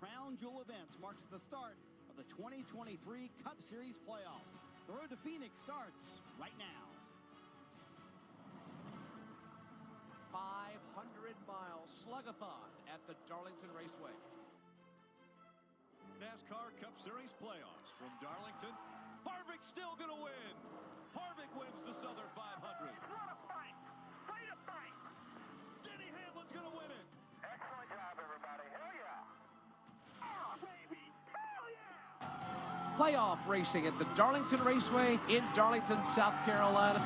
Crown Jewel Events marks the start of the 2023 Cup Series playoffs. The road to Phoenix starts right now. 500-mile slugathon at the Darlington Raceway. NASCAR Cup Series playoffs from Darlington. Harvick's still going to win. Harvick wins the Southern 500. What a fight! Fight a fight! Denny Hamlin's going to win it. Excellent job, everybody. Hell yeah! Oh, baby! Hell yeah! Playoff racing at the Darlington Raceway in Darlington, South Carolina.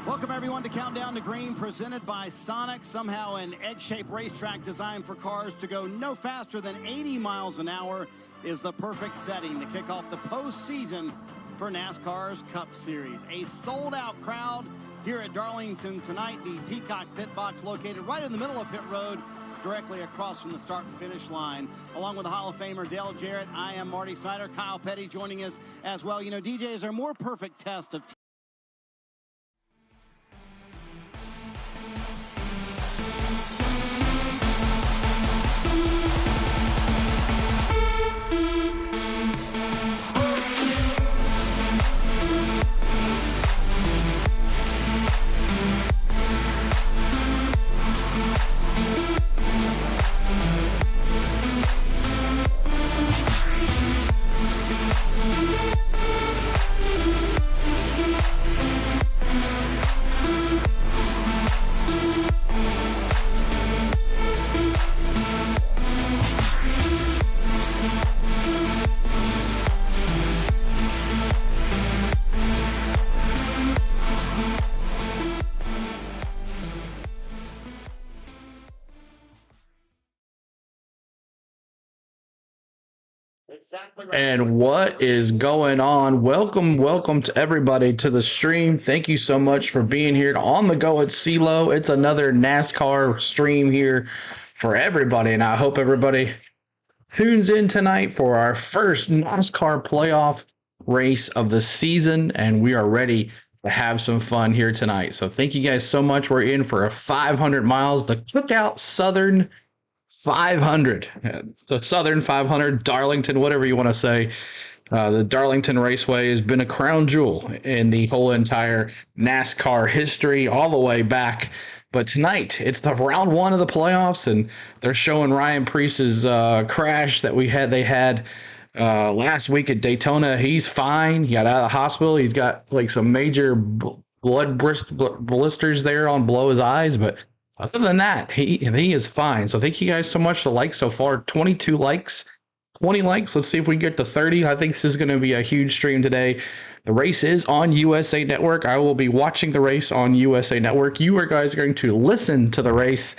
Welcome everyone to Countdown to Green, presented by Sonic. Somehow an egg-shaped racetrack designed for cars to go no faster than 80 miles an hour is the perfect setting to kick off the postseason for NASCAR's Cup Series. A sold-out crowd here at Darlington tonight. The Peacock Pit Box located right in the middle of pit road, directly across from the start and finish line. Along with the Hall of Famer Dale Jarrett, I am Marty Snyder. Kyle Petty joining us as well. You know, DJ, is there a more perfect test of And what is going on? Welcome to everybody to the stream. Thank you so much for being here on the go at CeeLo. It's another NASCAR stream here for everybody, and I hope everybody tunes in tonight for our first NASCAR playoff race of the season, and we are ready to have some fun here tonight. So thank you guys so much. We're in for a 500 miles, the Cookout Southern 500, the Southern 500, Darlington, whatever you want to say. The Darlington Raceway has been a crown jewel in the whole entire NASCAR history, all the way back. But tonight, it's the round one of the playoffs, and they're showing Ryan Preece's crash that they had last week at Daytona. He's fine. He got out of the hospital. He's got like some major blood blisters there on below his eyes, but other than that, he is fine. So thank you guys so much for the likes so far. 22 likes, 20 likes. Let's see if we get to 30. I think this is going to be a huge stream today. The race is on USA Network. I will be watching the race on USA Network. You are guys going to listen to the race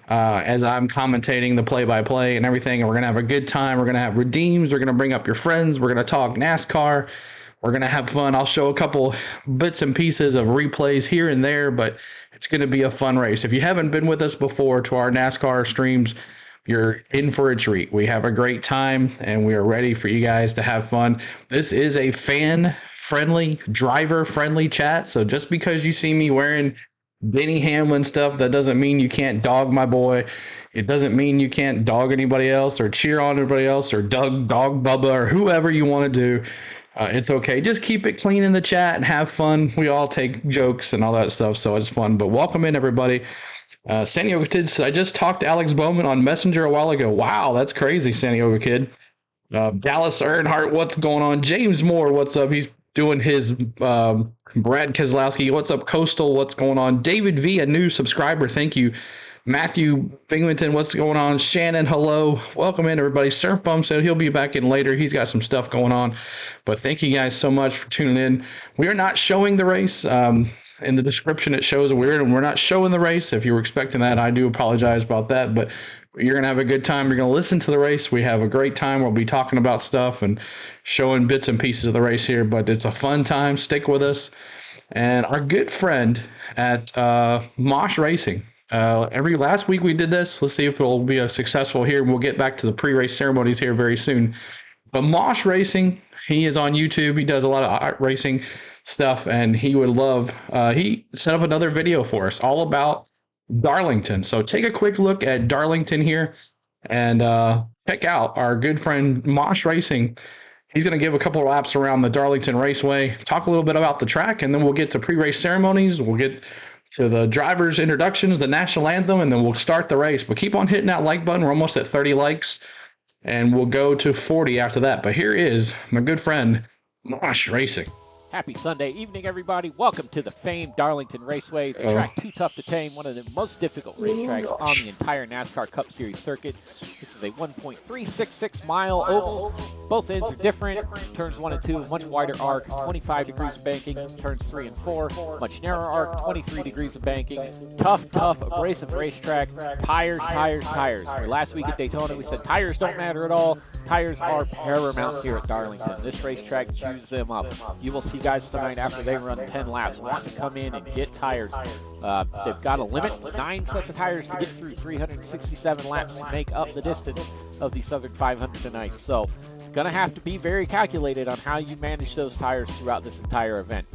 as I'm commentating the play-by-play and everything. And we're going to have a good time. We're going to have redeems. We're going to bring up your friends. We're going to talk NASCAR. We're going to have fun. I'll show a couple bits and pieces of replays here and there, but it's going to be a fun race. If you haven't been with us before to our NASCAR streams, you're in for a treat. We have a great time, and we are ready for you guys to have fun. This is a fan-friendly, driver-friendly chat, so just because you see me wearing Denny Hamlin stuff, that doesn't mean you can't dog my boy. It doesn't mean you can't dog anybody else or cheer on anybody else or dog Bubba or whoever you want to do. It's okay. Just keep it clean in the chat and have fun. We all take jokes and all that stuff, so it's fun. But welcome in, everybody. San Diego Kid said, I just talked to Alex Bowman on Messenger a while ago. Wow, that's crazy, San Diego Kid. Dallas Earnhardt, what's going on? James Moore, what's up? He's doing his Brad Keselowski. What's up, Coastal? What's going on? David V, a new subscriber. Thank you. Matthew Binghamton, what's going on? Shannon, hello. Welcome in, everybody. Surf Bum said he'll be back in later. He's got some stuff going on. But thank you guys so much for tuning in. We are not showing the race. In the description, it shows we're not showing the race. If you were expecting that, I do apologize about that. But you're going to have a good time. You're going to listen to the race. We have a great time. We'll be talking about stuff and showing bits and pieces of the race here. But it's a fun time. Stick with us. And our good friend at Mosh Racing. Every last week we did this. Let's see if it'll be a successful here. We'll get back to the pre-race ceremonies here very soon. But Mosh Racing, he is on YouTube. He does a lot of racing stuff, and he would love. He set up another video for us, all about Darlington. So take a quick look at Darlington here and check out our good friend Mosh Racing. He's going to give a couple of laps around the Darlington Raceway, talk a little bit about the track, and then we'll get to pre-race ceremonies. We'll get to the drivers' introductions, the national anthem, and then we'll start the race. But keep on hitting that like button. We're almost at 30 likes, and we'll go to 40 after that. But here is my good friend Mosh Racing. Happy Sunday evening, everybody. Welcome to the famed Darlington Raceway, the track too tough to tame, one of the most difficult racetracks on the entire NASCAR Cup Series circuit. This is a 1.366-mile oval. Both ends are different. Turns 1 and 2, much wider arc, 25 degrees of banking. Turns 3 and 4, much narrower arc, 23 degrees of banking. Tough, abrasive racetrack. Tires. Last week at Daytona, we said tires don't matter at all. Tires are paramount here at Darlington. This racetrack chews them up. You will see guys tonight after they run 10 laps want to come in and get tires. They've got a limit, 9 sets of tires to get through 367 laps to make up the distance of the Southern 500 tonight. So gonna have to be very calculated on how you manage those tires throughout this entire event.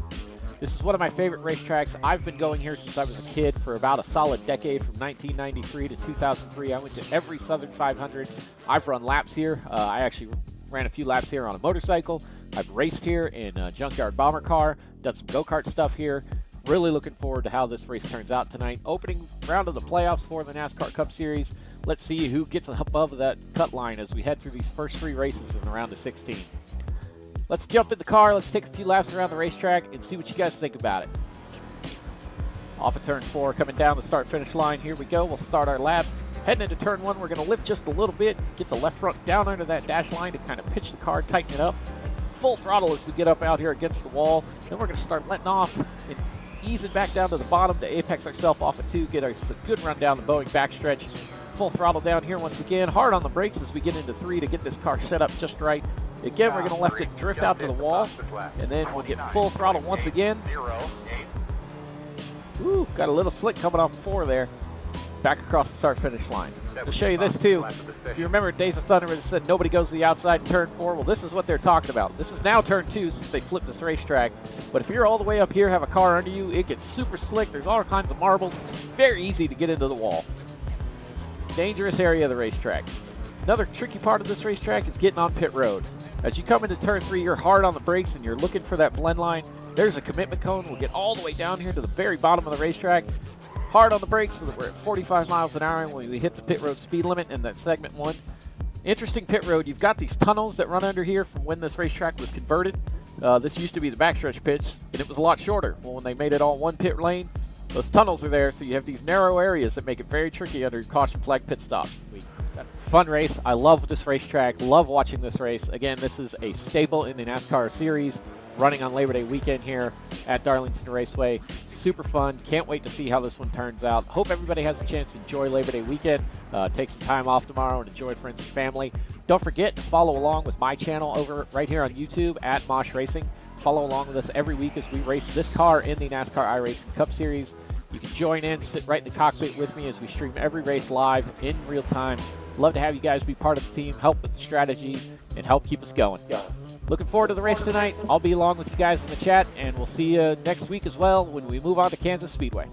This is one of my favorite racetracks. I've been going here since I was a kid for about a solid decade, from 1993 to 2003. I went to every Southern 500. I've run laps here. I actually ran a few laps here on a motorcycle. I've raced here in a junkyard bomber car, done some go-kart stuff here. Really looking forward to how this race turns out tonight. Opening round of the playoffs for the NASCAR Cup Series. Let's see who gets above that cut line as we head through these first 3 races in the round of 16. Let's jump in the car, let's take a few laps around the racetrack and see what you guys think about it. Off of turn 4, coming down the start-finish line. Here we go, we'll start our lap. Heading into turn 1, we're going to lift just a little bit, get the left front down under that dash line to kind of pitch the car, tighten it up. Full throttle as we get up out here against the wall. Then we're going to start letting off and easing back down to the bottom to apex ourselves off at 2, get us a good run down the Boeing backstretch. Full throttle down here once again, hard on the brakes as we get into 3 to get this car set up just right. Again, we're going to let it drift out to the wall, and then we'll get full throttle once again. Ooh, got a little slick coming off 4 there. Back across the start-finish line. To show you this too, if you remember Days of Thunder, it said nobody goes to the outside in turn 4. Well, this is what they're talking about. This is now turn 2 since they flipped this racetrack. But if you're all the way up here, have a car under you, it gets super slick. There's all kinds of marbles. Very easy to get into the wall. Dangerous area of the racetrack. Another tricky part of this racetrack is getting on pit road. As you come into turn 3, you're hard on the brakes and you're looking for that blend line. There's a commitment cone. We'll get all the way down here to the very bottom of the racetrack. Hard on the brakes so that we're at 45 miles an hour when we hit the pit road speed limit in that segment 1. Interesting pit road. You've got these tunnels that run under here from when this racetrack was converted. This used to be the backstretch pitch, and it was a lot shorter. Well, when they made it all one pit lane, those tunnels are there, so you have these narrow areas that make it very tricky under caution flag pit stops. Fun race. I love this racetrack. Love watching this race. Again, this is a staple in the NASCAR series, running on Labor Day weekend here at Darlington Raceway. Super fun. Can't wait to see how this one turns out. Hope everybody has a chance to enjoy Labor Day weekend. Take some time off tomorrow and enjoy friends and family. Don't forget to follow along with my channel over right here on YouTube at Mosh Racing. Follow along with us every week as we race this car in the NASCAR iRacing Cup Series. You can join in, sit right in the cockpit with me as we stream every race live in real time. Love to have you guys be part of the team, help with the strategy, and help keep us going. Looking forward to the race tonight. I'll be along with you guys in the chat, and we'll see you next week as well when we move on to Kansas Speedway.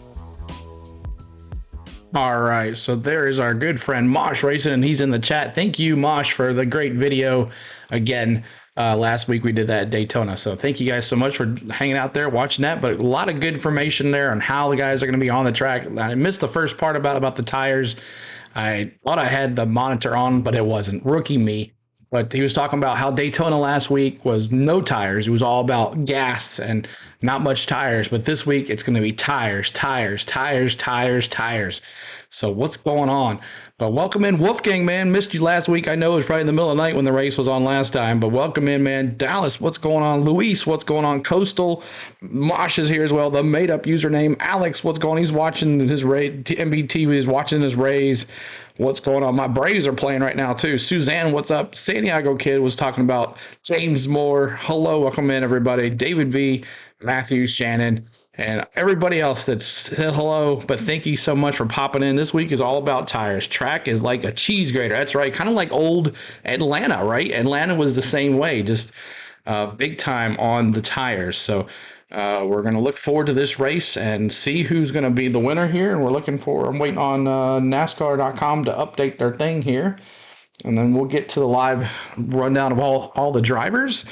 All right, so there is our good friend Mosh Racing, and he's in the chat. Thank you, Mosh, for the great video. Again, last week we did that at Daytona, so thank you guys so much for hanging out there watching that. But a lot of good information there on how the guys are going to be on the track. I missed the first part about the tires. I thought I had the monitor on, but it wasn't. Rookie me. But he was talking about how Daytona last week was no tires. It was all about gas and not much tires. But this week, it's going to be tires. So what's going on? But welcome in, Wolfgang, man. Missed you last week. I know it was probably in the middle of the night when the race was on last time. But welcome in, man. Dallas, what's going on? Luis, what's going on? Coastal. Mosh is here as well. The made-up username. Alex, what's going on? He's watching his MBT. He's watching his Rays. What's going on? My Braves are playing right now, too. Suzanne, what's up? San Diego Kid was talking about James Moore. Hello, welcome in, everybody. David V, Matthew, Shannon, and everybody else that said hello. But thank you so much for popping in. This week is all about tires. Track is like a cheese grater. That's right. Kind of like old Atlanta, right? Atlanta was the same way, just big time on the tires. So We're going to look forward to this race and see who's going to be the winner here. And I'm waiting on NASCAR.com to update their thing here. And then we'll get to the live rundown of all the drivers.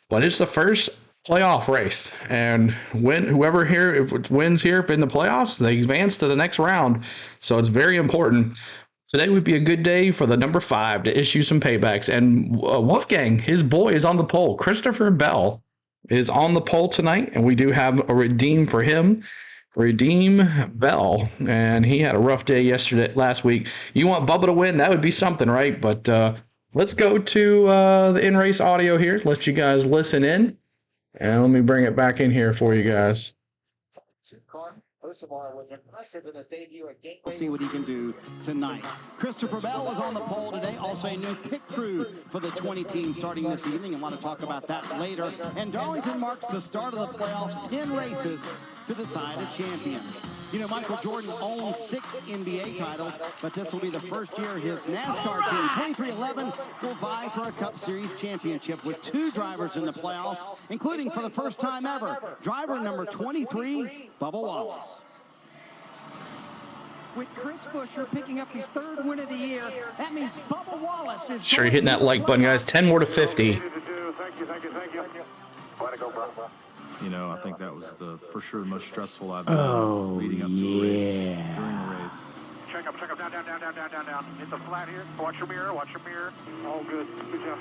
But it's the first playoff race. And whoever here, if it wins here in the playoffs, they advance to the next round. So it's very important. Today would be a good day for the number 5 to issue some paybacks. And Wolfgang, his boy, is on the pole. Christopher Bell is on the pole tonight, and we do have a redeem for him. Redeem Bell, and he had a rough day last week. You want Bubba to win? That would be something, right? But let's go to the in-race audio here. Let you guys listen in, and let me bring it back in here for you guys. We'll see what he can do tonight. Christopher Bell is on the pole today. Also a new pit crew for the 20 team starting this evening, and want to talk about that later. And Darlington marks the start of the playoffs, 10 races to decide a champion. You know, Michael Jordan owns 6 NBA titles, but this will be the first year his NASCAR team, 2311, will vie for a Cup Series championship with 2 drivers in the playoffs, including for the first time ever, driver number 23, Bubba Wallace. With Chris Buescher picking up his 3rd win of the year, that means Bubba Wallace is... Sure, you're hitting that like button, guys. 10 more to 50. Thank you. Way to go, Bubba. You know, I think that was for sure the most stressful I've been leading up to a race. During a race. Check up, down. Hit the flat here. Watch your mirror. All good. Good job.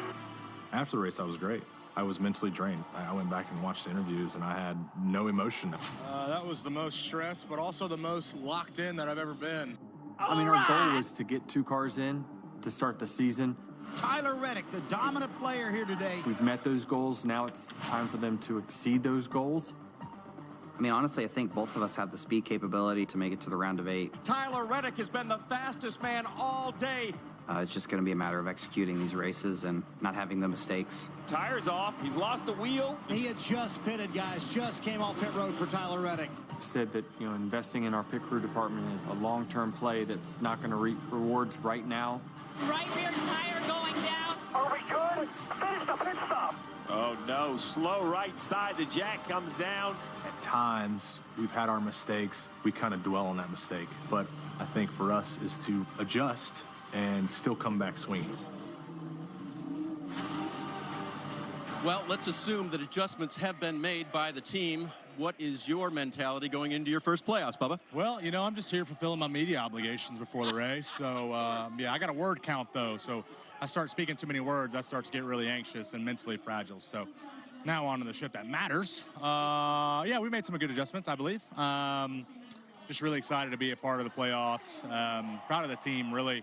After the race, I was great. I was mentally drained. I went back and watched the interviews, and I had no emotion. That was the most stress, but also the most locked in that I've ever been. I mean, our goal was to get 2 cars in to start the season. Tyler Reddick, the dominant player here today. We've met those goals. Now it's time for them to exceed those goals. I mean, honestly, I think both of us have the speed capability to make it to the round of 8. Tyler Reddick has been the fastest man all day. It's just going to be a matter of executing these races and not having the mistakes. Tires off. He's lost a wheel. He had just pitted, guys. Just came off pit road for Tyler Reddick. We've said that, you know, investing in our pit crew department is a long-term play that's not going to reap rewards right now. Right rear tire going down. Are we good? Finish the pit stop. Oh, no. Slow right side. The jack comes down. At times, we've had our mistakes. We kind of dwell on that mistake. But I think for us is to adjust and still come back swinging. Well, let's assume that adjustments have been made by the team. What is your mentality going into your first playoffs, Bubba? Well, you know, I'm just here fulfilling my media obligations before the race. So, yeah, I got a word count, though. So I start speaking too many words, I start to get really anxious and mentally fragile. So now on to the shit that matters. Yeah, we made some good adjustments, I believe. Just really excited to be a part of the playoffs. Proud of the team, really.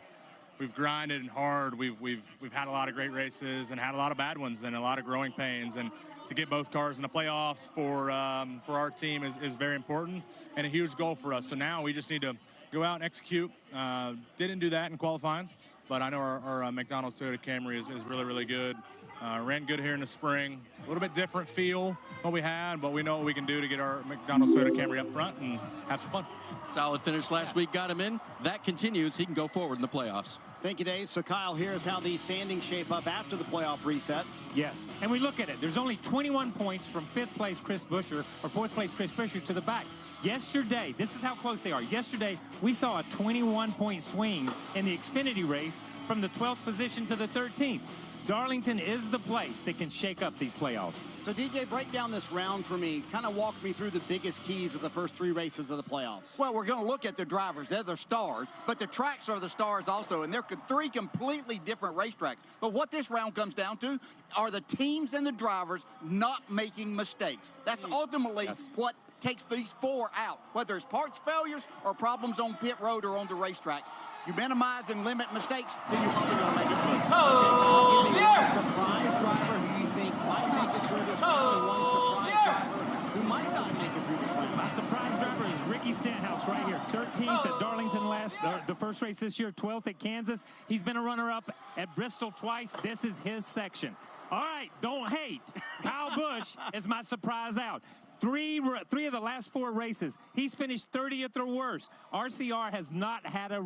We've grinded hard. We've had a lot of great races and had a lot of bad ones and a lot of growing pains. And to get both cars in the playoffs for our team is very important and a huge goal for us. So now we just need to go out and execute. Didn't do that in qualifying, but I know our McDonald's Toyota Camry is really, really good. Ran good here in the spring. A little bit different feel what we had, but we know what we can do to get our McDonald's Toyota Camry up front and have some fun. Solid finish last week, got him in. That continues. He can go forward in the playoffs. Thank you, Dave. So, Kyle, here's how these standings shape up after the playoff reset. Yes, and we look at it. There's only 21 points from 5th place Chris Buescher or 4th place Chris Buescher to the back. Yesterday, this is how close they are. Yesterday, we saw a 21-point swing in the Xfinity race from the 12th position to the 13th. Darlington is the place that can shake up these playoffs. So, DJ, break down this round for me. Kind of walk me through the biggest keys of the first 3 races of the playoffs. Well, we're going to look at the drivers. They're the stars, but the tracks are the stars also, and they're 3 completely different racetracks. But what this round comes down to are the teams and the drivers not making mistakes. That's ultimately what takes these 4 out, whether it's parts failures or problems on pit road or on the racetrack. You minimize and limit mistakes, then you're probably going to make it through. Oh, yeah. Surprise driver who you think might make it through this round, and one surprise driver who might not make it through this round. My surprise driver is Ricky Stenhouse right here. 13th at Darlington the first race this year, 12th at Kansas. He's been a runner-up at Bristol twice. This is his section. All right, don't hate. Kyle Busch is my surprise out. Three of the last 4 races, he's finished 30th or worse. RCR has not had a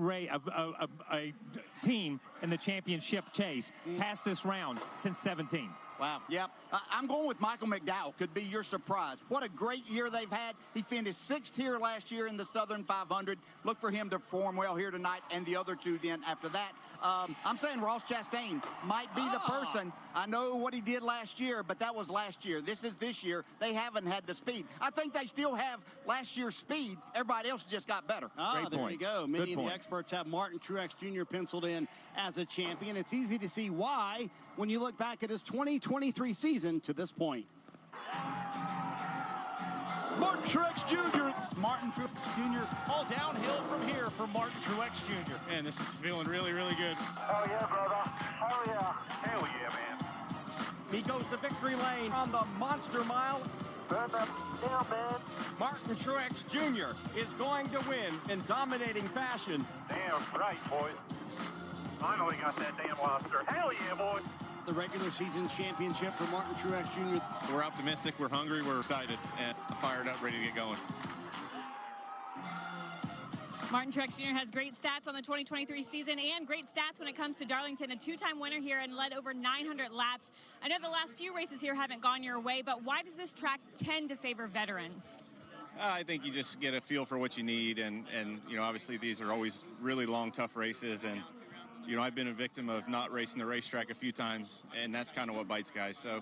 team in the championship chase past this round since 17. Wow. Yep. I'm going with Michael McDowell. Could be your surprise. What a great year they've had. He finished 6th here last year in the Southern 500. Look for him to perform well here tonight, and the other two then after that. I'm saying Ross Chastain might be the person. I know what he did last year, but that was last year. This is this year. They haven't had the speed. I think they still have last year's speed. Everybody else just got better. There you go. Many of the experts have Martin Truex Jr. penciled in as a champion. It's easy to see why when you look back at his 2023 season to this point. Martin Truex Jr. Martin Truex Jr. all downhill from here for Martin Truex Jr. Man, this is feeling really, really good. Oh, yeah, brother. Oh, yeah. Hell yeah, man. He goes to victory lane on the Monster Mile. Burn that down, man. Martin Truex Jr. is going to win in dominating fashion. Damn right, boys. Finally got that damn lobster. Hell yeah, boys. The regular season championship for Martin Truex Jr. We're optimistic, we're hungry, we're excited, and fired up, ready to get going. Martin Truex Jr. has great stats on the 2023 season and great stats when it comes to Darlington, a two-time winner here and led over 900 laps. I know the last few races here haven't gone your way, but why does this track tend to favor veterans? I think you just get a feel for what you need, and you know, obviously these are always really long, tough races, and you know, I've been a victim of not racing the racetrack a few times, and that's kind of what bites guys. So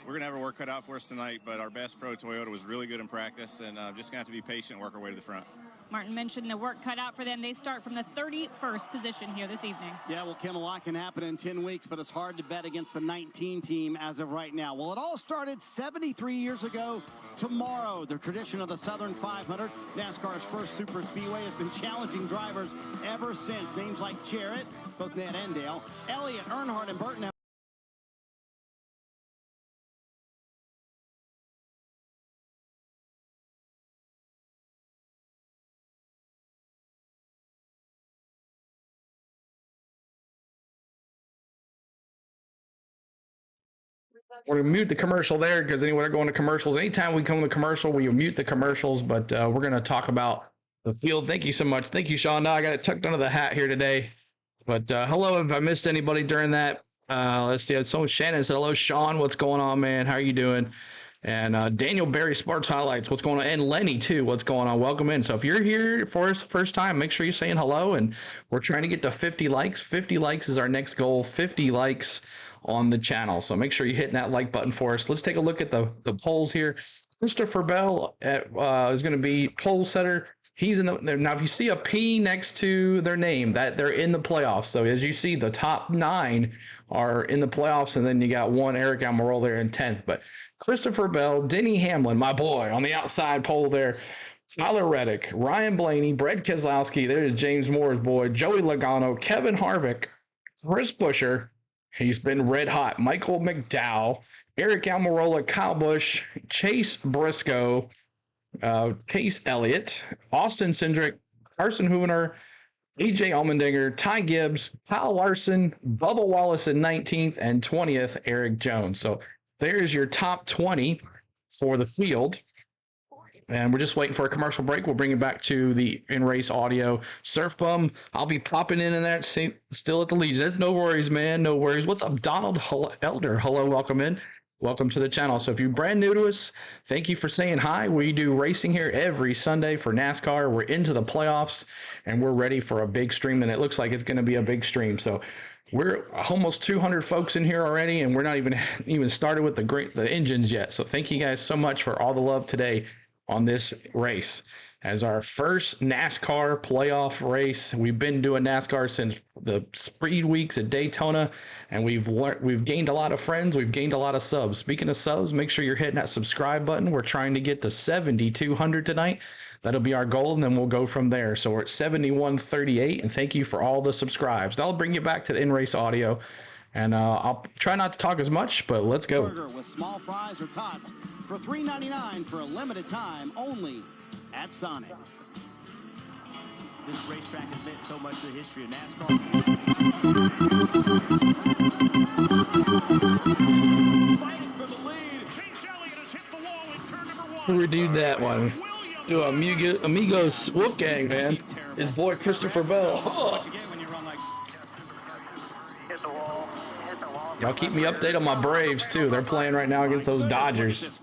we're going to have our work cut out for us tonight, but our best pro Toyota was really good in practice, and just going to have to be patient and work our way to the front. Martin mentioned the work cut out for them. They start from the 31st position here this evening. Yeah, well, Kim, a lot can happen in 10 weeks, but it's hard to bet against the 19 team as of right now. Well, it all started 73 years ago tomorrow. The tradition of the Southern 500, NASCAR's first super speedway, has been challenging drivers ever since. Names like Jarrett, both Ned and Dale, Elliott, Earnhardt, and Burton have we're going to mute the commercial there because anyway, we're going to commercials. Anytime we come to commercial, we mute the commercials, but we're going to talk about the field. Thank you so much. Thank you, Sean. Now I got it tucked under the hat here today. But hello, if I missed anybody during that. Let's see. Someone, Shannon said, hello, Sean. What's going on, man? How are you doing? And Daniel Barry Sports Highlights, what's going on? And Lenny, too, what's going on? Welcome in. So if you're here for us the first time, make sure you're saying hello. And we're trying to get to 50 likes. 50 likes is our next goal. 50 likes on the channel. So make sure you're hitting that like button for us. Let's take a look at the polls here. Christopher Bell is going to be pole setter. He's in the now. If you see a P next to their name, that they're in the playoffs. So as you see, the top 9 are in the playoffs, and then you got one Eric Almirola there in 10th. But Christopher Bell, Denny Hamlin, my boy, on the outside pole there. Tyler Reddick, Ryan Blaney, Brett Keselowski. There's James Moore's boy, Joey Logano, Kevin Harvick, Chris Buescher. He's been red hot. Michael McDowell, Eric Almirola, Kyle Busch, Chase Briscoe, Chase Elliott, Austin Cindric, Carson Hoovener, AJ Allmendinger, Ty Gibbs, Kyle Larson, Bubba Wallace in 19th, and 20th, Eric Jones. So there's your top 20 for the field. And we're just waiting for a commercial break. We'll bring it back to the in-race audio. Surf Bum, I'll be popping in that still at the Legion. There's no worries, man. No worries. What's up, Donald Elder? Hello, welcome in. Welcome to the channel. So if you're brand new to us, thank you for saying hi. We do racing here every Sunday for NASCAR. We're into the playoffs, and we're ready for a big stream, and it looks like it's going to be a big stream. So we're almost 200 folks in here already, and we're not even started with the engines yet. So thank you guys so much for all the love today on this race as our first NASCAR playoff race. We've been doing NASCAR since the Speed Weeks at Daytona, and we've gained a lot of friends. We've gained a lot of subs. Speaking of subs, make sure you're hitting that subscribe button. We're trying to get to 7,200 tonight. That'll be our goal, and then we'll go from there. So we're at 7,138, and thank you for all the subscribes. That'll bring you back to the in-race audio. And I'll try not to talk as much, but let's go. Burger with small fries or tots for $3.99 for a limited time only at Sonic. This racetrack has meant so much to the history of NASCAR. Fighting for the lead. Chase Elliott has hit the wall in turn number 1. We reviewed that one. Do Amigos Wolfgang, man. His boy Christopher Bell. Y'all keep me updated on my Braves, too. They're playing right now against those Dodgers.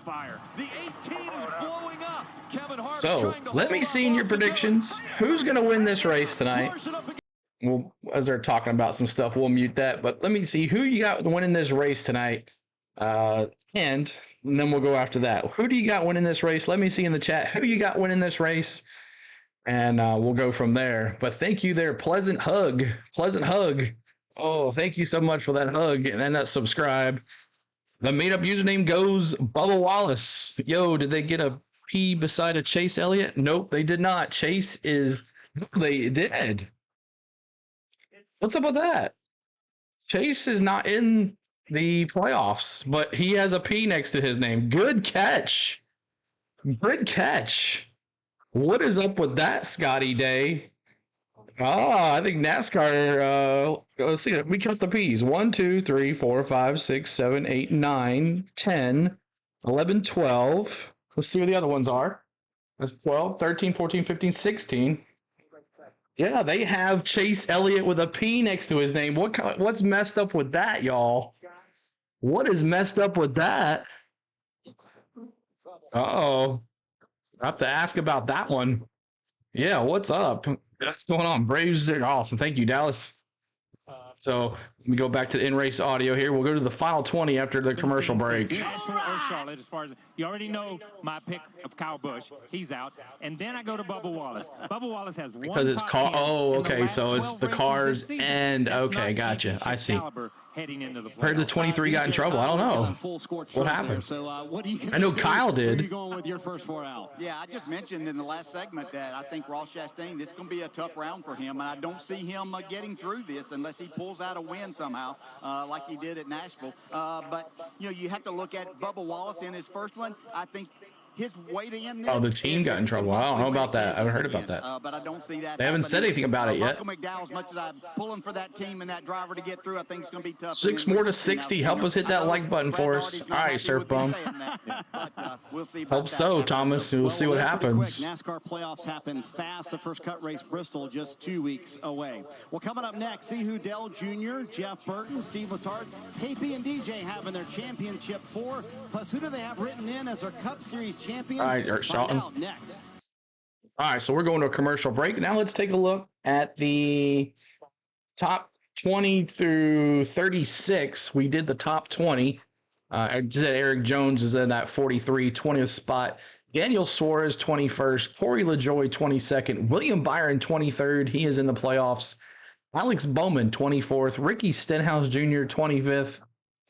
So, let me see in your predictions. Who's going to win this race tonight? Well, as they're talking about some stuff, we'll mute that. But let me see who you got winning this race tonight. And then we'll go after that. Who do you got winning this race? Let me see in the chat who you got winning this race. And we'll go from there. But thank you there. Pleasant hug. Pleasant hug. Oh, thank you so much for that hug. And then that subscribe. The meetup username goes Bubba Wallace. Yo, did they get a P beside a Chase Elliott? Nope, they did not. Chase is... They did. What's up with that? Chase is not in the playoffs, but he has a P next to his name. Good catch. Good catch. What is up with that, Scotty Day? I think NASCAR, let's see, we count the P's. 1, 2, 3, 4, 5, 6, 7, 8, 9, 10, 11, 12. Let's see what the other ones are. That's 12, 13, 14, 15, 16. Yeah, they have Chase Elliott with a P next to his name. What's messed up with that, y'all? What is messed up with that? Uh-oh. I have to ask about that one. Yeah, what's up? What's going on? Braves are awesome. Thank you, Dallas. So we go back to the in-race audio here. We'll go to the final 20 after the commercial break. Nashville or Charlotte, as far as you already know, my pick of Kyle Busch, he's out, and then I go to Bubba Wallace. Bubba Wallace has one because it's car. Oh, okay. So it's the cars and okay, gotcha. I see. Heading into the heard the 23 got in trouble. I don't know what happened. So what are you I know Kyle did. Where are you going with your first 4 out? Yeah, I just mentioned in the last segment that I think Ross Chastain, this is going to be a tough round for him, and I don't see him getting through this unless he pulls out a win somehow, like he did at Nashville. But you have to look at Bubba Wallace in his first one. I think his way to end this. Oh, the team got in trouble. I don't know about that. I haven't heard about that. But I don't see that. They haven't said anything about it yet. Michael McDowell, as much as I'm pulling for that team and that driver to get through, I think it's going to be tough. 6 more to 60. Help us hit that like button for us. All right, Surf Bum. We'll see. Hope so, Thomas. We'll see what happens. NASCAR playoffs happen fast. The first cut race, Bristol, just 2 weeks away. Well, coming up next, see who Dell Jr., Jeff Burton, Steve Letarte, KP, and DJ having their championship 4. Plus, who do they have written in as their Cup Series champion? All right, Shelton. Next. All right, so we're going to a commercial break. Now let's take a look at the top 20 through 36. We did the top 20. I said Eric Jones is in that 43, 20th spot. Daniel Suarez, 21st. Corey LaJoie, 22nd. William Byron, 23rd. He is in the playoffs. Alex Bowman, 24th. Ricky Stenhouse Jr., 25th.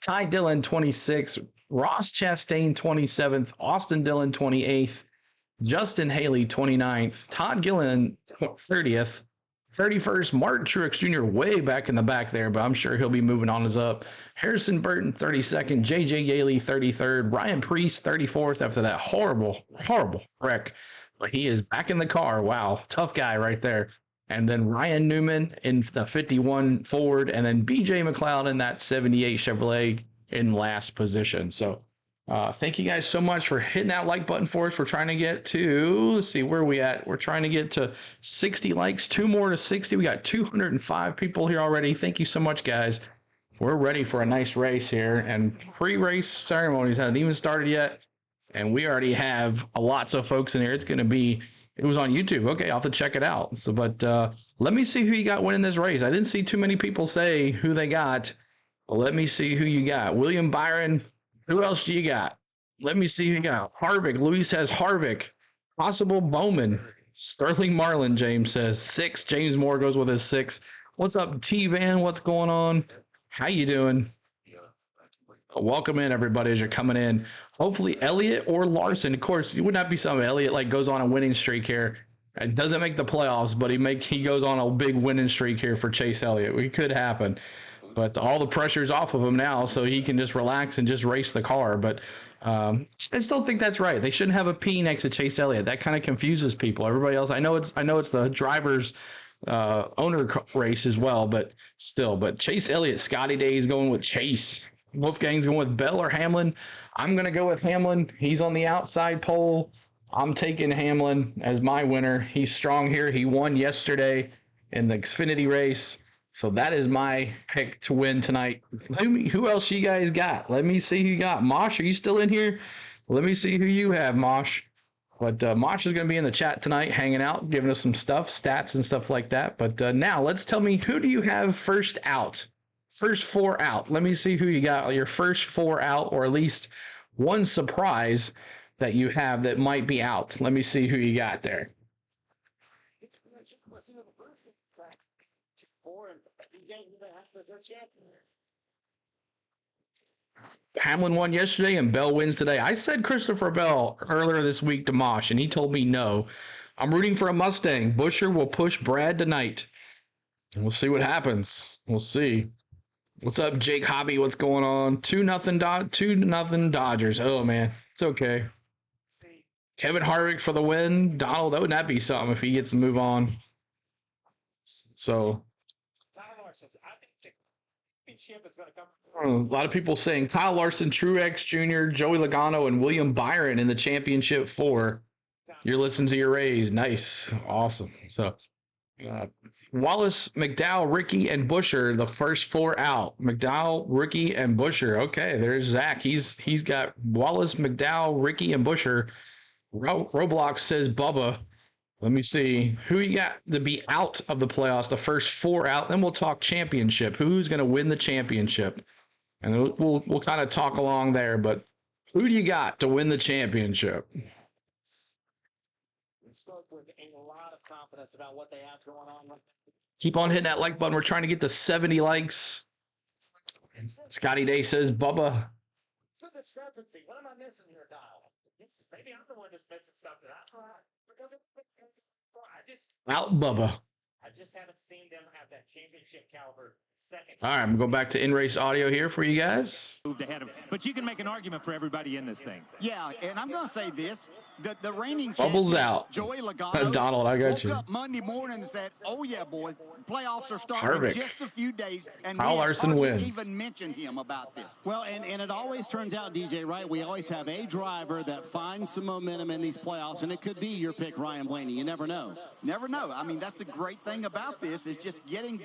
Ty Dillon, 26th. Ross Chastain, 27th. Austin Dillon, 28th. Justin Haley, 29th. Todd Gilliland, 30th. 31st, Martin Truex Jr. way back in the back there, but I'm sure he'll be moving on his up. Harrison Burton, 32nd. J.J. Yaley, 33rd. Ryan Preece, 34th after that horrible wreck. But he is back in the car. Wow, tough guy right there. And then Ryan Newman in the 51 Ford, and then B.J. McLeod in that 78 Chevrolet in last position. So thank you guys so much for hitting that like button for us. We're trying to get to, let's see, where are we at? We're trying to get to 60 likes, 2 more to 60. We got 205 people here already. Thank you so much, guys. We're ready for a nice race here, and pre-race ceremonies haven't even started yet, and we already have lots of folks in here. It's going to be, it was on YouTube. Okay, I'll have to check it out. So, but let me see who you got winning this race. I didn't see too many people say who they got. Let me see who you got. William Byron. Who else do you got? Let me see who you got. Harvick. Luis has Harvick. Possible Bowman. Sterling Marlin, James says. 6. James Moore goes with his 6. What's up, T-Van? What's going on? How you doing? Welcome in, everybody, as you're coming in. Hopefully, Elliott or Larson. Of course, it would not be something Elliott like goes on a winning streak here. It doesn't make the playoffs, but he goes on a big winning streak here for Chase Elliott. It could happen. But all the pressure's off of him now, so he can just relax and just race the car. But I still think that's right. They shouldn't have a P next to Chase Elliott. That kind of confuses people. Everybody else, I know it's the driver's owner race as well, but still. But Chase Elliott, Scotty Day is going with Chase. Wolfgang's going with Bell or Hamlin. I'm going to go with Hamlin. He's on the outside pole. I'm taking Hamlin as my winner. He's strong here. He won yesterday in the Xfinity race. So that is my pick to win tonight. Who else you guys got? Let me see who you got. Mosh, are you still in here? Let me see who you have, Mosh. But Mosh is going to be in the chat tonight, hanging out, giving us some stuff, stats and stuff like that. But now let's tell me, who do you have first out? First 4 out. Let me see who you got. Your first 4 out, or at least one surprise that you have that might be out. Let me see who you got there. Hamlin won yesterday and Bell wins today. I said Christopher Bell earlier this week to Mosh, and he told me no. I'm rooting for a Mustang. Busher will push Brad tonight. And we'll see what happens. We'll see. What's up, Jake Hobby? What's going on? 2-0 Dodgers. Oh, man. It's okay. Kevin Harvick for the win. Donald, wouldn't that be something if he gets to move on? So, a lot of people saying Kyle Larson, Truex Jr., Joey Logano, and William Byron in the championship 4. You're listening to your Rays. Nice. Awesome. So, Wallace, McDowell, Ricky, and Busher, the first 4 out. McDowell, Ricky, and Busher. Okay, there's Zach. He's got Wallace, McDowell, Ricky, and Busher. Roblox says Bubba. Let me see who you got to be out of the playoffs. The first 4 out. Then we'll talk championship. Who's going to win the championship? And we'll kind of talk along there. But who do you got to win the championship? We spoke with a lot of confidence about what they have going on. Keep on hitting that like button. We're trying to get to 70 likes. Scotty Day says Bubba. It's a discrepancy. What am I missing here, Kyle? Maybe I'm the one that's missing something. Out Bubba. I just haven't seen them have that championship caliber second. All right, I'm going back to in-race audio here for you guys. Moved ahead of, but you can make an argument for everybody in this thing. Yeah, and I'm going to say this. The reigning Bubbles champion, out. Joey Logano, Donald, I got you. woke up Monday morning and said, oh, yeah, boy, playoffs are starting Harvick. in just a few days, and Kyle we Larson hardly wins. even mentioned him about this. Well, and it always turns out, DJ, right? We always have a driver that finds some momentum in these playoffs, and it could be your pick, Ryan Blaney. You never know. Never know. I mean, that's the great thing about this is just getting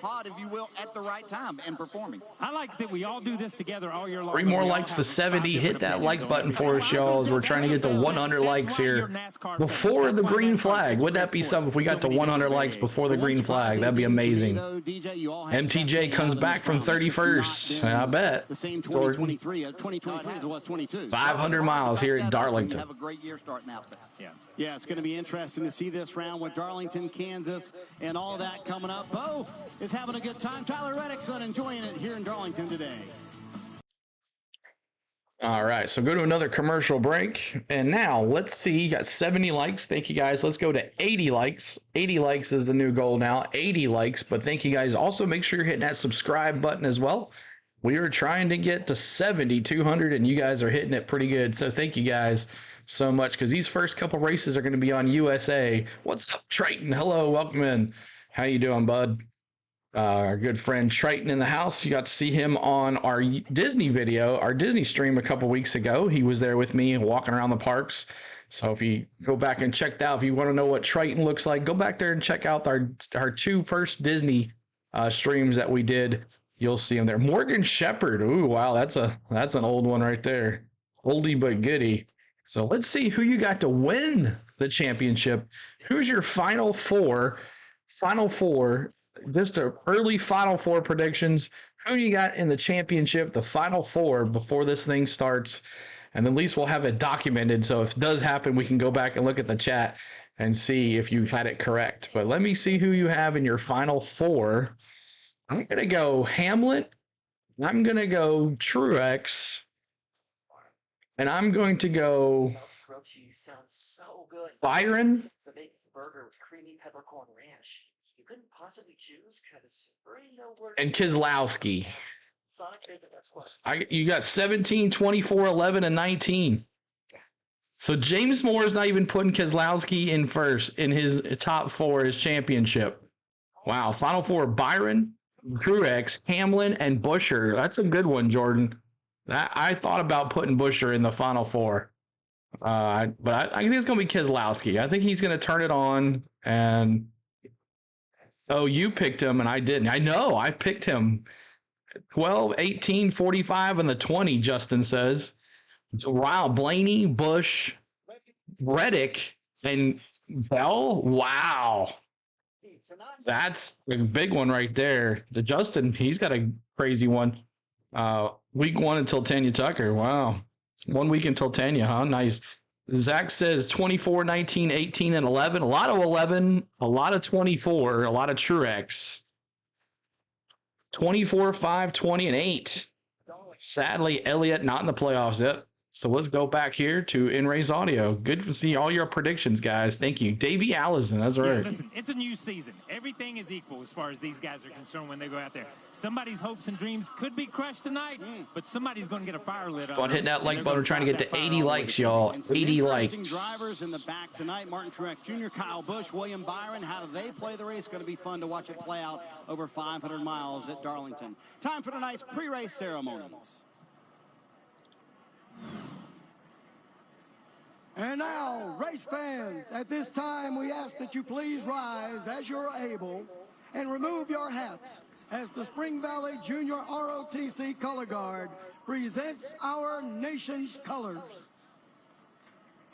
hot, if you will, at the right time and performing. I like that we all do this together all year long. 3 more likes to 70. Hit that like button for us, y'all, as we're trying to get to 100 likes here before the green flag. Wouldn't that be something if we got to 100 likes before the green flag? That'd be amazing. MTJ comes back from 31st. I bet. The same 2023 as it was 22. 500 miles here at Darlington. Have a great year starting out. Yeah, it's going to be interesting to see this round with Darlington, Kansas, and all that coming up. Bo is having a good time. Tyler Reddick's enjoying it here in Darlington today. All right, so go to another commercial break. And now let's see, you got 70 likes. Thank you guys. Let's go to 80 likes. 80 likes is the new goal now, 80 likes. But thank you guys. Also, make sure you're hitting that subscribe button as well. We are trying to get to 7,200, and you guys are hitting it pretty good. So thank you guys so much, because these first couple races are going to be on USA. What's up, Triton? Hello, welcome in. How you doing, bud? Our good friend Triton in the house. You got to see him on our Disney video, our Disney stream a couple weeks ago. He was there with me walking around the parks. So if you go back and check that out, if you want to know what Triton looks like, go back there and check out our 2 first Disney streams that we did. You'll see him there. Morgan Shepherd. Ooh, wow, that's an old one right there. Oldie but goodie. So let's see who you got to win the championship. Who's your final 4? Final 4. Just an early Final 4 predictions. Who you got in the championship, the Final 4, before this thing starts? And at least we'll have it documented. So if it does happen, we can go back and look at the chat and see if you had it correct. But let me see who you have in your Final 4. I'm going to go Hamlet. I'm going to go Truex. And I'm going to go Byron. It's a big burger with creamy peppercorn ranch. You couldn't possibly choose because And Keselowski. You got 17, 24, 11, and 19. So James Moore is not even putting Keselowski in first in his top 4, his championship. Wow. Final 4, Byron, Truex, Hamlin, and Busher. That's a good one, Jordan. I thought about putting Busher in the Final 4. But I think it's going to be Keselowski. I think he's going to turn it on, and Oh, you picked him and I didn't. I know. I picked him. 12, 18, 45, and the 20, Justin says. So, wow. Blaney, Bush, Reddick, and Bell. Wow. That's a big one right there. The Justin, he's got a crazy one. Week 1 until Tanya Tucker. Wow. 1 week until Tanya, huh? Nice. Zach says 24, 19, 18, and 11. A lot of 11, a lot of 24, a lot of Truex. 24, 5, 20, and 8. Sadly, Elliott not in the playoffs yet. So let's go back here to In-Race Audio. Good to see all your predictions, guys. Thank you. Davey Allison, that's right. Yeah, listen, it's a new season. Everything is equal as far as these guys are concerned when they go out there. Somebody's hopes and dreams could be crushed tonight, but somebody's going to get a fire lit Go on, hitting that like button. We're trying to get to 80 likes, y'all. 80 likes. Drivers in the back tonight. Martin Truex Jr., Kyle Busch, William Byron. How do they play the race? Going to be fun to watch it play out over 500 miles at Darlington. Time for tonight's pre-race ceremonies. And now, race fans, at this time we ask that you please rise as you're able and remove your hats as the Spring Valley Junior ROTC Color Guard presents our nation's colors.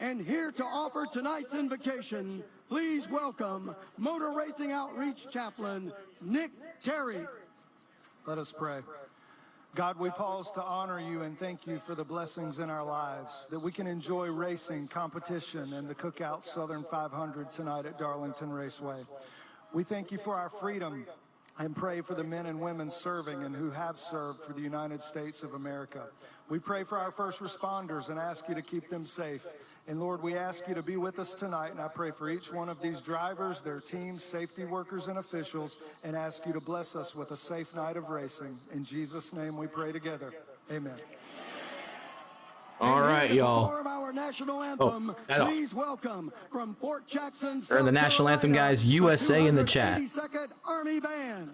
And here to offer tonight's invocation, please welcome Motor Racing Outreach Chaplain Nick Terry. Let us pray. God, we pause to honor you and thank you for the blessings in our lives, that we can enjoy racing, competition, and the Cookout Southern 500 tonight at Darlington Raceway. We thank you for our freedom and pray for the men and women serving and who have served for the United States of America. We pray for our first responders and ask you to keep them safe. And Lord, we ask you to be with us tonight, and I pray for each one of these drivers, their teams, safety workers, and officials, and ask you to bless us with a safe night of racing. In Jesus' name we pray together. Amen. All right, y'all. Our national anthem, please welcome from Fort Jackson, or the national anthem, guys, USA in the chat. 82nd Army Band.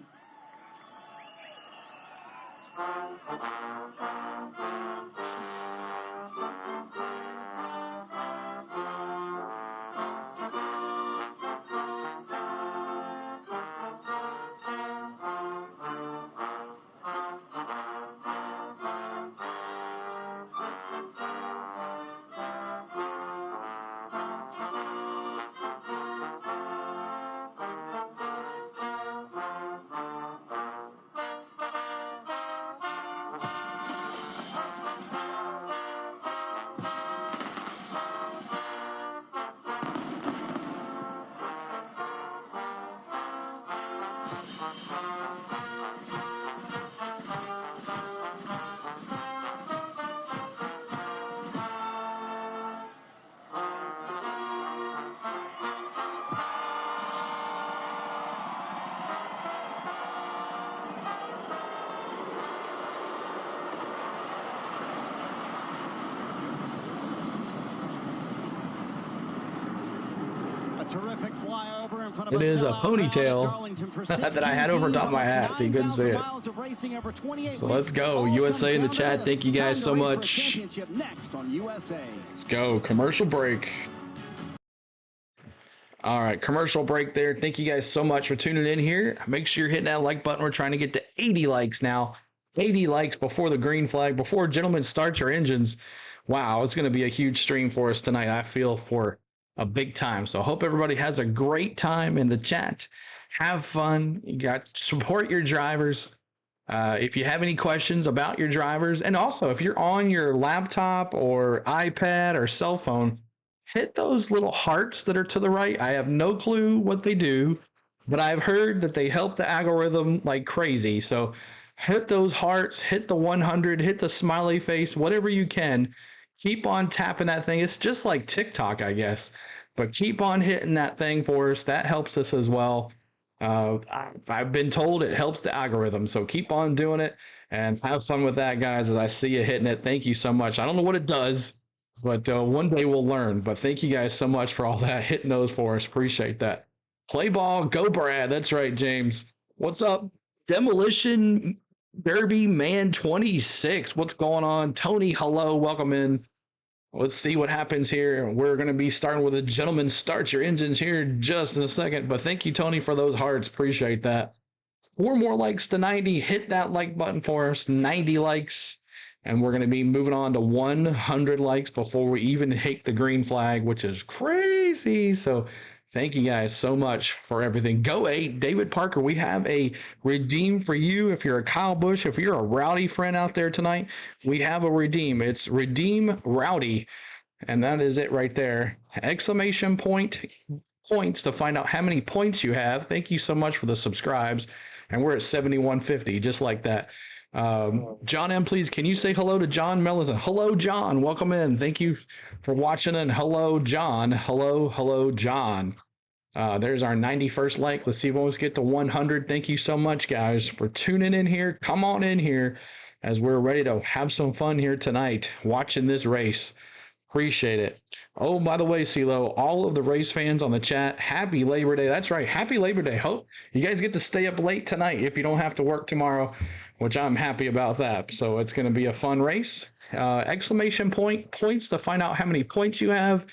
Terrific flyover in front of it is a ponytail that I had over top of my hat, so you couldn't see it. So let's go. USA in the chat. Thank you guys so much. Let's go. Commercial break. All right, commercial break there. Thank you guys so much for tuning in here. Make sure you're hitting that like button. We're trying to get to 80 likes now. 80 likes before the green flag, before gentlemen start your engines. Wow, it's going to be a huge stream for us tonight, I feel, for a big time. So I hope everybody has a great time in the chat. Have fun. You got support your drivers. If you have any questions about your drivers, and also if you're on your laptop or iPad or cell phone, hit those little hearts that are to the right. I have no clue what they do, but I've heard that they help the algorithm like crazy. So hit those hearts, hit the 100, hit the smiley face, whatever you can. Keep on tapping that thing. It's just like TikTok, I guess. But keep on hitting that thing for us. That helps us as well. I've been told it helps the algorithm. So keep on doing it and have fun with that, guys, as I see you hitting it. Thank you so much. I don't know what it does, but one day we'll learn. But thank you guys so much for all that, hitting those for us. Appreciate that. Play ball. Go, Brad. That's right, James. What's up? Demolition Derby Man 26. What's going on? Tony, hello. Welcome in. Let's see what happens here. We're going to be starting with a gentleman start your engines here just in a second. But thank you, Tony, for those hearts. Appreciate that. 4 more likes to 90. Hit that like button for us. 90 likes. And we're going to be moving on to 100 likes before we even hit the green flag, which is crazy. So thank you guys so much for everything. Go 8, David Parker. We have a redeem for you. If you're a Kyle Busch, if you're a Rowdy friend out there tonight, we have a redeem. It's Redeem Rowdy. And that is it right there. Exclamation point points to find out how many points you have. Thank you so much for the subscribes. And we're at 7150, just like that. John M, please, can you say hello to John Mellison? Hello, John. Welcome in. Thank you for watching. And hello, John. Hello, John. There's our 91st like. Let's see if we always get to 100. Thank you so much, guys, for tuning in here. Come on in here as we're ready to have some fun here tonight watching this race. Appreciate it. Oh, by the way, CeeLo, all of the race fans on the chat, happy Labor Day. That's right. Happy Labor Day. Hope you guys get to stay up late tonight if you don't have to work tomorrow, which I'm happy about that. So it's going to be a fun race. Exclamation point points to find out how many points you have.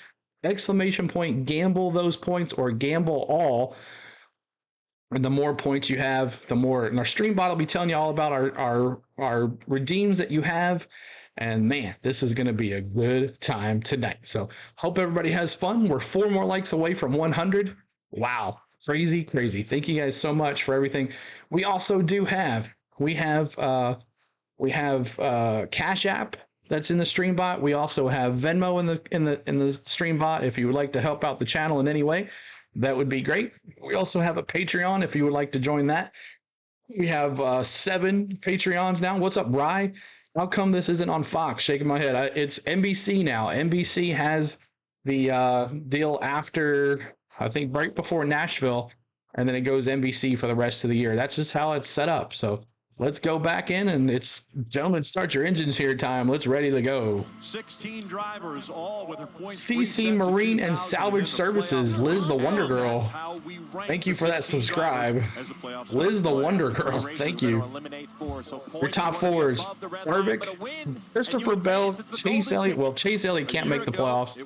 Exclamation point gamble those points or gamble all. And the more points you have, the more. And our stream bot will be telling you all about our redeems that you have. And man, this is going to be a good time tonight. So hope everybody has fun. We're 4 more likes away from 100. Wow. Crazy, crazy. Thank you guys so much for everything. We also do have, we have Cash App that's in the stream bot. We also have Venmo in the stream bot. If you would like to help out the channel in any way, that would be great. We also have a Patreon if you would like to join that. We have 7 Patreons now. What's up, Rye? How come this isn't on Fox? Shaking my head. It's NBC now. NBC has the deal after, I think, right before Nashville, and then it goes NBC for the rest of the year. That's just how it's set up. So let's go back in, and it's, gentlemen, start your engines here time. Let's ready to go. 16 drivers, all with their points. CC Marine and Salvage Services, Liz the Wonder Girl. Thank you for that subscribe. Liz the Wonder Girl, thank you. Your top 4s, Harvick, Christopher Bell, Chase Elliott. Well, Chase Elliott can't make the playoffs.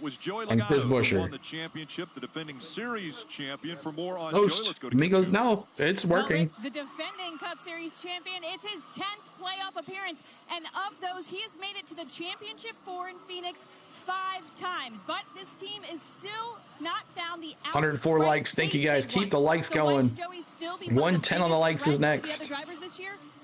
And Chris Buescher. The championship, the defending series champion. For more on Host, Migos, no, it's working. The defending Cup Series champion. It's his 10th playoff appearance, and of those, he has made it to the championship 4 in Phoenix 5 times. But this team is still not found the 104 likes. Thank you guys. Keep the likes going. 110 on the likes is next.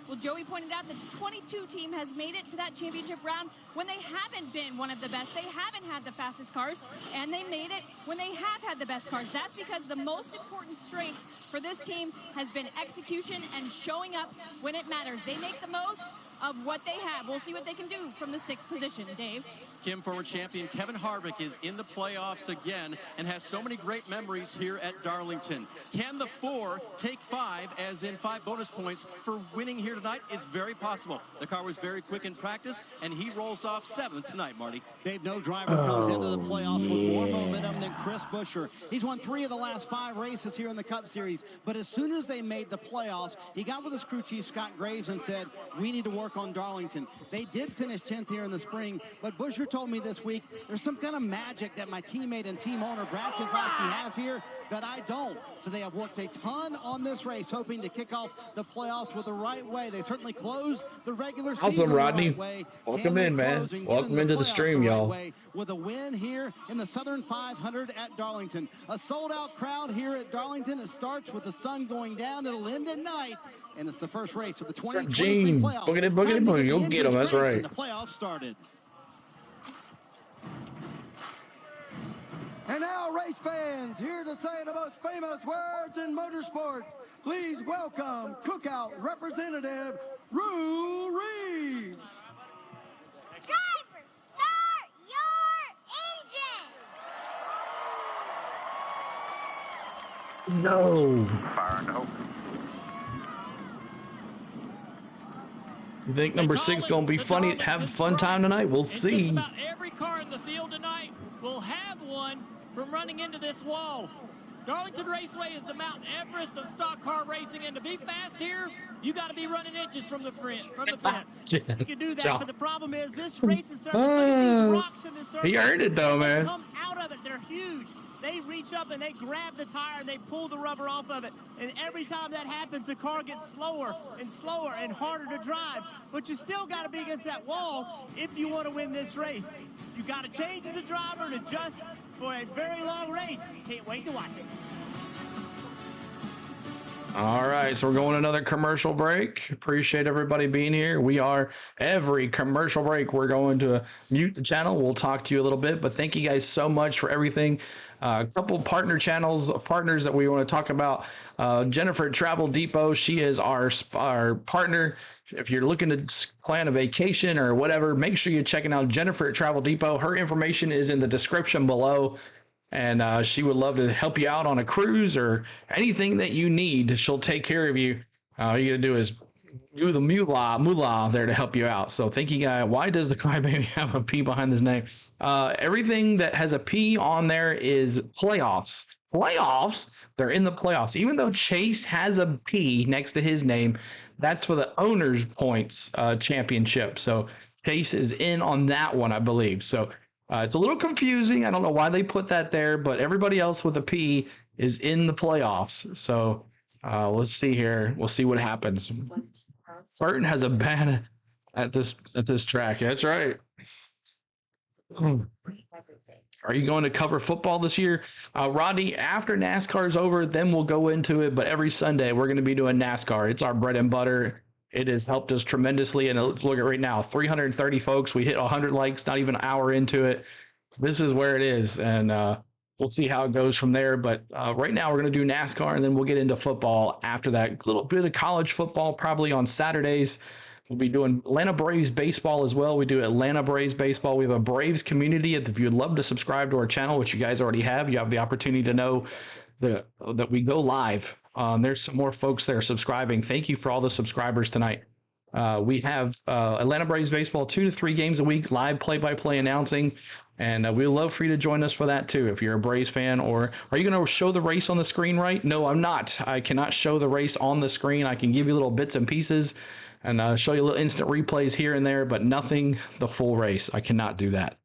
Well, Joey pointed out that the 22 team has made it to that championship round when they haven't been one of the best. They haven't had the fastest cars, and they made it when they have had the best cars. That's because the most important strength for this team has been execution and showing up when it matters. They make the most of what they have. We'll see what they can do from the 6th position. Dave? Kim, former champion Kevin Harvick is in the playoffs again and has so many great memories here at Darlington. Can the 4 take 5, as in 5 bonus points for winning here tonight? Is very possible. The car was very quick in practice, and he rolls off 7th tonight, Marty. Dave, no driver comes into the playoffs with more momentum than Chris Buescher. He's won 3 of the last 5 races here in the Cup Series, but as soon as they made the playoffs, he got with his crew chief, Scott Graves, and said, we need to work on Darlington. They did finish 10th here in the spring, but Buescher told me this week, there's some kind of magic that my teammate and team owner, Brad Keselowski, has here that I don't. So they have worked a ton on this race, hoping to kick off the playoffs with the right way. They certainly closed the regular season awesome, Rodney. the right way. Welcome in, man. Welcome into the stream, y'all. With a win here in the Southern 500 at Darlington. A sold-out crowd here at Darlington. It starts with the sun going down. It'll end at night. And it's the first race of the 2023 playoffs. Boogity, you'll get them. That's right. The playoffs started. And now, race fans, here to say the most famous words in motorsports, please welcome Cookout representative Rue Reeves. Drivers, start your engine! No. Fire and hope. You think number 6 gonna be funny? Have a fun time tonight? We'll see. Just about every car in the field tonight will have one from running into this wall. Darlington Raceway is the Mount Everest of stock car racing, and to be fast here, You got to be running inches from the fence. You can do that, but the problem is this racing surface, look at these rocks in this surface. He earned it, though, man. They come out of it. They're huge. They reach up and they grab the tire and they pull the rubber off of it. And every time that happens, the car gets slower and slower and harder to drive. But you still got to be against that wall if you want to win this race. You got to change as a driver and adjust for a very long race. Can't wait to watch it. All right, so we're going another commercial break. Appreciate everybody being here. We are every commercial break. We're going to mute the channel. We'll talk to you a little bit, but thank you guys so much for everything. A couple partners that we want to talk about. Jennifer at Travel Depot. She is our partner. If you're looking to plan a vacation or whatever, make sure you're checking out Jennifer at Travel Depot. Her information is in the description below. And she would love to help you out on a cruise or anything that you need. She'll take care of you. All you gotta do is do the moolah there to help you out. So thank you, guys. Why does the crybaby have a P behind his name? Everything that has a P on there is playoffs. Playoffs? They're in the playoffs. Even though Chase has a P next to his name, that's for the owner's points championship. So Chase is in on that one, I believe. So it's a little confusing. I don't know why they put that there, but everybody else with a P is in the playoffs. So let's see here. We'll see what happens. Burton has a ban at this track. That's right. Are you going to cover football this year? Rodney, after NASCAR is over, then we'll go into it. But every Sunday, we're going to be doing NASCAR. It's our bread and butter. It has helped us tremendously. And look at right now, 330 folks. We hit 100 likes, not even an hour into it. This is where it is. And we'll see how it goes from there. But right now we're going to do NASCAR, and then we'll get into football after that. A little bit of college football probably on Saturdays. We'll be doing Atlanta Braves baseball as well. We do Atlanta Braves baseball. We have a Braves community. If you'd love to subscribe to our channel, which you guys already have, you have the opportunity to know that we go live. There's some more folks that are subscribing. Thank you for all the subscribers tonight. We have Atlanta Braves baseball 2 to 3 games a week, live play-by-play announcing, and we'd love for you to join us for that too. If you're a Braves fan, or are you going to show the race on the screen? Right? No, I'm not. I cannot show the race on the screen. I can give you little bits and pieces and show you little instant replays here and there, but nothing the full race. I cannot do that.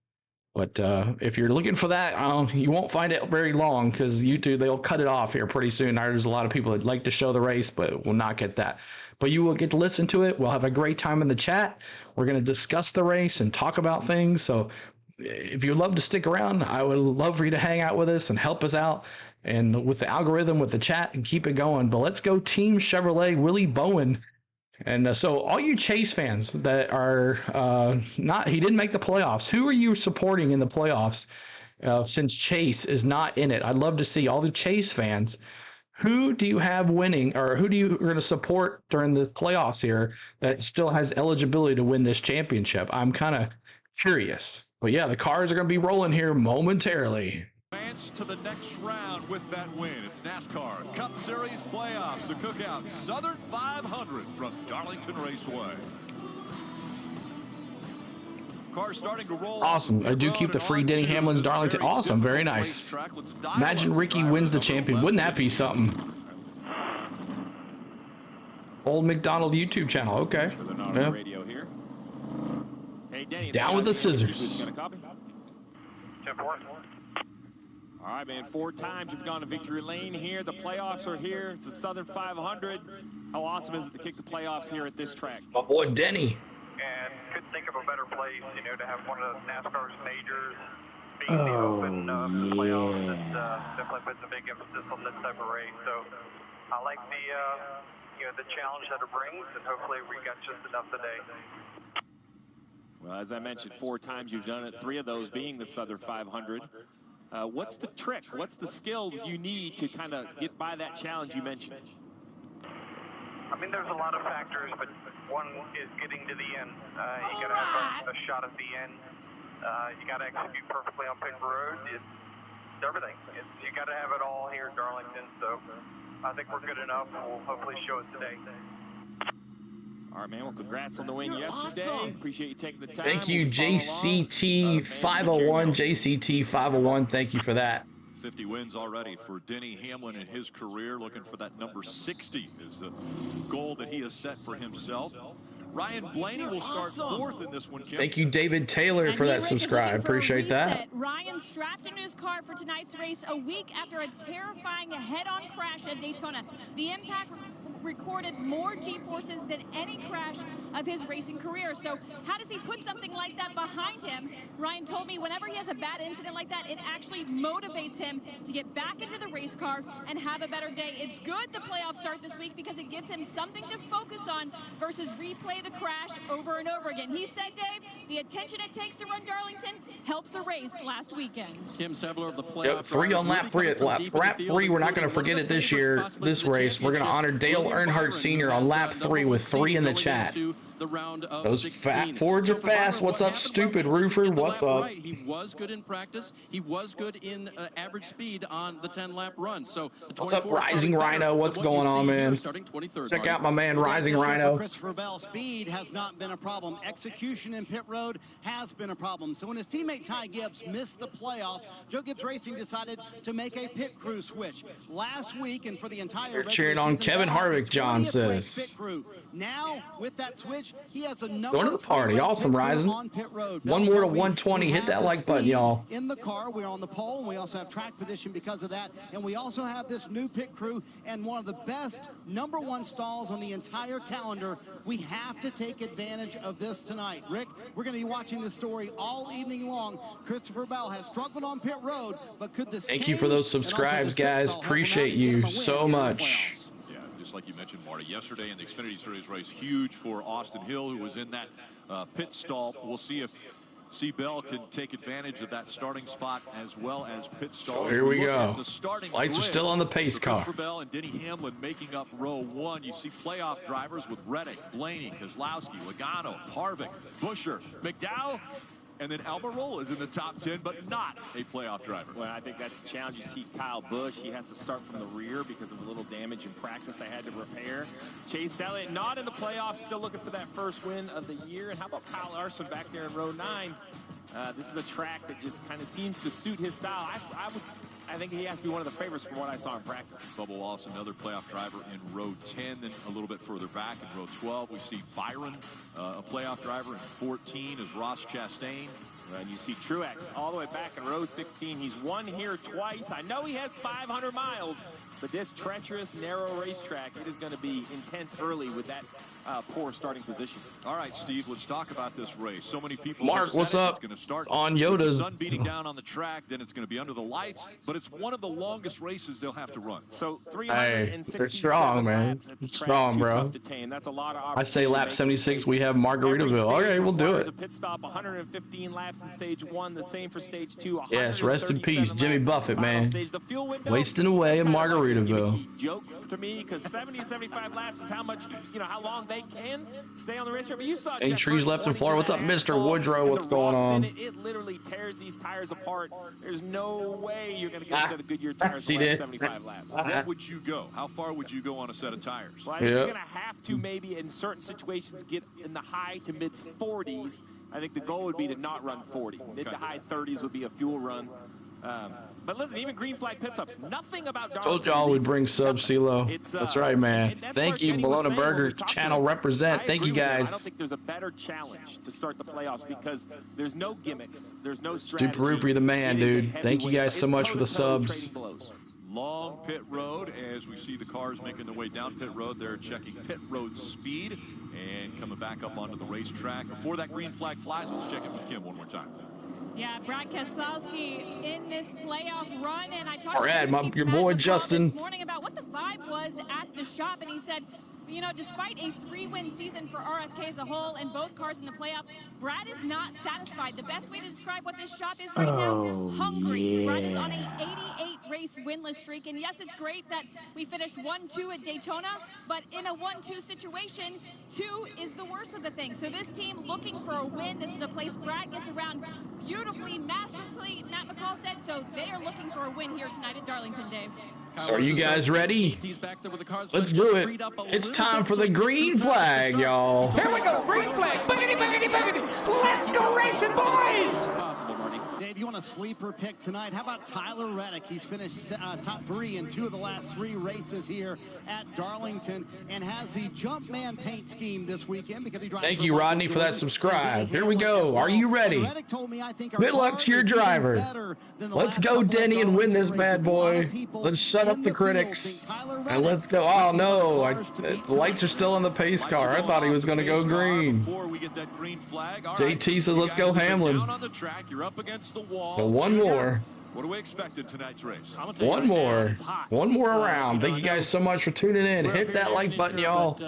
But if you're looking for that, you won't find it very long, because YouTube, they'll cut it off here pretty soon. There's a lot of people that like to show the race, but will not get that. But you will get to listen to it. We'll have a great time in the chat. We're going to discuss the race and talk about things. So if you'd love to stick around, I would love for you to hang out with us and help us out, and with the algorithm, with the chat, and keep it going. But let's go Team Chevrolet, Willie Bowen. And so all you Chase fans that are he didn't make the playoffs, who are you supporting in the playoffs since Chase is not in it? I'd love to see all the Chase fans. Who do you have winning, or who do you going to support during the playoffs here that still has eligibility to win this championship? I'm kind of curious. But yeah, the cars are going to be rolling here momentarily. Advance to the next round with that win. It's NASCAR Cup Series playoffs, the Cookout Southern 500 from Darlington Raceway. Cars starting to roll. Awesome. I do keep the free Denny Hamlin's Darlington. Awesome. Very nice. Imagine Ricky wins the champion. Wouldn't that be something? Old McDonald YouTube channel. Okay. Yeah. Down with the scissors. All right, man, 4 times you've gone to victory lane here. The playoffs are here. It's the Southern 500. How awesome is it to kick the playoffs here at this track? My boy Denny. And couldn't think of a better place, to have one of NASCAR's majors being the open for playoffs. It definitely puts a big emphasis on this type of race. So I like the challenge that it brings, and hopefully we got just enough today. Well, as I mentioned, 4 times you've done it, 3 of those being the Southern 500. What's the trick? What's the skill you need to kind of get by that challenge you mentioned? I mean, there's a lot of factors, but one is getting to the end. You got to have a shot at the end. You got to execute perfectly on pit road. It's everything. You got to have it all here at Darlington. So I think we're good enough. We'll hopefully show it today. All right, man. Well, congrats on the win yesterday. Awesome. Appreciate you taking the time. Thank you, JCT501. JCT501. Thank you for that. 50 wins already for Denny Hamlin in his career. Looking for that number 60 is the goal that he has set for himself. Ryan Blaney will start fourth in this one, Kim. Thank you, David Taylor, for that subscribe. Appreciate that. Ryan strapped into his car for tonight's race a week after a terrifying head-on crash at Daytona. The impact recorded more G-forces than any crash of his racing career. So how does he put something like that behind him? Ryan told me whenever he has a bad incident like that, it actually motivates him to get back into the race car and have a better day. It's good the playoffs start this week because it gives him something to focus on versus replay the crash over and over again. He said, Dave, the attention it takes to run Darlington helps a race last weekend. Kim Sevler of the playoff. Yep, 3 on lap 3. Lap 3, we're not going to forget it this year, this race. We're going to honor Dale Earnhardt Sr. on lap 3 with 3 in the chat. The round of Those 16. fat Fords are fast. What's up, stupid roofer? What's up? Right. He was good in practice. He was good in average speed on the 10-lap run. So what's up, Rising Rhino? What's going on, man? Check out my man, Rising Rhino. Christopher Bell, speed has not been a problem. Execution in pit road has been a problem. So when his teammate Ty Gibbs missed the playoffs, Joe Gibbs Racing decided to make a pit crew switch. Last week and for the entire You're cheering on Kevin Harvick, John says. Pit crew. Now, with that switch, he has a number going to the party. Awesome, Rising. on pit road. One more to 120. Hit that like button, y'all. In the car, we're on the pole, and we also have track position because of that. And we also have this new pit crew and one of the best #1 stalls on the entire calendar. We have to take advantage of this tonight. Rick, we're going to be watching this story all evening long. Christopher Bell has struggled on pit road, but could this Thank you for those subscribes, guys. Appreciate you so much. Like you mentioned, Marty, yesterday in the Xfinity Series race, huge for Austin Hill, who was in that pit stall. We'll see if Bell can take advantage of that starting spot as well as pit stall. So here we go. Lights are still on the pace car. Christopher Bell and Denny Hamlin making up row 1. You see playoff drivers with Reddick, Blaney, Kozlowski, Logano, Harvick, Buescher, McDowell. And then Almirola is in the top 10, but not a playoff driver. Well, I think that's a challenge. You see Kyle Busch. He has to start from the rear because of a little damage in practice they had to repair. Chase Elliott not in the playoffs, still looking for that first win of the year. And how about Kyle Larson back there in row 9? This is a track that just kind of seems to suit his style. I think he has to be one of the favorites from what I saw in practice. Bubba Wallace, another playoff driver in row 10. Then a little bit further back in row 12, we see Byron, a playoff driver in 14 is Ross Chastain. And you see Truex all the way back in row 16. He's won here twice. I know he has 500 miles, but this treacherous, narrow racetrack, it is going to be intense early with that poor starting position. All right, Steve, let's talk about this race. So many people. Mark, what's up? It's going to start on with Yoda's. the sun beating down on the track, then it's going to be under the lights, but it's one of the longest races they'll have to run. So hey, they're strong, man. Strong, bro. That's a lot of I say lap 76, we have Margaritaville. Okay, we'll do it. A pit stop, 115 laps in stage 1, the same for stage 2. Yes, rest in peace, Jimmy Buffett, man. Wasting away in Margaritaville. Joke to me because 70 to 75 laps is how much, how long they can stay on the racetrack. But you saw Ain't trees left in Florida. What's up, Mr. Woodrow? What's going on? It literally tears these tires apart. There's no way you're going to get a set of Goodyear tires in the last 75 laps. What would you go? How far would you go on a set of tires? Well, I think you're going to have to maybe in certain situations get in the high to mid 40s. I think the goal would be to not run 40. Mid to high 30s would be a fuel run. But listen, even green flag pit stops, nothing about Darlington. Told y'all we'd bring sub CeeLo. That's right, man. Thank you, Bologna Burger channel represent. Thank you, guys. I don't think there's a better challenge to start the playoffs because there's no gimmicks, there's no strategy. Stupid Roof, you're the man, dude. Thank you guys so much for the subs. Long pit road as we see the cars making their way down pit road. They're checking pit road speed and coming back up onto the racetrack. Before that green flag flies, let's check it with Kim one more time. Yeah, Brad Keselowski in this playoff run, and I talked to your boy Justin this morning about what the vibe was at the shop, and he said, despite a 3-win season for RFK as a whole and both cars in the playoffs, Brad is not satisfied. The best way to describe what this shop is right now, hungry. Yeah. Brad is on a 88-race winless streak, and yes, it's great that we finished 1-2 at Daytona, but in a 1-2 situation, 2 is the worst of the things. So this team looking for a win. This is a place Brad gets around beautifully, masterfully, Matt McCall said, so they are looking for a win here tonight at Darlington, Dave. So are you guys ready? Let's do it. It's time for the green flag, y'all. Here we go, green flag. Boogity, boogity, boogity. Let's go racing, boys. want a sleeper pick tonight? How about Tyler Reddick? He's finished top 3 in 2 of the last 3 races here at Darlington and has the Jumpman paint scheme this weekend because he drives. Thank you, Rodney, for that subscribe. Here we go. Are you ready? Good luck to your driver. Let's go, Denny, and win this bad boy. Let's shut up the critics. And let's go. Oh, no. The lights are still on the pace car. I thought he was going to go green. Before we get that green flag. JT says, let's go, Hamlin. Down on the track, you're up against the wall. So one more. What do we expect in tonight's race? One more. One more round. Thank you guys so much for tuning in. Hit that like button, y'all,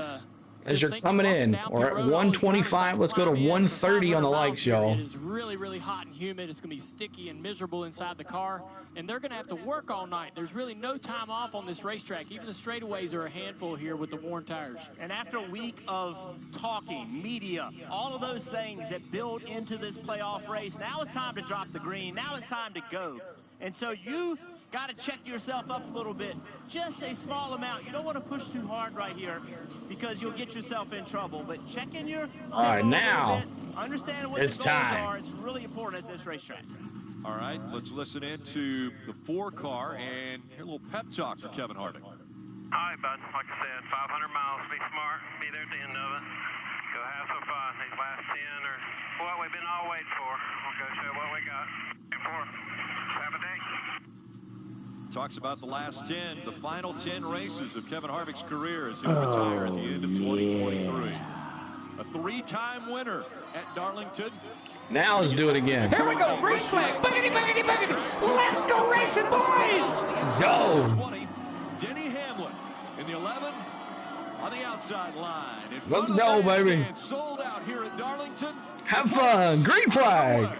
as you're coming in. We're at 125. Let's go to 130 on the likes, y'all. It is really, really hot and humid. It's going to be sticky and miserable inside the car, and they're going to have to work all night. There's really no time off on this racetrack. Even the straightaways are a handful here with the worn tires. And after a week of talking, media, all of those things that build into this playoff race, now it's time to drop the green. Now it's time to go. And so you got to check yourself up a little bit. Just a small amount. You don't want to push too hard right here because you'll get yourself in trouble. But checking your all right, now understanding what it's the goals time. are, it's really important at this racetrack. All right, let's listen into the 4-car and hear a little pep talk for Kevin Harvick. All right, bud. Like I said, 500 miles. Be smart. Be there at the end of it. Go have some fun. These last 10 are what we've been all waiting for. We'll go show what we got. Have a day. Talks about the last 10, the final 10 races of Kevin Harvick's career as he retire at the end of 2023. A 3-time winner at Darlington. Now let's do it again. Here we go, green flag, boogity, boogity, boogity. Let's go racing, boys. Go. 20, Denny Hamlin in the 11 on the outside line. Let's go, baby. Sold out here at Darlington. Have fun. Green flag.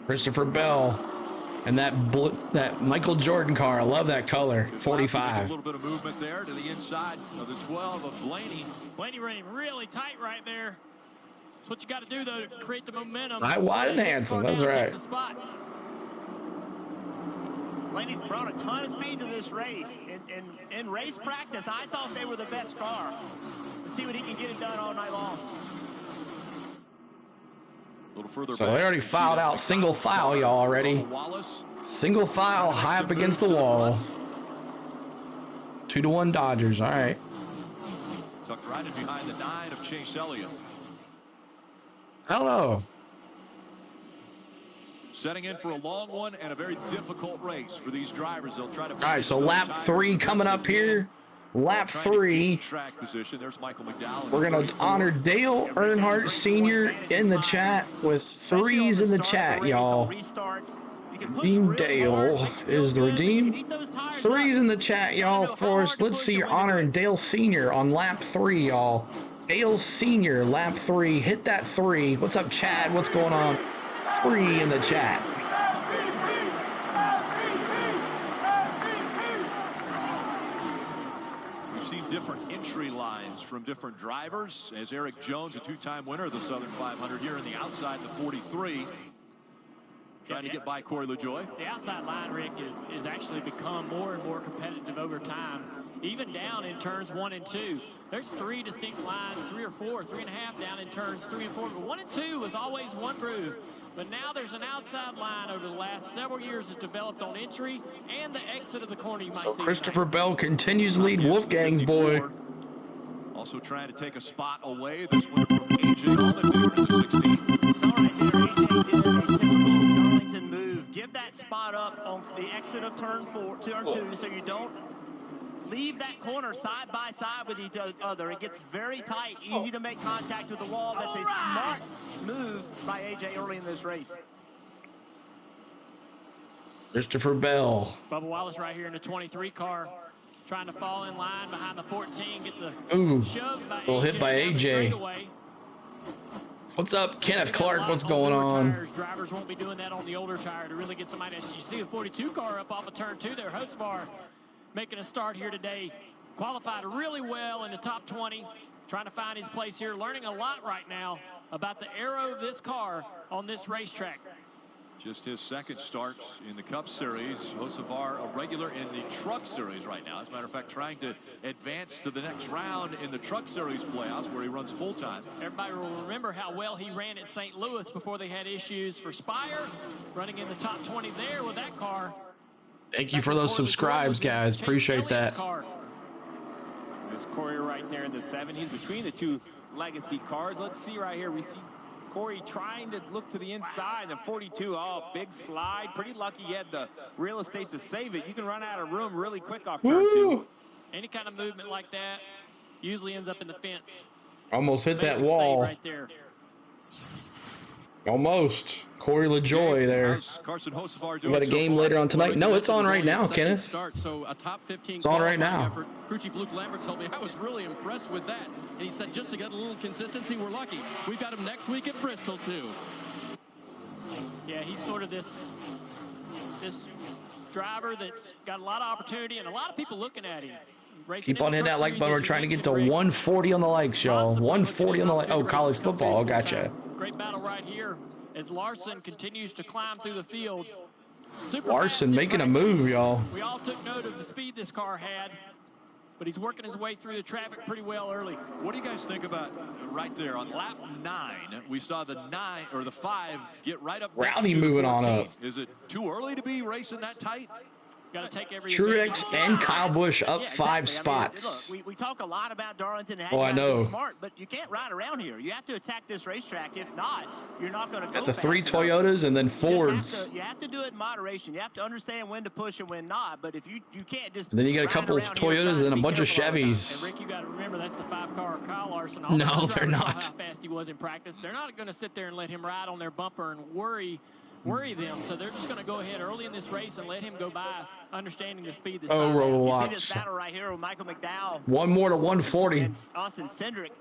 Christopher Bell and that Michael Jordan car. I love that color. 45. A little bit of movement there to the inside of the 12 of Blaney. Blaney running really tight right there. That's what you got to do, though, to create the momentum. I wide and handsome. That's right. Blaney brought a ton of speed to this race. In race practice, I thought they were the best car. Let's see what he can get it done all night long. So they already filed out single file, y'all, already. Single file, high up against the wall. 2-1 Dodgers, all right. Tucked right in behind the 9 of Chase Elliott. Hello. Setting in for a long one and a very difficult race for these drivers. They'll try to. All right, so lap 3 coming up here. Lap 3. Track position. There's Michael McDowell. We're going to honor Dale Earnhardt Sr. in the chat with 3s in the chat, y'all. Redeem Dale is the redeem. 3s in the chat, y'all. Forrest, let's see your honor and Dale Sr. on lap 3, y'all. Dale Sr. lap 3. Hit that 3. What's up, Chad? What's going on? 3 in the chat. Different entry lines from different drivers, as Eric Jones, a 2-time winner of the Southern 500 here in the outside, the 43, trying to get by Corey LaJoie. The outside line, Rick, is actually become more and more competitive over time, even down in turns 1 and 2. There's 3 distinct lines, 3 or 4, 3.5 down in turns 3 and 4, but 1 and 2 was always one groove. But now there's an outside line over the last several years that's developed on entry and the exit of the corner. You might So see Christopher Bell continues to lead Wolfgang's boy. Also trying to take a spot away. This one from AJ Allmendinger in the 16. It's all right there. AJ did a typical Darlington move. Give that spot up on the exit of turn 2, so you don't leave that corner side by side with each other. It gets very tight, easy to make contact with the wall. That's a smart move by AJ early in this race. Christopher Bell. Bubba Wallace right here in the 23 car, trying to fall in line behind the 14. Gets a shove by little hit by AJ. What's up, Kenneth Clark? What's going on? Drivers won't be doing that on the older tire to really get somebody. You see the 42 car up off of turn 2 there. Hostbar making a start here today. Qualified really well in the top 20, trying to find his place here, learning a lot right now about the aero of this car on this racetrack. Just his second start in the Cup Series. Hocevar, a regular in the Truck Series right now. As a matter of fact, trying to advance to the next round in the Truck Series playoffs where he runs full-time. Everybody will remember how well he ran at St. Louis before they had issues for Spire, running in the top 20 there with that car. Thank you for those subscribes, guys. Appreciate that. There's Corey right there in the 7. He's between the two legacy cars. Let's see right here. We see Corey trying to look to the inside. The 42, oh, big slide. Pretty lucky he had the real estate to save it. You can run out of room really quick off turn 2. Any kind of movement like that usually ends up in the fence. Almost hit that Amazing wall. save right there. Almost. Corey LaJoy there. Carson Hocevar We got a game later on tonight. No, it's on right now, Kenneth. Start, so a top 15 It's on right now. effort. Crew Chief Luke Lambert told me I was really impressed with that. And he said just to get a little consistency, we're lucky. We've got him next week at Bristol, too. Yeah, he's sort of this driver that's got a lot of opportunity and a lot of people looking at him. Keep on hitting that like button. We're trying to get to 140 on the likes, y'all. 140 on the likes. Oh, college football. Gotcha. Great battle right here as Larson continues to climb through the field. Larson making a move, y'all. We all took note of the speed this car had, but he's working his way through the traffic pretty well early. What do you guys think about right there on lap 9? We saw the 9 or the 5 get right up. Rowdy moving on up. Is it too early to be racing that tight? Got to take every Truex and Kyle Busch up 5 spots. I mean, look, we talk a lot about Darlington and Oh, I know. smart, but you can't ride around here. You have to attack this racetrack. If not, you're not going to go Got the fast 3 enough. Toyotas and then You just Fords. you have to do it in moderation. You have to understand when to push and when not. But if you can't just. And then you got a ride couple of around here trying Toyotas to and a be bunch of careful all the time. Chevys. And Rick, you got to remember that's the 5-car Kyle Larson. No, All the they're drivers saw not. How fast he was in practice. They're not going to sit there and let him ride on their bumper and worry them. So they're just going to go ahead early in this race and let him go by, understanding the speed this Oh, time. You see Roblox. this battle right here with Michael McDowell One more to 140. and Austin Cindric.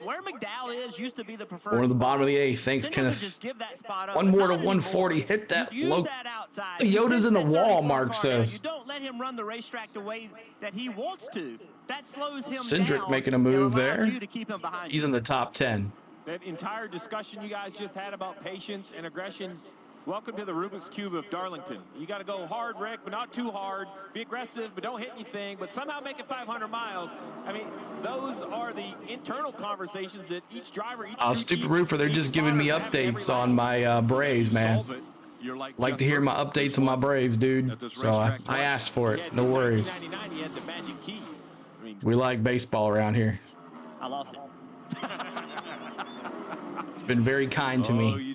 Where McDowell is used to be the preferred One to the spot. bottom of the 8th. Thanks, Cindric would Kenneth. just give that spot up, One but more to not 140. anymore. Hit that Use low. that outside. The You Yoda's push in the that wall, 34 Mark car down. says. You don't let him run the racetrack the way that he wants to. That slows him Cindric down. making a and move allows there. you to keep him behind He's you. in the top 10. That entire discussion you guys just had about patience and aggression. Welcome to the Rubik's Cube of Darlington. You got to go hard, Rick, but not too hard. Be aggressive, but don't hit anything, but somehow make it 500 miles. I mean, those are the internal conversations that each driver, each crew Stupid chief, Roofer, they're each just giving me spotter have every updates on my Braves, man. You're Like to hear my updates on my Braves, dude. So I asked for it. No worries. 1999, he had the magic key. I mean, We like baseball around here. I lost it. It's been very kind to Oh, me. you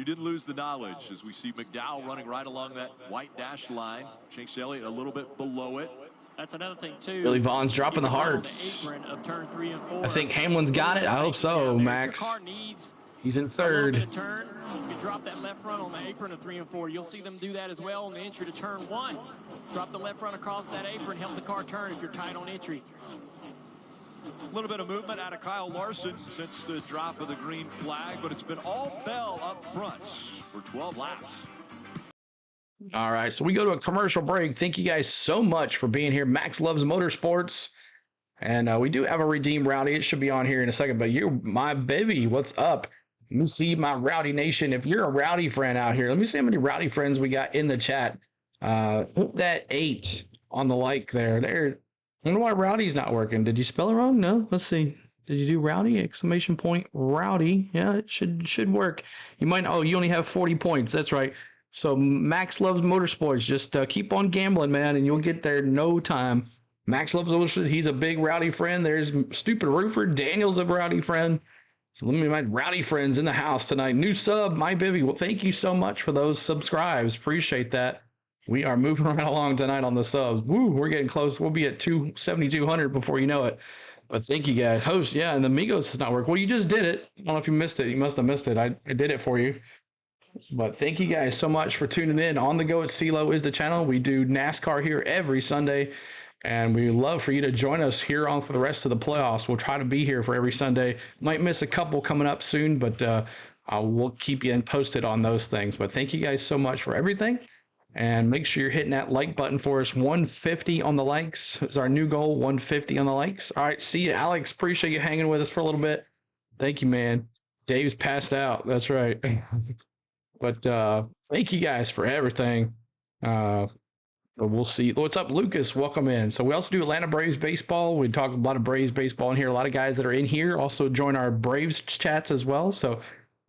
didn't lose the knowledge as we see McDowell running right along that white dashed line. Chase Elliott a little bit below it. That's another thing, too. Billy Vaughn's dropping the You can run on hearts. apron of turn 3 and 4. I think Hamlin's got it. I hope so, Max. Car needs He's in a little third. bit of turn. You can drop that left front on the apron of 3 and 4. You'll see them do that as well on the entry to turn 1. Drop the left front across that apron, help the car turn if you're tight on entry. A little bit of movement out of Kyle Larson since the drop of the green flag, but it's been all Bell up front for 12 laps. All right, so we go to a commercial break. Thank you guys so much for being here. Max Loves Motorsports. And we do have a Redeem Rowdy. It should be on here in a second, but you, my baby, what's up? Let me see my Rowdy Nation. If you're a Rowdy friend out here, let me see how many Rowdy friends we got in the chat. Put that 8 on the like there. There. I wonder why Rowdy's not working. Did you spell it wrong? No. Let's see. Did you do Rowdy? Exclamation point Rowdy. Yeah, it should work. You might. Oh, you only have 40 points. That's right. So Max Loves Motorsports. Just keep on gambling, man, and you'll get there in no time. Max Loves Motorsports. He's a big Rowdy friend. There's Stupid Roofer. Daniel's a Rowdy friend. So let me my Rowdy friends in the house tonight. New sub, my Bivy. Well, thank you so much for those subscribes. Appreciate that. We are moving right along tonight on the subs. Woo, we're getting close. We'll be at 7,200 before you know it. But thank you guys. Host, yeah, and the Migos does not work. Well, you just did it. I don't know if you missed it. You must have missed it. I did it for you. But thank you guys so much for tuning in. On the Go at CeeLo is the channel. We do NASCAR here every Sunday. And we love for you to join us here on for the rest of the playoffs. We'll try to be here for every Sunday. Might miss a couple coming up soon, but we'll keep you posted on those things. But thank you guys so much for everything. And make sure you're hitting that like button for us. 150 on the likes is our new goal. 150 on the likes. All right, see you, Alex. Appreciate you hanging with us for a little bit. Thank you, man. Dave's passed out. That's right. But thank you guys for everything. We'll see. What's up, Lucas? Welcome in. So we also do Atlanta Braves baseball. We talk a lot of Braves baseball in here. A lot of guys that are in here also join our Braves chats as well. So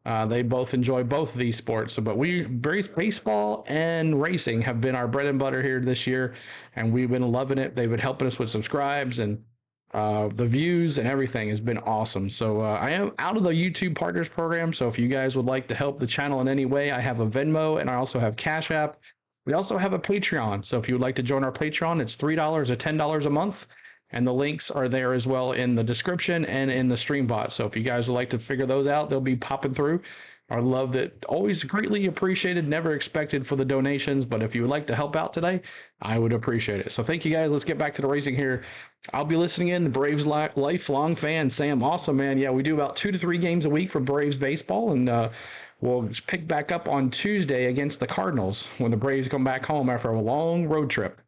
they both enjoy both of these sports. So, but Braves baseball and racing have been our bread and butter here this year, and we've been loving it. They've been helping us with subscribes, and the views and everything has been awesome. So I am out of the YouTube Partners Program. So if you guys would like to help the channel in any way, I have a Venmo and I also have Cash App. We also have a Patreon. So if you would like to join our Patreon, it's $3 or $10 a month. And the links are there as well in the description and in the stream bot. So if you guys would like to figure those out, they'll be popping through. I love that. Always greatly appreciated. Never expected for the donations. But if you would like to help out today, I would appreciate it. So thank you guys. Let's get back to the racing here. I'll be listening in. The Braves lifelong fan. Sam, awesome, man. Yeah, we do about 2 to 3 games a week for Braves baseball. And we'll pick back up on Tuesday against the Cardinals when the Braves come back home after a long road trip.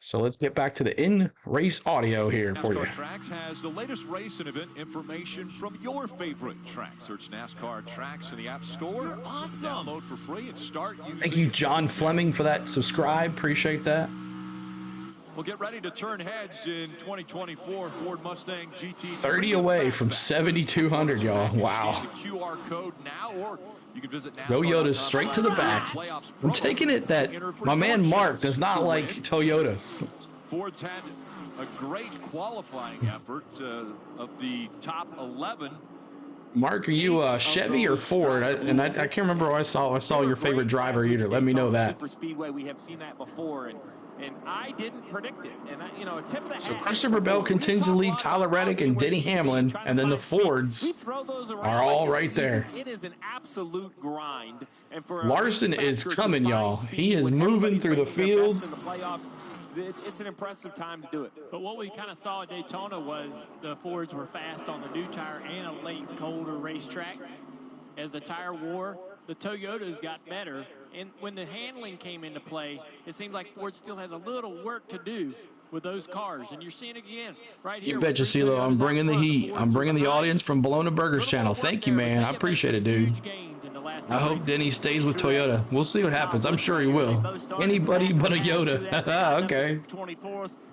So let's get back to the in-race audio here for you. NASCAR Tracks has the latest race and event information from your favorite track. Search NASCAR Tracks in the App Store. You're awesome. Download for free and start using. Thank you, John Fleming, for that subscribe. Appreciate that. We'll get ready to turn heads in 2024 Ford Mustang GT. 30 away from 7,200, y'all. Wow. QR code now, or you can visit Go Yoda straight to the back. I'm taking it that my man Mark does not like Toyotas. Ford's had a great qualifying effort of the top 11. Mark, are you Chevy or Ford? I can't remember what I saw your favorite driver either. Let me know that. Super Speedway, we have seen that before, and I didn't predict it. And tip of the hat. So Christopher Bell continues to lead Tyler Reddick and Denny Hamlin, and then the Fords are all right there. It is an absolute grind. And for Larson is coming, y'all. He is moving through the field. It's an impressive time to do it. But what we kind of saw at Daytona was the Fords were fast on the new tire and a late, colder racetrack. As the tire wore, the Toyotas got better. And when the handling came into play, it seemed like Ford still has a little work to do with those cars. And you're seeing it again right here. You betcha, CeeLo. I'm bringing the heat. I'm bringing the audience from Bologna Burgers channel. Thank you, man. I appreciate it, dude. I hope Denny stays with Toyota. We'll see what happens. I'm sure he will. Anybody but a Yoda. Okay.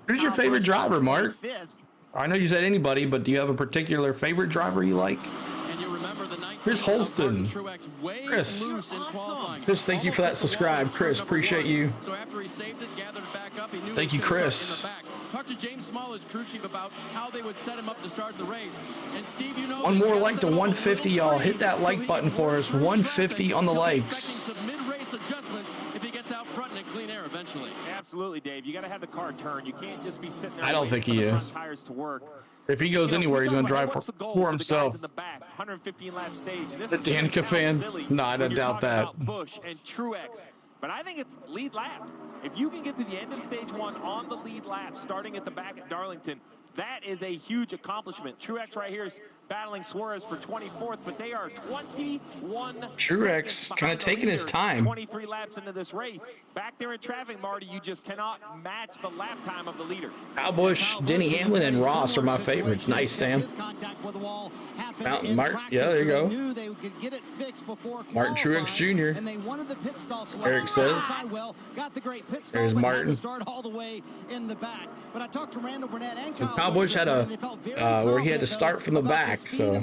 Who's your favorite driver, Mark? I know you said anybody, but do you have a particular favorite driver you like? Chris Holston. Chris, thank you for that subscribe. Chris, appreciate you. So after he saved it, gathered back up, he knew thank you, Chris. Talked to James Small, his crew chief, about how they would set him up to start the race. And Steve, you know, one more like to 150, y'all. Hit that like button for us. 150 on the likes. Some mid-race adjustments if he gets out front in clean air eventually. Absolutely, Dave. You got to have the car turn. You can't just be sitting there. I don't think he is. Tires to work. If he goes anywhere, he's going to drive for himself. In the back, 115 lap stage. The Danica fan? No, I don't doubt that. Busch and Truex. But I think it's lead lap. If you can get to the end of stage 1 on the lead lap, starting at the back at Darlington, that is a huge accomplishment. Truex right here is battling Suarez for 24th, but they are 21 Truex kind of taking his time. 23 laps into this race. Back there in traffic, Marty, you just cannot match the lap time of the leader. Kyle Busch, Denny Hamlin, and Ross are my favorites. Nice, Sam. Mountain Martin, yeah, there you go. Martin Truex Jr. Eric says. There's Martin. So Kyle Busch had a where he had to start from the back, so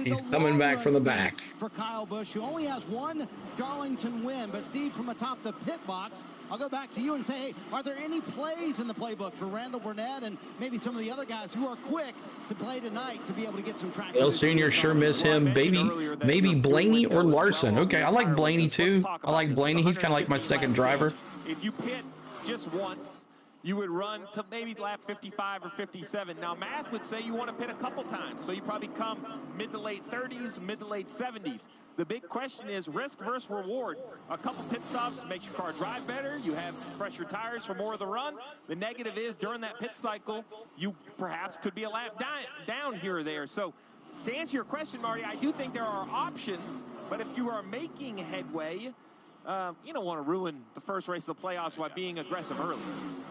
he's coming back from the back. For Kyle Busch, who only has one Darlington win, but Steve, from atop the pit box, I'll go back to you and say, hey, are there any plays in the playbook for Randall Burnett and maybe some of the other guys who are quick to play tonight to be able to get some track? Dale Sr. sure miss him. Maybe Blaney or Larson. Okay, I like Blaney too. I like Blaney. He's kind of like my second driver. If you pit just once, you would run to maybe lap 55 or 57. Now, math would say you want to pit a couple times, so you probably come mid to late 30s, mid to late 70s. The big question is risk versus reward. A couple pit stops makes your car drive better. You have fresher tires for more of the run. The negative is during that pit cycle, you perhaps could be a lap down here or there. So to answer your question, Marty, I do think there are options, but if you are making headway, you don't want to ruin the first race of the playoffs by being aggressive early.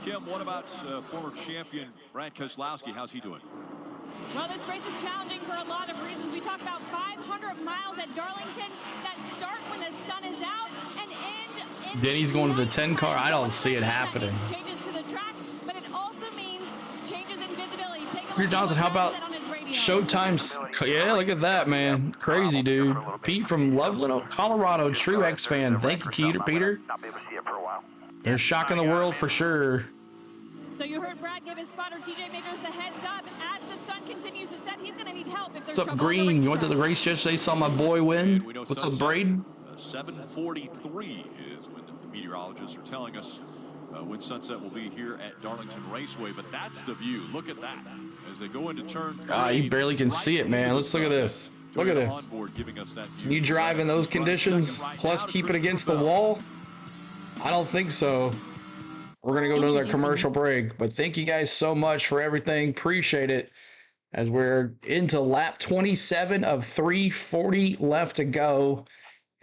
Kim, what about former champion Brad Keselowski? How's he doing? Well, this race is challenging for a lot of reasons. We talk about 500 miles at Darlington that start when the sun is out and end in Denny's going to the 10 car. I don't see it happening. changes to the track, but it also means changes in visibility. Peter Johnson, how about Showtime's? Yeah, look at that, man. Crazy, dude. Pete from Loveland, Colorado, true X fan. Thank you, Peter. They're shocking the world for sure. So you heard Brad give his spotter TJ Majors the heads up. As the sun continues to set, he's going to need help if there's What's up, trouble on the Green? You racetrack. went to the race yesterday, saw my boy win. What's up, Braden? 7:43 is when the meteorologists are telling us when sunset will be here at Darlington Raceway. But that's the view. Look at that as they go into turn 3. You barely can see it, man. Let's look at this. Look at this. Can you drive in those conditions, plus keep it against the wall? I don't think so. We're going to go to another commercial break, but thank you guys so much for everything. Appreciate it. As we're into lap 27 of 340 left to go,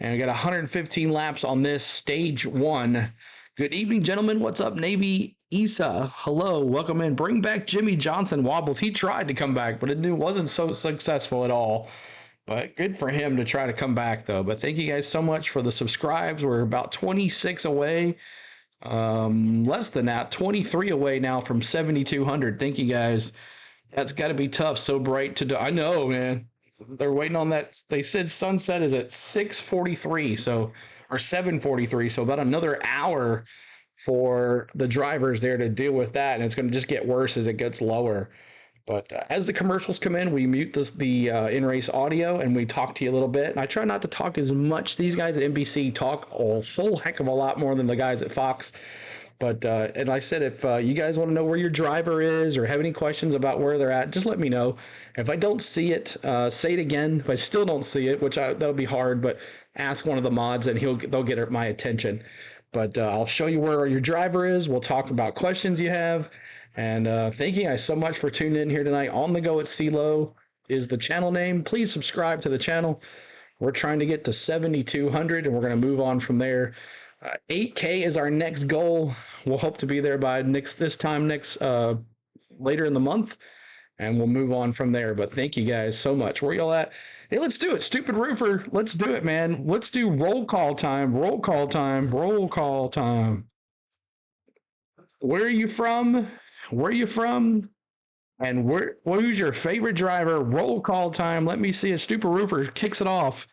and we got 115 laps on this stage 1. Good evening, gentlemen. What's up, Navy Isa? Hello, welcome in. Bring back Jimmy Johnson Wobbles. He tried to come back, but it wasn't so successful at all. But good for him to try to come back, though. But thank you guys so much for the subscribes. We're about 26 away. Less than that, 23 away now from 7,200. Thank you guys. That's got to be tough. So bright to do. I know, man. They're waiting on that. They said sunset is at 6:43, so or 7:43, so about another hour for the drivers there to deal with that, and it's going to just get worse as it gets lower. But as the commercials come in, we mute the in-race audio and we talk to you a little bit. And I try not to talk as much. These guys at NBC talk a whole heck of a lot more than the guys at Fox. But and like I said, if you guys want to know where your driver is or have any questions about where they're at, just let me know. If I don't see it, say it again. If I still don't see it, which that'll be hard, but ask one of the mods and they'll get my attention. But I'll show you where your driver is. We'll talk about questions you have. And thank you guys so much for tuning in here tonight. On the Go at CeeLo is the channel name. Please subscribe to the channel. We're trying to get to 7,200, and we're going to move on from there. 8K is our next goal. We'll hope to be there by later in the month, and we'll move on from there. But thank you guys so much. Where y'all at? Hey, let's do it. Stupid Roofer. Let's do it, man. Let's do roll call time. Roll call time. Roll call time. Where are you from? Where are you from? And who's your favorite driver? Roll call time. Let me see. A Stupid Roofer kicks it off.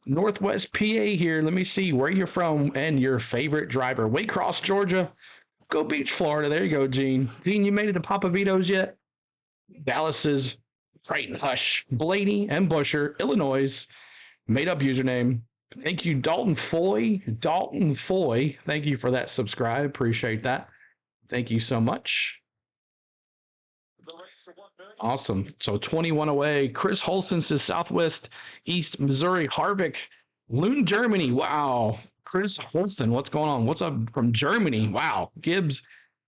Northwest PA here. Let me see where you're from and your favorite driver. Waycross, Georgia. Go Beach, Florida. There you go, Gene. Gene, you made it to Papa Vito's yet? Dallas's Creighton Hush. Blaney and Busher, Illinois. Made up username. Thank you, Dalton Foy. Dalton Foy. Thank you for that subscribe. Appreciate that. Thank you so much. Awesome. So 21 away. Chris Holston says Southwest East Missouri. Harvick, Loon, Germany. Wow. Chris Holston, what's going on? What's up from Germany? Wow. Gibbs.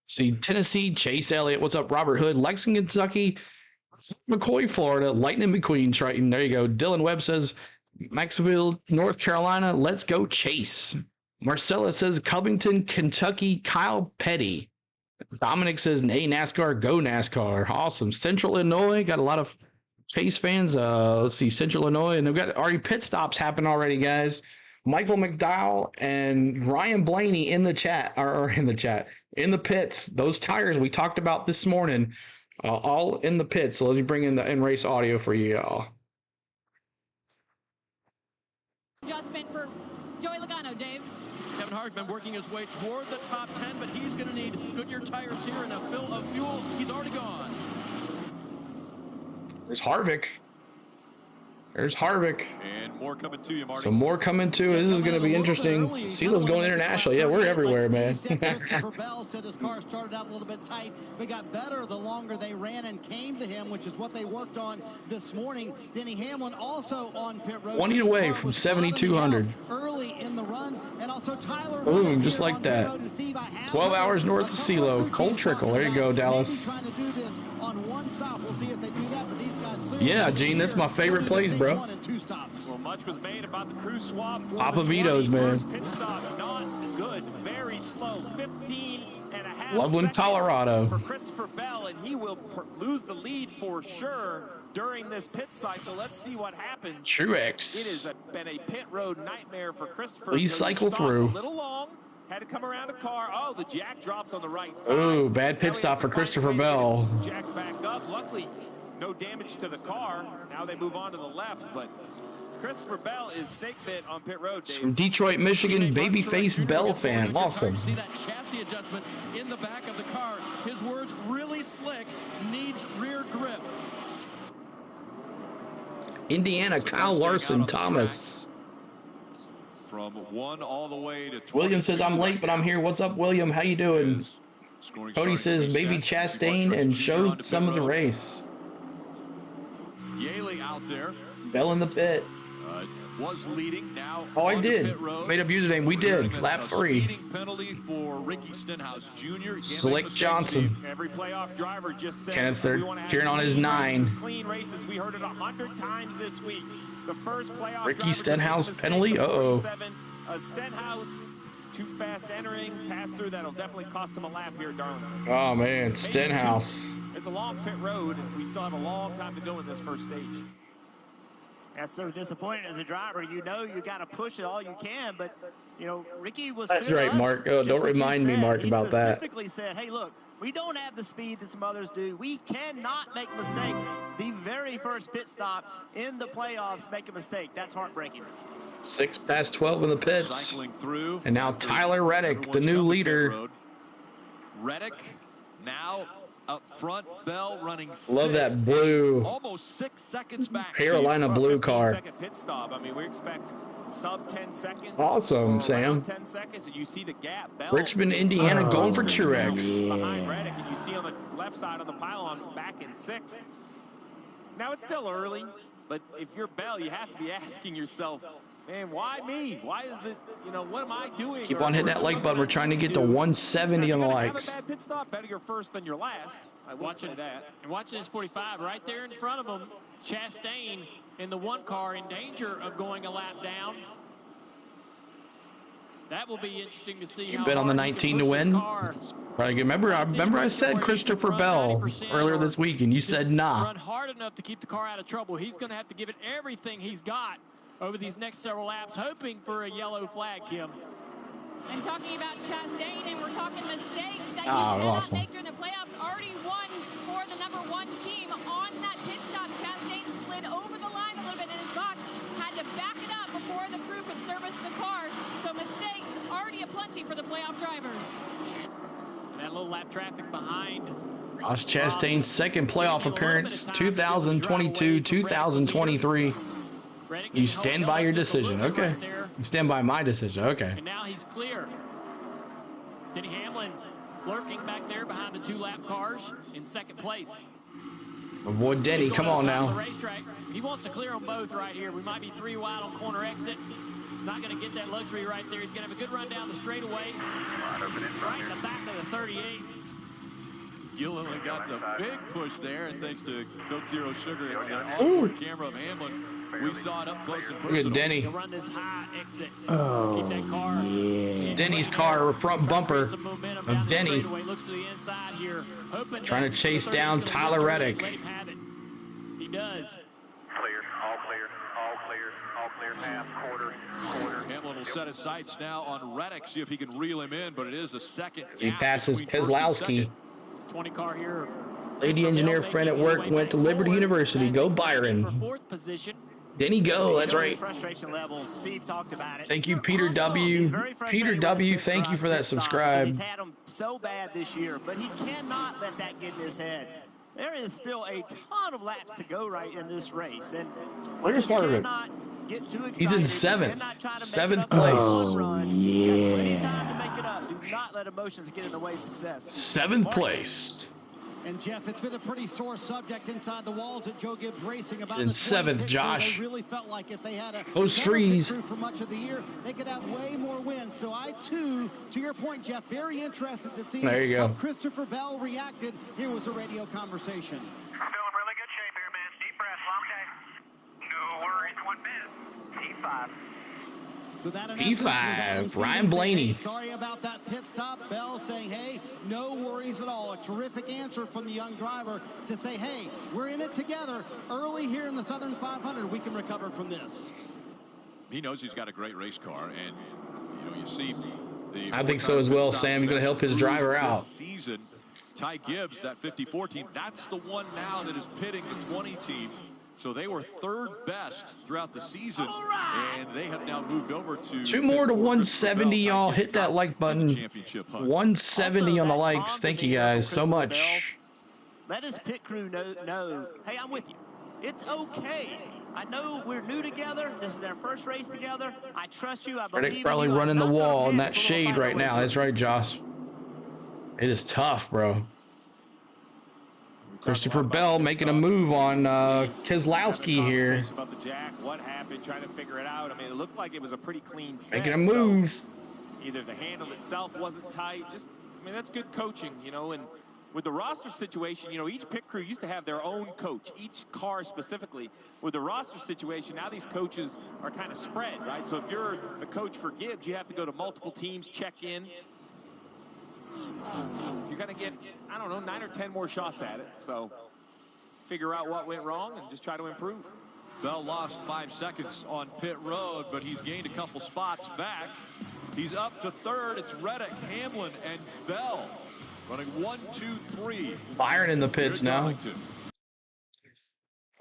See Tennessee. Chase Elliott. What's up? Robert Hood. Lexington, Kentucky. McCoy, Florida. Lightning McQueen, Triton. There you go. Dylan Webb says Maxville, North Carolina. Let's go Chase. Marcella says Covington, Kentucky. Kyle Petty. Dominic says, hey, NASCAR, go NASCAR. Awesome. Central Illinois, got a lot of Chase fans. Let's see, Central Illinois, and they've got already pit stops happen already, guys. Michael McDowell and Ryan Blaney in the chat, in the pits. Those tires we talked about this morning, all in the pits. So let me bring in the in-race audio for you all. Adjustment for Joey Logano, Dave. Kevin Harvick been working his way toward the top 10, but he's going to need Goodyear tires here and a fill of fuel. He's already gone. There's Harvick. There's Harvick. And more coming to you, Marty. Some more coming too. This is going to be interesting. CeeLo's going international. Yeah, we're everywhere, man. Christopher Bell said his car started out a little bit tight, but got better the longer they ran and came to him, which is what they worked on this morning. Denny Hamlin also on pit road. 20 away from 7,200. Early in the run, and also Tyler. Boom, just like that. 12 hours north of CeeLo. Cold Trickle. There you go, Dallas. Trying to do this on one stop. We'll see if they do that, but these guys. Yeah, Gene, that's my favorite place. bro. 1 and 2 stops. Well, much was made about the crew swap. Papa Vito's, man. Pit stop, not good. Very slow. 15.5 Loveland, seconds Colorado. for Christopher Bell, and he will lose the lead for sure during this pit cycle. Let's see what happens. Truex. It has been a pit road nightmare for Christopher. Please cycle through. A little long. Had to come around a car. Oh, the jack drops on the right side. Ooh, bad pit stop for Christopher Bell. Jack back up. Luckily, no damage to the car. Now they move on to the left, but Christopher Bell is stake bit on pit road, Dave. From Detroit, Michigan, babyface Bell fan. Awesome. See that chassis adjustment in the back of the car. His words, really slick, needs rear grip. Indiana, Kyle Larson, Thomas. From 1 all the way to 20. William says, I'm late, but I'm here. What's up, William? How you doing? Cody says, maybe Chastain and showed some of the race. Yaley out there. Bell in the pit. Was leading now. Oh, I did. Made up username. We did. Lap 3. Penalty for Ricky Stenhouse Jr. Slick Johnson. Every playoff driver just said, Kenneth third. Hearing on his 9. Clean races. We heard it 100 times this week. The first playoff Ricky Stenhouse penalty. Uh-oh. Stenhouse too fast entering. Pass through. That'll definitely cost him a lap here, Darlington. Oh man, Stenhouse. It's a long pit road. We still have a long time to go in this first stage. That's so disappointing as a driver. You know you got to push it all you can, but, you know, Ricky was That's clear right, to us, Mark. Oh, don't remind me, Mark, about that. He specifically said, hey, look, we don't have the speed that some others do. We cannot make mistakes. The very first pit stop in the playoffs, make a mistake. That's heartbreaking. 6 past 12 in the pits. Cycling through. And now Tyler Reddick, the new leader. Reddick now up front. Bell running. Love that blue. Almost 6 seconds back. Carolina blue car. 15-second pit stop. I mean, we expect sub 10 seconds. Awesome, Sam. 10 seconds, and you see the gap. Bell, Richmond, Indiana, going for Truex. Behind Reddick, and you see on the left side of the pylon back in 6th. Now it's still early, but if you're Bell, you have to be asking yourself, man, why me? Why is it, you know, what am I doing? Keep on hitting that like button. We're trying to get to 170 on the likes. Have a bad pit stop, better your first than your last. I will say that. And watching this 45 right there in front of him, Chastain in the 1 car in danger of going a lap down. That will be interesting to see. You bet on the 19 to win. Probably good. Remember I said Christopher Bell earlier this week, and you said nah. Run hard enough to keep the car out of trouble. He's going to have to give it everything he's got over these next several laps, hoping for a yellow flag, Kim. And talking about Chastain, and we're talking mistakes that you cannot make during the playoffs. Already won for the #1 team on that pit stop. Chastain slid over the line a little bit in his box, had to back it up before the crew could service the car. So mistakes already aplenty for the playoff drivers. That little lap traffic behind. Ross Chastain's second playoff appearance, 2022, 2023. You stand by your decision, okay? You stand by my decision, okay? And now he's clear. Denny Hamlin lurking back there behind the 2 lap cars in 2nd place. My boy Denny, come on now. He wants to clear them both right here. We might be 3 wide on corner exit. Not going to get that luxury right there. He's going to have a good run down the straightaway. Right in the back of the 38. Gilliland got the big push there, and thanks to Coke Zero Sugar and the onboard camera of Hamlin, we saw it up close and personal. Look at Denny. Run this high exit. Oh, keep that car. yeah. Denny's car, front bumper of Denny. Looks to the inside here, trying to chase down Tyler Reddick. He does. Clear, all clear, all clear, all clear, half, quarter. Hamlin will set his sights now on Reddick, see if he can reel him in, but it is a second. He passes Keselowski. 20 car here. Lady engineer friend at work went to Liberty University. Go Byron. Denny go, that's right. Frustration level. Steve talked about it. Thank you, Peter W. Peter W, thank you for that subscribe. He's had them so bad this year, but he cannot let that get in his head. There is still a ton of laps to go right in this race. And where's Harvick? Get too excited. He's in 7th. 7th place. Oh, yeah. Time to make it up. Do not let emotions get in the way of success. 7th place. And Jeff, it's been a pretty sore subject inside the walls at Joe Gibbs Racing about in the 7th, Josh. They really felt like if they had a those freeze for much of the year, they could have way more wins. So I too, to your point, Jeff, very interested to see there you go. how Christopher Bell reacted. Here was a radio conversation. Still in really good shape here, man. Deep breath, long day. No worries. P5. So that in P5, essence was Ryan Blaney. Hey, sorry about that pit stop. Bell saying, hey, no worries at all. A terrific answer from the young driver to say, hey, we're in it together early here in the Southern 500. We can recover from this. He knows he's got a great race car, and you see the. I think so as well, Sam. You're going to help his driver out. Season, Ty Gibbs, that 54 team, that's the one now that is pitting the 20 team. So they were third best throughout the season, and they have now moved over to 2 more to 170, y'all. Hit that like button. 170 on the likes. Thank you guys so much. Let his pit crew know, hey, I'm with you. It's okay. I know we're new together. This is our first race together. I trust you. I believe in you. Probably running the wall in that shade right now. That's right, Josh. It is tough, bro. Christopher Bell making a move on Keselowski here. About the jack, what happened, trying to figure it out. I mean, it looked like it was a pretty clean set. Making a move. So either the handle itself wasn't tight. I mean, that's good coaching, and with the roster situation, each pit crew used to have their own coach, each car specifically. With the roster situation, now these coaches are kind of spread, right? So if you're a coach for Gibbs, you have to go to multiple teams, check in. You're going to get, 9 or 10 more shots at it. So figure out what went wrong and just try to improve. Bell lost 5 seconds on pit road, but he's gained a couple spots back. He's up to third. It's Reddick, Hamlin, and Bell running 1, 2, 3. Byron in the pits now.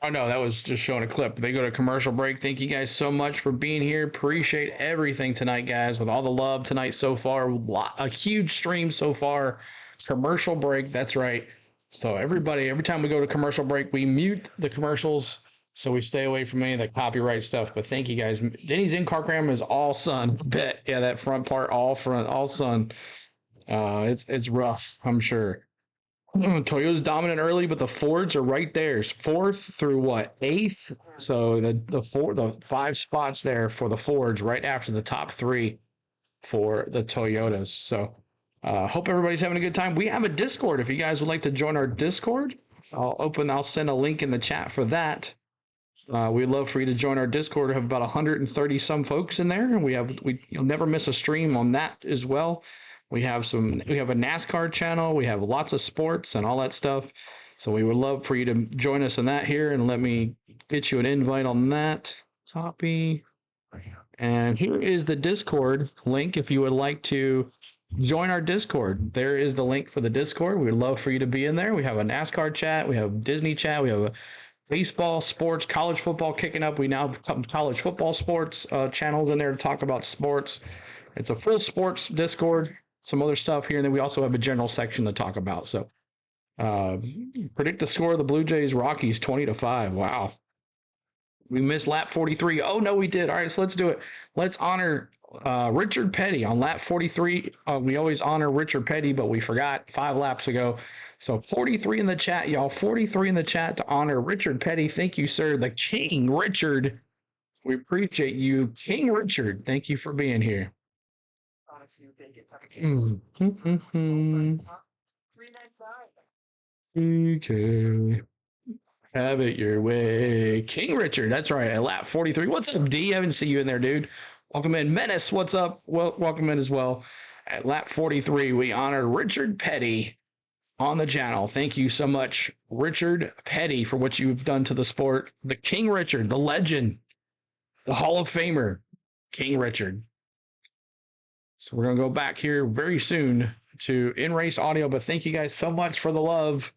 Oh, no, that was just showing a clip. They go to commercial break. Thank you guys so much for being here. Appreciate everything tonight, guys, with all the love tonight so far. A huge stream so far. Commercial break, that's right. So everybody, every time we go to commercial break, we mute the commercials so we stay away from any of the copyright stuff. But thank you, guys. Denny's in-car camera is all sun. Bet. Yeah, that front part, all front, all sun. It's rough, I'm sure. Toyota's dominant early, but the Fords are right there. 4th through what? 8th. So the 5 spots there for the Fords, right after the top 3 for the Toyotas. So hope everybody's having a good time. We have a Discord. If you guys would like to join our Discord, I'll send a link in the chat for that. We'd love for you to join our Discord. We have about 130 some folks in there, and you'll never miss a stream on that as well. We have a NASCAR channel. We have lots of sports and all that stuff. So we would love for you to join us in that here, and let me get you an invite on that. Copy. And here is the Discord link if you would like to join our Discord. There is the link for the Discord. We would love for you to be in there. We have a NASCAR chat. We have Disney chat. We have a baseball, sports, college football kicking up. We now have college football sports channels in there to talk about sports. It's a full sports Discord. Some other stuff here, and then we also have a general section to talk about. So predict the score of the Blue Jays Rockies 20-5. Wow. We missed lap 43. Oh, no, we did. All right, so let's do it. Let's honor Richard Petty on lap 43. We always honor Richard Petty, but we forgot 5 laps ago. So 43 in the chat, y'all. 43 in the chat to honor Richard Petty. Thank you, sir. The King Richard. We appreciate you. King Richard, thank you for being here. Okay. Have it your way. King Richard, that's right, at lap 43. What's up, D? I haven't seen you in there, dude. Welcome in. Menace, what's up? Well, welcome in as well. At lap 43, we honor Richard Petty on the channel. Thank you so much, Richard Petty, for what you've done to the sport. The King Richard, the legend, the Hall of Famer, King Richard. So we're going to go back here very soon to in-race audio, but thank you guys so much for the love.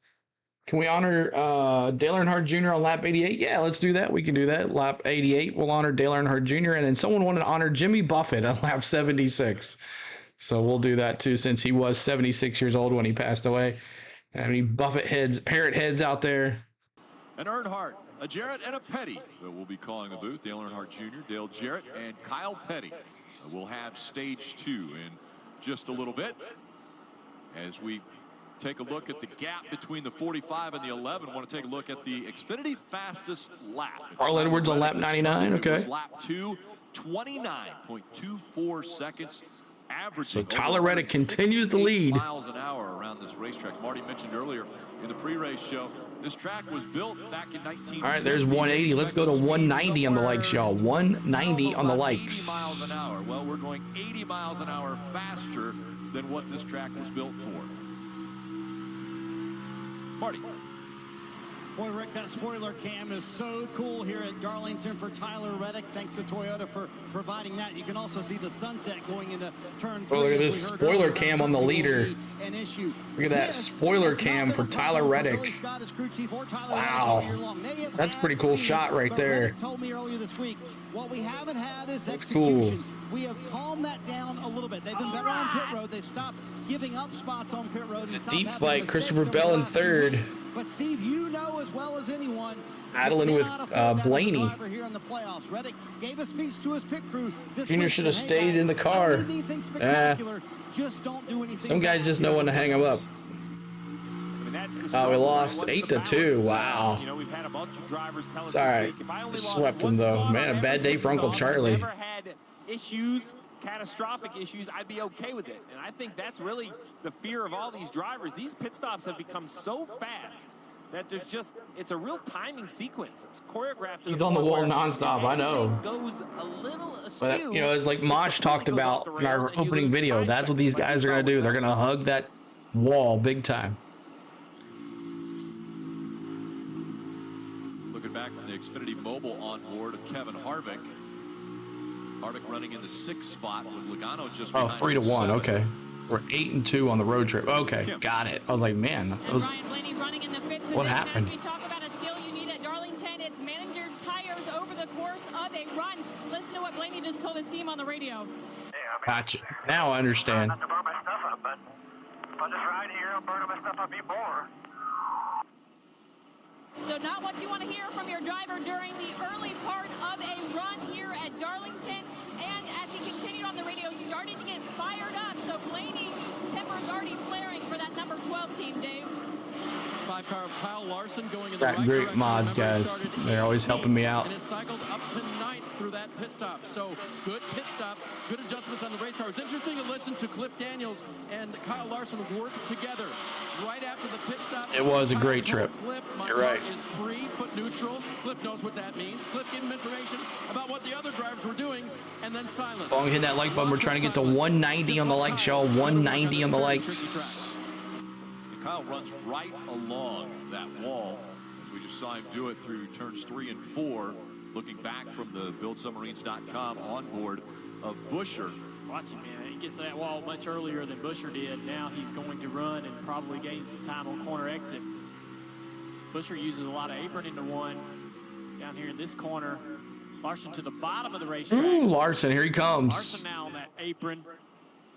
Can we honor Dale Earnhardt Jr. on lap 88? Yeah, let's do that. We can do that. Lap 88, we'll honor Dale Earnhardt Jr. And then someone wanted to honor Jimmy Buffett on lap 76. So we'll do that too, since he was 76 years old when he passed away. Any Buffett heads, parrot heads out there? An Earnhardt, a Jarrett, and a Petty that will be calling the booth. Dale Earnhardt Jr., Dale Jarrett, and Kyle Petty. We'll have stage 2 in just a little bit as we take a look at the gap between the 45 and the 11. I want to take a look at the Xfinity fastest lap. Carl Edwards on lap 99. Okay. Lap 2, 29.24 seconds averaging. So Tyler Reddick continues the lead. Miles an hour around this racetrack. Marty mentioned earlier in the pre-race show, this track was built back in 1950. All right, there's 180. Let's go to 190 on the likes, y'all. 190 on the likes. 80 miles an hour. Well, we're going 80 miles an hour faster than what this track was built for. Marty. Boy, Rick, that spoiler cam is so cool here at Darlington for Tyler Reddick. Thanks to Toyota for providing that. You can also see the sunset going into turn 3. Oh, look at this spoiler cam on the leader. Look at that spoiler cam for Tyler Reddick. Wow. That's a pretty cool shot right there. Told me earlier this week, what we haven't had is That's execution. cool. We have calmed that down a little bit. They've been better on pit road. They've stopped giving up spots on pit road. And Deep flight, Christopher Bell in third. But Steve, you know as well as anyone, battling with Blaney. Here in the playoffs. Reddick gave a speech to his pit crew. Junior should have stayed in the car. Just don't do anything. Some guys just know when to hang him up. Oh, we lost 8-2. Wow. You know, we've had a bunch of drivers tell us It's all right. Just swept him though. Man, a bad day for Uncle Charlie. Never had issues, catastrophic issues. I'd be okay with it. And I think that's really the fear of all these drivers. These pit stops have become so fast that there's just, it's a real timing sequence. It's choreographed. He's on the wall nonstop. I know. Goes a little askew. But you know, it's like Mosh talked about in our opening video. That's what these guys are gonna do. They're gonna hug that wall big time. Back from the Xfinity Mobile on board of Kevin Harvick. Harvick running in the 6th spot with Logano just Oh, behind 3-1. 7. Okay, we're 8-2 on the road trip. Okay, got it. I was like, man, that was, what happened? As we talk about a skill you need at Darlington, it's manage your tires over the course of a run. Listen to what Blaney just told his team on the radio. Gotcha. Now I understand. Not to burn my stuff up, but if I just ride here, I'll burn my stuff up even more. So not what you want to hear from your driver during the early part of a run here at Darlington. And as he continued on the radio, starting to get fired up. So Blaney, temper's already flaring for that number 12 team, Dave. 5-car of Kyle Larson going in the Got right great direction. mods, guys. They're always helping me out. And has cycled up to 9th through that pit stop. So good pit stop, good adjustments on the race car. It's interesting to listen to Cliff Daniels and Kyle Larson work together right after the pit stop. It was a great trip. Cliff, my You're right. car is free, put neutral. Cliff knows what that means. Cliff gave him information about what the other drivers were doing, and then silence. Long hit that like button. We're trying to get to 190 on the likes, y'all. 190 on the likes. Kyle runs right along that wall. We just saw him do it through turns 3 and 4, looking back from the BuildSubmarines.com on board of Buescher. Watch him, man. He gets to that wall much earlier than Buescher did. Now he's going to run and probably gain some time on corner exit. Buescher uses a lot of apron into one. Down here in this corner, Larson to the bottom of the racetrack. Ooh, Larson, here he comes. Larson now on that apron,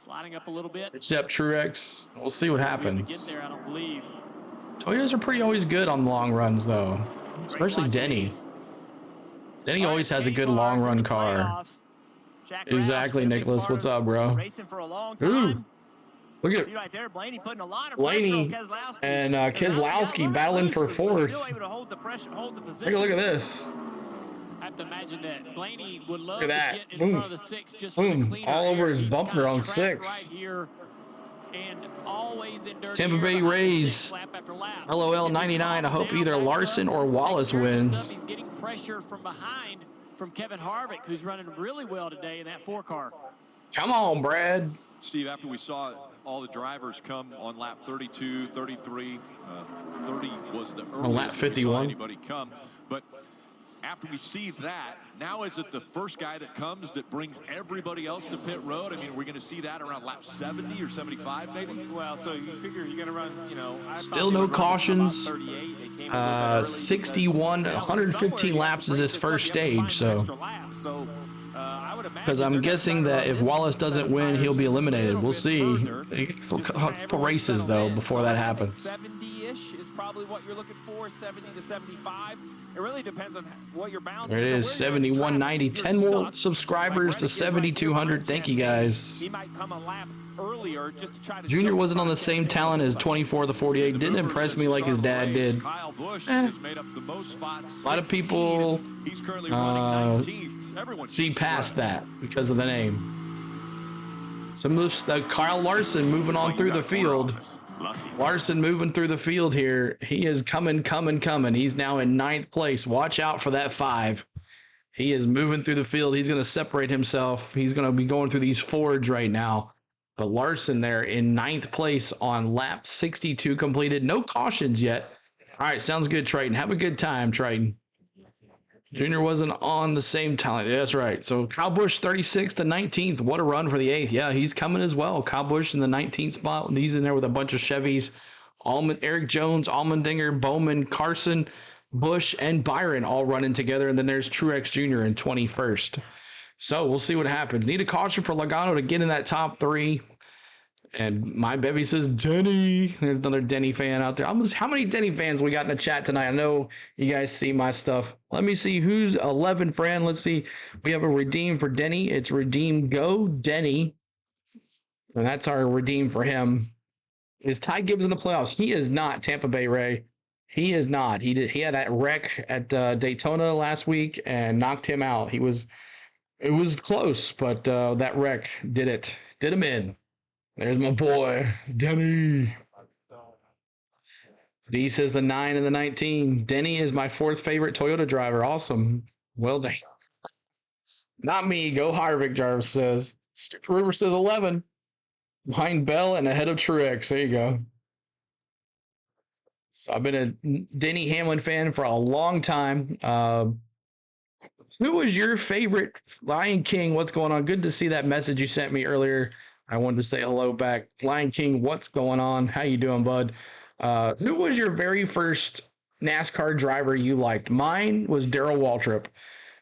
sliding up a little bit. Except Truex. We'll see what happens. Get there, I don't believe. Toyotas are pretty always good on long runs, though. Especially Denny. Denny always has a good long run car. Exactly, Nicholas. What's up, bro? Racing for a long Ooh. time. Look at See right there, Blaney putting a lot of Blaney pressure on Keselowski. and Keselowski battling for fourth. Still able to hold the pressure, hold the position. Take a look at this. I have to imagine that Blaney would love Look at to that. get in Boom. front of the 6 just for the Boom. cleaner All over air. his He's bumper kinda on trapped 6. Right here and always in dirty Tampa air Bay behind the Rays. 6 lap after lap. LOL 99. I hope either Larson or Wallace wins. He's getting pressure from behind from Kevin Harvick, who's running really well today in that 4-car. Come on, Brad. Steve, after we saw all the drivers come on lap 32, 33, 30 was the On lap earliest we saw 51. anybody come. But after we see that, now is it the first guy that comes that brings everybody else to pit road? I mean, we're going to see that around lap 70 or 75 maybe? Well, so you figure you're going to run, you know. Still no cautions. 61, 115 laps is this first stage, so. Because I'm guessing that if Wallace doesn't win, he'll be eliminated. We'll see. A couple races, though, before that happens. 70-ish is probably what you're looking for, 70 to 75. It really depends on what your balance There it is, 7190. 10 more subscribers to 7,200. Thank you, guys. He might come a lap earlier just to try to Junior wasn't on the same talent as 24 to 48. Didn't impress me like his dad did. A lot of people see past that because of the name. Some of Kyle Larson moving on through the field. Larson moving through the field here. He is coming. He's now in 9th place. Watch out for that 5. He is moving through the field. He's going to separate himself. He's going to be going through these fords right now. But Larson there in 9th place on lap 62 completed. No cautions yet. All right, sounds good, Triton. Have a good time, Triton. Junior wasn't on the same talent. Yeah, that's right. So Kyle Busch 36th to 19th. What a run for the 8th. Yeah, he's coming as well. Kyle Busch in the 19th spot. He's in there with a bunch of Chevys. Eric Jones, Allmendinger, Bowman, Carson, Busch, and Byron all running together. And then there's Truex Jr. in 21st. So we'll see what happens. Need a caution for Logano to get in that top 3. And my bevy says Denny. There's another Denny fan out there. How many Denny fans we got in the chat tonight? I know you guys see my stuff. Let me see who's 11 friend. Let's see. We have a redeem for Denny. It's redeem go Denny. And that's our redeem for him. Is Ty Gibbs in the playoffs? He is not, Tampa Bay Ray. He is not. He had that wreck at Daytona last week and knocked him out. It was close, but that wreck did it. Did him in. There's my boy, Denny. D says the 9 and the 19. Denny is my 4th favorite Toyota driver. Awesome. Well done. Not me. Go Harvick, Jarvis says. Stupid River says 11. Behind Bell and ahead of Truex. There you go. So I've been a Denny Hamlin fan for a long time. Who was your favorite Lion King? What's going on? Good to see that message you sent me earlier. I wanted to say hello back. Lion King, what's going on? How you doing, bud? Who was your very first NASCAR driver you liked? Mine was Darrell Waltrip,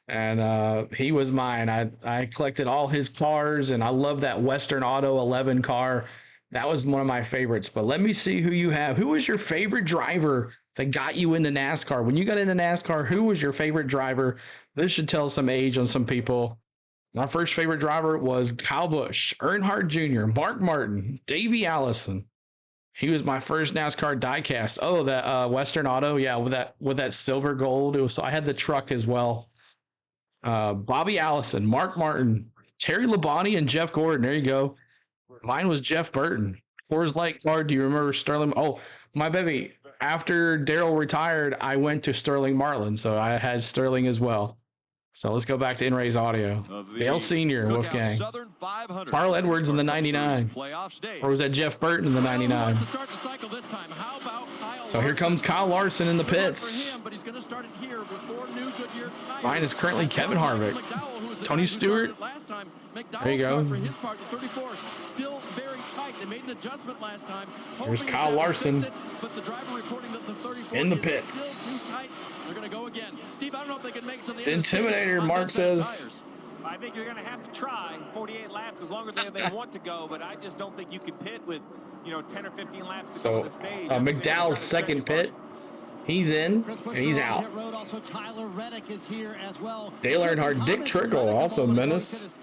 and he was mine. I collected all his cars, and I love that Western Auto 11 car. That was one of my favorites. But let me see who you have. Who was your favorite driver that got you into NASCAR? When you got into NASCAR, who was your favorite driver? This should tell some age on some people. My first favorite driver was Kyle Busch, Earnhardt Jr., Mark Martin, Davey Allison. He was my first NASCAR diecast. Oh, that Western Auto, yeah, with that silver gold. I had the truck as well. Bobby Allison, Mark Martin, Terry Labonte, and Jeff Gordon. There you go. Mine was Jeff Burton. Coors Light card. Do you remember Sterling? Oh, my baby. After Darrell retired, I went to Sterling Marlin, so I had Sterling as well. So let's go back to In-Race Audio. Dale Sr., Wolfgang. Carl Edwards in the 99. Or was that Jeff Burton in the 99? So here comes Kyle Larson in the pits. Mine is currently Kevin Harvick. Tony Stewart. There you go. Still very tight. They made an adjustment last time. There's Kyle Larson in the pits. They're going to go again. Steve, I don't know if they can make it to the Intimidator, Mark says. I think you're going to have to try 48 laps as long as they want to go, but I just don't think you can pit with, 10 or 15 laps to go on the stage. McDowell's second pit. He's in, and he's out. Also, Tyler Reddick is here as well. Dale Earnhardt, Dick Trickle, also menace.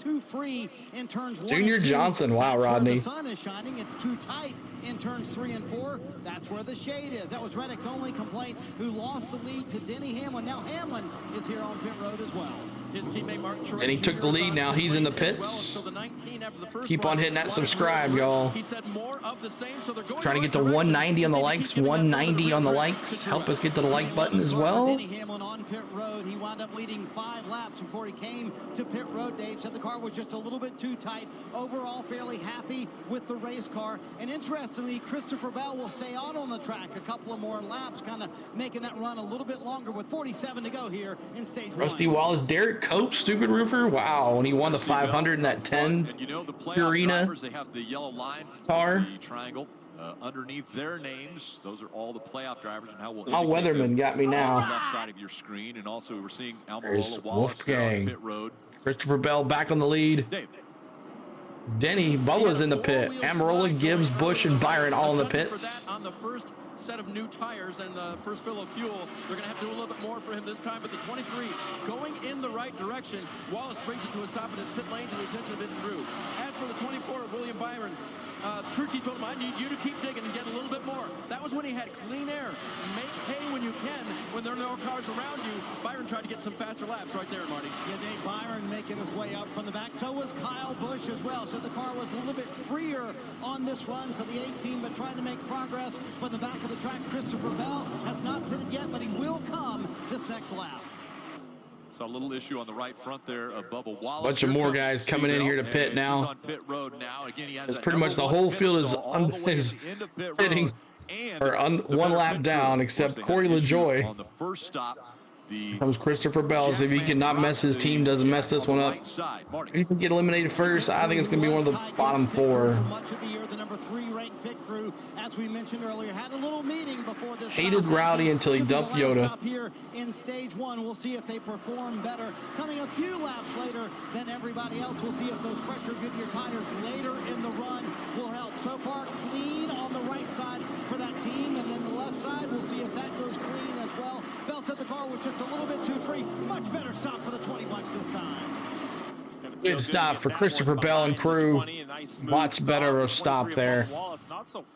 Junior Johnson, wow, Rodney. The sun is shining. It's too tight in turns 3 and 4. That's where the shade is. That was Reddick's only complaint, who lost the lead to Denny Hamlin. Now Hamlin is here on pit road as well. His teammate Mark Truex and he took the lead. Now he's in the pits. Keep on hitting that subscribe, y'all. Trying to get to 190 on the likes. 190 on the likes. Help us get to the like button as well. Denny Hamlin on pit road. He wound up leading 5 laps before he came to pit road. Dave said the car was just a little bit too tight. Overall, fairly happy with the race car. And interestingly, Christopher Bell will stay on the track a couple of more laps, kind of making that run a little bit longer with 47 to go here in stage 1. Rusty Wallace, Derek Cope, Stupid Roofer. Wow, when he won the 500 in that 10 Purina they have the yellow line car. The triangle underneath their names. Those are all the playoff drivers, and how we'll Weatherman got me now. On the left side of your screen, and also we're seeing There's Almirola Wallace Wolfgang. pit road. Christopher Bell back on the lead. Dave. Denny, Bubba's in the pit. Almirola, Gibbs, Busch, and Byron all in the pits. On the first set of new tires and the first fill of fuel, they're going to have to do a little bit more for him this time. But the 23 going in the right direction. Wallace brings it to a stop in his pit lane to the attention of his crew. As for the 24 of William Byron, crew chief told him, I need you to keep digging and get a little bit more. That was when he had clean air. Make hay when you can when there are no more cars around you. Byron tried to get some faster laps right there, Marty. Yeah, Dave Byron making his way up from the back. So was Kyle Busch as well. So the car was a little bit freer on this run for the 18, but trying to make progress from the back of the track. Christopher Bell has not pitted yet, but he will come this next lap. So a little issue on the right front there of Bubba Wallace. Bunch of more guys coming in here to pit now. On pit road now. Again, he has It's pretty much the whole field is sitting or one lap down, except Corey LaJoy. On the first stop, comes Christopher Bell. So if he cannot mess his team, doesn't mess this one up. He can get eliminated first. I think it's going to be one of the bottom 4. Much of the year, the number 3 ranked pit crew, as we mentioned earlier, had a little meeting before this. Hated Rowdy until he dumped Yoda. Stop here in stage 1. We'll see if they perform better. Coming a few laps later than everybody else. We'll see if those pressure Goodyear tires later in the run will help. So far, clean on the right side for that team, and then the left side, we'll see if that goes clean as well. Bell said the car was just a little bit too free. Much better stop for the 20 bucks this time. Good stop for Christopher Bell and crew. Much better of a stop there.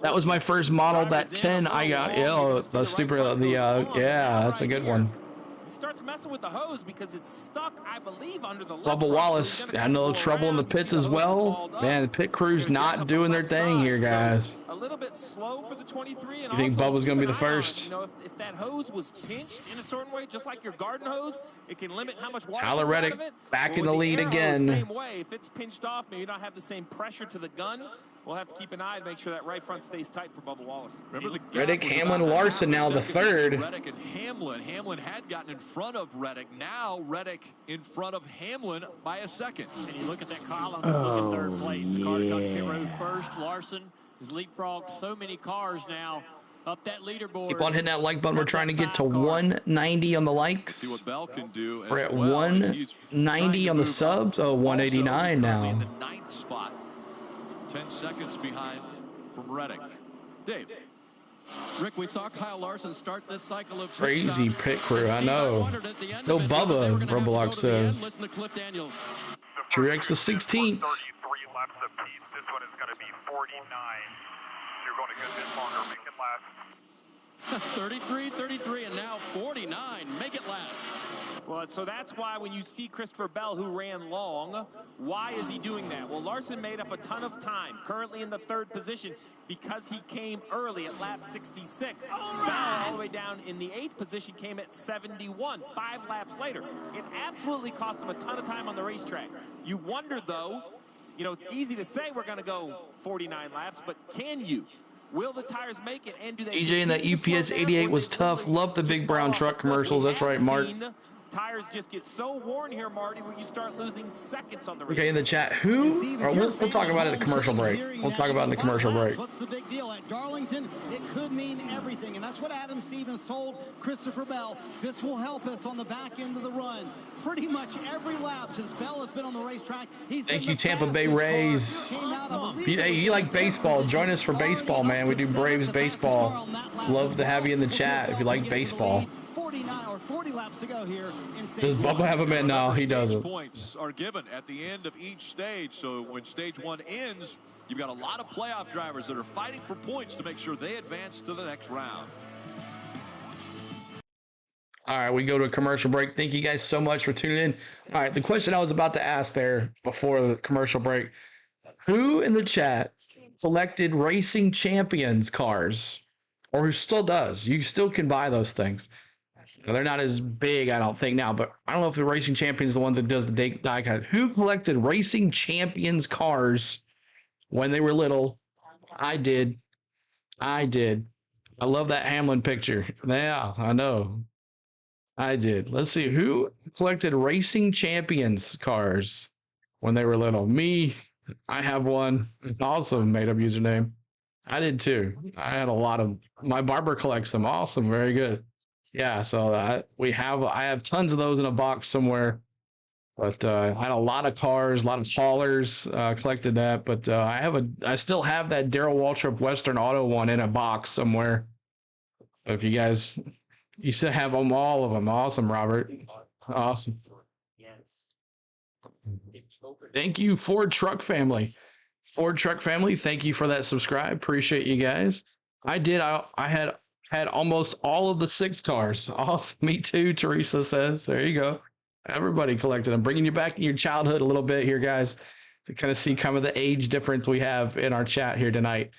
That was my first model. That 10 I got. Yeah, the stupid. Yeah, that's a good one. He starts messing with the hose because it's stuck, I believe, under the left Bubba front, Wallace so had a little trouble in the pits as well. Man, the pit crew's not doing their thing here, guys. A little bit slow for the 23. And You think Bubba's going to be the first? You know, if that hose was pinched in a certain way, just like your garden hose, it can limit how much water Tyler comes out Reddick of it. back in But the with lead air hose, again. Same way. If it's pinched off, maybe not have the same pressure to the gun. We'll have to keep an eye to make sure that right front stays tight for Bubba Wallace. Remember the Reddick, Hamlin, Larson now the third. Reddick and Hamlin. Hamlin had gotten in front of Reddick. Now Reddick in front of Hamlin by a second. And you look at that column, look at third place. The car to go to pit road first. Larson has leapfrogged so many cars now up that leaderboard. Keep on hitting that like button. We're trying to get to 190 on the likes. See what Bell can do. We're at 190 on the subs. Oh, 189 now. In the 9th spot. 10 seconds behind from Reddick. Dave. Rick, we saw Kyle Larson start this cycle of Crazy pit crew, I know. Still Bubba, Roblox says. Listen to Cliff Daniels. Truex the 16th. 33 laps apiece. This one is going to be 49. You're going to go this longer. Make it last. 33, and now 49. Make it last. Well, so that's why when you see Christopher Bell, who ran long, why is he doing that? Well, Larson made up a ton of time, currently in the 3rd position, because he came early at lap 66. Bell, all the way down in the 8th position, came at 71, 5 laps later. It absolutely cost him a ton of time on the racetrack. You wonder, though, you know, it's easy to say we're going to go 49 laps, but can you? Will the tires make it, and do they? EJ in that UPS 88 was tough. Love the big brown truck commercials. That's right, Mark. Tires just get so worn here, Marty, when you start losing seconds on the race. Okay, in the chat, who? We'll talk about it at the commercial break. We'll talk about it in the commercial break. What's the big deal? At Darlington, it could mean everything, and that's what Adam Stevens told Christopher Bell. This will help us on the back end of the run. Pretty much every lap since Bell has been on the racetrack. Thank you, Tampa Bay Rays. Hey, you like baseball? Join us for baseball, man. We do Braves baseball. Love to have you in the chat if you like baseball. 49 or 40 laps to go here in stage Does Bubba have a man? No, he doesn't. Points are given at the end of each stage. So when stage 1 ends, you've got a lot of playoff drivers that are fighting for points to make sure they advance to the next round. All right, we go to a commercial break. Thank you guys so much for tuning in. All right, the question I was about to ask there before the commercial break, who in the chat selected Racing Champions cars, or who still does? You still can buy those things. They're not as big, I don't think, now, but I don't know if the Racing Champions is the one that does the die cut. Who collected Racing Champions cars when they were little? I did. I love that Hamlin picture. Yeah, I know. I did. Let's see. Who collected Racing Champions cars when they were little? Me. I have one. Awesome made-up username. I did too. I had a lot of... My barber collects them. Awesome. Very good. Yeah, so I have tons of those in a box somewhere. But I had a lot of cars, a lot of haulers, collected that. But I still have that Darrell Waltrip Western Auto one in a box somewhere. If you guys... You still have them, all of them. Awesome, Robert. Awesome. Yes. Thank you, Ford Truck Family. Ford Truck Family, thank you for that subscribe. Appreciate you guys. I had Had almost all of the 6 cars. Awesome. Me too, Teresa says. There you go. Everybody collected them. Bringing you back in your childhood a little bit here, guys, to kind of see kind of the age difference we have in our chat here tonight.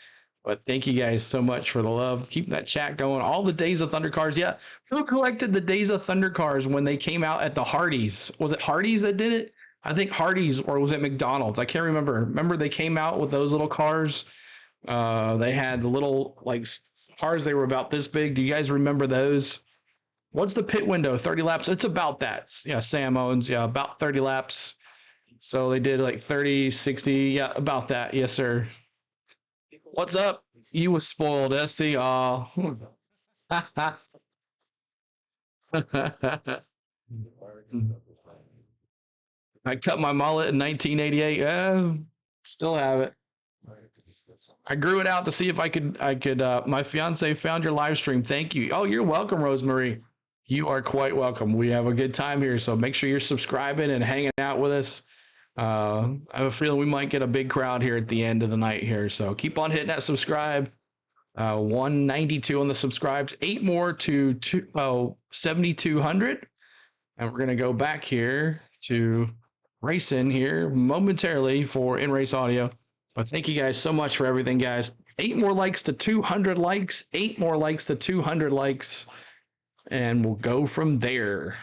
But thank you guys so much for the love. Keeping that chat going. All the Days of Thunder cars. Yeah. Who collected the Days of Thunder cars when they came out at the Hardee's? Was it Hardee's that did it? I think Hardee's, or was it McDonald's? I can't remember. Remember they came out with those little cars? They had the little like cars. They were about this big. Do you guys remember those? What's the pit window? 30 laps? It's about that. Yeah, Sam owns. Yeah, about 30 laps. So they did like 30, 60. Yeah, about that. Yes, sir. What's up? You was spoiled, SC. Oh. I cut my mullet in 1988. Still have it. I grew it out to see if I could. My fiance found your live stream. Thank you. Oh, you're welcome, Rosemary. You are quite welcome. We have a good time here, so make sure you're subscribing and hanging out with us. I have a feeling we might get a big crowd here at the end of the night here, so keep on hitting that subscribe. 192 on the subscribes, 8 more to 7,200, and we're gonna go back here to racing here momentarily for in-race audio. But thank you guys so much for everything, guys. 8 more likes to 200 likes, 8 more likes to 200 likes, and we'll go from there.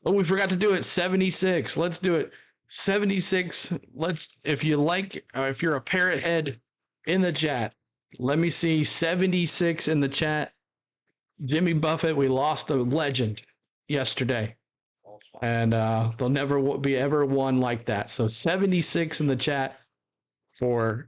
Oh, we forgot to do it. 76. Let's do it. 76. Let's, if you like, if you're a parrot head in the chat, let me see 76 in the chat. Jimmy Buffett, we lost a legend yesterday. And there'll never be ever one like that. So 76 in the chat for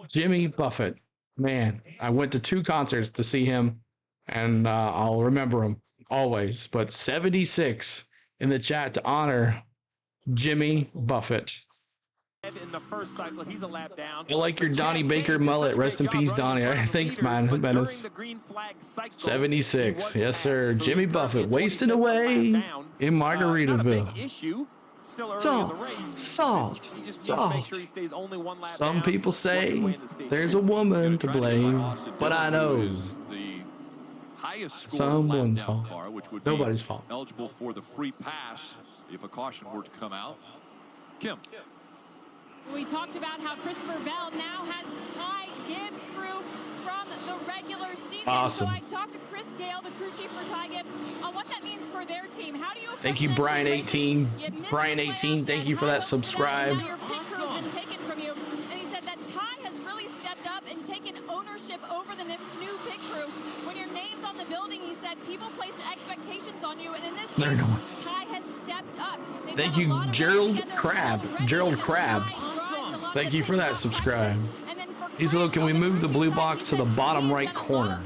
Jimmy Buffett. Man, I went to 2 concerts to see him, and I'll remember him always. But 76 in the chat to honor Jimmy Buffett. In the first cycle, he's a lap down. I like your Donnie Baker mullet. Rest in peace, Donnie. Thanks, man. 76. Yes, sir. Jimmy Buffett wasting away in Margaritaville. Salt. Some people say there's a woman to blame, but I know someone's fault. Nobody's fault. Eligible for the free pass if a caution were to come out. Kim. We talked about how Christopher Bell now has Ty Gibbs' crew from the regular season. Awesome. So I talked to Chris Gale, the crew chief for Ty Gibbs, on what that means for their team. How do you thank you, Brian 18. Brian 18, thank you for that subscribe. Your pit crew's been taken from you. And he said that Ty has really stepped up and taken ownership over the new pit crew. When your name's on the building, he said, people place expectations on you. And in this case, Ty has stepped up. Thank you, Gerald Crab. Gerald Crab. Thank you for that subscribe. He's a look. Can we move the blue box to the bottom right corner?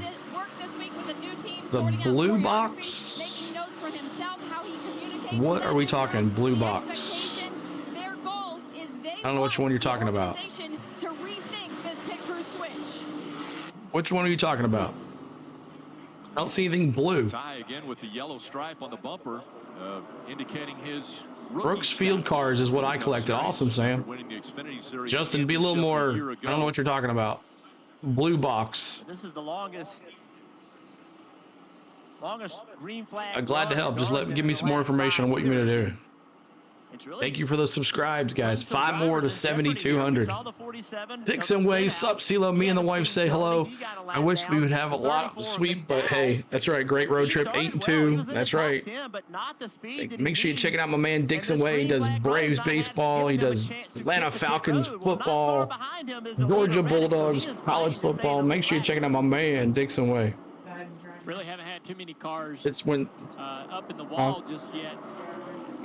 The blue box? What are we talking? Blue box. I don't know which one you're talking about. Which one are you talking about? I don't see anything blue. Ty again with the yellow stripe on the bumper, indicating his Brooks Field cars is what I collected. Awesome, Sam. Justin, be a little more. I don't know what you're talking about. Blue box. This is the longest green flag. I'm glad to help. Just give me some more information on what you want me to do. Thank you for those subscribes, guys. 5 more to 7,200. Dixon Way, sup, CeeLo. Me and the wife say hello. I wish we would have a lot of the sweep, but hey, that's right. Great road trip, 8-2. That's right. Make sure you check it out, my man Dixon Way. He does Braves baseball. He does Atlanta Falcons football, Georgia Bulldogs college football. Make sure you check it out, my man Dixon Way. Really haven't had too many cars it's when, up in the wall just yet.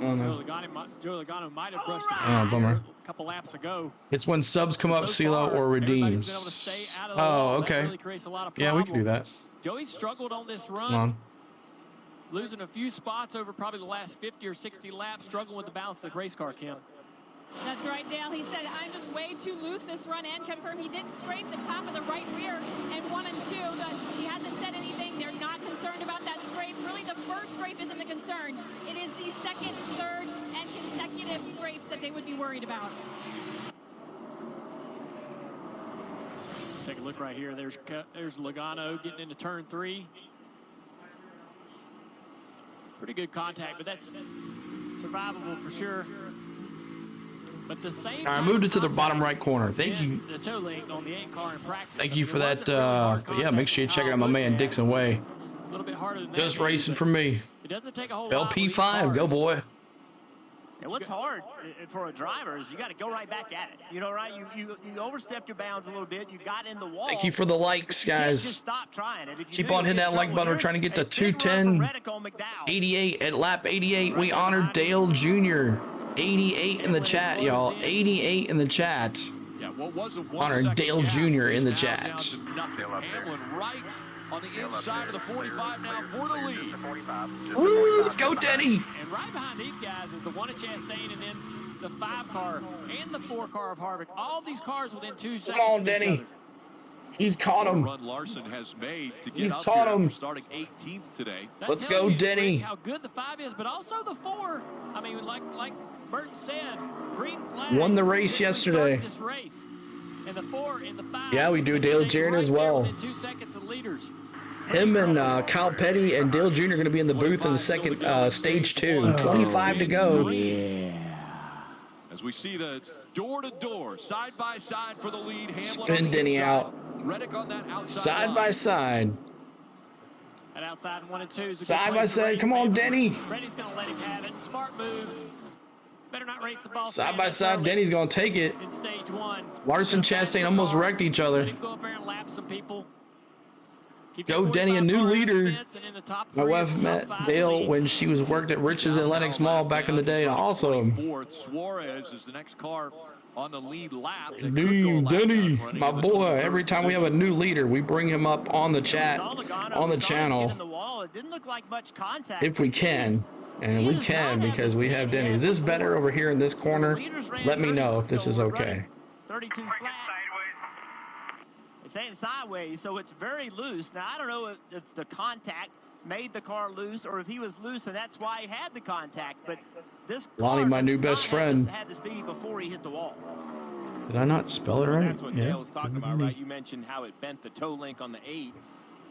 Oh, no. Joe Logano might have brushed bummer. a couple laps ago. It's when subs come up, CeeLo, or redeems. Oh, okay. Really yeah, we can do that. Joey struggled on this run, losing a few spots over probably the last 50 or 60 laps, struggling with the balance of the race car, Kim. That's right, Dale. He said, I'm just way too loose this run, and confirmed he did scrape the top of the right rear in 1 and 2, but he hasn't said anything. They're not concerned about that scrape. Really, the first scrape isn't the concern. It is the second, third, and consecutive scrapes that they would be worried about. Take a look right here. There's Logano getting into turn 3. Pretty good contact, but that's survivable for sure. But the same. I moved it to the bottom right corner. Thank you. The toe link on the 8 car in practice. Thank you for that. Yeah, make sure you check out my man Dixon Way. A little bit harder than Just that, racing for me. It doesn't take a whole lot. LP5, go boy. And what's hard for a driver is you got to go right back at it. You know, right? You overstepped your bounds a little bit. You got in the wall. Thank you for the likes, guys. Just stop trying it. Keep on hitting that like button. We're trying to get to 210. 88 at lap 88. We honored Dale Jr. 88 in the chat, y'all. 88 in the chat. Yeah, what was a Honored Dale Jr. in the chat. Hamlin right on the inside of the 45 now for the lead. Woo, let's go, Denny. And right behind these guys is the 1 of Chastain and then the 5 car and the 4 car of Harvick. All these cars within 2 seconds. Come on, Denny. He's caught him. Run Larson has made to get He's up caught here him. after starting 18th today. Let's go, Denny. How good the 5 is, but also the 4. I mean, like Burton said, green flag. Won the race yesterday. This race. And the 4 and the 5. Yeah, we do Dale Jarrett as well. Within 2 seconds of leaders. Him and Kyle Petty and Dale Jr. are going to be in the booth in the second stage 2. 25 to go. Yeah. As we see the door-to-door, side-by-side for the lead. Hamlin Spin Denny out. Reddick on that outside Side by side. And outside 1 and 2 is a Side by side. Come on, Denny. Reddy's going to let him have it. Smart move. Better not race the ball. Side by side. Denny's going to take it. In stage 1. Larson Chastain almost wrecked each other. Let him go up there and lap some people. Go, Denny, a new leader. My wife met Dale when she was worked at Rich's in Lenox Mall back in the day. Awesome. Fourth, Suarez is the next car on the lead lap. Dude, Denny, my boy. Every time we have a new leader, we bring him up on the chat, on the channel, It didn't look like much contact. if we can. And we can because we have Denny. Is this better over here in this corner? Let me know if this is okay. 32 flats. It's saying sideways, so it's very loose. Now, I don't know if the contact made the car loose or if he was loose and that's why he had the contact. But this Lonnie, my new best friend. had the speed before he hit the wall. Did I not spell it right? That's what Dale was talking about, right? You mentioned how it bent the toe link on the 8.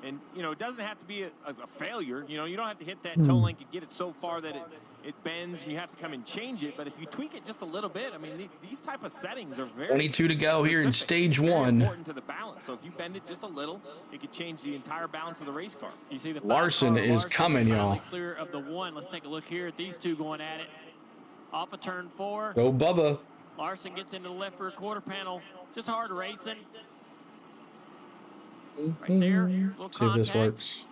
And, you know, it doesn't have to be a failure. You know, you don't have to hit that toe link and get it so far that it bends and you have to come and change it. But if you tweak it just a little bit, I mean, these type of settings are very 22 to go here in stage 1. important to the balance. So if you bend it just a little, it could change the entire balance of the race car. You see the Larson is coming, y'all. Clear of the 1. Let's take a look here at these two going at it. Off of turn 4. Go, Bubba. Larson gets into the left rear quarter panel. Just hard racing. Right there, little See if this contact. works.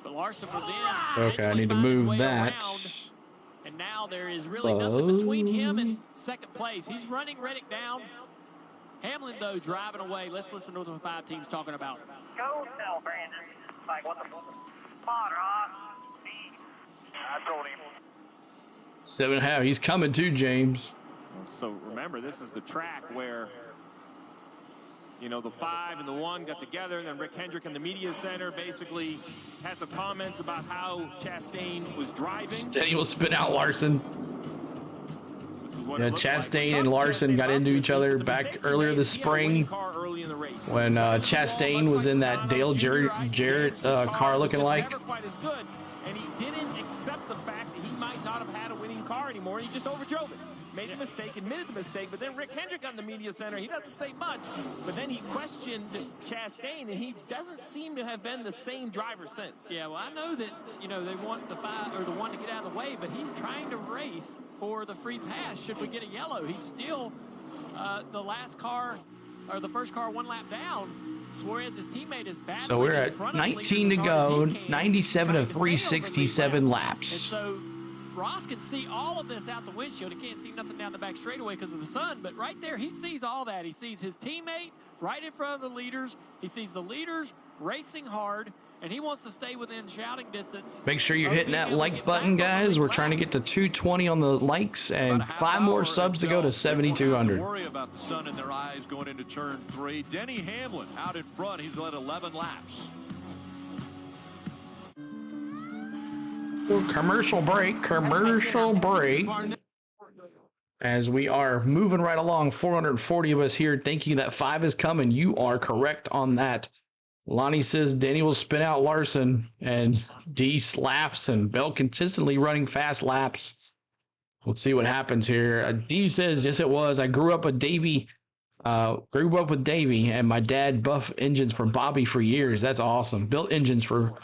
But Larson was in. Okay, I need to move that. And now there is really nothing between him and second place. He's running Reddick down. Hamlin, though, driving away. Let's listen to what the 5 teams talking about. Go tell Brandon. Like, what the spot, Ross? I told him. 7.5. He's coming too, James. So remember, this is the track where, you know, the 5 and the 1 got together, and then Rick Hendrick in the media center basically had some comments about how Chastain was driving. Denny will spin out Larson. Yeah, Chastain and Larson got into each other back earlier this spring when Chastain was in that Dale Jarrett car looking like. Never quite as good, and he didn't accept the fact that he might not have had a winning car anymore, and he just overdrove it. Made a mistake, admitted the mistake, but then Rick Hendrick got in the media center. He doesn't say much, but then he questioned Chastain, and he doesn't seem to have been the same driver since. Yeah, well, I know that, you know, they want the 5 or the 1 to get out of the way, but he's trying to race for the free pass should we get a yellow. He's still the last car, or the first car 1 lap down. Suarez, his teammate, is battling. So we're at 19 to go, 97 of 367 laps. And so Ross can see all of this out the windshield. He can't see nothing down the back straightaway because of the sun, but right there, he sees all that. He sees his teammate right in front of the leaders. He sees the leaders racing hard, and he wants to stay within shouting distance. Make sure you're hitting that like button, guys. We're trying to get to 220 on the likes and 5 more subs to go to 7,200. Worry about the sun in their eyes going into turn 3. Denny Hamlin out in front. He's led 11 laps. Commercial break. as we are moving right along. 440 of us here. Thank you. That 5 is coming. You are correct on that. Lonnie says Denny will spin out Larson, and D slaps, and Bell consistently running fast laps. Let's see what happens here. D says, yes, it was. I grew up with Davey. And my dad buffed engines for Bobby for years. That's awesome. Built engines for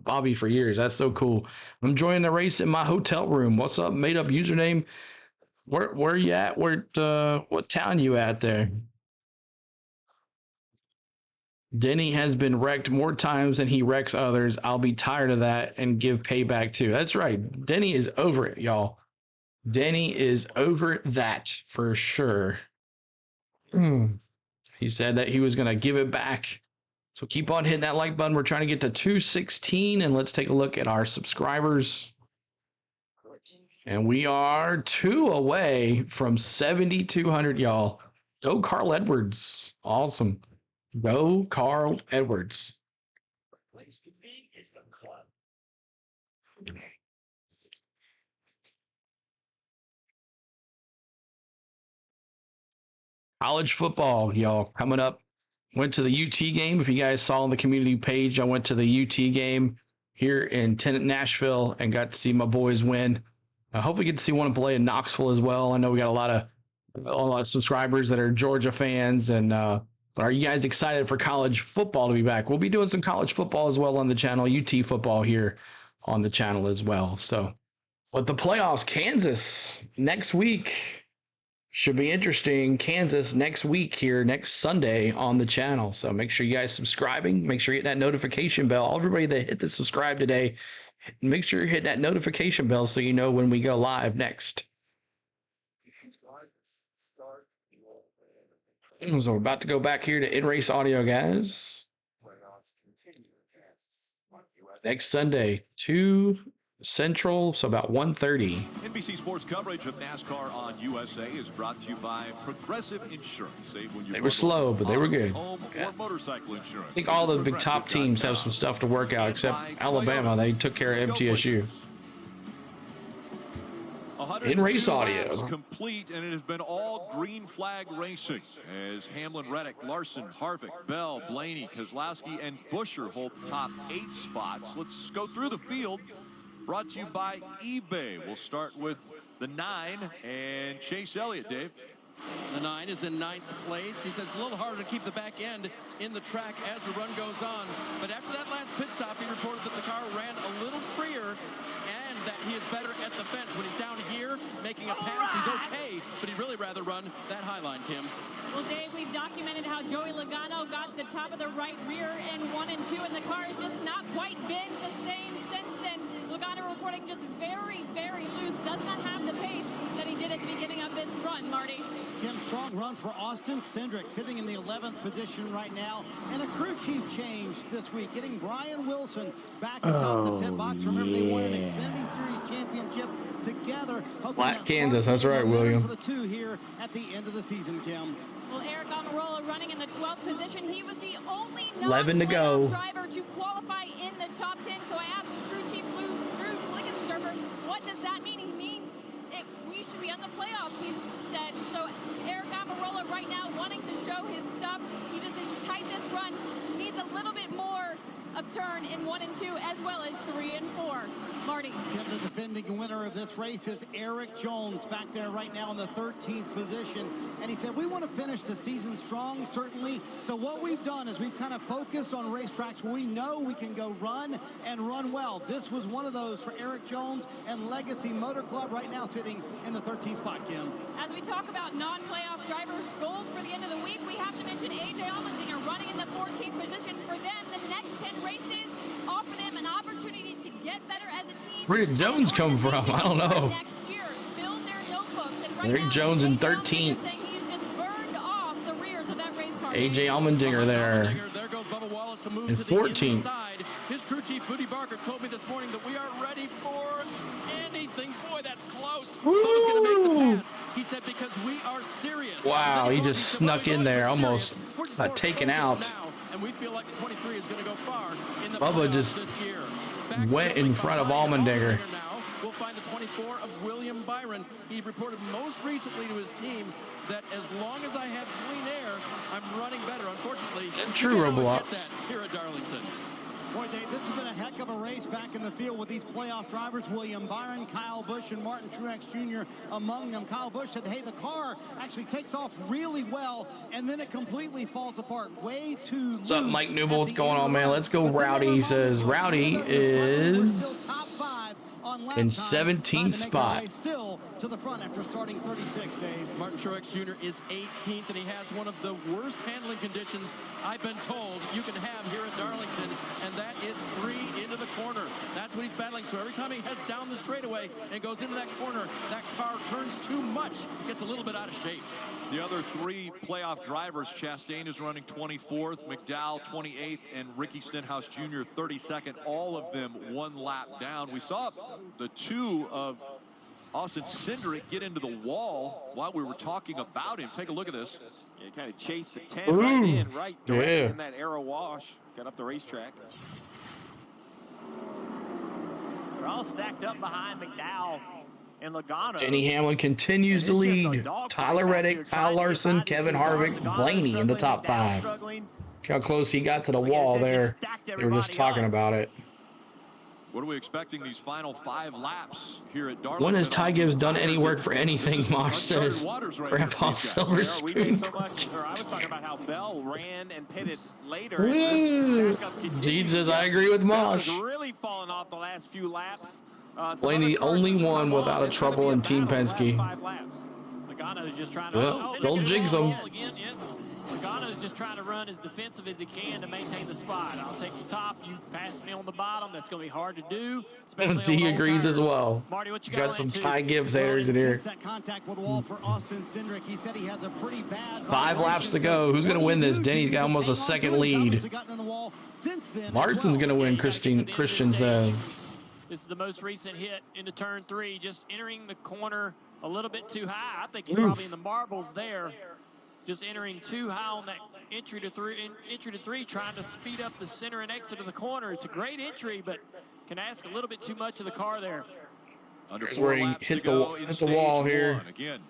Bobby for years. That's so cool. I'm enjoying the race in my hotel room. What's up? Made up username. Where you at? What town you at there? Denny has been wrecked more times than he wrecks others. I'll be tired of that and give payback too. That's right. Denny is over it, y'all. Denny is over that for sure. He said that he was going to give it back. So keep on hitting that like button. We're trying to get to 216, and let's take a look at our subscribers. And we are 2 away from 7,200, y'all. Go Carl Edwards. Awesome. Go Carl Edwards. College football, y'all, coming up. Went to the UT game. If you guys saw on the community page, I went to the UT game here in Nashville and got to see my boys win. I hopefully get to see one play in Knoxville as well. I know we got a lot of subscribers that are Georgia fans, and but are you guys excited for college football to be back? We'll be doing some college football as well on the channel, UT football here on the channel as well. So, but the playoffs, Kansas next week. Should be interesting. Kansas next week here, next Sunday on the channel. So make sure you guys subscribing. Make sure you hit that notification bell. Everybody that hit the subscribe today, make sure you hit that notification bell so you know when we go live next. So we're about to go back here to in-race audio, guys. Next Sunday, 2 Central, so about 1:30. NBC Sports coverage of NASCAR on USA is brought to you by Progressive Insurance. Save when They were slow, but they were good. Home or motorcycle insurance. I think all the big top teams have some stuff to work out, except Alabama. They took care of MTSU. In-race audio. Complete, and it has been all green flag racing as Hamlin, Reddick, Larson, Harvick, Bell, Blaney, Keselowski, and Buescher hold the top 8 spots. Let's go through the field. Brought to you by eBay. We'll start with the 9 and Chase Elliott, Dave. The 9 is in 9th place. He says it's a little harder to keep the back end in the track as the run goes on. But after that last pit stop, he reported that the car ran a little freer and that he is better at the fence. When he's down here making a pass, he's okay, but he'd really rather run that high line, Kim. Well, Dave, we've documented how Joey Logano got the top of the right rear in 1 and 2, and the car has just not quite been the same since then. Logano reporting just very, very loose. Does not have the pace that he did at the beginning of this run, Marty. Kim, strong run for Austin Cindric, sitting in the 11th position right now. And a crew chief change this week, getting Brian Wilson back atop the pit box. Remember, they won an Xfinity Series championship together. Flat Kansas, that's right, William. For the 2 here at the end of the season, Kim. Well, Eric Almirola running in the 12th position. He was the only 11 to go. Driver to qualify in the top 10. So I asked crew chief Drew Blickensturfer, what does that mean? He means we should be on the playoffs, he said. So Eric Almirola right now wanting to show his stuff. He just is tight this run. Needs a little bit more of turn in 1 and 2 as well as 3 and 4. Marty. The defending winner of this race is Eric Jones back there right now in the 13th position. And he said, we want to finish the season strong, certainly. So what we've done is we've kind of focused on racetracks where we know we can go run and run well. This was one of those for Eric Jones and Legacy Motor Club right now sitting in the 13th spot, Kim. As we talk about non-playoff drivers' goals for the end of the week, we have to mention A.J. Allmendinger running in the 14th position. For them, the next 10 races offer them an opportunity to get better as a team. Where did Jones come from? I don't know. Next year, build their notebooks. And right Eric now, Jones in A.J. 13th. saying he's just burned off the rears of that race car. A.J. Allmendinger there. There goes Bubba Wallace to move in to the 14th. inside. His crew chief, Booty Barker, told me this morning that we are ready for anything. Boy, that's close. Bubba's going to make the pass. He said because we are serious. Wow, he just snuck in there, almost taken out. Now, and we feel like the 23 is going to go far in the Bubba just this year. went in front of Allmendinger. we'll find the 24 of William Byron. He reported most recently to his team that as long as I have clean air, I'm running better. Unfortunately, True Roblox. Here at Darlington. Boy, Dave, this has been a heck of a race back in the field with these playoff drivers. William Byron, Kyle Busch, and Martin Truex Jr. among them. Kyle Busch said, hey, the car actually takes off really well, and then it completely falls apart way too What's up, Mike Newell? What's going on, man? Let's go, Rowdy. He says Rowdy is in 17th spot. Still to the front after starting 36, Dave. Martin Truex Jr. is 18th, and he has one of the worst handling conditions I've been told you can have here at Darlington, and that is 3 into the corner. That's what he's battling. So every time he heads down the straightaway and goes into that corner, that car turns too much, gets a little bit out of shape. The other 3 playoff drivers, Chastain is running 24th, McDowell 28th, and Ricky Stenhouse Jr. 32nd. All of them 1 lap down. We saw the 2 of Austin Cindric get into the wall while we were talking about him. Take a look at this. Yeah, kind of chased the 10 right in, right directly in that arrow wash. Got up the racetrack. They're all stacked up behind McDowell and Logano. Denny Hamlin continues to lead. Tyler Reddick, Kyle Larson, Kevin Harvick, Blaney in the top 5. Look how close he got to the wall there. They were just talking about it. What are we expecting these final 5 laps here at Darlington? When has Ty Gibbs done any work for anything, Mosh says? Grandpa Silver Spoon. I was talking about how Bell ran and pitted later. Gene says, I agree with Mosh. Really falling off the last few laps. Blaney only one without a trouble in Team Penske. Logano is just trying to Don't jinx him. Logano is just trying to run as defensive as he can to maintain the spot. I'll take the top, you pass me on the bottom. That's going to be hard to do, especially He agrees as well. Marty, what you got some Ty Gibbs haters in here. That contact with the wall for Austin Cindric. He said he has a pretty bad 5 laps to go. Who's going to win this? Denny's got almost a second lead. Martinson's going to win, Christian says. This is the most recent hit into turn 3, just entering the corner a little bit too high. I think he's probably in the marbles there. Just entering too high on that entry to three, trying to speed up the center and exit of the corner. It's a great entry, but can ask a little bit too much of the car there. Under Here's 4 where he laps hit to go in the wall here. Again,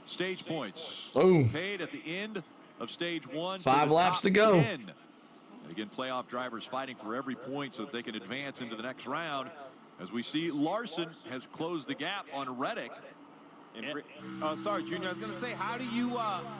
stage points Boom. paid at the end of stage 1. 5 laps to go. 10. And again, playoff drivers fighting for every point so that they can advance into the next round. As we see, Larson has closed the gap on Reddick. Sorry, Junior. I was going to say, how do you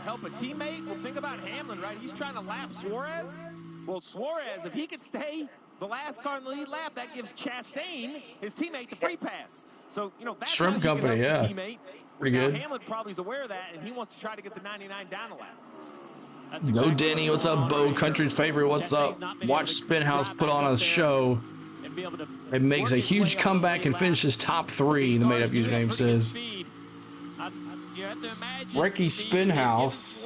help a teammate? Well, think about Hamlin, right? He's trying to lap Suarez. Well, Suarez, if he could stay the last car in the lead lap, that gives Chastain, his teammate, the free pass. So, that's Shrimp how you Company, can help yeah. your teammate. Pretty good. Hamlin probably is aware of that, and he wants to try to get the 99 down a lap. No Denny, what's up, Bo? Country's favorite, what's up? Watch Spinhouse put on a show. It makes a huge comeback and finishes top 3, the made-up username says. Ricky Spinhouse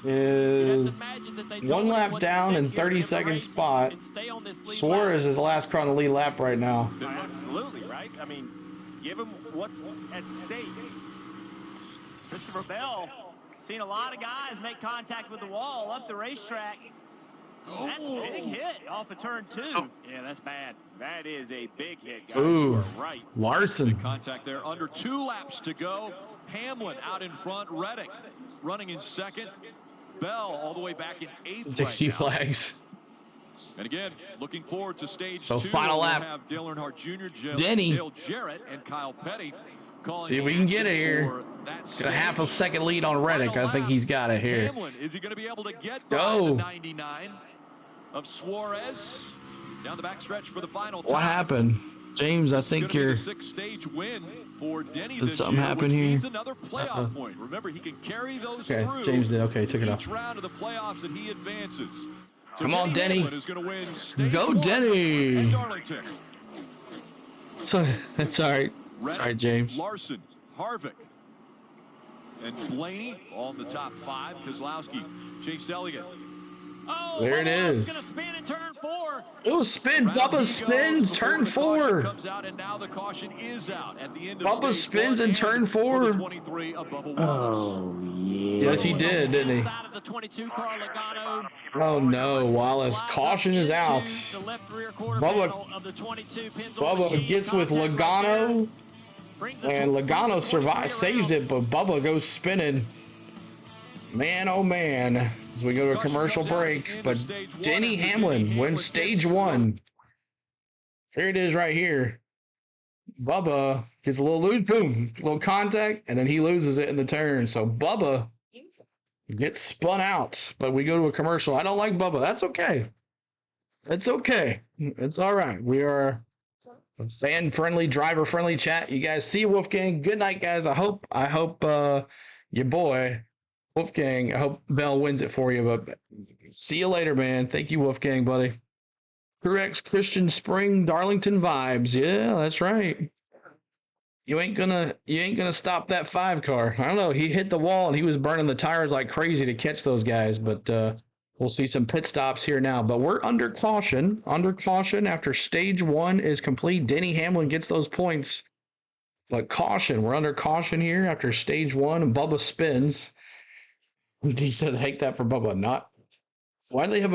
is 1 lap down in 32nd spot. Suarez is the last car on the lead lap right now. Absolutely, right? I mean, give him what's at stake. Christopher Bell, seen a lot of guys make contact with the wall up the racetrack. That's a big hit off of turn 2. Yeah, that's bad. That is a big hit, guys. Ooh, You are right. Larson. Big contact there. Under 2 laps to go. Hamlin out in front. Reddick running in 2nd. Bell all the way back in 8th. Dixie right now. flags. And again, looking forward to stage 2. So final lap. We'll have Dale Earnhardt Jr., Denny. Dale Jarrett, and Kyle Petty. See if we can get it here. Got a half a second lead on Reddick. I think he's got it here. Hamlin, is he going to be able to get go. the 99 of Suarez down the backstretch for the final time? What happened? James, I think you're... 6-stage win for Denny Did this something year, happen which here? means another playoff point. Remember, he can carry those Okay, through James did. Okay, took it off. each round of the playoffs that he advances. So Come on, Denny. Hamlin is going to win stage Go, 1 Denny. at Darlington. So, that's all right. Reddick, All right, James. Larson, Harvick, and Blaney all in the top 5. Keselowski, Chase Elliott. Oh, There it is. Going to spin in turn 4. It was spin. Bubba spins. Turn 4. Comes out, and now the caution is out at the end of Bubba spins in turn 4. Oh, yeah. Yes, he did, didn't he? Of the 22 car, Logano. Oh, no. Wallace. Caution is out. The left rear quarter Bubba, panel of the 22 pins on the Bubba machine. gets with Logano. And Logano saves it, but Bubba goes spinning. Man, oh man, as we go to a commercial break. But Denny Hamlin wins stage 1. Here it is right here. Bubba gets a little loose, boom, a little contact, and then he loses it in the turn. So Bubba gets spun out. But we go to a commercial. I don't like Bubba. That's okay. It's okay. It's all right. We are a fan-friendly, driver-friendly chat. You guys see Wolfgang. Good night, guys. I hope your boy Wolfgang, I hope Bell wins it for you, but see you later, man. Thank you, Wolfgang, buddy. Correct, Christian Spring, Darlington vibes. Yeah, that's right. You ain't gonna stop that 5 car. I don't know. He hit the wall and he was burning the tires like crazy to catch those guys, but we'll see some pit stops here now. But we're under caution. Under caution after stage 1 is complete. Denny Hamlin gets those points. But caution. We're under caution here after stage 1 and Bubba spins. He says, hate that for Bubba. Not. Why do they have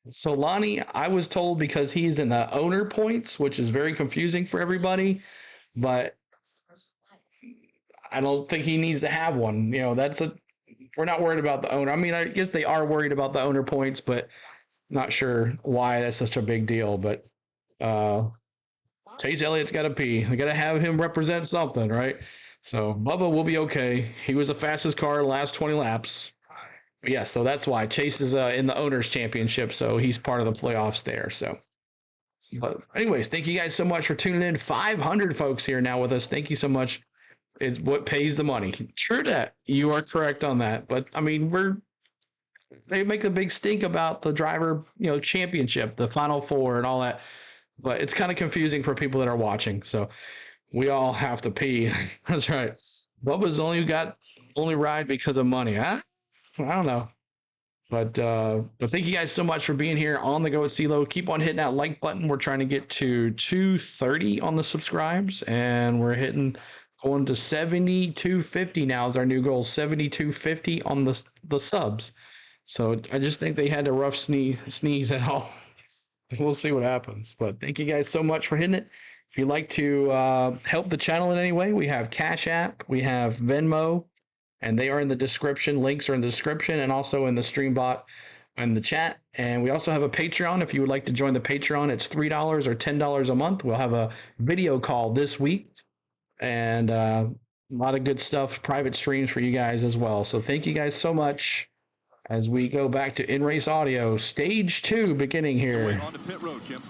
Solani, I was told because he's in the owner points, which is very confusing for everybody. But I don't think he needs to have one. You know, we're not worried about the owner. I mean, I guess they are worried about the owner points, but not sure why that's such a big deal. But Chase Elliott's got to pee. They got to have him represent something, right? So Bubba will be okay. He was the fastest car the last 20 laps. But yeah, so that's why Chase is in the Owners' Championship, so he's part of the playoffs there. So, but anyways, thank you guys so much for tuning in. 500 folks here now with us. Thank you so much. It's what pays the money. True that. You are correct on that. But I mean, they make a big stink about the driver, championship, the Final Four and all that. But it's kind of confusing for people that are watching. So we all have to pee. That's right. Bubba's only ride because of money, huh? I don't know. But thank you guys so much for being here on the Go at CeeLo. Keep on hitting that like button. We're trying to get to 230 on the subscribes, and we're going to 7250 now is our new goal. 7250 on the subs. So I just think they had a rough sneeze at all. We'll see what happens. But thank you guys so much for hitting it. If you'd like to help the channel in any way, we have Cash App, we have Venmo, and they are in the description. Links are in the description and also in the stream bot in the chat. And we also have a Patreon. If you would like to join the Patreon, it's $3 or $10 a month. We'll have a video call this week and a lot of good stuff, private streams for you guys as well. So thank you guys so much as we go back to in-race audio. Stage 2 beginning here. On the pit road, Kim.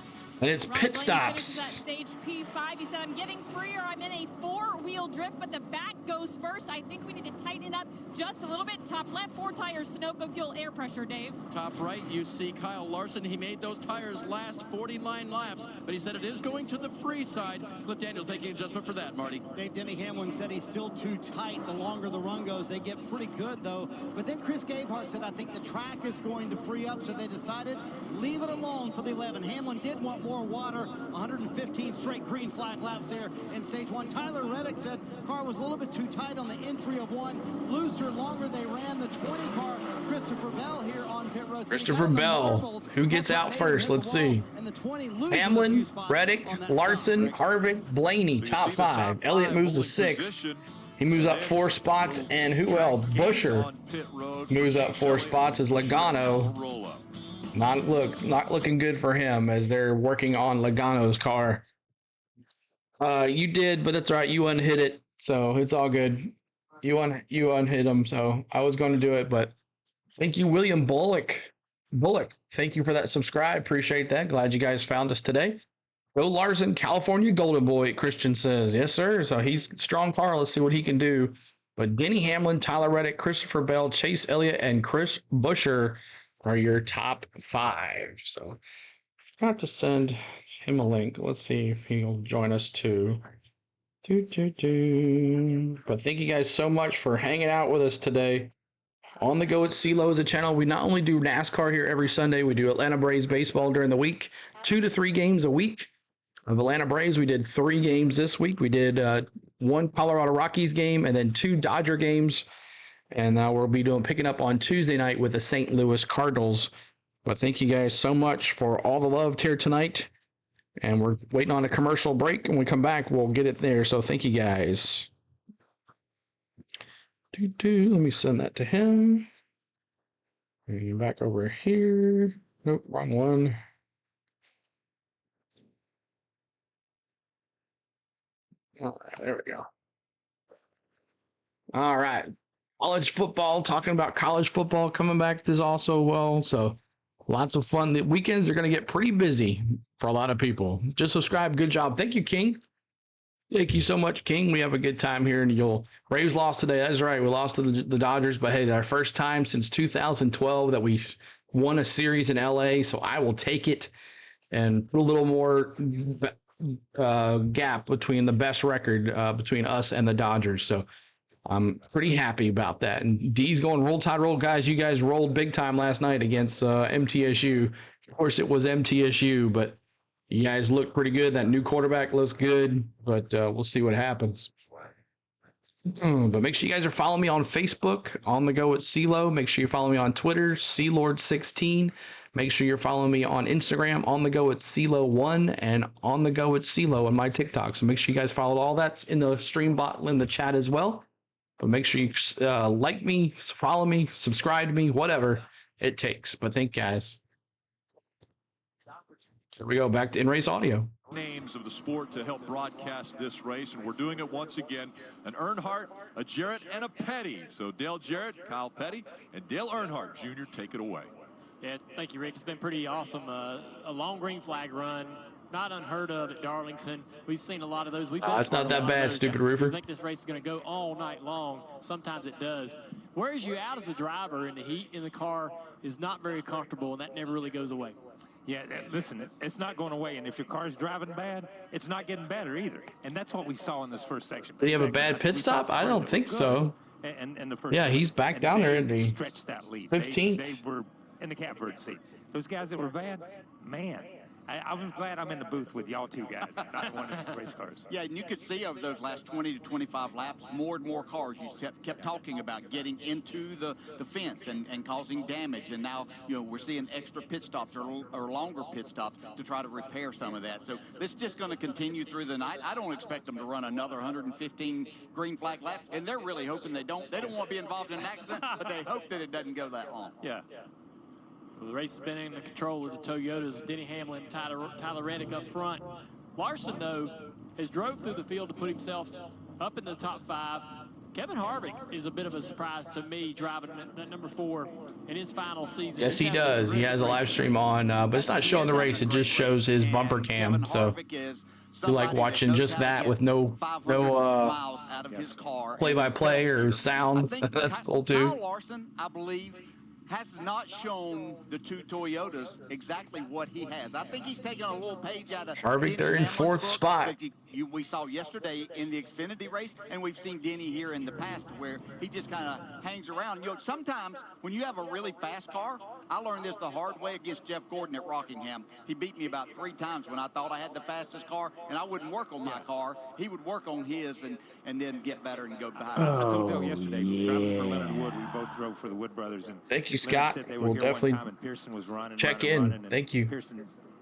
And it's pit stops. Stage P5. He said, I'm getting freer. I'm in a 4-wheel drift, but the back goes first. I think we need to tighten it up just a little bit. Top left, 4 tires, Sunoco fuel, air pressure, Dave. Top right, you see Kyle Larson. He made those tires last 49 laps, but he said it is going to the free side. Cliff Daniels making adjustment for that, Marty. Dave Denny Hamlin said he's still too tight. The longer the run goes, they get pretty good, though. But then Chris Gabehart said, I think the track is going to free up, so they decided leave it alone for the 11. Hamlin did want more water. 115 straight green flag laps there in stage 1. Tyler Reddick said car was a little bit too tight on the entry of 1. Looser, longer they ran the 20 car. Christopher Bell here on pit road. Christopher Bell. Who gets out first? Let's see. Hamlin, Reddick, Larson, Harvick, Blaney, top 5. Elliott moves to 6th. He moves up 4 spots. And who else? Busher moves up 4 spots as Logano. Not looking good for him as they're working on Logano's car. You did, but that's all right. You unhit it, so it's all good. You unhit him, so I was going to do it, but thank you, William Bullock. Thank you for that subscribe. Appreciate that. Glad you guys found us today. Go Larson, California Golden Boy, Christian says. Yes, sir. So he's strong car. Let's see what he can do. But Denny Hamlin, Tyler Reddick, Christopher Bell, Chase Elliott, and Chris Busher are your top 5. So I forgot to send him a link. Let's see if he'll join us too. But thank you guys so much for hanging out with us today. On the Go at CeeLo is a channel. We not only do NASCAR here every Sunday, we do Atlanta Braves baseball during the week, 2 to 3 games a week. Of Atlanta Braves, we did 3 games this week. We did 1 Colorado Rockies game and then 2 Dodger games. And now we'll be picking up on Tuesday night with the St. Louis Cardinals. But thank you guys so much for all the love here tonight. And we're waiting on a commercial break. When we come back, we'll get it there. So thank you guys. Let me send that to him. And back over here. Nope, wrong one. All right, there we go. All right. College football, talking about college football coming back this also well. So lots of fun. The weekends are going to get pretty busy for a lot of people. Just subscribe. Good job. Thank you, King. Thank you so much, King. We have a good time here, and Braves lost today. That's right. We lost to the Dodgers, but hey, our first time since 2012 that we won a series in LA, so I will take it and put a little more gap between the best record between us and the Dodgers. So I'm pretty happy about that. And D's going roll tide roll, guys. You guys rolled big time last night against MTSU. Of course, it was MTSU, but you guys look pretty good. That new quarterback looks good, but we'll see what happens. But make sure you guys are following me on Facebook, On the Go at CeeLo. Make sure you follow me on Twitter, CLord16. Make sure you're following me on Instagram, On the Go at CeeLo1, and On the Go at CeeLo on my TikTok. So make sure you guys follow all that's in the stream bot in the chat as well. But make sure you like me, follow me, subscribe to me, whatever it takes. But thank you guys. Here we go, back to in-race audio. Names of the sport to help broadcast this race, and we're doing it once again. An Earnhardt, a Jarrett, and a Petty. So Dale Jarrett, Kyle Petty, and Dale Earnhardt Jr. take it away. Yeah, thank you, Rick. It's been pretty awesome. A long green flag run, not unheard of at Darlington. We've seen a lot of those. It's not that bad, stupid roofer. I think this race is going to go all night long. Sometimes it does. Wears you out as a driver, and the heat in the car is not very comfortable, and that never really goes away. Yeah, listen, it's not going away, and if your car's driving bad, it's not getting better either. And that's what we saw in this first section. Did he have a bad pit stop? I don't think so. And the first yeah, he's back down there, isn't he? Stretched that lead. 15th. They were in the catbird seat. Those guys that were bad, man. I'm glad I'm in the booth with y'all two guys, not one of these race cars. Yeah, and you could see over those last 20 to 25 laps, more and more cars you kept talking about getting into the fence and causing damage. And now, we're seeing extra pit stops or longer pit stops to try to repair some of that. So this is just going to continue through the night. I don't expect them to run another 115 green flag laps, and they're really hoping they don't. They don't want to be involved in an accident, but they hope that it doesn't go that long. Yeah. Well, the race has been in the control of the Toyotas with Denny Hamlin and Tyler Reddick up front. Larson, though, has drove through the field to put himself up in the top 5. Kevin Harvick is a bit of a surprise to me, driving at number 4 in his final season. Yes, he does. He has a live stream on, but it's not showing the race. It just shows his bumper cam. So if you like watching just that with no play-by-play or sound, that's cool too. Kyle Larson, I believe, has not shown the 2 Toyotas exactly what he has. I think he's taken a little page out of Harvick. They're in 4th spot. We saw yesterday in the Xfinity race, and we've seen Denny here in the past where he just kind of hangs around. Sometimes when you have a really fast car, I learned this the hard way against Jeff Gordon at Rockingham. He beat me about 3 times when I thought I had the fastest car, and I wouldn't work on my car. He would work on his and then get better and go behind. I told Bill yesterday, driving for Leonard Wood, we both drove for the Wood brothers. And thank you, Scott. We'll definitely check in. Thank you.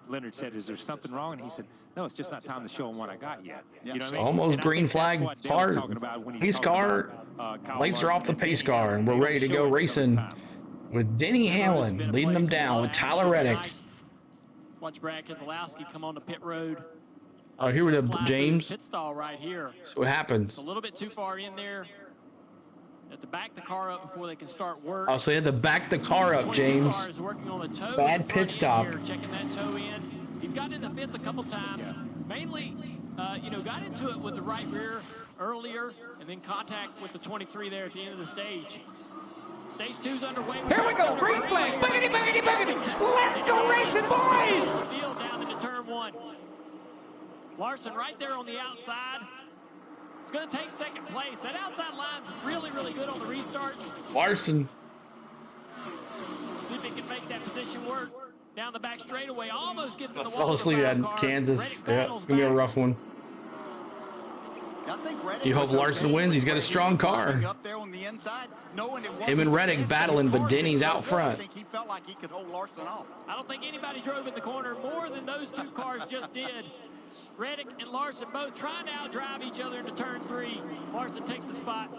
Leonard said, "Is there something wrong?" And he said, "No, it's just not time to show him what I got yet." Yeah. You know what I mean? Almost green flag car. Pace car. Lights are off the pace car, and we're ready to go racing with Denny Hamlin leading them down with Tyler Reddick. Watch Brad Keselowski come on the pit road. Oh, here we go, James. Pit stall right here. So what happens? It's a little bit too far in there. Have to back the car up before they can start work. I'll say to back the car up, James. Bad pit stop. Checking that toe in. He's gotten in the fence a couple times. Mainly, got into it with the right rear earlier, and then contact with the 23 there at the end of the stage. Stage 2's underway. Here we go, green flag. Boogity, boogity, boogity. Let's go racing, boys. Field down into turn 1. Larson right there on the outside. It's going to take second place. That outside line's really, really good on the restarts. Larson. See if he can make that position work. Down the back straightaway, almost gets in the Fell wall. asleep at Kansas. Yeah, it's gonna be a rough one. You hope Larson wins. He's got a strong car. Him and Reddick battling, but Denny's out front. He felt like he could hold Larson off. I don't think anybody drove in the corner more than those two cars just did. Reddick and Larson both trying to outdrive each other into turn 3. Larson takes the spot.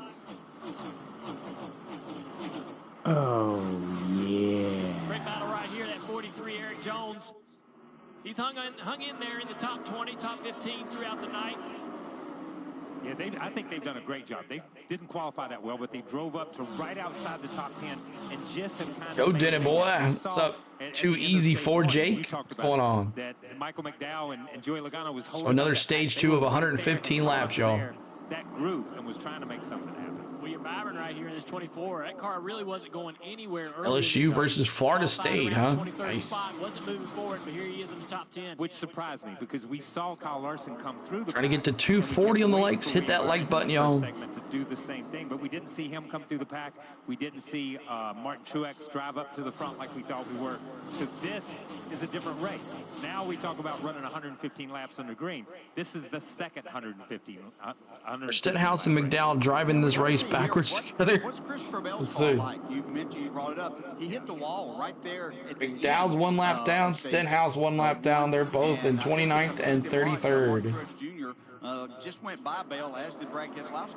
Oh, yeah. Great battle right here, that 43 Eric Jones. He's hung in there in the top 20, top 15 throughout the night. Yeah, I think they've done a great job. They didn't qualify that well, but they drove up to right outside the top 10 and just have kind of... Go, Denny, boy. What's up? Too easy for Jake. What's going on? That Michael McDowell and Joey Logano was holding So another stage 2 of 115 laps, y'all. That group and was trying to make something happen. William Byron right here in this 24. That car really wasn't going anywhere early. LSU versus Florida State, huh? Nice. Spot, wasn't moving forward, but here he is in the top 10. Which surprised me because we saw Kyle Larson come through the Trying to get to 240 on the likes. Hit that like button, y'all. Segment to do the same thing, but we didn't see him come through the pack. We didn't see Martin Truex drive up to the front like we thought we were. So this is a different race. Now we talk about running 115 laps under green. This is the second 115. Stenhouse and McDowell driving this race backwards together. What's Christopher Bell's car like? You mentioned, you brought it up. He hit the wall right there. McDowell's 1 lap down, Stenhouse 1 lap down. They're both in 29th and 33rd. Jr. Just went by Bell, as did Brad Keselowski.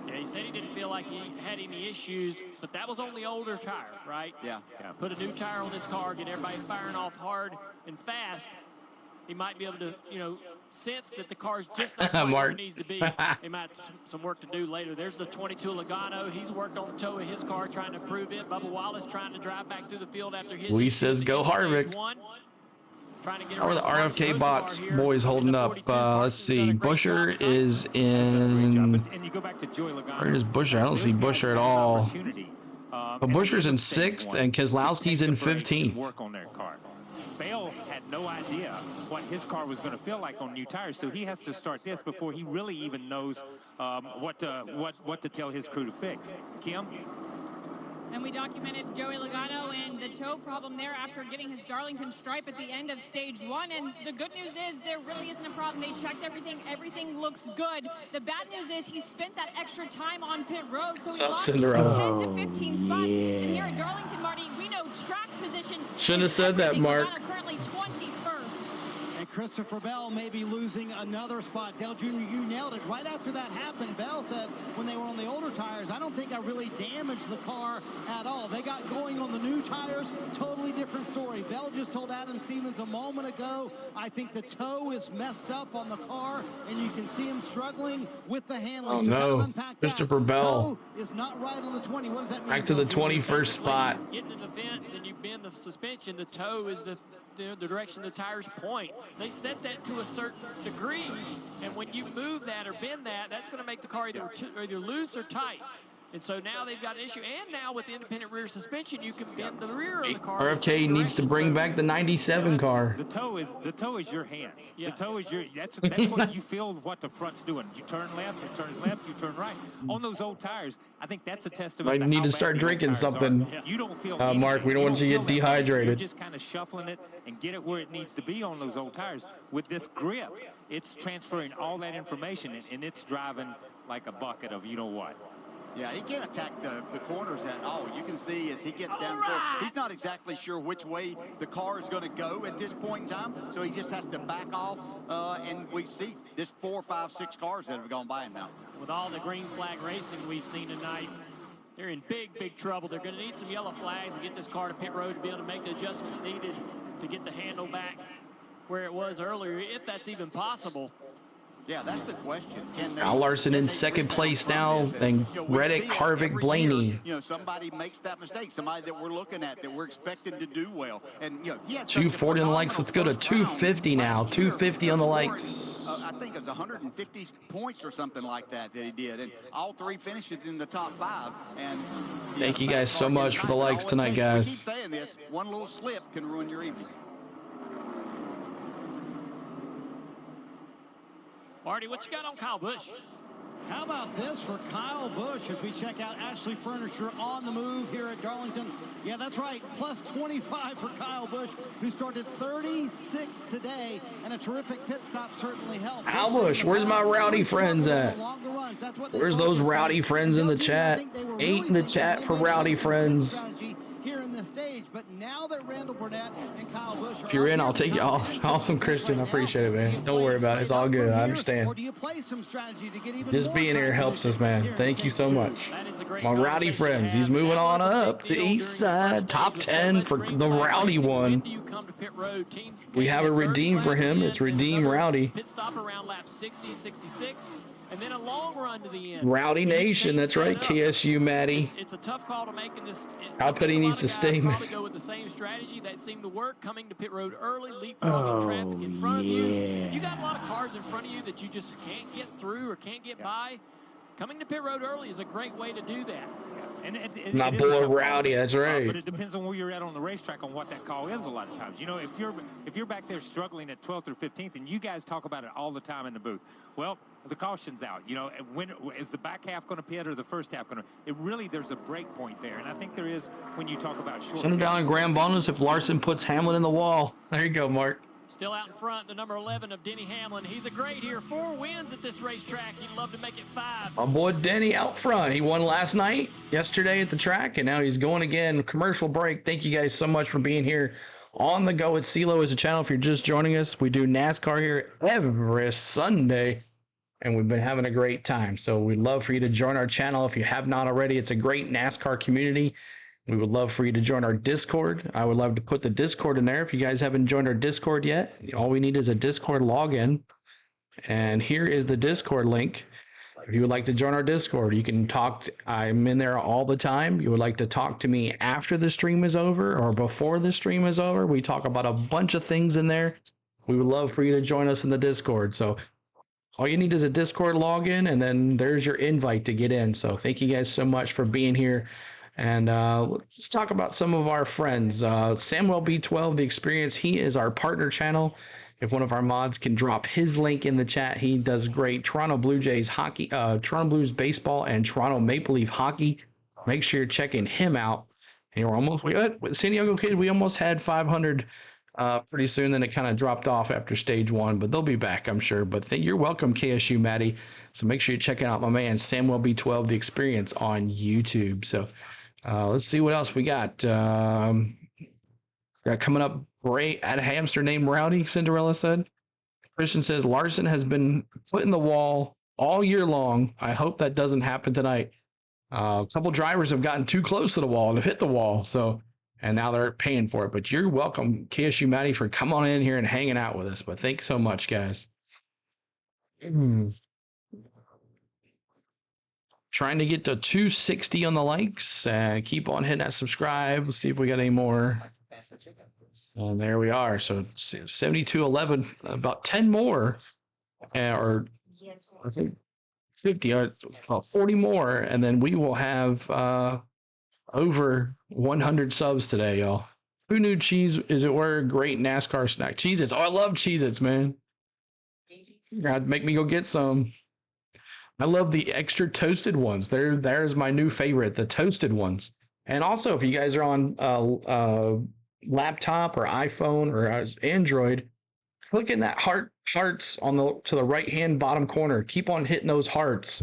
Yeah, he said he didn't feel like he had any issues, but that was on the older tire, right? Yeah. Put a new tire on this car, get everybody firing off hard and fast. He might be able to, sense that the car's just not quite where it needs to be. They might have some work to do later. There's the 22 Logano. He's worked on the toe of his car, trying to improve it. Bubba Wallace trying to drive back through the field after his. Lee says go Harvick. How are the RFK bots boys holding up? Let's see. Busher is in. Where is Busher? I don't see Busher at all. But Busher's in 6th and Keselowski's in 15th. Work on their car. Bale had no idea what his car was going to feel like on new tires, so he has to start this before he really even knows what to tell his crew to fix. Kim? And we documented Joey Logano and the toe problem there after getting his Darlington stripe at the end of stage 1. And the good news is there really isn't a problem. They checked everything. Everything looks good. The bad news is he spent that extra time on pit road, so he lost 10 to 15 spots. Yeah. And here at Darlington, Marty, we know track position. Shouldn't have said that, Mark. Logano currently 21st. And Christopher Bell may be losing another spot. Dale Jr., you nailed it. Right after that happened, Bell said when they were on the older tires, I don't think I really damaged the car at all. They got going on the new tires, totally different story. Bell just told Adam Stevens a moment ago, I think the toe is messed up on the car, and you can see him struggling with the handling. Oh, no. Christopher Bell. Toe is not right on the 20. What does that mean? Back to the 21st spot. Getting in the fence and you bend the suspension, the toe is the direction the tires point. They set that to a certain degree, and when you move that or bend that, that's going to make the car either loose or tight. And so now they've got an issue. And now with the independent rear suspension, you can bend the rear of the car. RFK needs to bring back the 97 car. The toe is your hands. Yeah. The toe is that's what you feel what the front's doing. You turn left, you turn left, you turn right. On those old tires, I think that's a testament. Might need to start drinking something. You don't feel Mark, we don't want you to get dehydrated. You're just kind of shuffling it and get it where it needs to be on those old tires. With this grip, it's transferring all that information, and it's driving like a bucket of you-know-what. Yeah, he can't attack the corners at all. You can see as he gets down, he's not exactly sure which way the car is going to go at this point in time, so he just has to back off, and we see this 4, 5, 6 cars that have gone by him now. With all the green flag racing we've seen tonight, they're in big trouble. They're going to need some yellow flags to get this car to pit road to be able to make the adjustments needed to get the handle back where it was earlier, if that's even possible. Yeah, that's the question. Al Larson in 2nd place now, and Reddick, Harvick, Blaney. Somebody makes that mistake, somebody that we're looking at, that we're expecting to do well. And he had 240 on the likes. Let's go to 250 now. 250 on the likes. I think it was 150 points or something like that he did. And all 3 finishes in the top 5. And thank you guys so much for the likes tonight, guys. We keep saying this, one little slip can ruin your evening. Marty, what you got on Kyle Busch? How about this for Kyle Busch as we check out Ashley Furniture on the move here at Darlington? Yeah, that's right. Plus 25 for Kyle Busch, who started 36 today, and a terrific pit stop certainly helped. Kyle Busch, where's my rowdy friends at? Where's those rowdy friends in the chat? 8 in the chat for rowdy friends. Here in this stage, but now that Randall Burnett and Kyle Busch If you're in, I'll take you off. Awesome, Christian. I appreciate it, man. Don't worry about it. It's all good. I understand. Just being here helps us, man. Thank you so much. My rowdy friends. He's moving on up to East Side. Top 10 for the rowdy one. We have a redeem for him. It's Redeem Rowdy. Pit stop around lap 60, 66. And then a long run to the end. Rowdy Nation, that's right, KSU Maddie. It's a tough call to make in this. Alpine needs to stay. Probably go with the same strategy that seemed to work, coming to pit road early, leapfrogging traffic in front of you. If you got a lot of cars in front of you that you just can't get through or can't get by, coming to pit road early is a great way to do that. And My boy Rowdy, that's right. But it depends on where you're at on the racetrack on what that call is a lot of times. You know, if you're back there struggling at 12th or 15th, and you guys talk about it all the time in the booth, well, the caution's out. You know, when is the back half going to pit or the first half going to? It really, there's a break point there, and I think there is when you talk about short. Send him down in grand bonus if Larson puts Hamlin in the wall. There you go, Mark. Still out in front, the number 11 of Denny Hamlin. He's a great here. 4 wins at this racetrack. He'd love to make it 5. My boy Denny out front. He won last night, yesterday at the track, and now he's going again. Commercial break. Thank you guys so much for being here. On the Go at CeeLo is a channel. If you're just joining us, we do NASCAR here every Sunday, and we've been having a great time. So we'd love for you to join our channel if you have not already. It's a great NASCAR community. We would love for you to join our Discord. I would love to put the Discord in there. If you guys haven't joined our Discord yet, all we need is a Discord login. And here is the Discord link. If you would like to join our Discord, you can talk. I'm in there all the time. You would like to talk to me after the stream is over or before the stream is over. We talk about a bunch of things in there. We would love for you to join us in the Discord. So all you need is a Discord login, and then there's your invite to get in. So thank you guys so much for being here. And let's talk about some of our friends. Samuel B12, The Experience, he is our partner channel. If one of our mods can drop his link in the chat, he does great. Toronto Blue Jays hockey, Toronto Blues baseball, and Toronto Maple Leaf hockey. Make sure you're checking him out. And we're almost, with San Diego Kid, we almost had 500 pretty soon. Then it kind of dropped off after stage 1, but they'll be back, I'm sure. But you're welcome, KSU Maddie. So make sure you're checking out my man, Samuel B12, The Experience on YouTube. So let's see what else we got. Got coming up, Ray at a hamster named Rowdy, Cinderella said. Christian says, Larson has been put in the wall all year long. I hope that doesn't happen tonight. A couple drivers have gotten too close to the wall and have hit the wall. So, and now they're paying for it. But you're welcome, KSU Maddie, for coming on in here and hanging out with us. But thanks so much, guys. Trying to get to 260 on the likes. Keep on hitting that subscribe. Let's see if we got any more. And there we are. So 7211, about 10 more, or I think 50, or 40 more, and then we will have over 100 subs today, y'all. Who knew cheese is it were a great NASCAR snack? Cheez-Its. Oh, I love Cheez-Its, man. God, make me go get some. I love the extra toasted ones. There's my new favorite, the toasted ones. And also, if you guys are on laptop or iPhone or Android, click in that hearts on to the right hand bottom corner. Keep on hitting those hearts,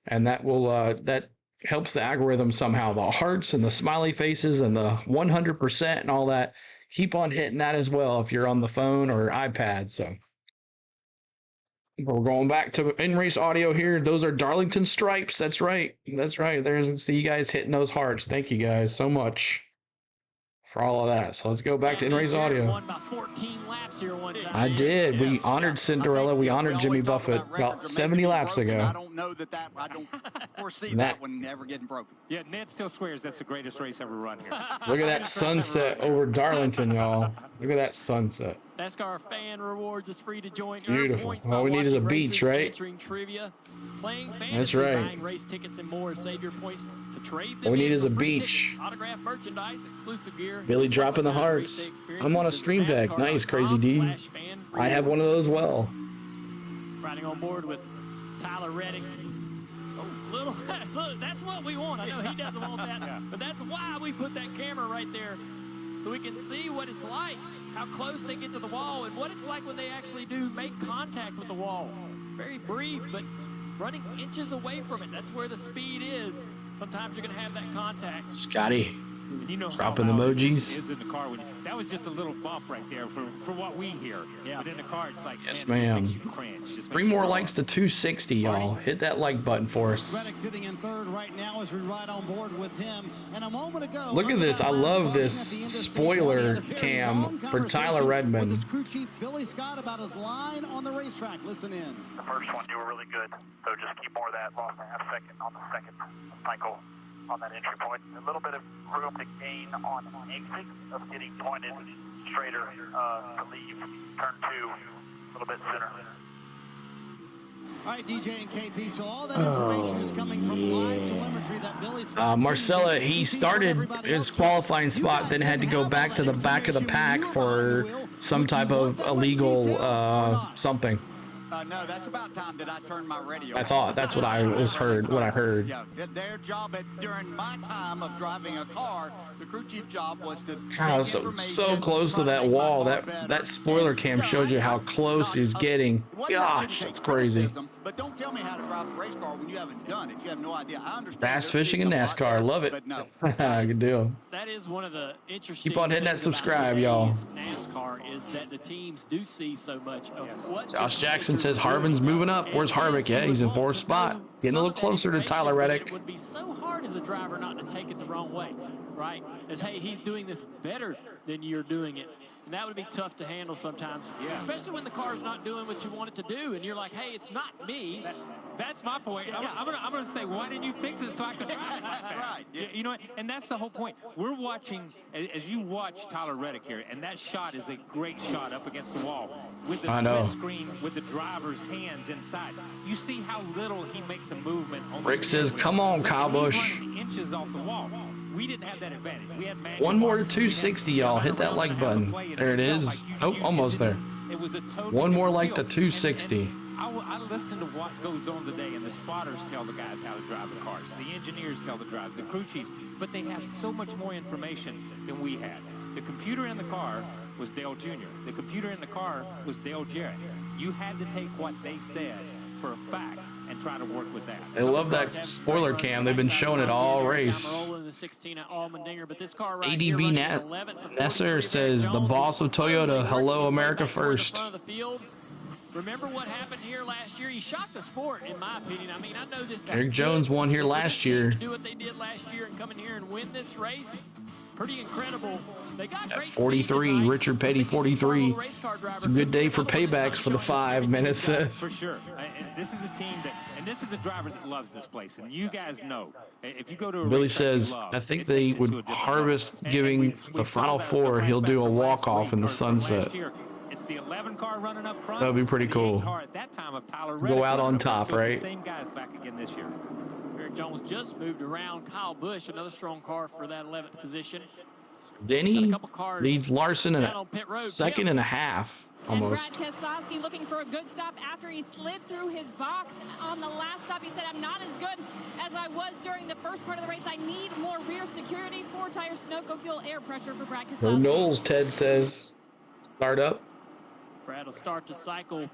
and that will that helps the algorithm somehow. The hearts and the smiley faces and the 100% and all that. Keep on hitting that as well if you're on the phone or iPad. So we're going back to in-race audio here. Those are Darlington stripes. That's right. That's right. There's, see you guys hitting those hearts. Thank you guys so much for all of that. So let's go back to in-race audio. I did. We honored Cinderella. We honored Jimmy Buffett about 70 laps ago. I don't know that I don't foresee that one never getting broken. Yeah, Ned still swears that's the greatest race ever run here. Look at that sunset over Darlington, y'all. Look at that sunset. NASCAR fan rewards is free to join. Beautiful. All we need is a beach, right? Trivia, playing fantasy, that's right. buying race tickets and more. Save your points to trade them. All we need is a beach. beach. Autograph merchandise, exclusive gear. Billy dropping the hearts. I'm on a stream deck. Nice, Crazy D. I have one of those well. Riding on board with Tyler Reddick, Look, that's what we want. I know he doesn't want that, but that's why we put that camera right there so we can see what it's like, how close they get to the wall, and what it's like when they actually do make contact with the wall. Very brief, but running inches away from it. That's where the speed is. Sometimes you're going to have that contact. Scotty, you know, dropping emojis. Is in the car when that was just a little bump right there for what we hear. Yeah. But in the car, it's like, Yes, man, it just ma'am. makes you cringe. Just 3 makes you more cringe. likes to 260, y'all. Hit that like button for us. Reddick sitting in third right now as we ride on board with him. And a moment ago, Look at this. I love this spoiler cam for Tyler Redmond. his crew chief Billy Scott about his line on the racetrack. Listen in. The first one, you were really good. So just keep more of that. Lost a half second on the second cycle on that entry point. A little bit of room to gain on exit of getting pointed straighter to leave turn 2 a little bit sooner. All right, DJ and KP, so all that information is coming from live telemetry that Billy Scott Marcella, he started his qualifying spot, then had to go back to the back of the pack for some type of illegal something. No, that's about time that I turned my radio I thought that's what I heard. Yeah, their job during my time of driving a car, the crew chief job was to God, so close to that wall. That spoiler cam shows you how close he's getting. Gosh, that's crazy. But don't tell me how to drive a race car when you haven't done it. You have no idea. I understand. Bass fishing and NASCAR, love it. Good deal. That is one of the interesting Keep on hitting that things about subscribe, y'all. NASCAR is that the teams do see so much of what Josh Jackson says Harvin's moving up. Where's Harvick? Yeah, he's in 4th spot. Getting a little closer to Tyler Reddick. It would be so hard as a driver not to take it the wrong way, right? As, hey, he's doing this better than you're doing it. And that would be tough to handle sometimes, especially when the car's not doing what you want it to do, and you're like, hey, it's not me. That's my point. I'm gonna say, why didn't you fix it so I could drive it? That's right. Yeah. You know what? And that's the whole point. We're watching, as you watch Tyler Reddick here, and that shot is a great shot up against the wall with the split screen with the driver's hands inside. You see how little he makes a movement on Rick says, come on, Kyle Busch. Inches off the wall. We didn't have that advantage. We had One more to 260, y'all. Hit that like button. There it is. Oh, almost there. One more like to 260. I listen to what goes on today, and the spotters tell the guys how to drive the cars. The engineers tell the drivers, the crew chiefs, but they have so much more information than we had. The computer in the car was Dale Jr. The computer in the car was Dale Jarrett. You had to take what they said for a fact and try to work with that. I love that spoiler cam. They've been showing it all race. ADB Nasser says, the boss of Toyota, hello, America first. Remember what happened here last year? He shocked the sport, in my opinion. I mean, I know this guy. Eric Jones won here last year. Do what they did last year and come in here and win this race. Pretty incredible. They got great 43, Richard Petty, 43. It's a good day for paybacks for the 5, man, it says. For sure. And this is a team that, and this is a driver that loves this place. And you guys know, if you go to a Billy racetrack you says, love, I think they would harvest giving the final 4. He'll do a walk-off in the sunset. It's the 11 car running up front. That'd be pretty cool. Car at that time of Tyler Go out on top, so right? It's the same guys back again this year. Eric Jones just moved around Kyle Busch, another strong car for that 11th position. Denny leads Larson in a second and a half, almost. And Brad Keselowski looking for a good stop after he slid through his box on the last stop. He said, I'm not as good as I was during the first part of the race. I need more rear security, 4-tire Sunoco fuel air pressure for Brad No Keselowski. Knowles, Ted says. Start up. Brad will start the cycle. It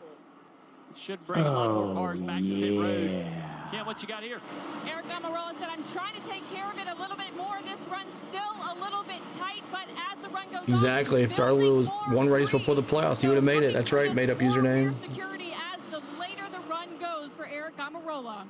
should bring a lot more cars back to pit road. Ken, what you got here? Eric Amarola said, I'm trying to take care of it a little bit more. This run's still a little bit tight, but as the run goes Exactly. If Darley was one race before the playoffs, he would have made it. That's right. Made up username. security as the later the run goes for Eric Amarola.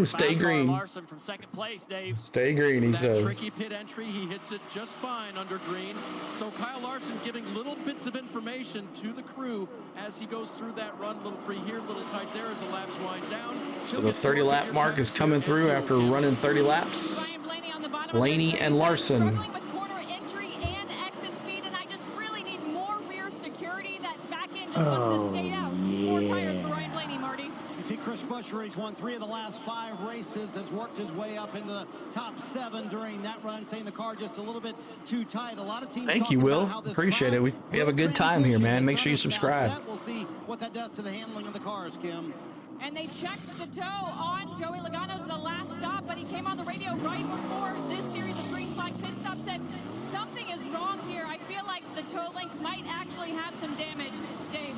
Stay green. Larson from second place, Dave. Stay green, he That says. tricky pit entry, he hits it just fine under green. So Kyle Larson giving little bits of information to the crew as he goes through that run. Little free here, little tight there as the laps wind down. So the 30-lap mark is coming through after running 30 laps. Blaney and Larson. Corner entry and exit speed, and I just really need more rear security. That back end just wants to skate out. 4 tires for Ryan Blaney, Marty. You see Chris Buescher, he's won 3 of the last 5 races, has worked his way up into the top 7 during that run, saying the car just a little bit too tight. A lot of teams Thank you, Will. Appreciate it. We have a good time here, man. Make sure you subscribe. We'll see what that does to the handling of the cars, Kim. and they checked the toe on Joey Logano's the last stop, but he came on the radio right before this series of green flag pit stops, said something is wrong here. I feel like the toe link might actually have some damage. Dave.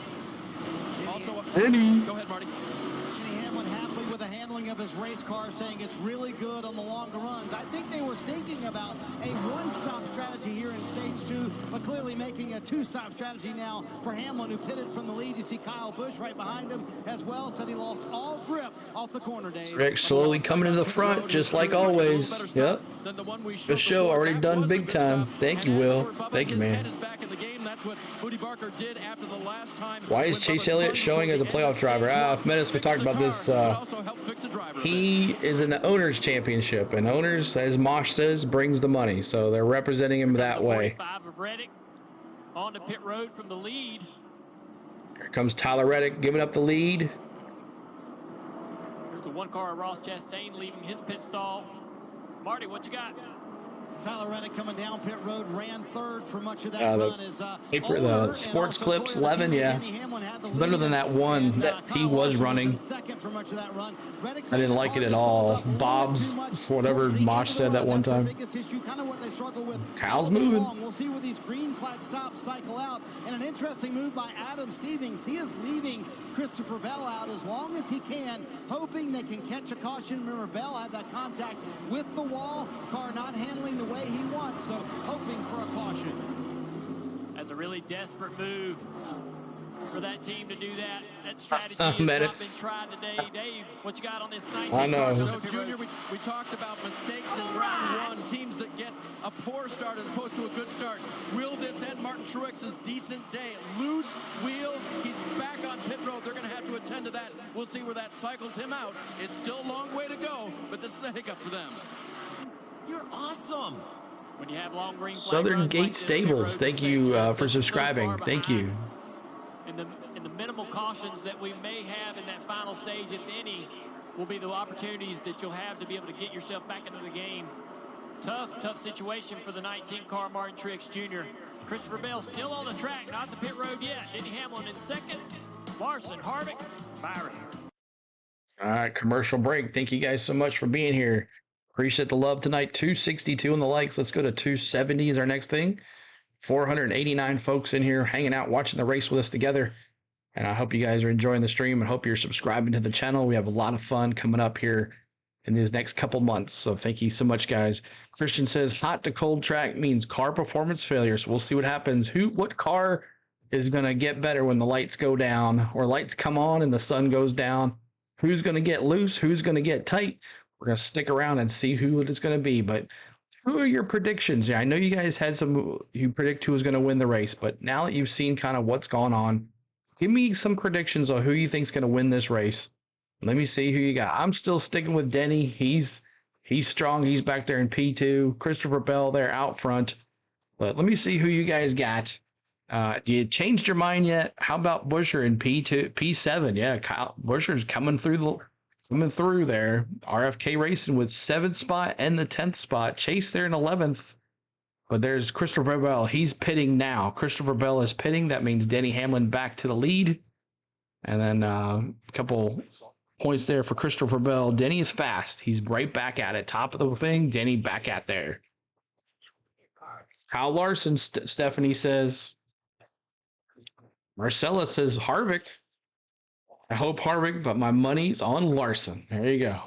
Also, go ahead, Marty. Denny Hamlin happy with the handling of his race car, saying it's really good on the longer runs. I think they were thinking about a one-stop strategy here in stage 2, but clearly making a two-stop strategy now for Hamlin, who pitted from the lead. You see Kyle Busch right behind him as well. Said he lost all grip off the corner, Dave. Rick slowly coming to the front, just like always. Yep. The show already done big time. Thank you, Will. Thank you, man. Why is Chase Elliott showing as a playoff driver? Menace, we talked about this. He is in the Owners Championship, and Owners, as Mosh says, brings the money. So they're representing him that way. 45 of Reddick on the pit road from the lead. Here comes Tyler Reddick giving up the lead. There's the one car of Ross Chastain leaving his pit stall. Marty, what you got? Tyler Reddick coming down pit road, ran third for much of that run. The Sports Clips 11, yeah. Better than that one that he was running. I didn't like it at all. Bob's, whatever Mosh said that one time. Kyle's moving. We'll see where these green flag stops cycle out. And an interesting move by Adam Stevens. He is leaving Christopher Bell out as long as he can, hoping they can catch a caution. Remember, Bell had that contact with the wall. Car not handling the way he wants, so hoping for a caution. That's a really desperate move for that team to do that. That strategy has not been tried today. Dave, what you got on this 19 I know. So, Junior, we talked about mistakes in round 1, teams that get a poor start as opposed to a good start. Will this end Martin Truex's decent day? Loose wheel, he's back on pit road. They're going to have to attend to that. We'll see where that cycles him out. It's still a long way to go, but this is a hiccup for them. You're awesome. When you have long green Southern Gate Stables, thank you for subscribing. Thank you. In the minimal cautions that we may have in that final stage, if any, will be the opportunities that you'll have to be able to get yourself back into the game. Tough situation for the 19 car Martin Truex Jr. Christopher Bell still on the track, not the pit road yet. Denny Hamlin in second. Larson, Harvick, Byron. All right, commercial break. Thank you guys so much for being here. Appreciate the love tonight. 262 on the likes. Let's go to 270 is our next thing. 489 folks in here hanging out, watching the race with us together. And I hope you guys are enjoying the stream and hope you're subscribing to the channel. We have a lot of fun coming up here in these next couple months. So thank you so much, guys. Christian says hot to cold track means car performance failure. So we'll see what happens. What car is going to get better when the lights go down or lights come on and the sun goes down? Who's going to get loose? Who's going to get tight? We're going to stick around and see who it is going to be. But who are your predictions? Yeah, I know you guys had you predict who was going to win the race, but now that you've seen kind of what's gone on, give me some predictions on who you think is going to win this race. Let me see who you got. I'm still sticking with Denny. He's strong. He's back there in P2. Christopher Bell there out front. But let me see who you guys got. Do you changed your mind yet? How about Buescher in P2, P7? Yeah, Kyle Buescher's coming through there. RFK Racing with 7th spot and the 10th spot. Chase there in 11th. But there's Christopher Bell. He's pitting now. Christopher Bell is pitting. That means Denny Hamlin back to the lead. And then a couple points there for Christopher Bell. Denny is fast. He's right back at it. Top of the thing. Denny back at there. Kyle Larson, Stephanie says. Marcella says Harvick. I hope Harvick, but my money's on Larson. There you go.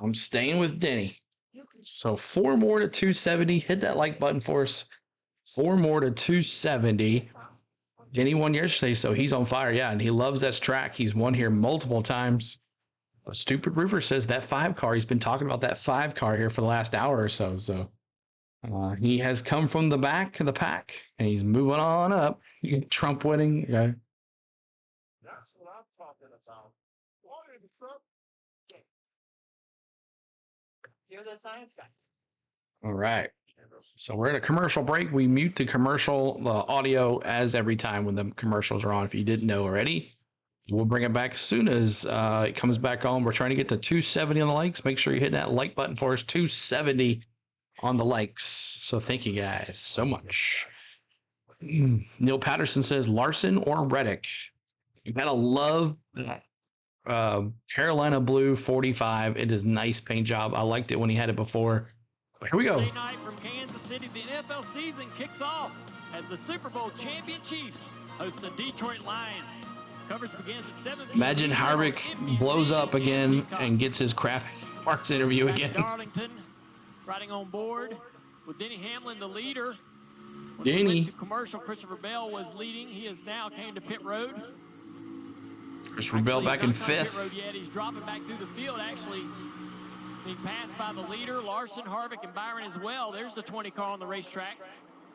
I'm staying with Denny. So 4 more to 270. Hit that like button for us. 4 more to 270. Denny won yesterday, so he's on fire. Yeah, and he loves that track. He's won here multiple times. But Stupid River says that 5 car. He's been talking about that 5 car here for the last hour or so. So he has come from the back of the pack, and he's moving on up. Trump winning. Okay. That's what I'm talking about. You're the science guy. All right. So we're in a commercial break. We mute the commercial audio as every time when the commercials are on. If you didn't know already, we'll bring it back as soon as it comes back on. We're trying to get to 270 on the likes. Make sure you hit that like button for us. 270 on the likes. So thank you guys so much. Neil Patterson says Larson or Reddick. You gotta love Carolina Blue 45. It is nice paint job. I liked it when he had it before. But here we go. Thursday night from Kansas City, the NFL season kicks off as the Super Bowl champion Chiefs host the Detroit Lions. Coverage begins at 7 p.m. Imagine Harvick blows up again and gets his crappy Marks interview again. Darlington riding on board with Denny Hamlin, the leader. When Denny. we went to commercial, Christopher Bell was leading. He has now came to pit road. Christopher Bell back in fifth. Pit road yet. He's dropping back through the field, actually being passed by the leader, Larson, Harvick, and Byron as well. There's the 20 car on the racetrack.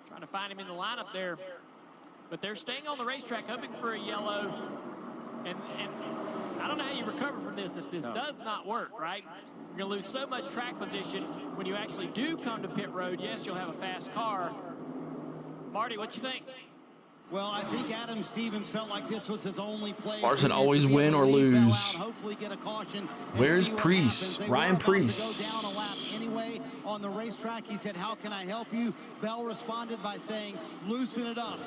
Trying to find him in the lineup there. But they're staying on the racetrack, hoping for a yellow. And I don't know how you recover from this if this does not work, right? You're going to lose so much track position when you actually do come to pit road. Yes, you'll have a fast car. Marty, what you think? Well, I think Adam Stevens felt like this was his only play. Larson always win or lose. Hopefully get a caution. Where's Priest? Ryan Priest. Go down a lap anyway on the racetrack. He said, "How can I help you?" Bell responded by saying, "Loosen it up."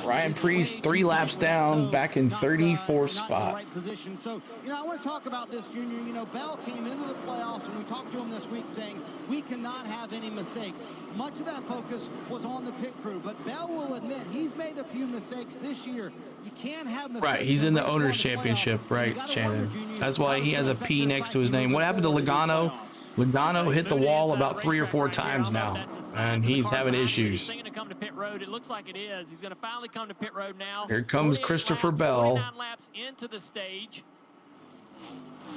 Ryan Priest 3 laps down, back in 34th spot. Right position. So, I want to talk about this, Junior. Bell came into the playoffs, and we talked to him this week saying, we cannot have any mistakes. Much of that focus was on the pit crew, but Bell will admit he's made a few mistakes this year. You can't have mistakes. Right, he's in the Owners' Championship, right, Shannon? That's why he has a P next to his name. What happened to Logano? Logano hit the wall about 3 or 4 times now, and he's having issues. To come to pit road. It looks like it is. He's going to finally come to pit road now. Here comes Christopher Bell. 49 laps into the stage.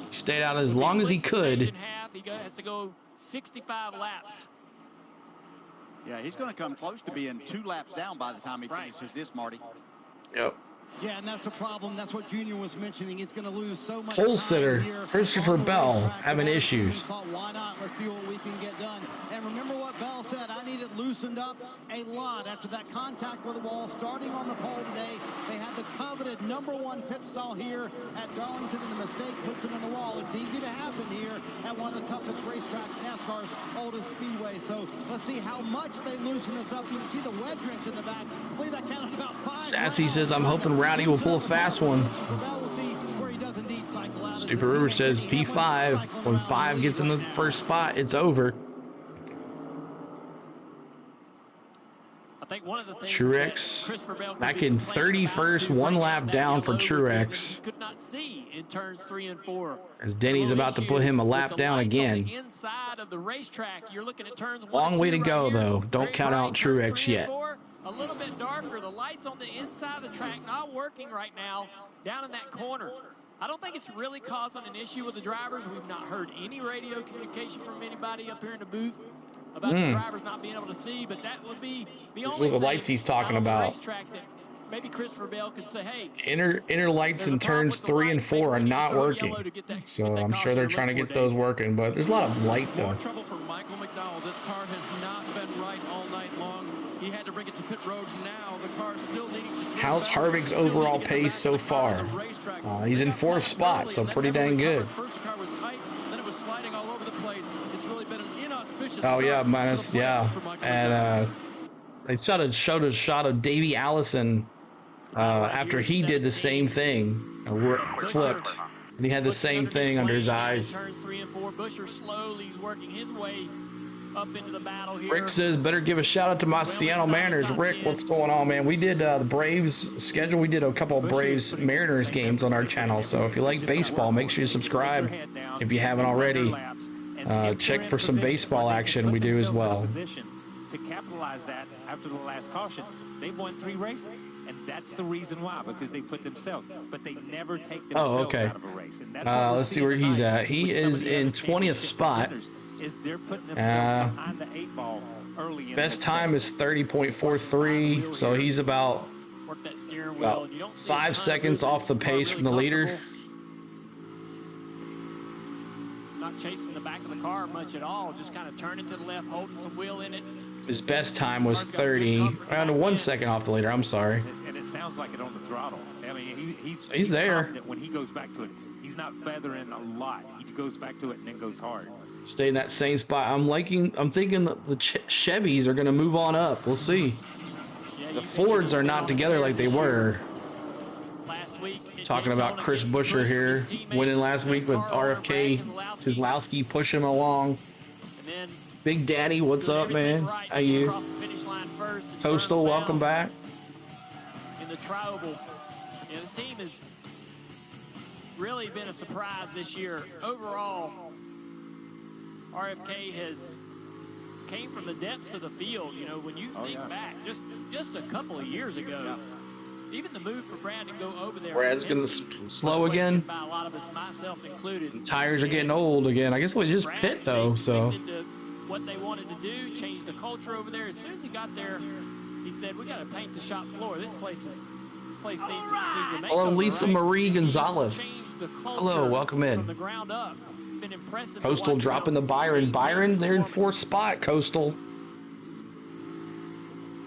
He stayed out as long as he could. He has to go 65 laps. Yeah, he's going to come close to being 2 laps down by the time he finishes this, Marty. Yep. Yeah, and that's a problem. That's what Junior was mentioning. He's going to lose so much Pole time sitter here Christopher Bell having issues. Thought, why not? Let's see what we can get done. And remember what Bell said. I need it loosened up a lot after that contact with the wall. Starting on the pole today, they had the coveted #1 pit stall here at Darlington, and the mistake puts him in the wall. It's easy to happen here at one of the toughest racetracks, NASCAR's oldest speedway. So let's see how much they loosen this up. You can see the wedge wrench in the back. I believe that counted about 5. Sassy says, I'm hoping Rowdy will pull a fast one. Stupid River says P5. When 5 gets in the first spot, it's over. I think one of the things Truex back in 31st, 1 lap down for Truex. Could not see in turns 3 and 4. As Denny's about to put him a lap down again. Inside of the racetrack, you're looking at turns 1 Long way to go, though. Don't count out Truex yet. A little bit darker. The lights on the inside of the track not working right now down in that corner. I don't think it's really causing an issue with the drivers. We've not heard any radio communication from anybody up here in the booth about the drivers not being able to see, but that would be the only thing. The lights he's talking about. Racetrack that maybe Christopher Bell could say, hey, inner lights in turns 3 and 4 are not working, so I'm sure they're trying to get those working, but there's a lot of light though. More trouble for Michael McDowell. This car has not been right all night long. He had to bring it to pit road. Now the car still needing to. How's Harvick's overall pace so far? He's in 4th spot, so pretty dang good. First car was tight, then it was sliding all over the place. It's really been an inauspicious. Oh yeah, minus and they showed a shot of Davey Allison after he did the same thing, flipped, and he had the same thing under his eyes. Turns 3 and 4. Busher slowly is working his way up into the battle here. Rick says, better give a shout out to my Seattle Mariners. Rick, what's going on, man? We did the Braves schedule. We did a couple of Braves Mariners games on our channel. So if you like baseball, make sure you subscribe if you haven't already. Check for some baseball action. We do as well. To capitalize that after the last caution, they've won 3 races, and that's the reason why, because they put themselves, but they never take themselves out of a race. And that's let's see where he's at. He is in 20th spot. Is they're putting themselves behind the 8 ball early in best time is 30.43, so he's about 5 seconds off the pace from the leader. Not chasing the back of the car much at all, just kind of turning to the left, holding some wheel in it. His best time was 30, around 1 second off the leader. I'm sorry. And it sounds like it on the throttle. I mean, he's there. When he goes back to it, he's not feathering a lot. He goes back to it and then goes hard. Stay in that same spot. I'm thinking that the Chevys are going to move on up. We'll see. The Fords are not together like they were. Last last week. Talking about Chris Buescher here, winning last week with RFK. Keselowski pushing him along. Big Daddy, what's up, man? How you? Coastal, welcome back. In the Trioval. Yeah, this team has really been a surprise this year. Overall, RFK has came from the depths of the field. You know, when you think back, just a couple of years ago, even the move for Brad to go over there. Brad's gonna slow again. By a lot of us, myself included. Tires are getting old again. I guess we just pit though, so. What they wanted to do, change the culture over there. As soon as he got there, he said, "We got to paint the shop floor. This place needs a makeover." Hello, Lisa Marie Gonzalez. Hello, welcome in. From the ground up. It's been impressive. Coastal dropping the Byron. Byron, they're in 4th spot, Coastal.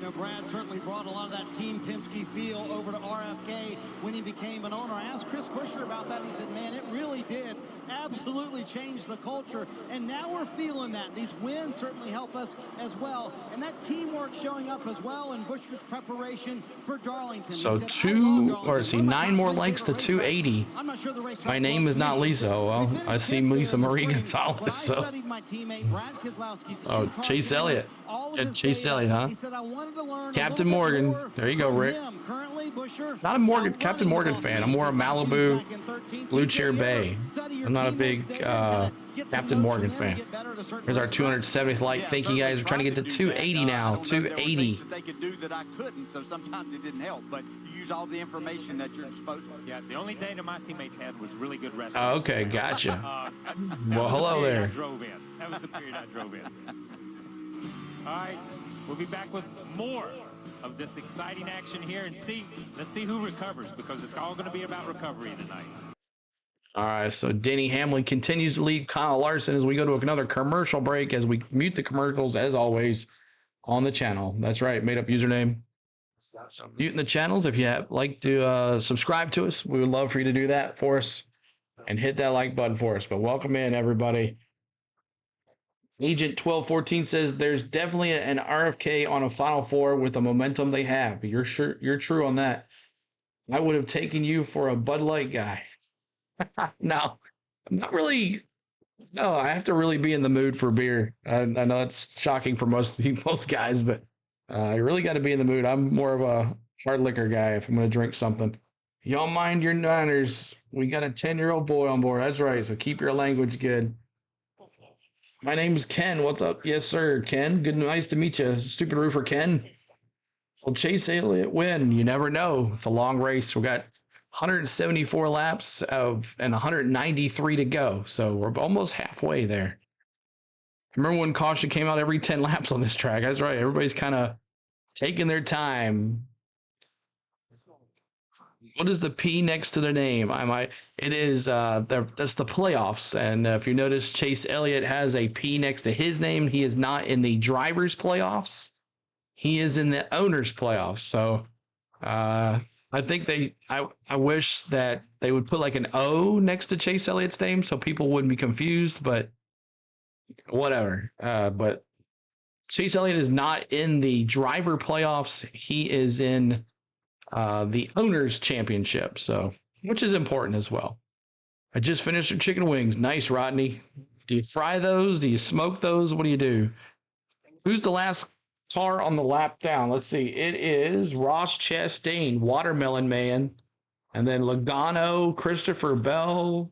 You know, Brad certainly brought a lot of that Team Penske feel over to RFK when he became an owner. I asked Chris Buescher about that. He said, man, it really did absolutely change the culture. And now we're feeling that. These wins certainly help us as well. And that teamwork showing up as well in Buescher's preparation for Darlington. So 9 more likes to 280. My name is not Lisa. Well, I see Lisa Marie Gonzalez. So. Oh, Chase Elliott. Chase Elliott, huh? Captain Morgan. There you go, Rick. Not a Captain Morgan fan. I'm more a Malibu, Blue Chair Bay. I'm not a big Captain Morgan fan. Here's our 270th like. Thank you guys. We're trying to get to 280 now. 280. They could do that I couldn't, so sometimes it didn't help. But you use all the information at your disposal. Yeah, the only data my teammates had was really good rest. Oh, okay, gotcha. Well, hello there. That was the period I drove in. All right, we'll be back with more of this exciting action here, and let's see who recovers, because it's all going to be about recovery tonight. All right, so Denny Hamlin continues to lead Kyle Larson as we go to another commercial break, as we mute the commercials as always on the channel. That's right, made up username. So muting the channels. If you like to subscribe to us, we would love for you to do that for us and hit that like button for us. But welcome in, everybody. Agent 1214 says there's definitely an RFK on a Final Four with the momentum they have. You're true on that. I would have taken you for a Bud Light guy. No, I'm not really. No, I have to really be in the mood for beer. I know that's shocking for most guys, but you really got to be in the mood. I'm more of a hard liquor guy if I'm going to drink something. Y'all mind your Niners. We got a 10-year-old boy on board. That's right, so keep your language good. My name's Ken. What's up? Yes, sir, Ken. Good, nice to meet you. Stupid roofer, Ken. Will Chase Elliott win? You never know. It's a long race. We got 174 laps and 193 to go, so we're almost halfway there. Remember when caution came out every 10 laps on this track? That's right. Everybody's kind of taking their time. What is the P next to their name? It is that's the playoffs. And if you notice, Chase Elliott has a P next to his name. He is not in the drivers' playoffs. He is in the owners' playoffs. So I think I wish that they would put like an O next to Chase Elliott's name so people wouldn't be confused, but whatever. But Chase Elliott is not in the driver playoffs. He is in the owners championship, so which is important as well. I just finished your chicken wings. Nice, Rodney. Do you fry those? Do you smoke those? What do you do? Who's the last car on the lap down? Let's see. It is Ross Chastain, Watermelon Man, and then Logano, Christopher Bell,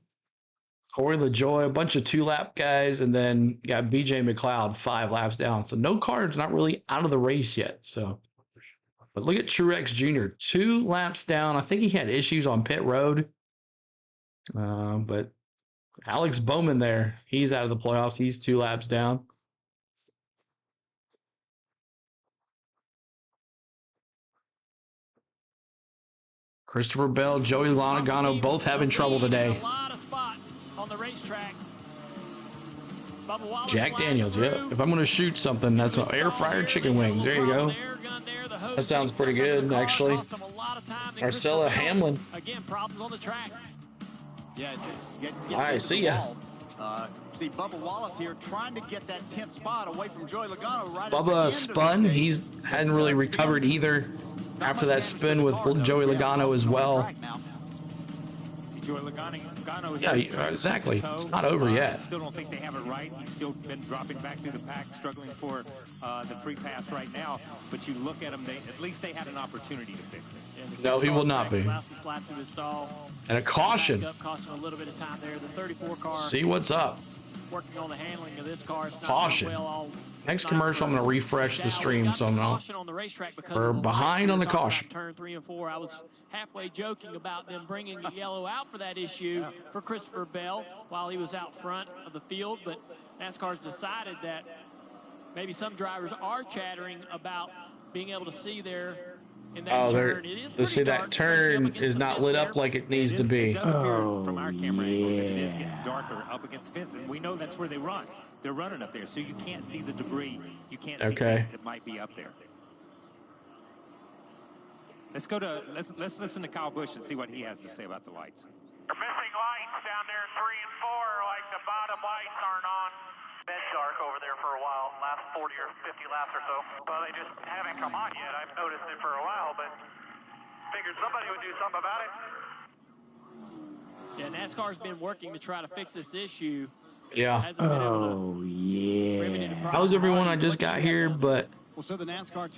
Corey LaJoy, a bunch of 2-lap guys, and then got BJ McLeod 5 laps down. So no cars not really out of the race yet. So. But look at Truex Jr., 2 laps down. I think he had issues on pit road. But Alex Bowman there, he's out of the playoffs. He's 2 laps down. Christopher Bell, Joey Logano, both having trouble today. A lot of spots on the racetrack. Jack Daniels, yeah. If I'm going to shoot something, that's air fryer chicken wings. There you go. That sounds pretty good, actually. Marcella Hamlin. Again, problems on the track. Yeah, all right, see ya. See Bubba Wallace here trying to get that 10th spot away from Joey Logano. Right Bubba spun. He hadn't really recovered either after that spin with Joey Logano as well. Joey Logano. Yeah, exactly. It's not over yet. I still don't think they have it right. He's still been dropping back through the pack, struggling for the free pass right now. But you look at them, at least they had an opportunity to fix it. No, he will not be. Slide through the stall. And a caution. Costing a little bit of time there. The 34 car. See what's up. Working on the handling of this car. Caution. Next commercial, I'm going to refresh the stream, so I'm not. We're behind on the caution. Turn 3 and 4. I was halfway joking about them bringing the yellow out for that issue for Christopher Bell while he was out front of the field, but NASCAR's decided that maybe some drivers are chattering about being able to see there. In that turn. They say that turn is not lit up like it needs to be. It does appear from our camera angle that it is getting darker up against the fence, and we know that's where they run. They're running up there, so you can't see the debris. You can't see things that might be up there. Let's listen to Kyle Busch and see what he has to say about the lights. They're missing lights down there, 3 and 4. Like the bottom lights aren't on. Been dark over there for a while, last 40 or 50 laps or so. Well, they just haven't come on yet. I've noticed it for a while, but figured somebody would do something about it. Yeah, NASCAR's been working to try to fix this issue. Yeah. Oh, yeah. How's everyone? I just got here, but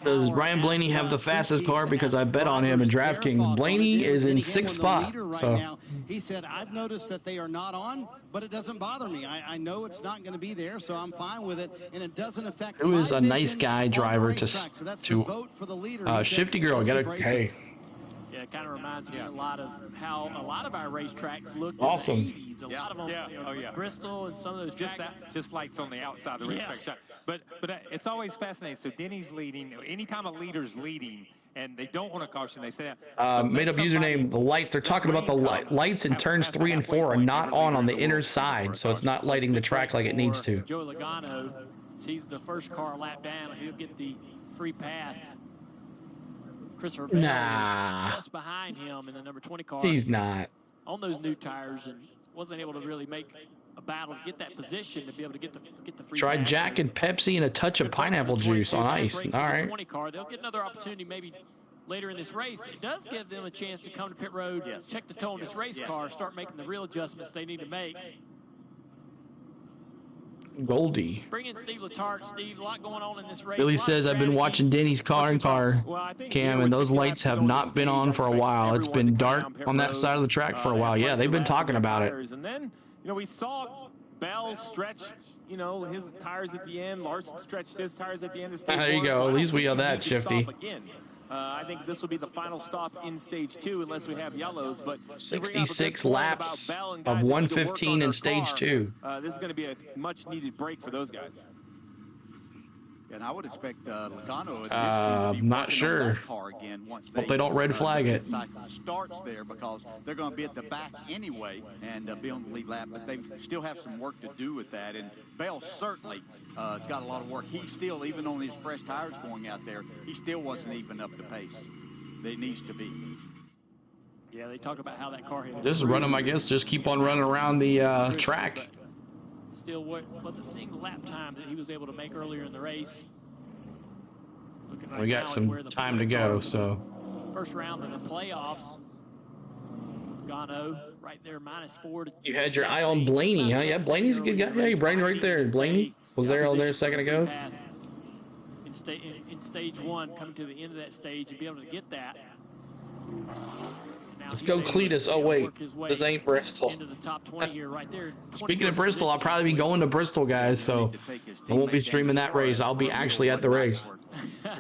does Ryan Blaney have the fastest car? Because I bet on him in DraftKings. Blaney is in 6th spot. So he said, I've noticed that they are not on, but it doesn't bother me. I know it's not going to be there, so I'm fine with it, and it doesn't affect. Who is a nice guy driver to Shifty Girl? I gotta Yeah, it kind of reminds me a lot of how a lot of our racetracks looked awesome. in the 80s. A lot of them, Bristol and some of those tracks. Just lights on the outside of the racetrack shot. But it's always fascinating. So Denny's leading. Anytime a leader's leading and they don't want to caution, they say that. Made up username, the light. They're talking about the lights in turns 3 and 4 are not on the inner side, so it's not lighting the track like it needs to. Joey Logano, he's the first car lap down. He'll get the free pass. Christopher Bell is just behind him in the number 20 car. He's not. On those new tires and wasn't able to really make a battle to get that position to be able to get the free Try pass. Jack and Pepsi and a touch of pineapple juice on ice. All right. 20 car. They'll get another opportunity maybe later in this race. It does give them a chance to come to pit road, check the toe on this race car, start making the real adjustments they need to make. Goldie. Bring in Steve Letarte. Steve, a lot going on in this race. Billy says, I've been watching Denny's car cam, and those lights have not been on for a while. It's been dark on that side of the track for a while. Yeah, they've been talking about it. And then, we saw Bell stretch, his tires at the end. Larson stretched his tires at the end of stage 1. There you go. At least we have that, Shifty. I think this will be the final stop in stage 2 unless we have yellows. But 66 laps of 115 in stage 2. This is going to be a much-needed break for those guys. And I would expect Logano to be not sure. on that car again once Hope they don't red flag it. Cycle starts there because they're going to be at the back anyway and be on the lead lap, but they still have some work to do with that. And Bell certainly has got a lot of work. He still, even on these fresh tires going out there, he still wasn't even up to pace that he needs to be. Yeah, they talked about how that car hit. Just run them, I guess. Just keep on running around the track. Still wasn't seeing the lap time that he was able to make earlier in the race. We got some time to go, so. First round of the playoffs. Gano right there, -4. You had your eye on Blaney, huh? Yeah, Blaney's a good guy. Yeah, Blaney right there. Blaney was there all there a second ago. In stage 1, coming to the end of that stage and be able to get that. Let's go Cletus. Oh, wait. This ain't Bristol. Into the top 20 here, right there. Speaking of Bristol, I'll probably be going to Bristol, guys, so I won't be streaming that race. I'll be actually at the race.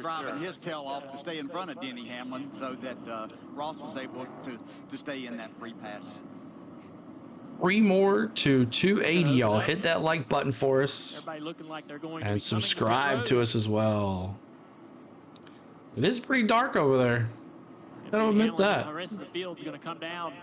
Driving his tail off to stay in front of Denny Hamlin so that Ross was able to stay in that free pass. 3 more to 280, y'all. Hit that like button for us. Everybody looking like they're going and subscribe to us as well. It is pretty dark over there. I don't admit that. The rest of the field's going to come down,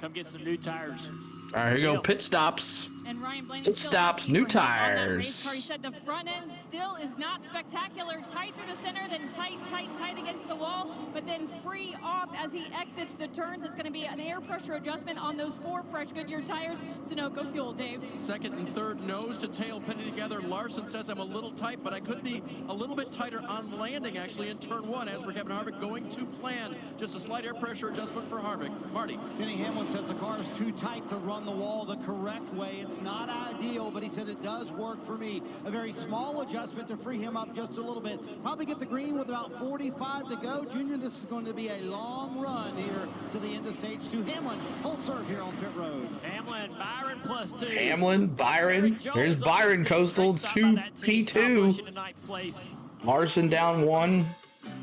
come get some new tires. All right, here you go. Pit stops. And Ryan Blaney Pit still stops. asking New for help on that race car. He tires. said the front end still is not spectacular. Tight through the center, then tight against the wall, but then free off as he exits the turns. It's going to be an air pressure adjustment on those 4 fresh Goodyear tires. Sunoco fuel, Dave. Second and third nose to tail pinning together. Larson says I'm a little tight, but I could be a little bit tighter on landing actually in turn 1. As for Kevin Harvick, going to plan. Just a slight air pressure adjustment for Harvick. Marty. Denny Hamlin says the car is too tight to run the wall the correct way. It's not ideal, but he said it does work for me. A very small adjustment to free him up just a little bit. Probably get the green with about 45 to go. Junior, this is going to be a long run here to the end of stage 2. Hamlin, full serve here on pit road. Hamlin, Byron +2. Hamlin, Byron. Here's Byron Coastal 2P2. Larson down 1.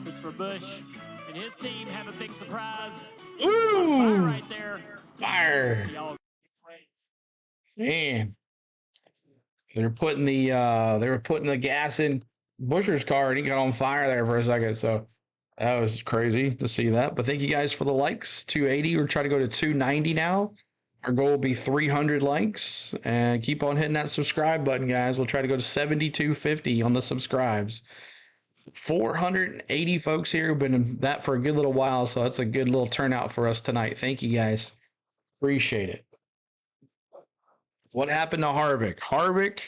It's for Busch and his team have a big surprise. Ooh! Fire right there. Fire. Man. They were putting the gas in Buscher's car and he got on fire there for a second. So that was crazy to see that. But thank you guys for the likes. 280. We're trying to go to 290 now. Our goal will be 300 likes. And keep on hitting that subscribe button, guys. We'll try to go to 7250 on the subscribes. 480 folks here have been in that for a good little while. So that's a good little turnout for us tonight. Thank you, guys. Appreciate it. What happened to Harvick? Harvick,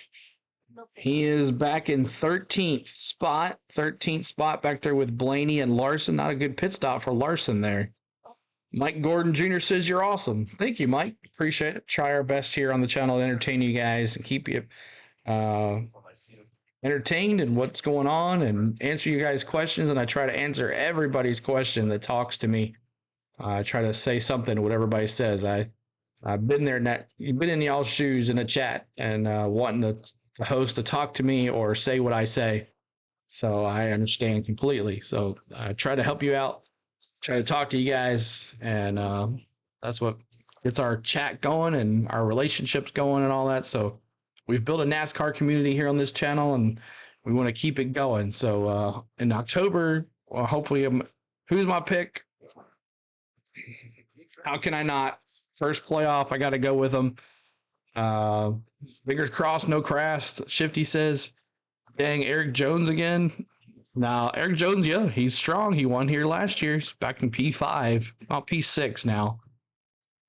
he is back in 13th spot. 13th spot back there with Blaney and Larson. Not a good pit stop for Larson there. Mike Gordon Jr. says you're awesome. Thank you, Mike. Appreciate it. Try our best here on the channel to entertain you guys and keep you entertained and what's going on and answer you guys' questions. And I try to answer everybody's question that talks to me. I try to say something to what everybody says. I've been there, you've been in y'all's shoes in a chat and wanting the host to talk to me or say what I say. So I understand completely. So I try to help you out, try to talk to you guys. And that's what gets our chat going and our relationships going and all that. So we've built a NASCAR community here on this channel and we want to keep it going. So in October, well, hopefully, who's my pick? How can I not? First playoff, I got to go with them. Fingers crossed, no crash. Shifty says, dang, Eric Jones again. Now, Eric Jones, yeah, he's strong. He won here last year. He's back in P5, not P6 now.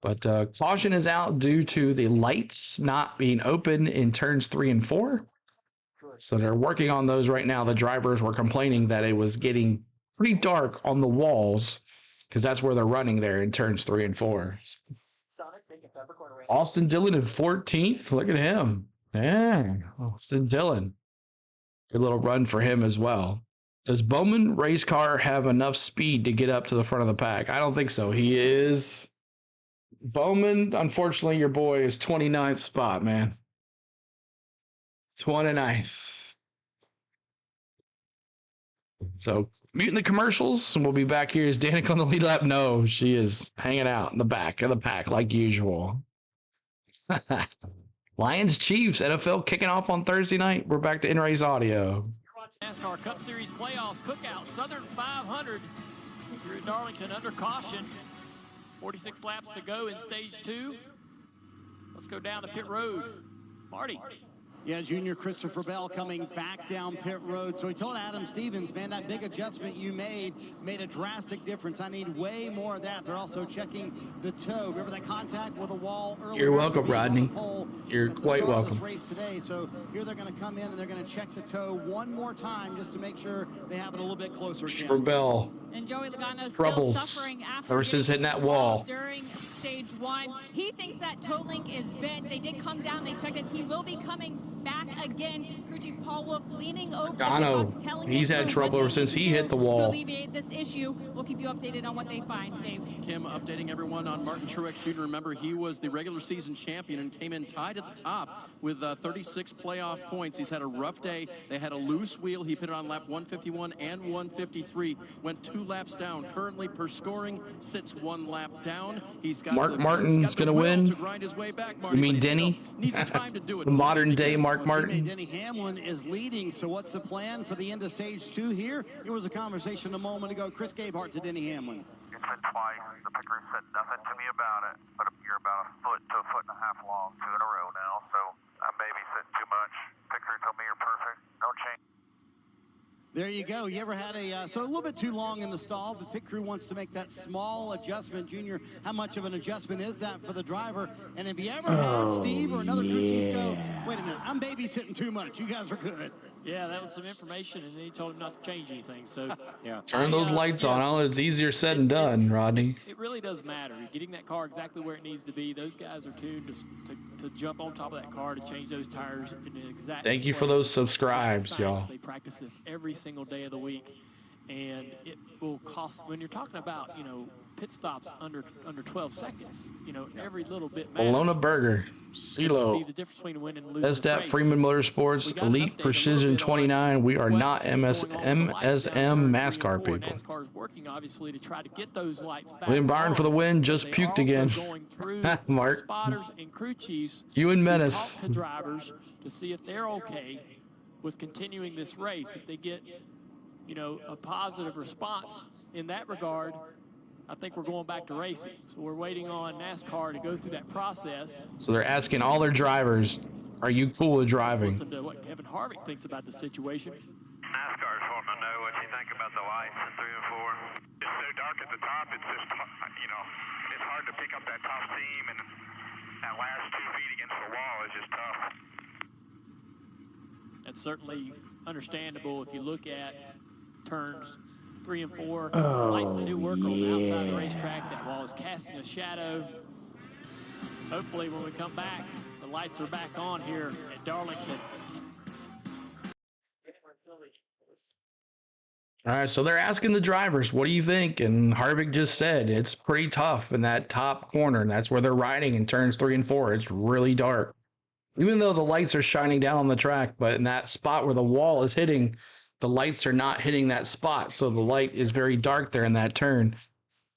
But caution is out due to the lights not being open in turns 3 and 4. So they're working on those right now. The drivers were complaining that it was getting pretty dark on the walls because that's where they're running there in turns 3 and 4. Austin Dillon in 14th. Look at him. Yeah, Austin Dillon. Good little run for him as well. Does Bowman race car have enough speed to get up to the front of the pack? I don't think so. He is. Bowman, unfortunately, your boy is 29th spot, man. 29th. So, muting the commercials, and we'll be back here. Is Danica on the lead lap? No, she is hanging out in the back of the pack like usual. Lions Chiefs, NFL kicking off on Thursday night. We're back to in-race audio. NASCAR Cup Series playoffs, Cookout, Southern 500. Through Darlington under caution. 46 laps to go in stage 2. Let's go down to pit road. Marty. Yeah, Junior Christopher Bell coming back down pit road. So he told Adam Stevens, man, that big adjustment you made a drastic difference. I need way more of that. They're also checking the toe. Remember that contact with the wall earlier? You're welcome, Rodney. You're quite welcome. Race today. So here they're going to come in and they're going to check the toe one more time just to make sure they have it a little bit closer again. For Bell. And Joey Logano still suffering after versus hitting that wall during stage 1. He thinks that toe link is bent. They did come down. They checked it. He will be coming back again. Crew chief Paul Wolf leaning over the box, telling he's had trouble ever since he hit the wall. To alleviate this issue, we'll keep you updated on what they find. Dave. Kim updating everyone on Martin Truex Jr. Remember, he was the regular season champion and came in tied at the top with 36 playoff points. He's had a rough day. They had a loose wheel. He pitted on lap 151 and 153. Went 2 laps down. Currently, per scoring, sits 1 lap down. He's got Martin's going to win. To grind his way back, Marty, you mean Denny? Needs time to do it. The modern day Mark Martin. Denny Hamlin is leading. So what's the plan for the end of stage 2 here? There was a conversation a moment ago. Chris Gabehart to Denny Hamlin. said twice. The picker said nothing to me about it, but you're about a foot to a foot and a half long, 2 in a row now, so I'm babysitting too much. Picker told me you're perfect. Don't change. There you go. You ever had so a little bit too long in the stall, but pit crew wants to make that small adjustment. Junior, how much of an adjustment is that for the driver? And have you ever had Steve or another crew chief go, wait a minute, I'm babysitting too much. You guys are good. Yeah, that was some information, and then he told him not to change anything. So, yeah. Turn those lights on. Oh, it's easier said than done, Rodney. It really does matter. You're getting that car exactly where it needs to be. Those guys are tuned to jump on top of that car to change those tires in the exact Thank you for those subscribes, y'all. They practice this every single day of the week, and it will cost, when you're talking about, pit stops under 12 seconds, every little bit matters. Bologna Burger, CeeLo, Estat Freeman Motorsports, Elite Precision 29. We are not MSM NASCAR people. NASCAR is working, obviously, to try to get those lights back. William Byron for the win, just puked again. Mark, spotters and crew chiefs you and Menace. Talk to drivers to see if they're okay with continuing this race. If they get, a positive response in that regard, I think we're going back to racing. So we're waiting on NASCAR to go through that process. So they're asking all their drivers, are you cool with driving? Let's listen to what Kevin Harvick thinks about the situation. NASCAR's wanting to know what you think about the lights in 3 and 4. It's so dark at the top, it's just, it's hard to pick up that top seam, and that last 2 feet against the wall is just tough. That's certainly understandable if you look at turns 3 and 4. Oh, lights that do work on the outside of the racetrack. That wall is casting a shadow. Hopefully when we come back, the lights are back on here at Darlington. All right, so they're asking the drivers, what do you think? And Harvick just said it's pretty tough in that top corner, and that's where they're riding in turns 3 and 4. It's really dark. Even though the lights are shining down on the track, but in that spot where the wall is hitting, the lights are not hitting that spot, so the light is very dark there in that turn.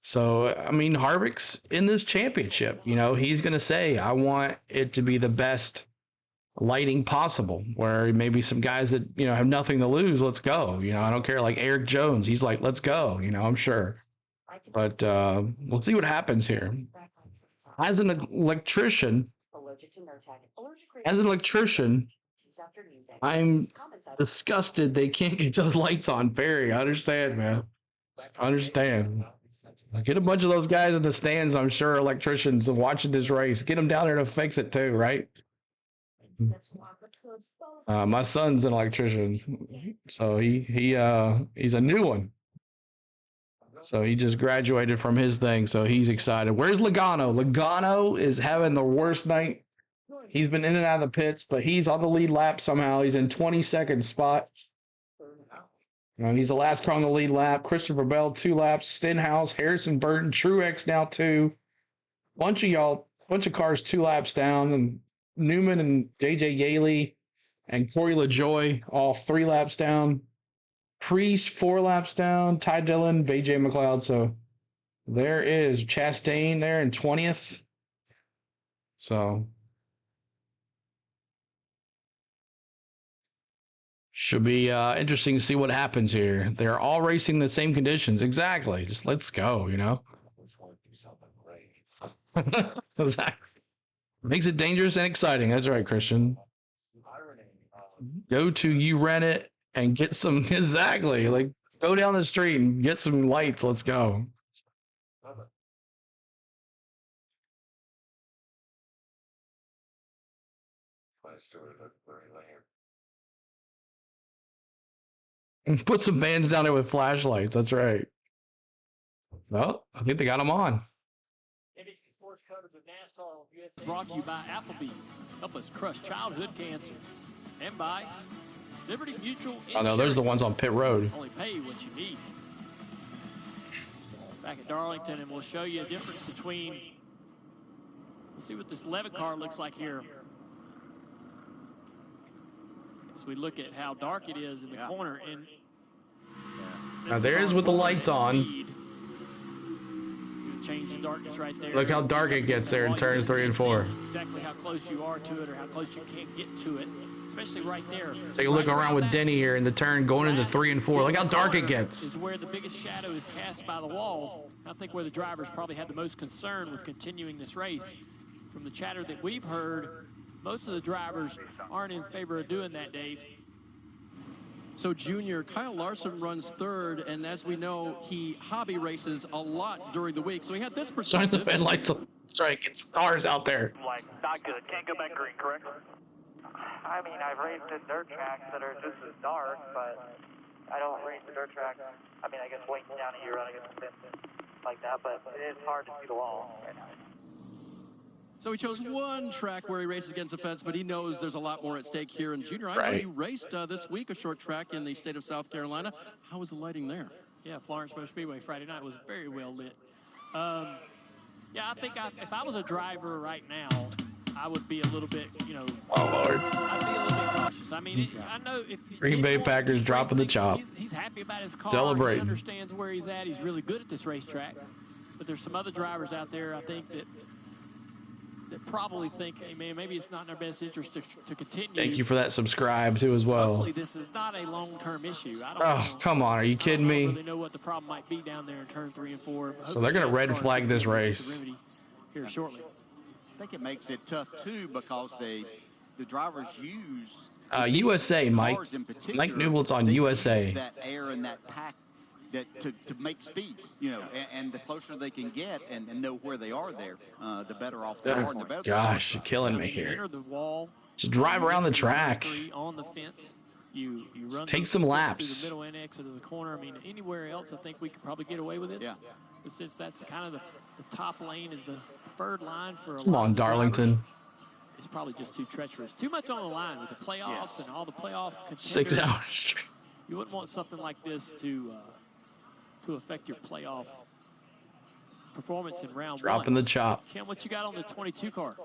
So, I mean, Harvick's in this championship. He's going to say, I want it to be the best lighting possible, where maybe some guys that, have nothing to lose, let's go. I don't care, like Eric Jones. He's like, let's go, I'm sure. But let's see what happens here. As an electrician, I'm disgusted they can't get those lights on. Perry, I understand, man. I understand. Get a bunch of those guys in the stands, I'm sure, electricians, of watching this race. Get them down there to fix it too, right? My son's an electrician, so he's a new one. So he just graduated from his thing, so he's excited. Where's Logano? Logano is having the worst night. He's been in and out of the pits, but he's on the lead lap somehow. He's in 22nd spot. And he's the last car on the lead lap. Christopher Bell, 2 laps. Stenhouse, Harrison Burton, Truex now 2. Bunch of cars 2 laps down. And Newman and JJ Yaley and Corey LaJoy all 3 laps down. Priest 4 laps down. Ty Dillon, BJ McLeod. So there is Chastain there in 20th. So should be interesting to see what happens here. They're all racing the same conditions. Exactly. Just let's go, Exactly. Makes it dangerous and exciting. That's right, Christian. Go to You Rent It and get some, exactly. Like, go down the street and get some lights. Let's go. And put some bands down there with flashlights. That's right. Well, I think they got them on. NBC Sports coverage of NASCAR on USA brought to you by Applebee's. Help us crush childhood cancer. And by Liberty Mutual Insurance. Oh, no, those are the ones on pit road. Only pay what you need. Back at Darlington, and we'll show you a difference between, we'll see what this Levitt car looks like here. As we look at how dark it is in the corner. And now there is with the lights on. See the change in darkness right there. Look how dark it gets there in turns 3 and 4. Exactly how close you are to it or how close you can't get to it, especially right there. Take a look around with Denny here in the turn going into 3 and 4. Look how dark it gets. Is where the biggest shadow is cast by the wall. I think where the drivers probably had the most concern with continuing this race. From the chatter that we've heard, most of the drivers aren't in favor of doing that, Dave. So, Junior, Kyle Larson runs third, and as we know, he hobby races a lot during the week. So he had this Shine the perspective. fan lights up. Sorry, get some cars out there. Like, not good. Can't go back green, correct? I mean, I've raced at dirt tracks that are just as dark, but I don't race the dirt tracks. I mean, I guess waiting down here running against the fence like that, but it's hard to see the wall right now. So he chose one track where he races against the fence, but he knows there's a lot more at stake here. And Junior, I know you raced this week a short track in the state of South Carolina. How was the lighting there? Yeah, Florence Motor Speedway Friday night was very well lit. Yeah, I think if I was a driver right now, I would be a little bit, you know. Oh, Lord. I'd be a little bit cautious. I mean, I know if Green Bay Packers dropping the chop. He's happy about his car. Celebrating. He understands where he's at. He's really good at this racetrack. But there's some other drivers out there, I think, that probably think, hey, man, maybe it's not in our best interest to continue. Thank you for that subscribe, too, as well. Hopefully this is not a long-term issue. I don't know. Come on. Are you kidding me? I don't really know what the problem might be down there in turn 3 and 4. So they're going to red flag this race. Here shortly. I think it makes it tough, too, because the drivers use USA, Mike. Mike Newbolt's on USA. Use that air and that pack to make speed, you know, and the closer they can get and know where they are there, the better off they are. And the better Gosh, you're killing me here. Just drive around the track. On the fence. You run take some laps. Through the middle and exit of the corner. I mean, anywhere else, I think we could probably get away with it. Yeah. But since that's kind of the top lane is the preferred line for a Come lot on, of Darlington. drivers, it's probably just too treacherous. Too much on the line with the playoffs and all the playoff contenders. 6 hours. You wouldn't want something like this to affect your playoff performance in round Dropping one. the chop. Ken, what you got on the 22 car?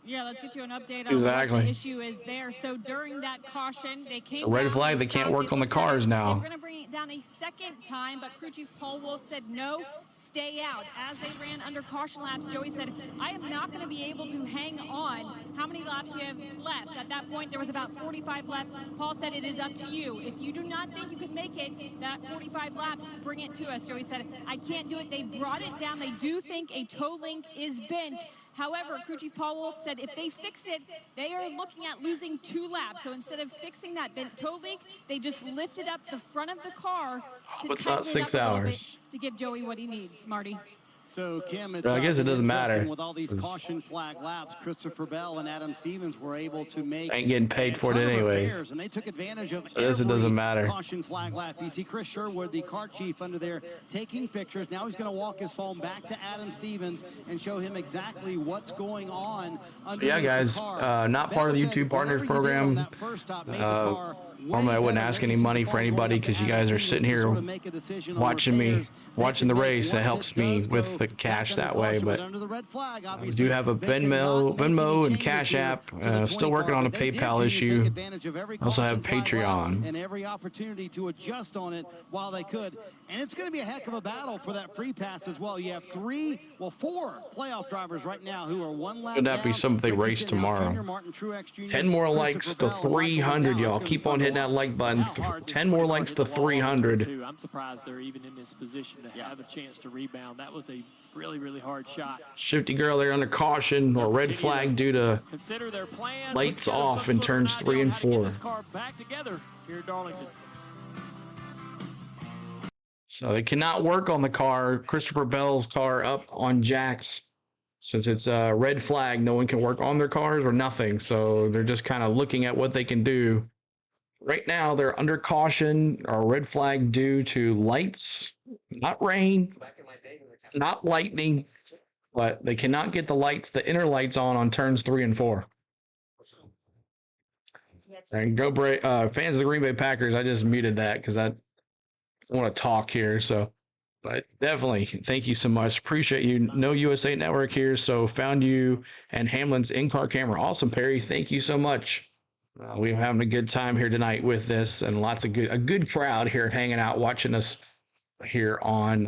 Yeah, let's get you an update on Exactly. what the issue is there. So during that caution, they came So red down, flag, they can't work on the cars They now. were going to bring it down a second time, but crew chief Paul Wolf said no, stay out. As they ran under caution laps, Joey said, I am not going to be able to hang on. How many laps we have left? At that point, there was about 45 left. Paul said, it is up to you. If you do not think you can make it, that 45 laps, bring it to us. Joey said, I can't do it. They brought it down. They do think a toe link is bent. However, crew chief Paul Wolf said if they fix it, they are looking at losing 2 laps. So instead of fixing that bent toe link, they just lifted up the front of the car to it's not tighten it 6 up a little hours. bit to give Joey what he needs. Marty. So, Kim, it's Well, I guess it doesn't interesting matter. with all these 'cause caution flag laps. Christopher Bell and Adam Stevens were able to make ain't getting paid for it a ton of anyways. repairs, and they took advantage of So this, it every doesn't matter. caution flag lap. You see Chris Sherwood, the car chief, under there taking pictures. Now he's going to walk his phone back to Adam Stevens and show him exactly what's going on. So yeah, guys, not part of the YouTube Partners Program. Normally I wouldn't ask any money for anybody because you guys are sitting here watching me, watching the race. That helps me with the cash that way. But we do have a Venmo and Cash App. Still working on a PayPal issue. Also have Patreon. And every opportunity to adjust on it while they could. And it's going to be a heck of a battle for that free pass as well. You have 4 playoff drivers right now who are 1 lap Could that be down. something they race tomorrow? 10 more likes to 300, y'all. Keep on hitting that like button. 10 more likes to 300. I'm surprised they're even in this position to have a chance to rebound. That was a really, really hard shot. Shifty girl there under caution or red flag due to Consider their plan. lights off in turns 3 and 4. This car back together here at Darlington. So they cannot work on the car. Christopher Bell's car up on jacks. Since it's a red flag, no one can work on their cars or nothing. So they're just kind of looking at what they can do. Right now, they're under caution or red flag due to lights, not rain, not lightning, but they cannot get the lights, the inner lights on turns 3 and 4. And go fans of the Green Bay Packers, I just muted that because I want to talk here. So, but definitely, thank you so much. Appreciate you. No USA Network here, so found you and Hamlin's in-car camera. Awesome, Perry. Thank you so much. We're having a good time here tonight with this, and a good crowd here hanging out, watching us here on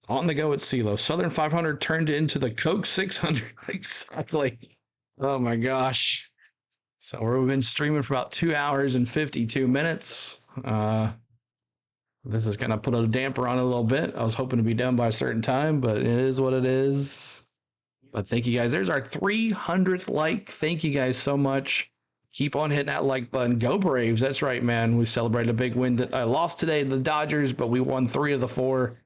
the go at CeeLo. Southern 500 turned into the Coke 600. Exactly. Oh my gosh. So we've been streaming for about 2 hours and 52 minutes. This is going to put a damper on it a little bit. I was hoping to be done by a certain time, but it is what it is. But thank you guys. There's our 300th like. Thank you guys so much. Keep on hitting that like button. Go Braves. That's right, man. We celebrated a big win. I lost today to the Dodgers, but we won 3 of the 4.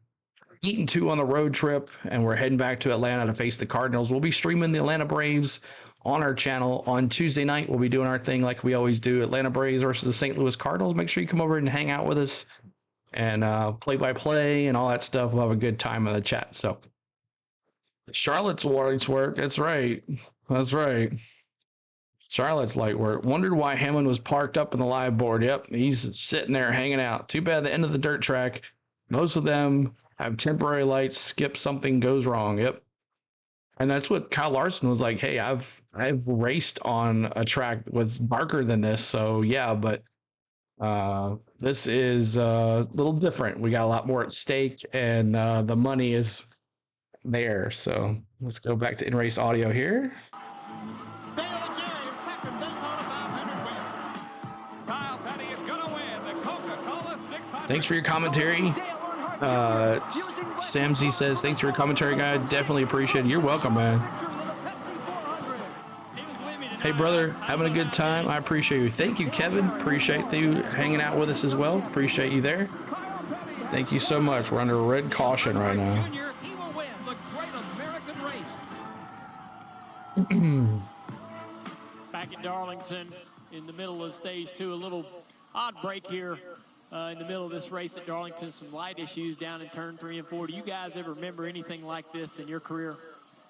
Eating 2 on the road trip, and we're heading back to Atlanta to face the Cardinals. We'll be streaming the Atlanta Braves on our channel on Tuesday night. We'll be doing our thing like we always do. Atlanta Braves versus the St. Louis Cardinals. Make sure you come over and hang out with us and play-by-play and all that stuff. We'll have a good time in the chat. So Charlotte's lights work. That's right. That's right. Charlotte's light work. Wondered why Hammond was parked up in the live board. Yep, he's sitting there hanging out. Too bad the end of the dirt track. Most of them have temporary lights. Skip, something goes wrong. Yep. And that's what Kyle Larson was like. Hey, I've raced on a track with darker than this. So yeah, but this is a little different. We got a lot more at stake, and the money is there. So let's go back to in-race audio here. Thanks for your commentary. Samsy says, thanks for your commentary, guy. Definitely appreciate it. You're welcome, man. Hey, brother, having a good time. I appreciate you. Thank you, Kevin. Appreciate you hanging out with us as well. Appreciate you there. Thank you so much. We're under red caution right now. Back at Darlington in the middle of stage 2, a little odd break here. In the middle of this race at Darlington, some light issues down in turn 3 and 4. Do you guys ever remember anything like this in your career?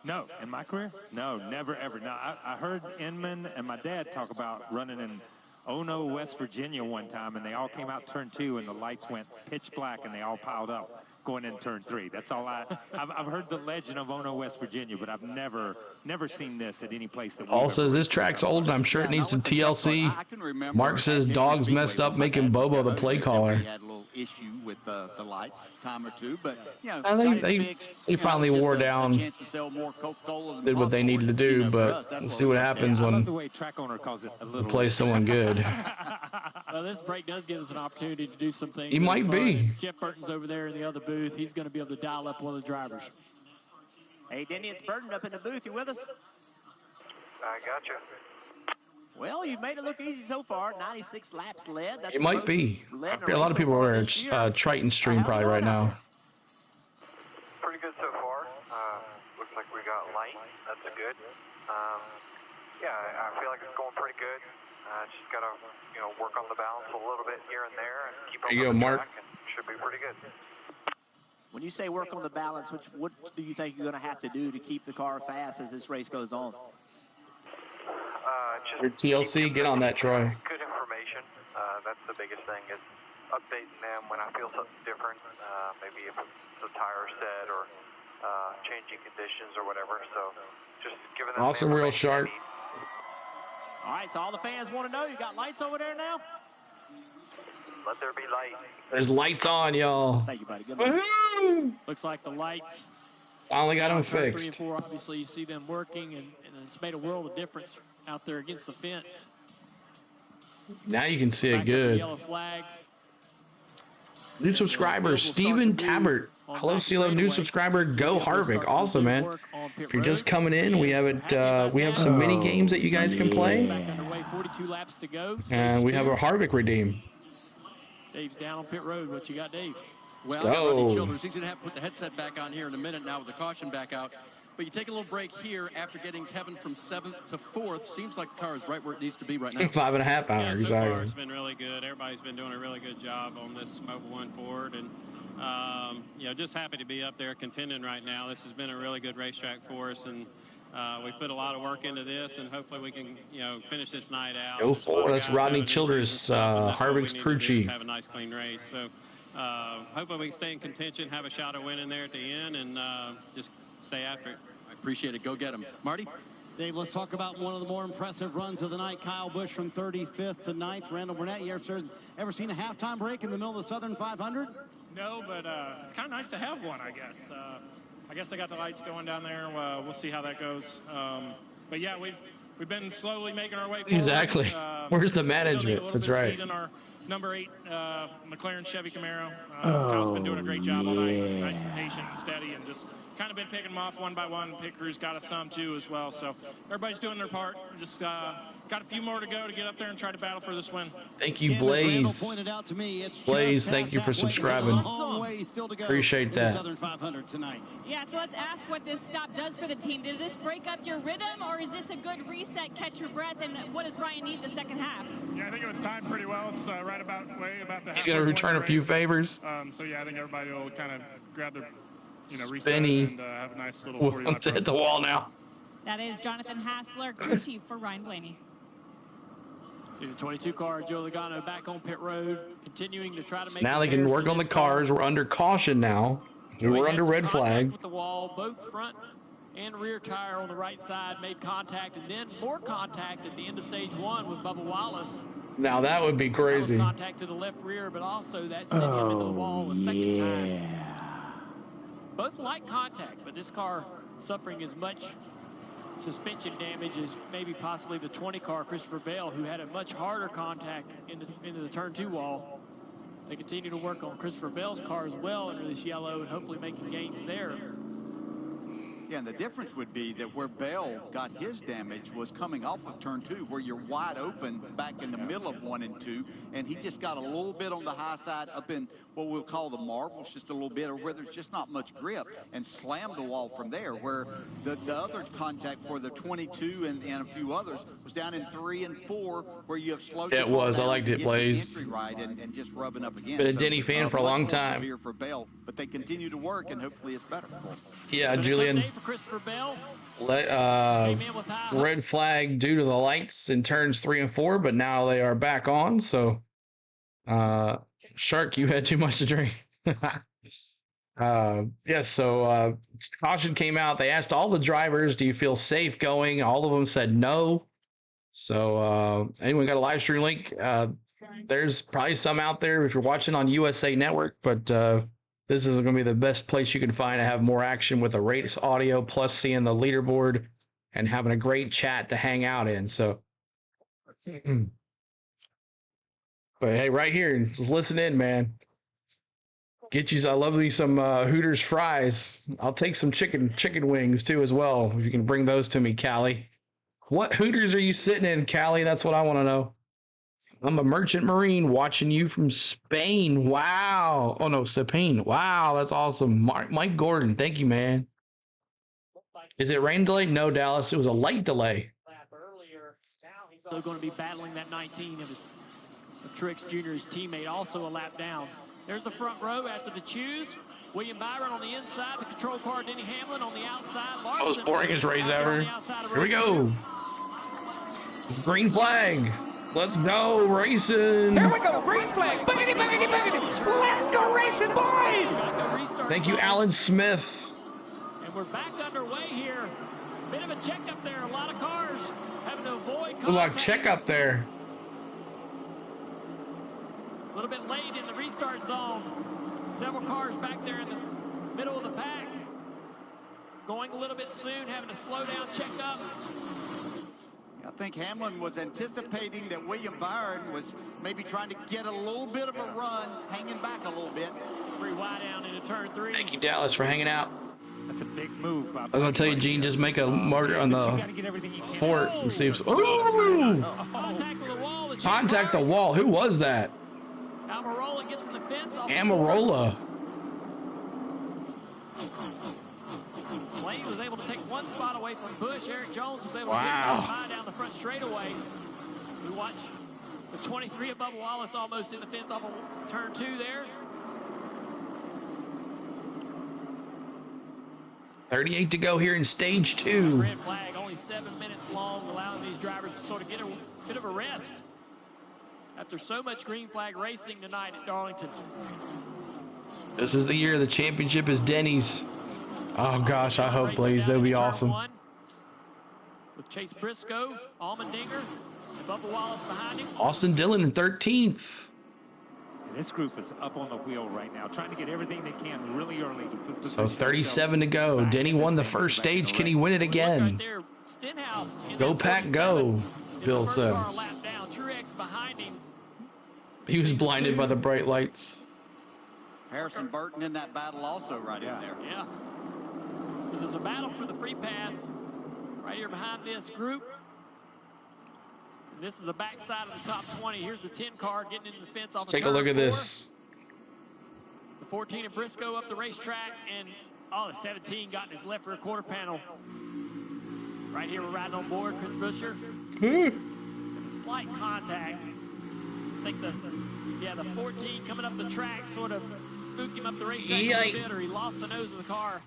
No, in my career? No, never, ever. Now, I heard Inman and my dad talk about running in Ono, West Virginia one time, and they all came out turn 2, and the lights went pitch black, and they all piled up going in turn 3. That's all I've heard the legend of Ono, West Virginia, but I've never seen this at any place that Paul says this track's old, and I'm sure it needs some TLC. Mark says dog's messed up, making Bobo the play caller. Had a little issue with the lights, time or two, but you know, I think they finally wore down, did what they needed to do, but we'll see what happens when the way track owner calls it, a little play someone good. Well, this break does give us an opportunity to do some things. He might be. Jeff Burton's over there in the other booth. He's going to be able to dial up one of the drivers. Hey, Denny, it's Burton up in the booth. You with us? I got you. Well, you've made it look easy so far. 96 laps led. That's It might be. I feel a lot of people are at Triton stream probably right now. Pretty good so far. Looks like we got light. That's good. Yeah, I feel like it's going pretty good. Just gotta, work on the balance a little bit here and there, and keep There you go, Mark. and should be pretty good. When you say work on the balance, what do you think you're going to have to do to keep the car fast as this race goes on? Your TLC, get on that, Troy. Good information. That's the biggest thing, is updating them when I feel something different. Maybe if the tire set or changing conditions or whatever. So just giving them Awesome, real sharp. All right, so all the fans want to know, you got lights over there now? Let there be light. There's lights on, y'all. Thank you, buddy. Good luck. Looks like the lights. Finally got them turn 3 and fixed. 4, obviously, you see them working, and it's made a world of difference out there against the fence. Now you can see it Back up the good. yellow flag. New subscriber, Steven Tabbert. Hello, CeeLo. New subscriber, Go Harvick. Awesome, man. If you're just coming in, we have some mini games that you guys can play. Back underway, 42 laps to go. And we have a Harvick redeem. Dave's down on pit road. What you got, Dave? Well, Let's go. Rodney Childers, he's going to have to put the headset back on here in a minute now with the caution back out. But you take a little break here after getting Kevin from 7th to 4th. Seems like the car is right where it needs to be right now. 5.5 hours, Yeah, so exactly. far it's been really good. Everybody's been doing a really good job on this Mobile One Ford, and just happy to be up there contending right now. This has been a really good racetrack for us, and we've put a lot of work into this, and hopefully we can finish this night out. Go for it. That's Rodney Childers, Harvick's crew chief. Have a nice clean race. So hopefully we can stay in contention, have a shot at winning there at the end, and just stay after it. I appreciate it. Go get him. Marty? Dave, let's talk about one of the more impressive runs of the night. Kyle Busch from 35th to 9th. Randall Burnett, you ever seen a halftime break in the middle of the Southern 500? No, but it's kind of nice to have one, I guess. I guess they got the lights going down there. We'll see how that goes. But yeah, we've been slowly making our way forward. Exactly. Where's the management? That's right. In our number 8 McLaren Chevy Camaro. Kyle's been doing a great job all night. Nice and patient and steady, and just kind of been picking them off one by one. Pit crew's got us some too as well. So everybody's doing their part. Just got a few more to go to get up there and try to battle for this win. Thank you, Blaze. Blaze, thank you for subscribing. Appreciate that. Southern 500 tonight. Yeah, so let's ask what this stop does for the team. Does this break up your rhythm, or is this a good reset, catch your breath, and what does Ryan need the second half? Yeah, I think it was timed pretty well. It's right about the. He's gonna return a few favors. So yeah, I think everybody will kind of grab their, reset Spinny. and have a nice little 40 lap to hit the wall now. That is Jonathan Hassler, crew chief for Ryan Blaney. See the 22 car, Joe Logano, back on pit road, continuing to try to make. Now they can work on the cars. We're under caution now. We were under red flag. With the wall, both front and rear tire on the right side made contact, and then more contact at the end of stage 1 with Bubba Wallace. Now that would be crazy. Contact to the left rear, but also that sent him into the wall the second time. Both light contact, but this car suffering as much suspension damage as maybe possibly the 20 car, Christopher Bell, who had a much harder contact into the turn 2 wall. They continue to work on Christopher Bell's car as well under this yellow and hopefully making gains there. Yeah, and the difference would be that where Bell got his damage was coming off of turn 2, where you're wide open back in the middle of 1 and 2, and he just got a little bit on the high side up in what we'll call the marbles, just a little bit, or where there's just not much grip, and slammed the wall from there, where the other contact for the 22 and a few others was down in 3 and 4, where you have slowed It was. I liked it, Blaze. entry right and just rubbing up again. Been a Denny fan for a long time. Severe for Bell, but they continue to work, and hopefully it's better. Yeah, Julian. Red flag due to the lights in turns 3 and 4, but now they are back on. So, Shark, you had too much to drink. Yes. So caution came out. They asked all the drivers, "Do you feel safe going?" All of them said no. So, anyone got a live stream link? There's probably some out there if you're watching on USA Network, but this is going to be the best place you can find to have more action with the race audio, plus seeing the leaderboard and having a great chat to hang out in. So, but hey, right here, just listen in, man. Get you. I love you some Hooters fries. I'll take some chicken wings too as well. If you can bring those to me, Callie. What Hooters are you sitting in, Callie? That's what I want to know. I'm a merchant marine watching you from Spain. Wow. Oh, no, Spain. Wow, that's awesome. Mike Gordon, thank you, man. Is it rain delay? No, Dallas. It was a light delay. He's going to be battling that 19 of Truex Jr.'s teammate, also a lap down. There's the front row after the choose. William Byron on the inside. The control car, Denny Hamlin on the outside. Most boringest race ever. Here we go. It's green flag. Let's go racing. Here we go, green flag. Boogity, boogity, boogity. Let's go racing, boys. Thank you, Alan Smith. And we're back underway here. Bit of a checkup there. A lot of cars having to avoid contact. Look like checkup there. A little bit late in the restart zone. Several cars back there in the middle of the pack. Going a little bit soon, having to slow down, check up. I think Hamlin was anticipating that William Byron was maybe trying to get a little bit of a run, hanging back a little bit. Pretty wide down into turn 3. Thank you, Dallas, for hanging out. That's a big move. I'm going to tell you, Gene, just make a marker on the fort and see if... Ooh! Contact the wall. Who was that? Almirola gets in the fence. Almirola. Lane was able to take one spot away from Busch. Eric Jones was able to get high down the front straightaway. We watch the 23 of Bubba Wallace almost in the fence off of turn 2 there. 38 to go here in stage 2. Red flag, only 7 minutes long, allowing these drivers to sort of get a bit of a rest after so much green flag racing tonight at Darlington. This is the year the championship is Denny's. Oh gosh, I hope, Blaze, that'd be awesome. With Chase Briscoe, Allmendinger, and Bubba Wallace behind him. Austin Dillon in 13th. This group is up on the wheel right now, trying to get everything they can really early to put So 37 to go. Denny won the first stage. Can he win it again? Stenhouse Go Pack, go, Bill says. Truex behind him. He was blinded by the bright lights. Harrison Burton in that battle also right in there. Yeah. So there's a battle for the free pass right here behind this group. And this is the backside of the top 20. Here's the 10 car getting into the fence off the Take a look at this. The 14 at Briscoe up the racetrack, and the 17 got in his left rear quarter panel. Right here, we're riding on board, Chris Buescher. A slight contact. I think the 14 coming up the track sort of spooked him up the racetrack a little bit, or he lost the nose of the car.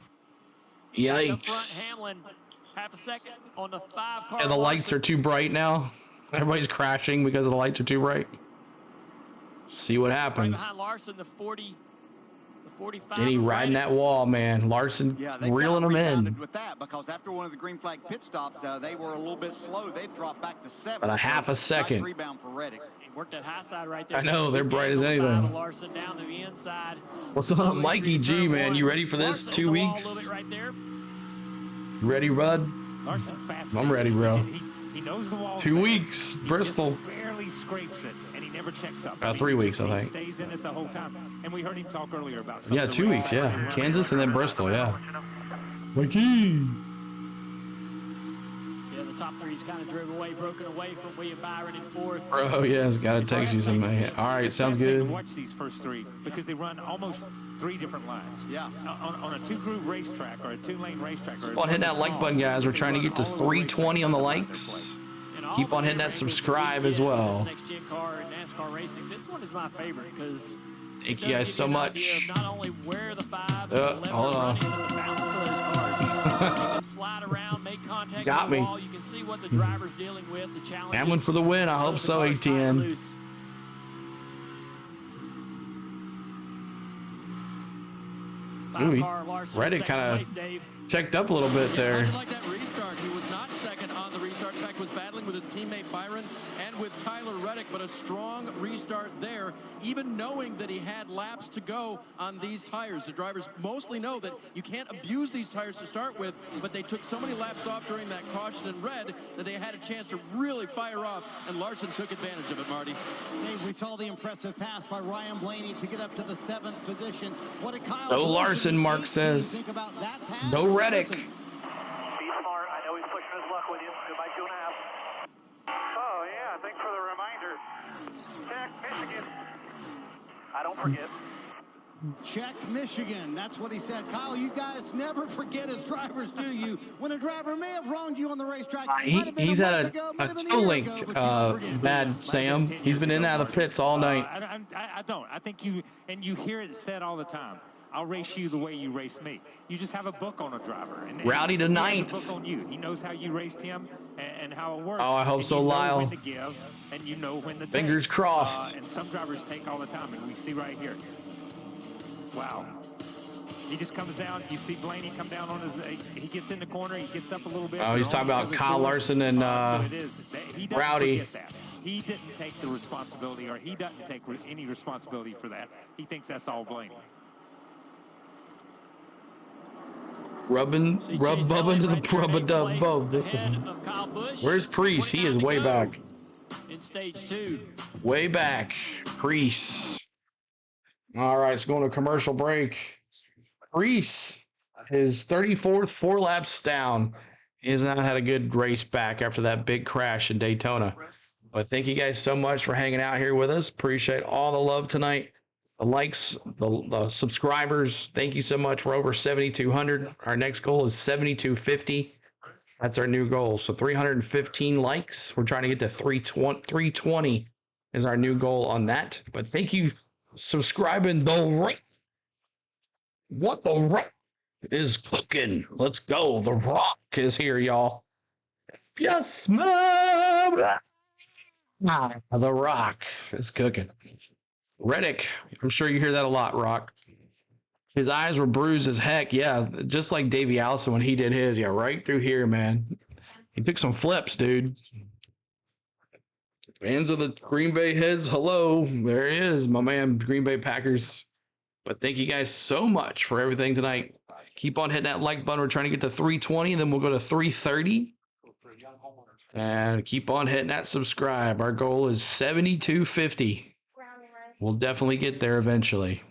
Yikes. Up front, Hamlin, half a second on the 5 car. And the lights are too bright now. Everybody's crashing because the lights are too bright. See what happens. Right behind Larson, the 45. And he riding that wall, man. Larson reeling him in. With that, because after one of the green flag pit stops, they were a little bit slow. They dropped back to 7. But a half a second. Nice rebound for Reddick. He worked that high side right there. I know, they're bright as anything. Larson down to the inside. What's up, Mikey G, man? You ready for this? 2 weeks? Right there. You ready, Bud? Larson fast. I'm ready, bro. He knows the wall. 2 weeks, Bristol. He just barely scrapes it, and he never checks up. 3 weeks, I think. He stays in it the whole time. And we heard him talk earlier about. Yeah, 2 weeks. Yeah, Kansas and then Bristol. Yeah. Mikey. Yeah, the top 3's kind of drove away, broken away from William Byron in 4th. Bro, yeah, it's got to text you some. All right, sounds good. Watch these first 3 because they run almost 3 different lines. Yeah. On a 2-groove racetrack or a 2-lane racetrack. Keep on hitting that like button, guys. We're trying to get to 320 on the likes. Keep on hitting that subscribe as well. Next gen car and NASCAR racing. This one is my favorite because thank you guys so much. Not only where the 5 and the 11 hold on. the balance of those cars. You can slide around, make contact Got with the me. wall. You can see what the driver's dealing with, the challenges. Hamlin for the win. I hope so, ATN. Ooh, Reddick kind of checked up a little bit there. Like that restart, he was not second on the restart. In fact, was battling with his teammate Byron and with Tyler Reddick, but a strong restart there, even knowing that he had laps to go on these tires. The drivers mostly know that you can't abuse these tires to start with, but they took so many laps off during that caution in red that they had a chance to really fire off, and Larson took advantage of it, Marty. Dave, we saw the impressive pass by Ryan Blaney to get up to the 7th position. What did Kyle So Larson, Mark says. think about that pass? No Reddick. Be smart. I know he's pushing his luck with you. Goodbye, 2.5. Oh, yeah, thanks for the reminder. Check, Michigan. I don't forget. Check Michigan. That's what he said. Kyle, you guys never forget as drivers, do you? When a driver may have wronged you on the racetrack, He's at a toe link, bad Sam. He's been in and out of the pits all night. I don't. I think you hear it said all the time. I'll race you the way you race me. You just have a book on a driver. And Rowdy to 9th. He has a book on you. He knows how you raced him and how it works. Oh, I hope so, Lyle. You know when to give, and you know when to Fingers take. crossed. And some drivers take all the time, and we see right here. Wow. He just comes down. You see Blaney come down on his. He gets in the corner. He gets up a little bit. Oh, he's talking about Kyle Larson and Rowdy. He didn't take the responsibility, or he doesn't take any responsibility for that. He thinks that's all Blaney. Rub bub into the rub-a-dub bub. Where's Priest? He is way back. In stage 2. Way back. Priest. All right, let's go on a commercial break. Priest, his 34th, 4 laps down. He has not had a good race back after that big crash in Daytona. But thank you guys so much for hanging out here with us. Appreciate all the love tonight. The likes, the subscribers. Thank you so much. We're over 7,200. Our next goal is 7,250. That's our new goal. So 315 likes. We're trying to get to 320 is our new goal on that. But thank you subscribing. What the Rock is cooking? Let's go. The Rock is here, y'all. Yes, ma'am. The Rock is cooking. Reddick, I'm sure you hear that a lot, Rock. His eyes were bruised as heck. Yeah, just like Davey Allison when he did his. Yeah, right through here, man. He took some flips, dude. Fans of the Green Bay Heads, hello. There he is, my man, Green Bay Packers. But thank you guys so much for everything tonight. Keep on hitting that like button. We're trying to get to 320, and then we'll go to 330. And keep on hitting that subscribe. Our goal is 7,250. We'll definitely get there eventually.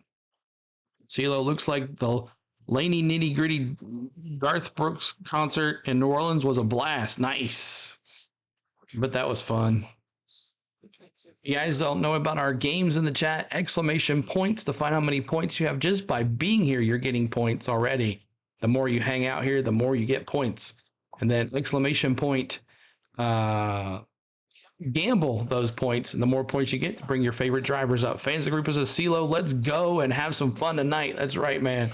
CeeLo, looks like the Laney Nitty Gritty Garth Brooks concert in New Orleans was a blast. Nice. But that was fun. You guys don't know about our games in the chat. Exclamation points to find how many points you have just by being here. You're getting points already. The more you hang out here, the more you get points. And then exclamation point, gamble those points, and the more points you get to bring your favorite drivers up. Fans of the group is a CeeLo. Let's go and have some fun tonight. That's right, man.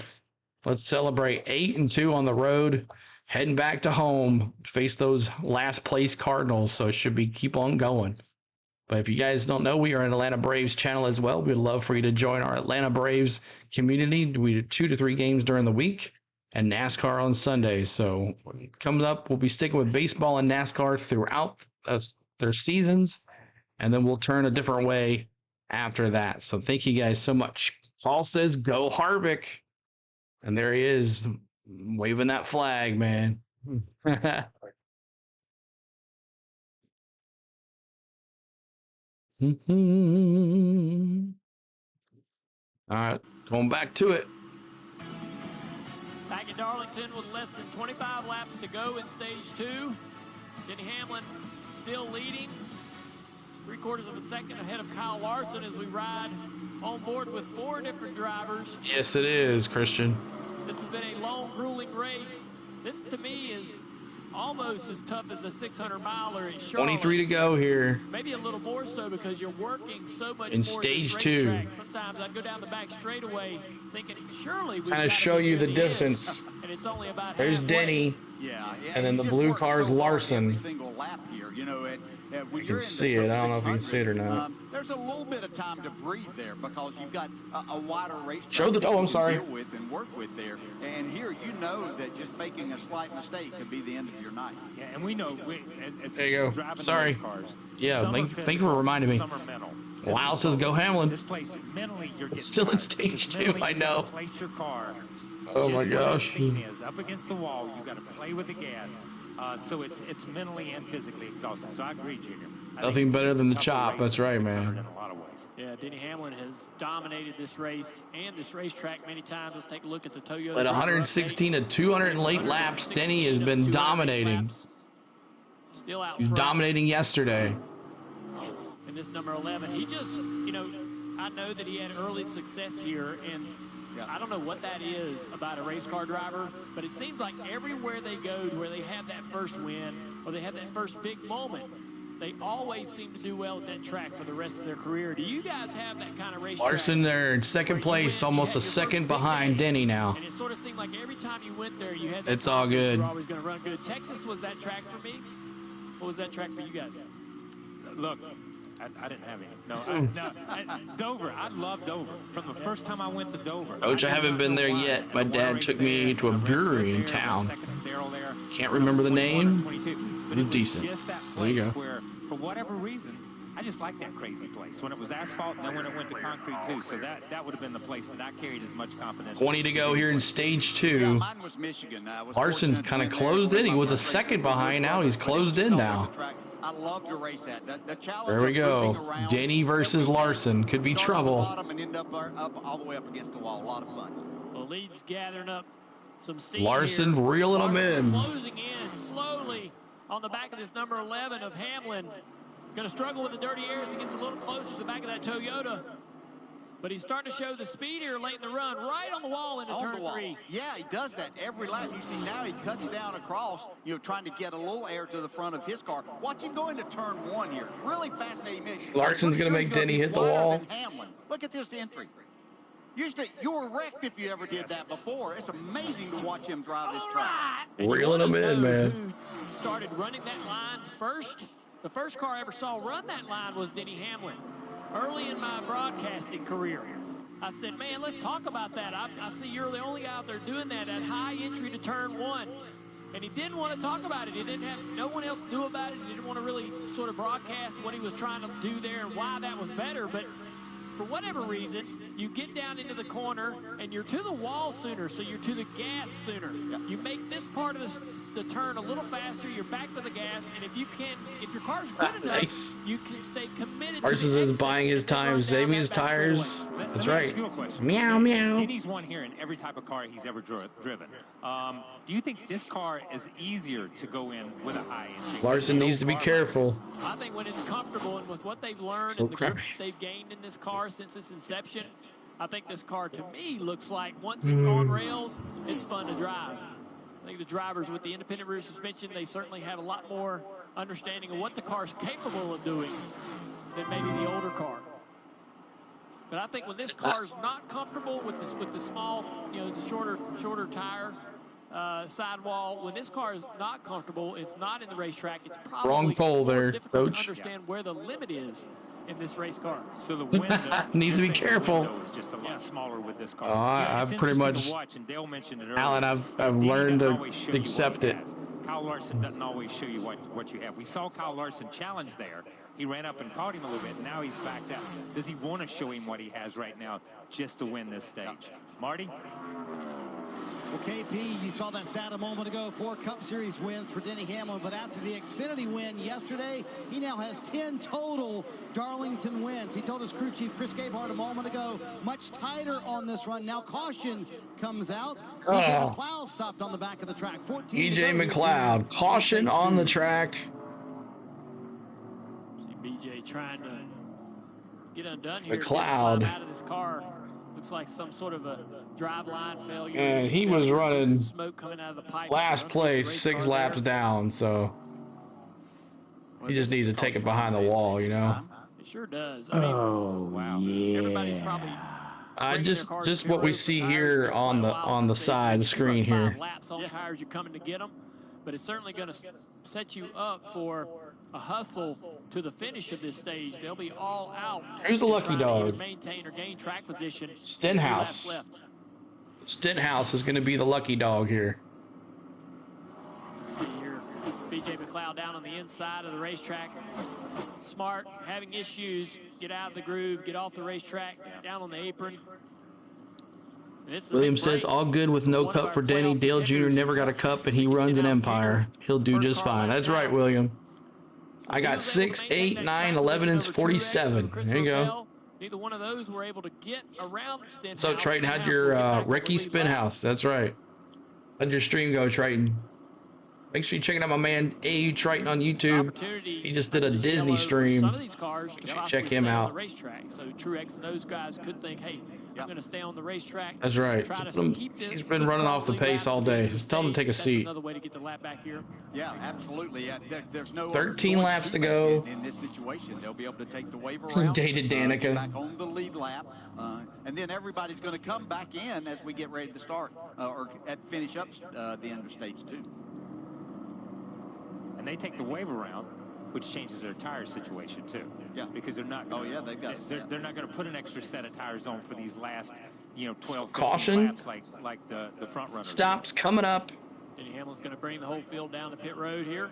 Let's celebrate 8-2 on the road, heading back to home, face those last place Cardinals. So it should be keep on going. But if you guys don't know, we are an Atlanta Braves channel as well. We'd love for you to join our Atlanta Braves community. We do 2 to 3 games during the week and NASCAR on Sundays. So coming up, we'll be sticking with baseball and NASCAR throughout their seasons, and then we'll turn a different way after that. So thank you guys so much. Paul says, go Harvick. And there he is, waving that flag, man. All right, going back to it. Back in Darlington with less than 25 laps to go in stage 2. Denny Hamlin still leading, 3/4 of a second ahead of Kyle Larson as we ride on board with 4 different drivers. Yes, it is, Christian. This has been a long, grueling race. This, to me, is almost as tough as the 600-miler at Charlotte. 23 to go here. Maybe a little more so because you're working so much in more stage at this 2. racetrack. Sometimes I'd go down the back straightaway thinking, surely we've Kind of got show to you the end. difference. And it's only about There's halfway. Denny, Yeah, and then the blue car's Larson. Every single lap here, you know, when You you're can in see the it. I don't know if you can see it or not. There's a little bit of time to breathe there because you've got a wider race. Show the. Oh, I'm sorry. To deal with and work with there, and here you know that just making a slight mistake could be the end of your night. Yeah, and we know There you go. driving Sorry. the race cars. Yeah, Some are thank you for reminding me. Some are mental. Lyle says go Hamlin. This place, mentally, you're It's still in stage 2, I know. Place your car. Oh my just where the gosh. scene is up against the wall. You got to play with the gas. So it's mentally and physically exhausting. So I agree, Junior. I Nothing think better it's than a the tougher chop. race That's than right, 600 man. In a lot of ways. Yeah, Denny Hamlin has dominated this race and this racetrack many times. Let's take a look at the Toyota. At 116 to 208 laps, Denny has been dominating. Still out He's front. dominating yesterday. And this number 11, he just, I know that he had early success here, and I don't know what that is about a race car driver, but it seems like everywhere they go to where they have that first win or they have that first big moment, they always seem to do well at that track for the rest of their career. Do you guys have that kind of race Larson there in second place, almost a second behind Denny now. And it sort of seemed like every time you went there, you had that It's all confidence good. you were always going to run good. Texas was that track for me. What was that track for you guys? Look, I didn't have any. Dover, I love Dover. From the first time I went to Dover. Coach, I haven't been there yet. My dad took me to a brewery in town. Can't remember the name. It was decent. Just that There you place go. where, for whatever reason, I just like that crazy place. When it was asphalt and then when it went to concrete too. So that would have been the place that I carried as much confidence. 20 to go here in stage 2. Mine was Michigan. I was Larson's fortunate to kind of win there. closed in. He was a second behind. Now he's closed in now. I love to race that. The challenge There we of moving go. around, Denny versus Larson. Could be start at the trouble. bottom and end up all the way up against the wall. A lot of fun. The lead's gathering up some steam Larson here. reeling him Larson in. closing in slowly on the back of this number 11 of Hamlin. He's going to struggle with the dirty air as he gets a little closer to the back of that Toyota. But he's starting to show the speed here late in the run, right on the wall into On turn the wall. 3. Yeah, he does that every lap. You see now he cuts down across, trying to get a little air to the front of his car. Watch him go into turn 1 here. Really fascinating. Larson's going to make Denny hit the wall. Hamlin. Look at this entry. You were wrecked if you ever did that before. It's amazing to watch him drive this track. Reeling him in, man. Started running that line first. The first car I ever saw run that line was Denny Hamlin. Early in my broadcasting career, I said, man, let's talk about that. I see you're the only guy out there doing that high entry to turn 1. And he didn't want to talk about it. He didn't have, no one else knew about it. He didn't want to really sort of broadcast what he was trying to do there and why that was better. But for whatever reason, you get down into the corner and you're to the wall sooner, so you're to the gas sooner. You make this part of the turn a little faster, you're back to the gas, and if your car's good enough, you can stay committed. Parsons is buying his time, saving his tires. That's right. Meow, meow. Denny's won here in every type of car he's ever driven. Do you think this car is easier to go in with a high engine? Larson needs to be careful. I think when it's comfortable and with what they've learned and the grip they've gained in this car since its inception, I think this car, to me, looks like once it's on rails, it's fun to drive. I think the drivers with the independent rear suspension, they certainly have a lot more understanding of what the car's capable of doing than maybe the older car. But I think when this car's not comfortable with the small, the shorter tire sidewall, when this car is not comfortable, it's not in the racetrack, it's probably wrong pole there, difficult coach. to understand where the limit is in this race car. So the window needs to be careful. It's just a lot smaller with this car. I've pretty much, watch, and Dale mentioned it earlier. Alan, I've learned to accept it. Kyle Larson doesn't always show you what you have. We saw Kyle Larson challenge there. He ran up and caught him a little bit. Now he's backed out. Does he want to show him what he has right now just to win this stage? Marty? Well, KP, you saw that stat a moment ago. 4 Cup Series wins for Denny Hamlin, but after the Xfinity win yesterday, he now has 10 total Darlington wins. He told his crew chief, Chris Gabehart, a moment ago, much tighter on this run. Now caution comes out. EJ McLeod stopped on the back of the track. EJ McLeod, caution on the track. See BJ trying to get undone here. McLeod Out of this car. Looks like some sort of a drive line failure. And he was running smoke coming out of the pipe. last place, 6 laps down, so he just needs to take it behind the wall, It sure does. I mean, everybody's probably just what we see here on the side of the screen here. Laps on tires, you're coming to get them, but it's certainly going to set you up for a hustle to the finish of this stage. They'll be all out. Who's the lucky dog? Maintain or gain track position. Stenhouse. Stenhouse is going to be the lucky dog here. See here, BJ McLeod down on the inside of the racetrack. Smart, having issues. Get out of the groove. Get off the racetrack. Down on the apron. Williams says, all good with no cup for Denny. Dale Jr. never got a cup, and he runs an Empire. He'll do just fine. That's right, William. I got 6, 8, 9, 11, and 47. There you go. Neither one of those were able to get around Stenhouse. So Triton had your Ricky Spinhouse. That's right. How'd your stream go, Triton? Make sure you check out my man A Triton on YouTube. He just did a Disney stream. Some of these cars check him out. On the racetrack. So Truex and those guys could think, hey, I'm going to stay on the racetrack. That's right. He's been running off the pace all day. Just tell him to take a seat. Another way to get the lap back here. Yeah, absolutely. There's no 13 laps to go. In this situation, they'll be able to take the wave around. Dated Danica. Back on the lead lap, and then everybody's going to come back in as we get ready to start or finish up the end of stage 2. And they take the wave around, which changes their tire situation too. Yeah. Because they're not. They've got. They're not going to put an extra set of tires on for these last, 12, 15 Caution. laps like the front runners. Stops coming up. Denny Hamlin's going to bring the whole field down the pit road here.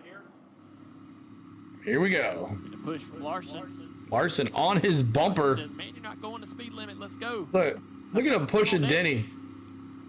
Here we go. The push from Larson. Larson on his bumper. Says, man, you're not going the speed limit. Let's go. Look at him pushing Denny.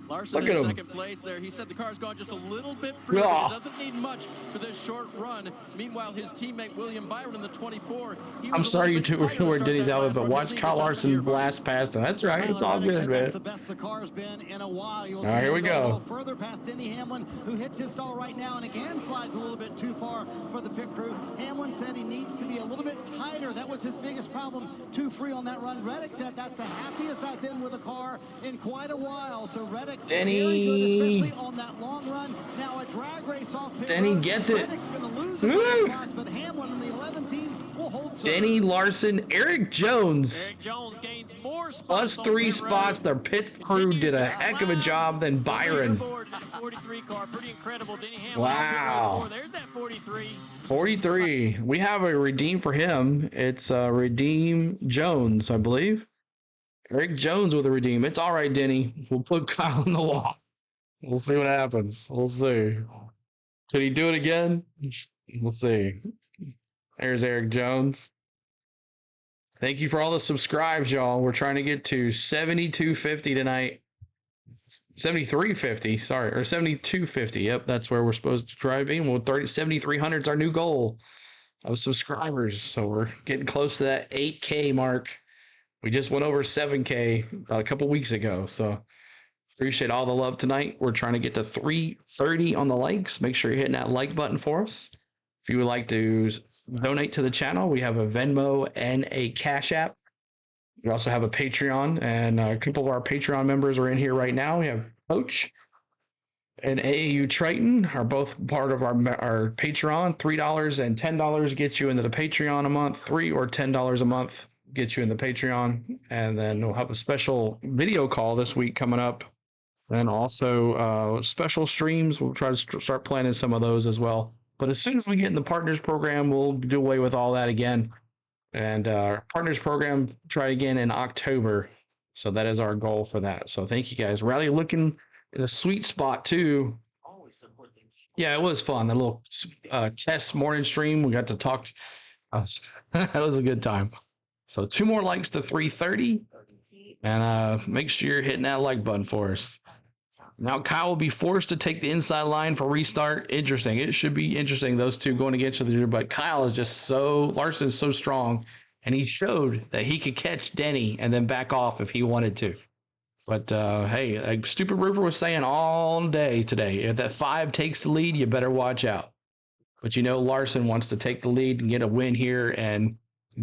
Larson in second place there. He said the car's gone just a little bit free. It doesn't need much for this short run. Meanwhile, his teammate William Byron in the 24. I'm sorry you two were where Denny's out, but watch Kyle Larson blast past him. That's right. It's all good, man. That's the best the car's been in a while. You'll see here we a go. little further past Denny Hamlin, who hits his stall right now and again slides a little bit too far for the pit crew. Hamlin said he needs to be a little bit tighter. That was his biggest problem. Too free on that run. Reddick said that's the happiest I've been with a car in quite a while. So Reddick, Denny. very good, especially on that long run. Now a drag race off pit Denny road. gets it. Reddick's going to lose the spots, but Hamlin in the 11 team will hold serve. Denny, Larson, Eric Jones. Eric Jones gains more spots. Plus 3 spots. Their pit crew did a heck of a job than Byron. 43 car, pretty incredible. Denny Hamlin. Wow. There's that 43. 43. We have a redeem for him. It's Redeem Jones, I believe. Eric Jones with a redeem. It's all right, Denny. We'll put Kyle in the wall. We'll see what happens. We'll see. Could he do it again? We'll see. There's Eric Jones. Thank you for all the subscribes, y'all. We're trying to get to 7,250 tonight. 7350, sorry, or 7250. Yep, that's where we're supposed to drive in. Well, 7,300 is our new goal of subscribers. So we're getting close to that 8K mark. We just went over 7K about a couple weeks ago. So appreciate all the love tonight. We're trying to get to 330 on the likes. Make sure you're hitting that like button for us. If you would like to donate to the channel, we have a Venmo and a Cash App. We also have a Patreon, and a couple of our Patreon members are in here right now. We have Coach and AAU Triton are both part of our Patreon. $3 and $10 gets you into the Patreon a month. $3 or $10 a month gets you in the Patreon. And then we'll have a special video call this week coming up. And also special streams. We'll try to start planning some of those as well. But as soon as we get in the Partners Program, we'll do away with all that again. And our Partners Program, try again in October. So that is our goal for that. So thank you guys. Rally looking in a sweet spot too. Yeah, it was fun. The little test morning stream. We got to talk. That was a good time. So 2 more likes to 330. And make sure you're hitting that like button for us. Now Kyle will be forced to take the inside line for restart. Interesting. It should be interesting, those two going against each other. But Kyle is just Larson is so strong. And he showed that he could catch Denny and then back off if he wanted to. But, hey, like Stupid River was saying all day today, if that 5 takes the lead, you better watch out. But you know Larson wants to take the lead and get a win here and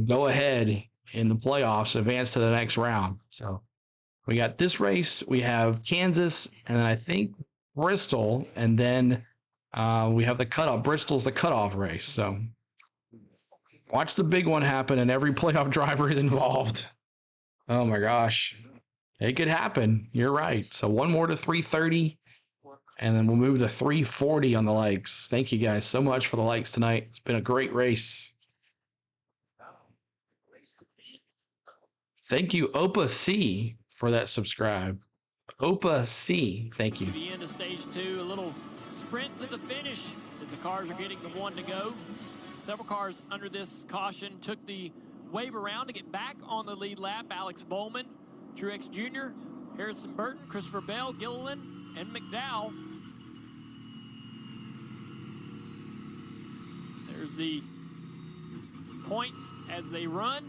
go ahead in the playoffs, advance to the next round. So we got this race, we have Kansas, and then I think Bristol, and then we have the cutoff. Bristol's the cutoff race. So watch the big one happen, and every playoff driver is involved. Oh my gosh. It could happen. You're right. So 1 more to 330, and then we'll move to 340 on the likes. Thank you guys so much for the likes tonight. It's been a great race. Thank you, Opa C, for that subscribe. Opa C, thank you. The end of stage 2, a little sprint to the finish as the cars are getting the 1 to go. Several cars under this caution took the wave around to get back on the lead lap. Alex Bowman, Truex Jr., Harrison Burton, Christopher Bell, Gilliland, and McDowell. There's the points as they run.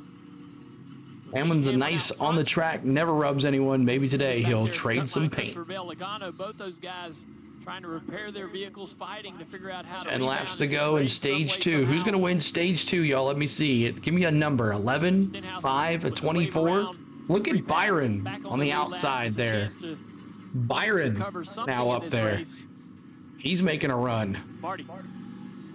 Hamlin's a nice on the track, never rubs anyone. Maybe today he'll trade some paint. Both those guys trying to repair their vehicles, fighting to figure out how to 10 laps to go in stage 2. Who's going to win stage 2, y'all? Let me see. Give me a number. 11, 5, a 24. Look at Byron on the outside there. Byron now up there. He's making a run.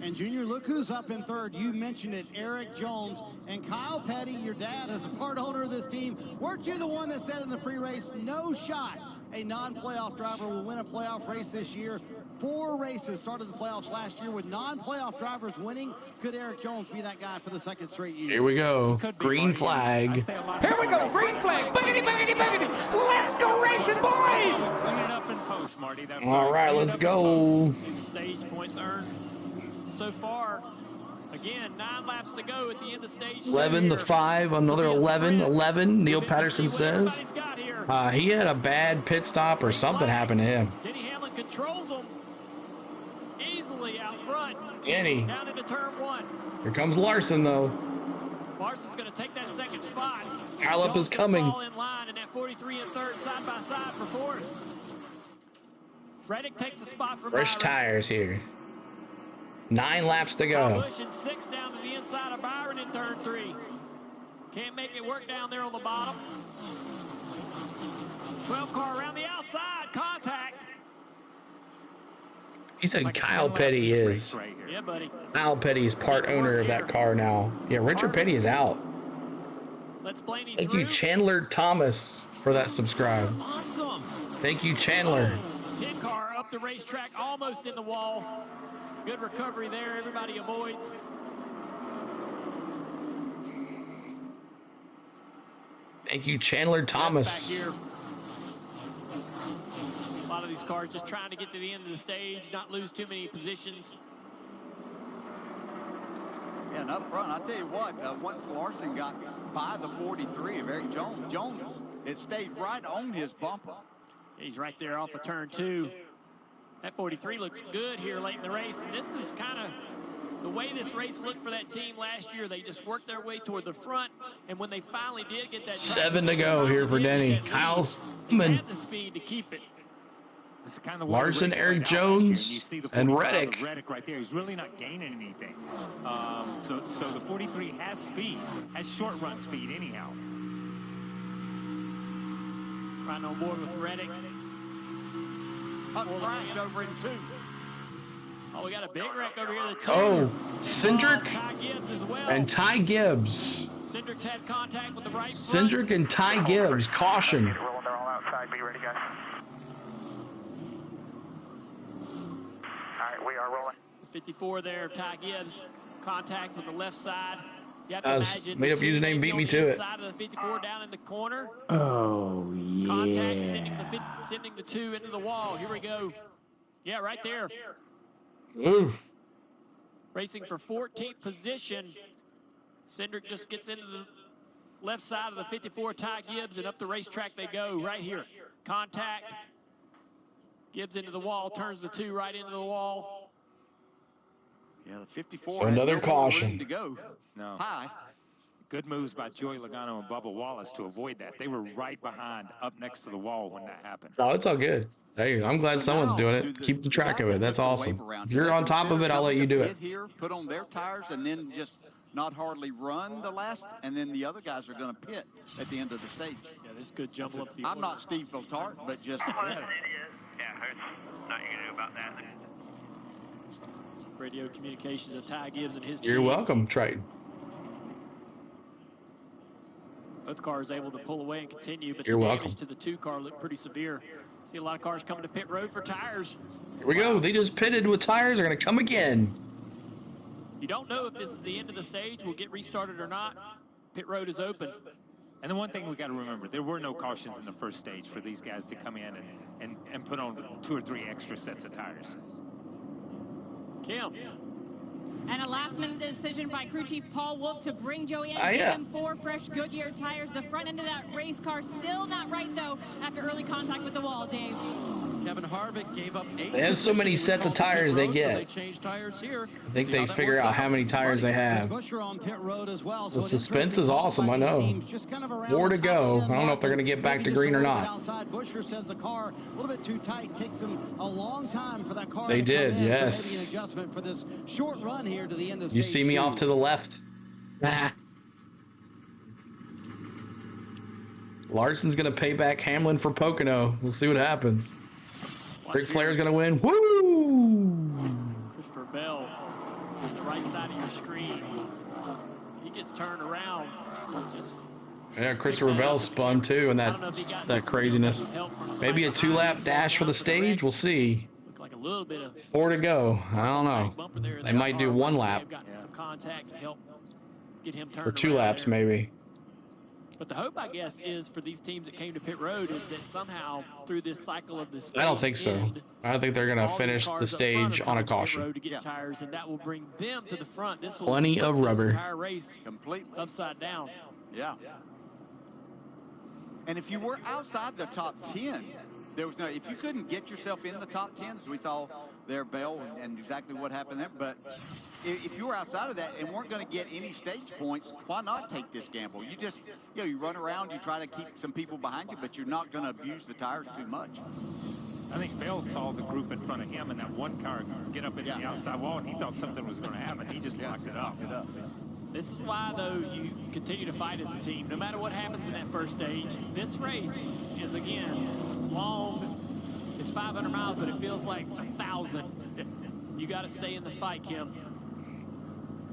And Junior, look who's up in third. You mentioned it, Eric Jones. And Kyle Petty, your dad, is a part owner of this team. Weren't you the one that said in the pre-race, no shot a non-playoff driver will win a playoff race this year? 4 races started the playoffs last year with non-playoff drivers winning. Could Eric Jones be that guy for the 2nd straight year? Here we go. Green flag. Here we go. Green flag. Boogity, boogity, boogity. Let's go racing, boys. Clean it up in post, Marty. All right, let's go. Stage points earned. So far, again, 9 laps to go at the end of stage 11 to 5, another 11. Neil Patterson says. He had a bad pit stop or something happened to him. Denny Hamlin controls them easily out front. Denny. Down into turn 1. Here comes Larson, though. Larson's going to take that 2nd spot. Gallup is coming. Fall in line, and that 43 and 3rd side by side for 4th. Reddick takes a spot from Fresh tires here. 9 laps to go. Busch and 6 down to the inside of Byron in turn 3. Can't make it work down there on the bottom. 12 car around the outside. Contact. He said like Kyle Petty is. Right, yeah, buddy. Kyle Petty is part owner of that car now. Yeah, Richard Petty is out. Thank you, Chandler Thomas, for that subscribe. Awesome. Thank you, Chandler. 10 car up the racetrack, almost in the wall. Good recovery there. Everybody avoids. Thank you, Chandler Thomas. Back here. A lot of these cars just trying to get to the end of the stage, not lose too many positions. Yeah, and up front, I'll tell you what, once Larson got by the 43 of Eric Jones, it stayed right on his bumper. He's right there off of turn 2. That 43 looks good here late in the race. And this is kind of the way this race looked for that team last year. They just worked their way toward the front. And when they finally did get that 7 to go here for Denny. Kyle's coming. the speed to keep it. This is kind of Larson, Eric Jones, and Reddick. Reddick right there. He's really not gaining anything. So the 43 has speed, has short run speed anyhow. Riding on board with Reddick. Cracked over in 2. Oh, we got a big wreck over here. The 2. Oh, Cindric Ty Gibbs as well. and Ty Gibbs. Cindric's had contact with the right Cindric and Ty Gibbs, caution. They're all outside. Be ready, guys. All right, we are rolling. 54 there, Ty Gibbs. Contact with the left side. You have to That was imagine made up the two username, beat on me the to it. inside of the 54 down in the corner. Oh, Contact, yeah. sending the 2 into the wall. Here we go. Yeah, right there. Ooh. Racing for 14th position. Cindric just gets into the left side of the 54, Ty Gibbs, and up the racetrack they go right here. Contact. Gibbs into the wall, turns the 2 right into the wall. Yeah, the 54. So another caution. To go. No. High. Good moves by Joey Logano and Bubba Wallace to avoid that. They were right behind, up next to the wall when that happened. Oh, it's all good. Hey, I'm glad someone's doing it. Keep the track of it. That's awesome. If you're on top of it, I'll let you do it. Here, put on their tires, and then just not hardly run the last, and then the other guys are going to pit at the end of the stage. Yeah, this could jump up the I'm not Steve Votart, but just... Yeah, there's nothing you can do about that. Radio communications of Ty Gibbs and his You're team. welcome, Triton. Both cars able to pull away and continue, but You're the welcome. damage to the 2 car looked pretty severe. See a lot of cars coming to pit road for tires. Here we go. They just pitted with tires. They're going to come again. You don't know if this is the end of the stage, will get restarted or not. Pit road is open. And the one thing we got to remember, there were no cautions in the first stage for these guys to come in and put on 2 or 3 extra sets of tires. Kim. And a last-minute decision by crew chief Paul Wolf to bring Joey in. Yeah. Give him 4 fresh Goodyear tires. The front end of that race car still not right, though, after early contact with the wall, Dave. Kevin Harvick gave up 8. They have so many sets of tires they get. So they changed tires here. I think they figure out how many tires they have. Busher on pit road as well. The suspense is awesome, I know. 4 to go. I don't know if they're going to get back to green or not. Outside, Busher says the car a little bit too tight. Takes them a long time for that car They to did, come in. yes. So maybe an adjustment for this short run here to the end of You stage see me 2. off to the left. Nah. Larson's going to pay back Hamlin for Pocono. We'll see what happens. Ric Flair's going to win. Woo! Christopher Bell on the right side of your screen. He gets turned around. Just Yeah, Christopher Bell spun too, and that craziness. Maybe a 2-lap dash for the stage. We'll see. looked like a little bit of 4 to go. I don't know. They might do 1 lap They've gotten some contact to help get him turned or 2 around laps, there. maybe. But the hope, I guess, is for these teams that came to pit road is that somehow through this cycle of the stage I don't think so. end, I don't think they're going to all these finish cars the up front stage are on a coming to pit caution. road to get tires, and that will bring them to the front. This will Plenty flip of this rubber. entire race completely upside down. Yeah. And if you were outside the top 10, there was no. If you couldn't get yourself in the top 10, as we saw there, Bell, and exactly what happened there. But if you were outside of that and weren't going to get any stage points, why not take this gamble? You just, you run around, you try to keep some people behind you, but you're not going to abuse the tires too much. I think Bell saw the group in front of him and that one car get up into the outside wall, and he thought something was going to happen. He just locked it up. This is why, though, you continue to fight as a team. No matter what happens in that first stage, this race is, again, long. It's 500 miles, but it feels like 1,000. You got to stay in the fight, Kim.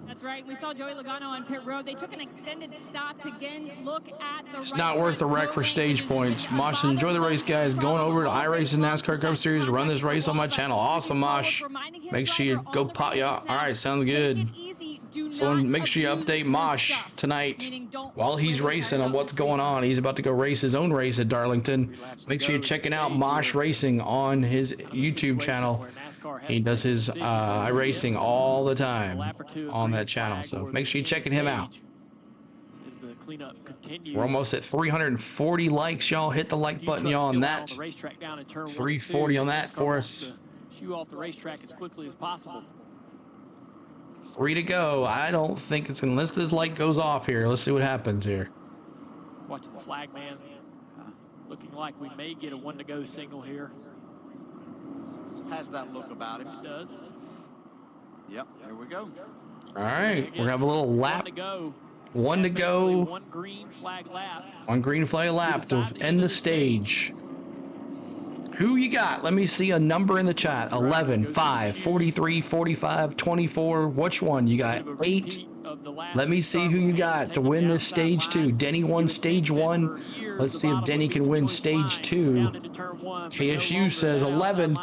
That's right. We saw Joey Logano on pit road. They took an extended stop to again look at the It's not worth the wreck for stage points. Mosh, enjoy the race, guys. Going over to iRacing NASCAR Cup Series to run this race on my channel. Awesome, Mosh. Make sure you go pop. Yeah, all right, sounds good. So make sure you update Mosh tonight while he's racing on what's going on. He's about to go race his own race at Darlington. Make sure you're checking out Mosh Racing on his YouTube channel. He does his iRacing all the time on that channel. So make sure you're checking him out. As the cleanup continues. We're almost at 340 likes, y'all. Hit the like button, y'all, on that. The racetrack down in turn 340 on that for us. Shoo off the racetrack as quickly as possible. 3 to go. I don't think it's unless this light goes off here. Let's see what happens here. Watching the flag man. Looking like we may get a 1 to go signal here. Has that look about him. It does. Yep, here we go. All right, we're gonna have a little lap. 1 to go. 1 to go. 1 green flag lap. 1 green flag lap to end the stage. Who you got? Let me see a number in the chat. 11, 5, 43, 45, 24. Which one? You got 8. Let me see who you got to win this stage 2. Denny won stage 1. Let's see if Denny can win stage 2. KSU says 11,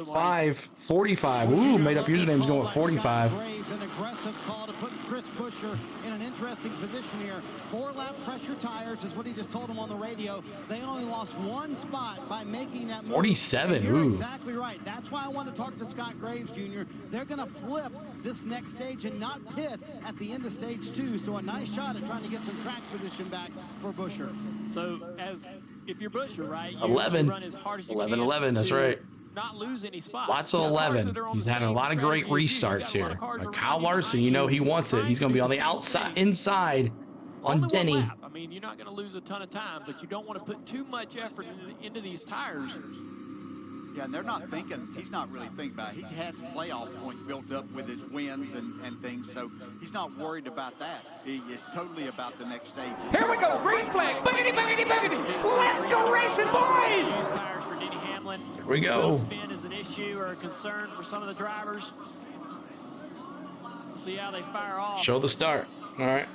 5, 45. Ooh, made up username's going with 45. An aggressive call to put Chris Buescher in an interesting position here. 4-lap pressure tires is what he just told him on the radio. They only lost 1 spot by making that move. 47, you're ooh. exactly right. That's why I want to talk to Scott Graves Jr. They're going to flip this next stage and not pit at the end of stage 2. So a nice shot at trying to get some track position back for Buescher. So if you're Buescher, right, you 11. run as hard as you 11, can 11, that's to right. Not lose any spots. Lots of 11. He's having a lot of great restarts here. Like Kyle Larson, you know he wants it. He's going to be on the outside, inside on Denny. I mean, you're not going to lose a ton of time, but you don't want to put too much effort into these tires. Yeah, and they're not thinking, he's not really thinking about it. He has playoff points built up with his wins and things, so he's not worried about that. He is totally about the next stage. Here we go, green flag. Boogity, boogity, boogity. Let's go racing, boys. Tires for Denny Hamlin. Here we go. Wheel spin is an issue or a concern for some of the drivers. See how they fire off. Show the start. All right.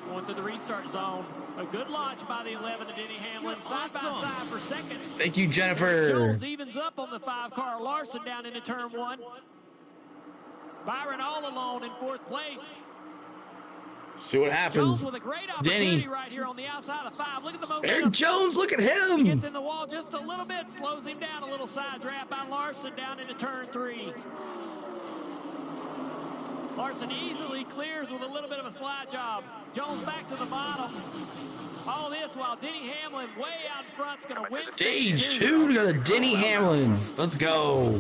Going through the restart zone. A good launch by the 11 to Denny Hamlin. Side by side for second. Thank you, Jennifer. Jones evens up on the 5-car. Larson down into turn 1. Byron all alone in 4th place. See what happens. Jones with a great opportunity Denny. right here on the outside of 5. Look at the momentum. Aaron Jones, look at him. He gets in the wall just a little bit, slows him down a little. Side draft by Larson down into turn 3. Larson easily clears with a little bit of a slide job. Jones back to the bottom. All this while Denny Hamlin way out in front is going to win Stage 2 to go to Denny Hamlin. Let's go.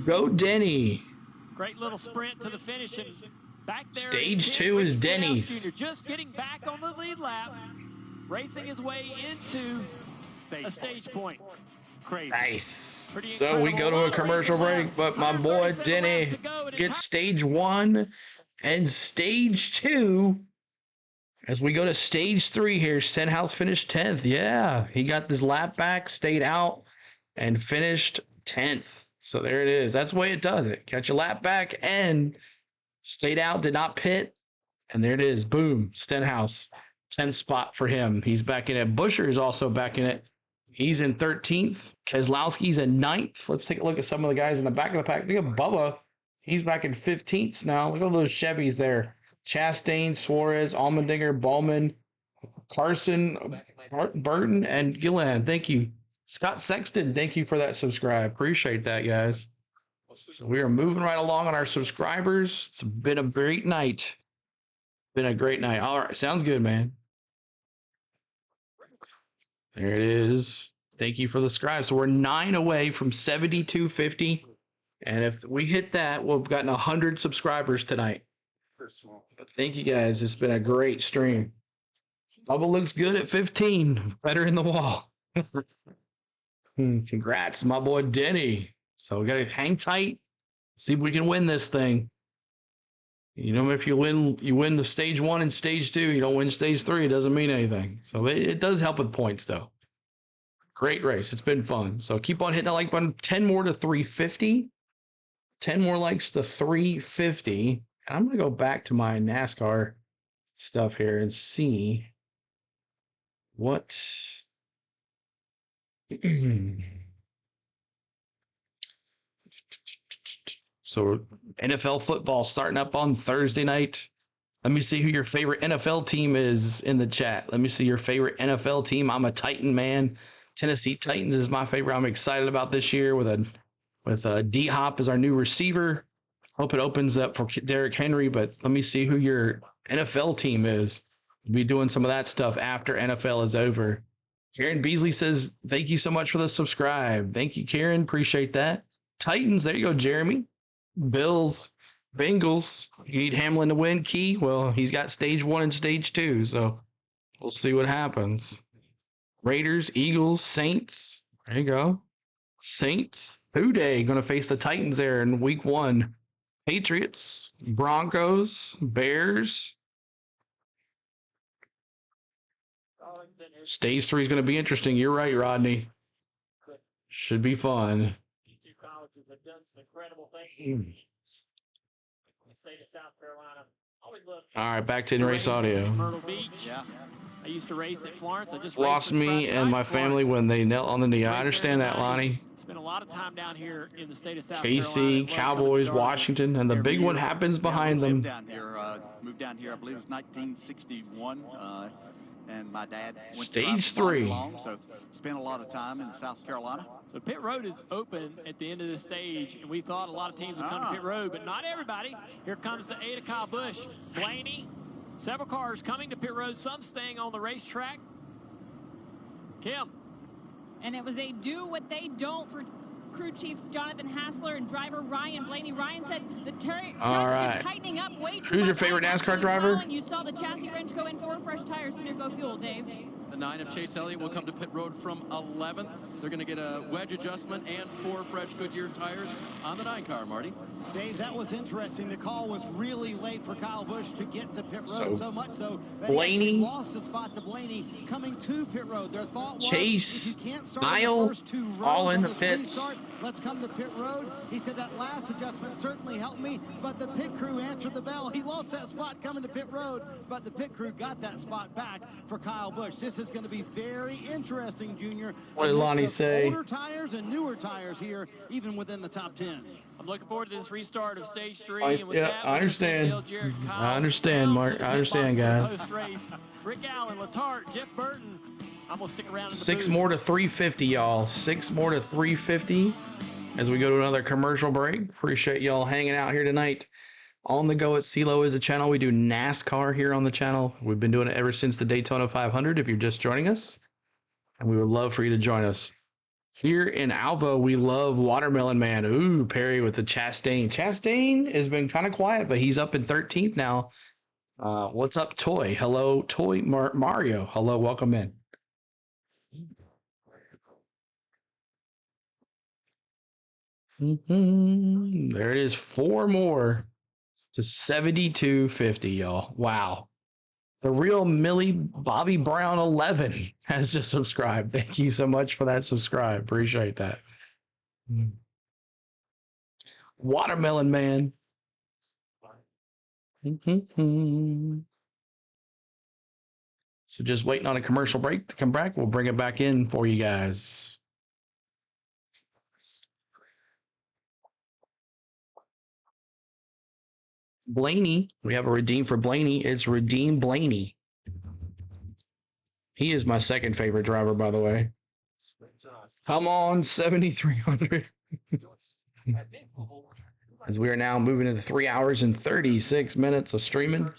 Go Denny. Great little sprint to the finish, and back there. Stage 2 is Denny's. Jr. just getting back on the lead lap, racing his way into a stage point. Crazy. Nice. Pretty So we go to a commercial break, but my boy Denny gets stage 1 and stage 2. As we go to stage 3 here, Stenhouse finished 10th. Yeah, he got this lap back, stayed out, and finished 10th. So there it is. That's the way it does it. Got your lap back and stayed out, did not pit. And there it is. Boom. Stenhouse, 10th spot for him. He's back in it. Buescher is also back in it. He's in 13th. Keselowski's in 9th. Let's take a look at some of the guys in the back of the pack. Look at Bubba. He's back in 15th now. Look at those Chevys there. Chastain, Suarez, Allmendinger, Ballman, Carson, Burton, and Gilliland. Thank you. Scott Sexton, thank you for that subscribe. Appreciate that, guys. So we are moving right along on our subscribers. It's been a great night. Been a great night. All right. Sounds good, man. There it is. Thank you for the subscribe. So we're 9 away from 7250. And if we hit that, we've gotten 100 subscribers tonight. But thank you guys. It's been a great stream. Bubba looks good at 15. Better in the wall. Congrats, my boy Denny. So we got to hang tight. See if we can win this thing. You know, if you win the stage 1 and stage 2. You don't win stage 3. It doesn't mean anything. So it does help with points, though. Great race. It's been fun. So keep on hitting that like button. 10 more to 350. 10 more likes to 350. And I'm going to go back to my NASCAR stuff here and see what... So NFL football starting up on Thursday night. Let me see who your favorite NFL team is in the chat. Let me see your favorite NFL team. I'm a Titan man. Tennessee Titans is my favorite. I'm excited about this year with D-Hop as our new receiver. Hope it opens up for Derrick Henry, but let me see who your NFL team is. We'll be doing some of that stuff after NFL is over. Karen Beasley says, thank you so much for the subscribe. Thank you, Karen. Appreciate that. Titans, there you go, Jeremy. Bills, Bengals. You need Hamlin to win, Key? Well, he's got stage 1 and stage 2, so we'll see what happens. Raiders, Eagles, Saints. There you go. Saints. Who Day going to face the Titans there in week 1. Patriots, Broncos, Bears. Stage 3 is going to be interesting. You're right, Rodney. Should be fun. Two colleges have done some incredible things in the state of South Carolina. All right, back to in-race audio. Myrtle Beach. Yeah. I used to race at Florence. I just Lost me and my family when they knelt on the knee. I understand that, Lonnie. Spent a lot of time down here in the state of South KC, Cowboys, Washington, and the big one happens behind them. Moved down here, I believe it was 1961, and my dad went Stage 3. So spent a lot of time in South Carolina. So pit road is open at the end of the stage, and we thought a lot of teams would come to pit road, but not everybody. Here comes the 8 of Kyle Busch. Blaney, several cars coming to pit road, some staying on the racetrack. Kim. And it was a do what they don't for crew chief Jonathan Hassler and driver Ryan Blaney. Ryan said the track is just tightening up way too much. Who's your favorite NASCAR driver? You saw the chassis wrench go in for fresh tires, Sunoco fuel, Dave. The 9 of Chase Elliott will come to pit road from 11th. They're going to get a wedge adjustment and 4 fresh Goodyear tires on the 9 car, Marty. Dave, that was interesting. The call was really late for Kyle Busch to get to pit road, so much so that Blaney, he lost a spot to Blaney coming to pit road. Their thought was, Chase, if you can't start Kyle, the first 2 rows all in the pits. pits. Let's come to pit road. He said that last adjustment certainly helped me, but the pit crew answered the bell. He lost that spot coming to pit road, but the pit crew got that spot back for Kyle Busch. This is going to be very interesting, Junior. What did Lonnie say? Older tires and newer tires here, even within the top 10. I'm looking forward to this restart of stage 3. I understand. I understand, Mark. I understand, guys. Rick Allen, Letarte, Jeff Burton. I'm going to stick around in the 6 booth. more to 350, y'all. 6 more to 350 as we go to another commercial break. Appreciate y'all hanging out here tonight. On the Go at CeeLo is a channel. We do NASCAR here on the channel. We've been doing it ever since the Daytona 500 if you're just joining us. And we would love for you to join us. Here in Alva, we love Watermelon Man. Ooh, Perry with the Chastain. Chastain has been kind of quiet, but he's up in 13th now. What's up, Toy? Hello, Toy Mario. Hello, welcome in. There it is. 4 more to 7250, y'all. Wow. The real Millie Bobby Brown 11 has just subscribed. Thank you so much for that subscribe. Appreciate that. Watermelon Man. So just waiting on a commercial break to come back. We'll bring it back in for you guys. Blaney, we have a redeem for Blaney. It's Redeem Blaney. He is my second favorite driver, by the way. Come on, 7,300. As we are now moving into 3 hours and 36 minutes of streaming.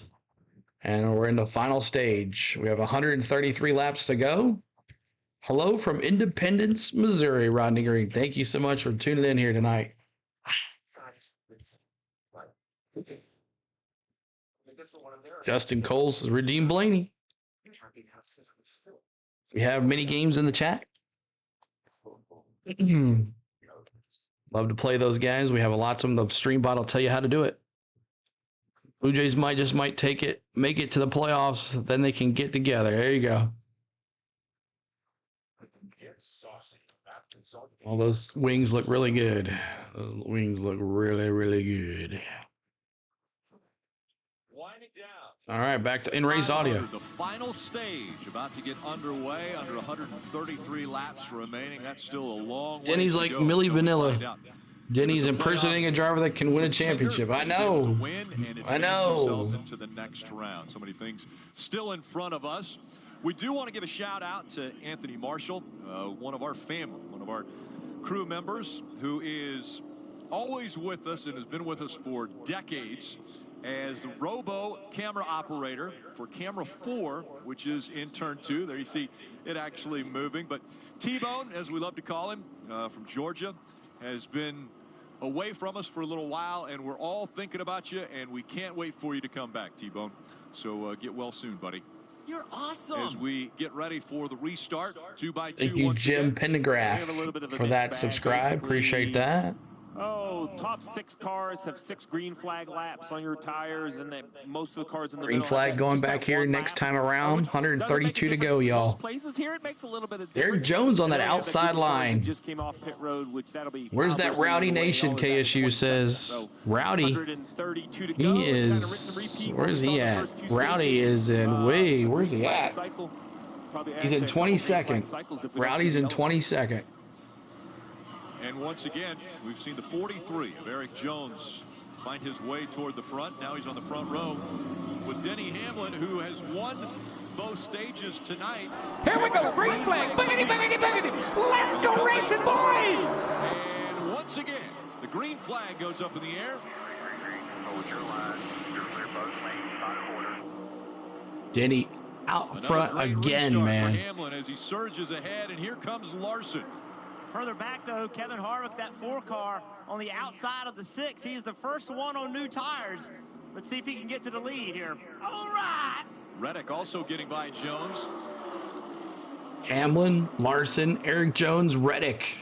And we're in the final stage. We have 133 laps to go. Hello from Independence, Missouri, Rodney Green. Thank you so much for tuning in here tonight. Justin Coles is Redeem Blaney. We have mini games in the chat. Love to play those guys. We have lots of them. The stream bot will tell you how to do it. Blue Jays might take it, make it to the playoffs, then they can get together. There you go. All those wings look really good. Those wings look really, really good. All right, back to in-race audio. The final stage about to get underway. Under 133 laps remaining. That's still a long way Denny's to like go. Millie So we Vanilla. find out. Denny's impersonating a driver that can win a championship. I know. I know. Into the next round. So many things still in front of us. We do want to give a shout out to Anthony Marshall, one of our family, one of our crew members, who is always with us and has been with us for decades as the robo camera operator for camera 4, which is in turn 2. There you see it actually moving. But T-Bone, as we love to call him, from Georgia, has been away from us for a little while, and we're all thinking about you, and we can't wait for you to come back, T-Bone. So get well soon, buddy. You're awesome. As we get ready for the restart, 2x2. Thank you, Jim Pendergraft, for that subscribe. Appreciate that. Oh, top 6 cars have 6 green flag laps on your tires, and most of the cars in the Green middle flag going back here next time around. 132 to go, y'all. Places here it makes a little bit of Derek Jones on that outside line. Just came off pit road, which that'll be. Where's that Rowdy Nation? KSU says Rowdy. He is. Where is he at? Rowdy is in. Where's he at? He's in 22nd. Rowdy's in 22nd. And once again, we've seen the 43 of Eric Jones find his way toward the front. Now he's on the front row with Denny Hamlin, who has won both stages tonight. Here we go, green flag. Boogity, boogity, boogity. Let's go racing, boys! And once again, the green flag goes up in the air. Denny out front again, man. For Hamlin as he surges ahead, and here comes Larson. Further back, though, Kevin Harvick, that 4 car on the outside of the 6. He is the first one on new tires. Let's see if he can get to the lead here. All right. Reddick also getting by Jones. Hamlin, Larson, Eric Jones, Reddick.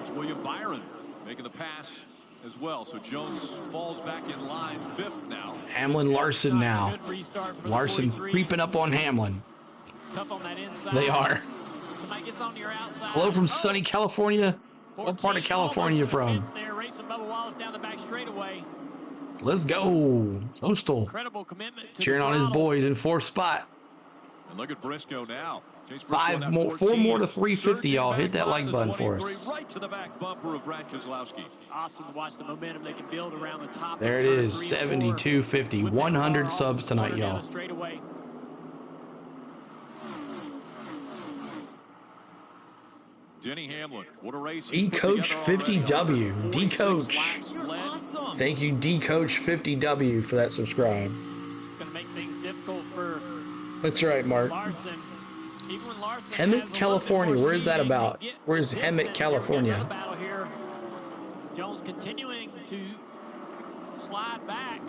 It's William Byron making the pass as well. So Jones falls back in line 5th now. Hamlin, Larson now. Larson creeping up on Hamlin. Tough on that inside. They are. Somebody gets on your outside. Hello from sunny California. What part of California you from? There, racing Bubba Wallace down the back straightaway. Let's go. Coastal. Incredible commitment to Cheering on his boys in 4th spot. And look at Briscoe now. 4 more to 350, y'all. Hit that like button for us. Right to the back bumper of Brad Keselowski. Awesome to watch the momentum they can build around the top. There it is, 7250. 100 subs tonight, y'all. Denny Hamlin, what a race. D-Coach 50W. D-Coach. Awesome. Thank you, D-Coach 50W, for that subscribe. It's going to make things difficult for That's right, Mark. Larson. Even when Larson Hemet, California. Where's that about? Where's Hemet, California? Here. Jones continuing to slide back.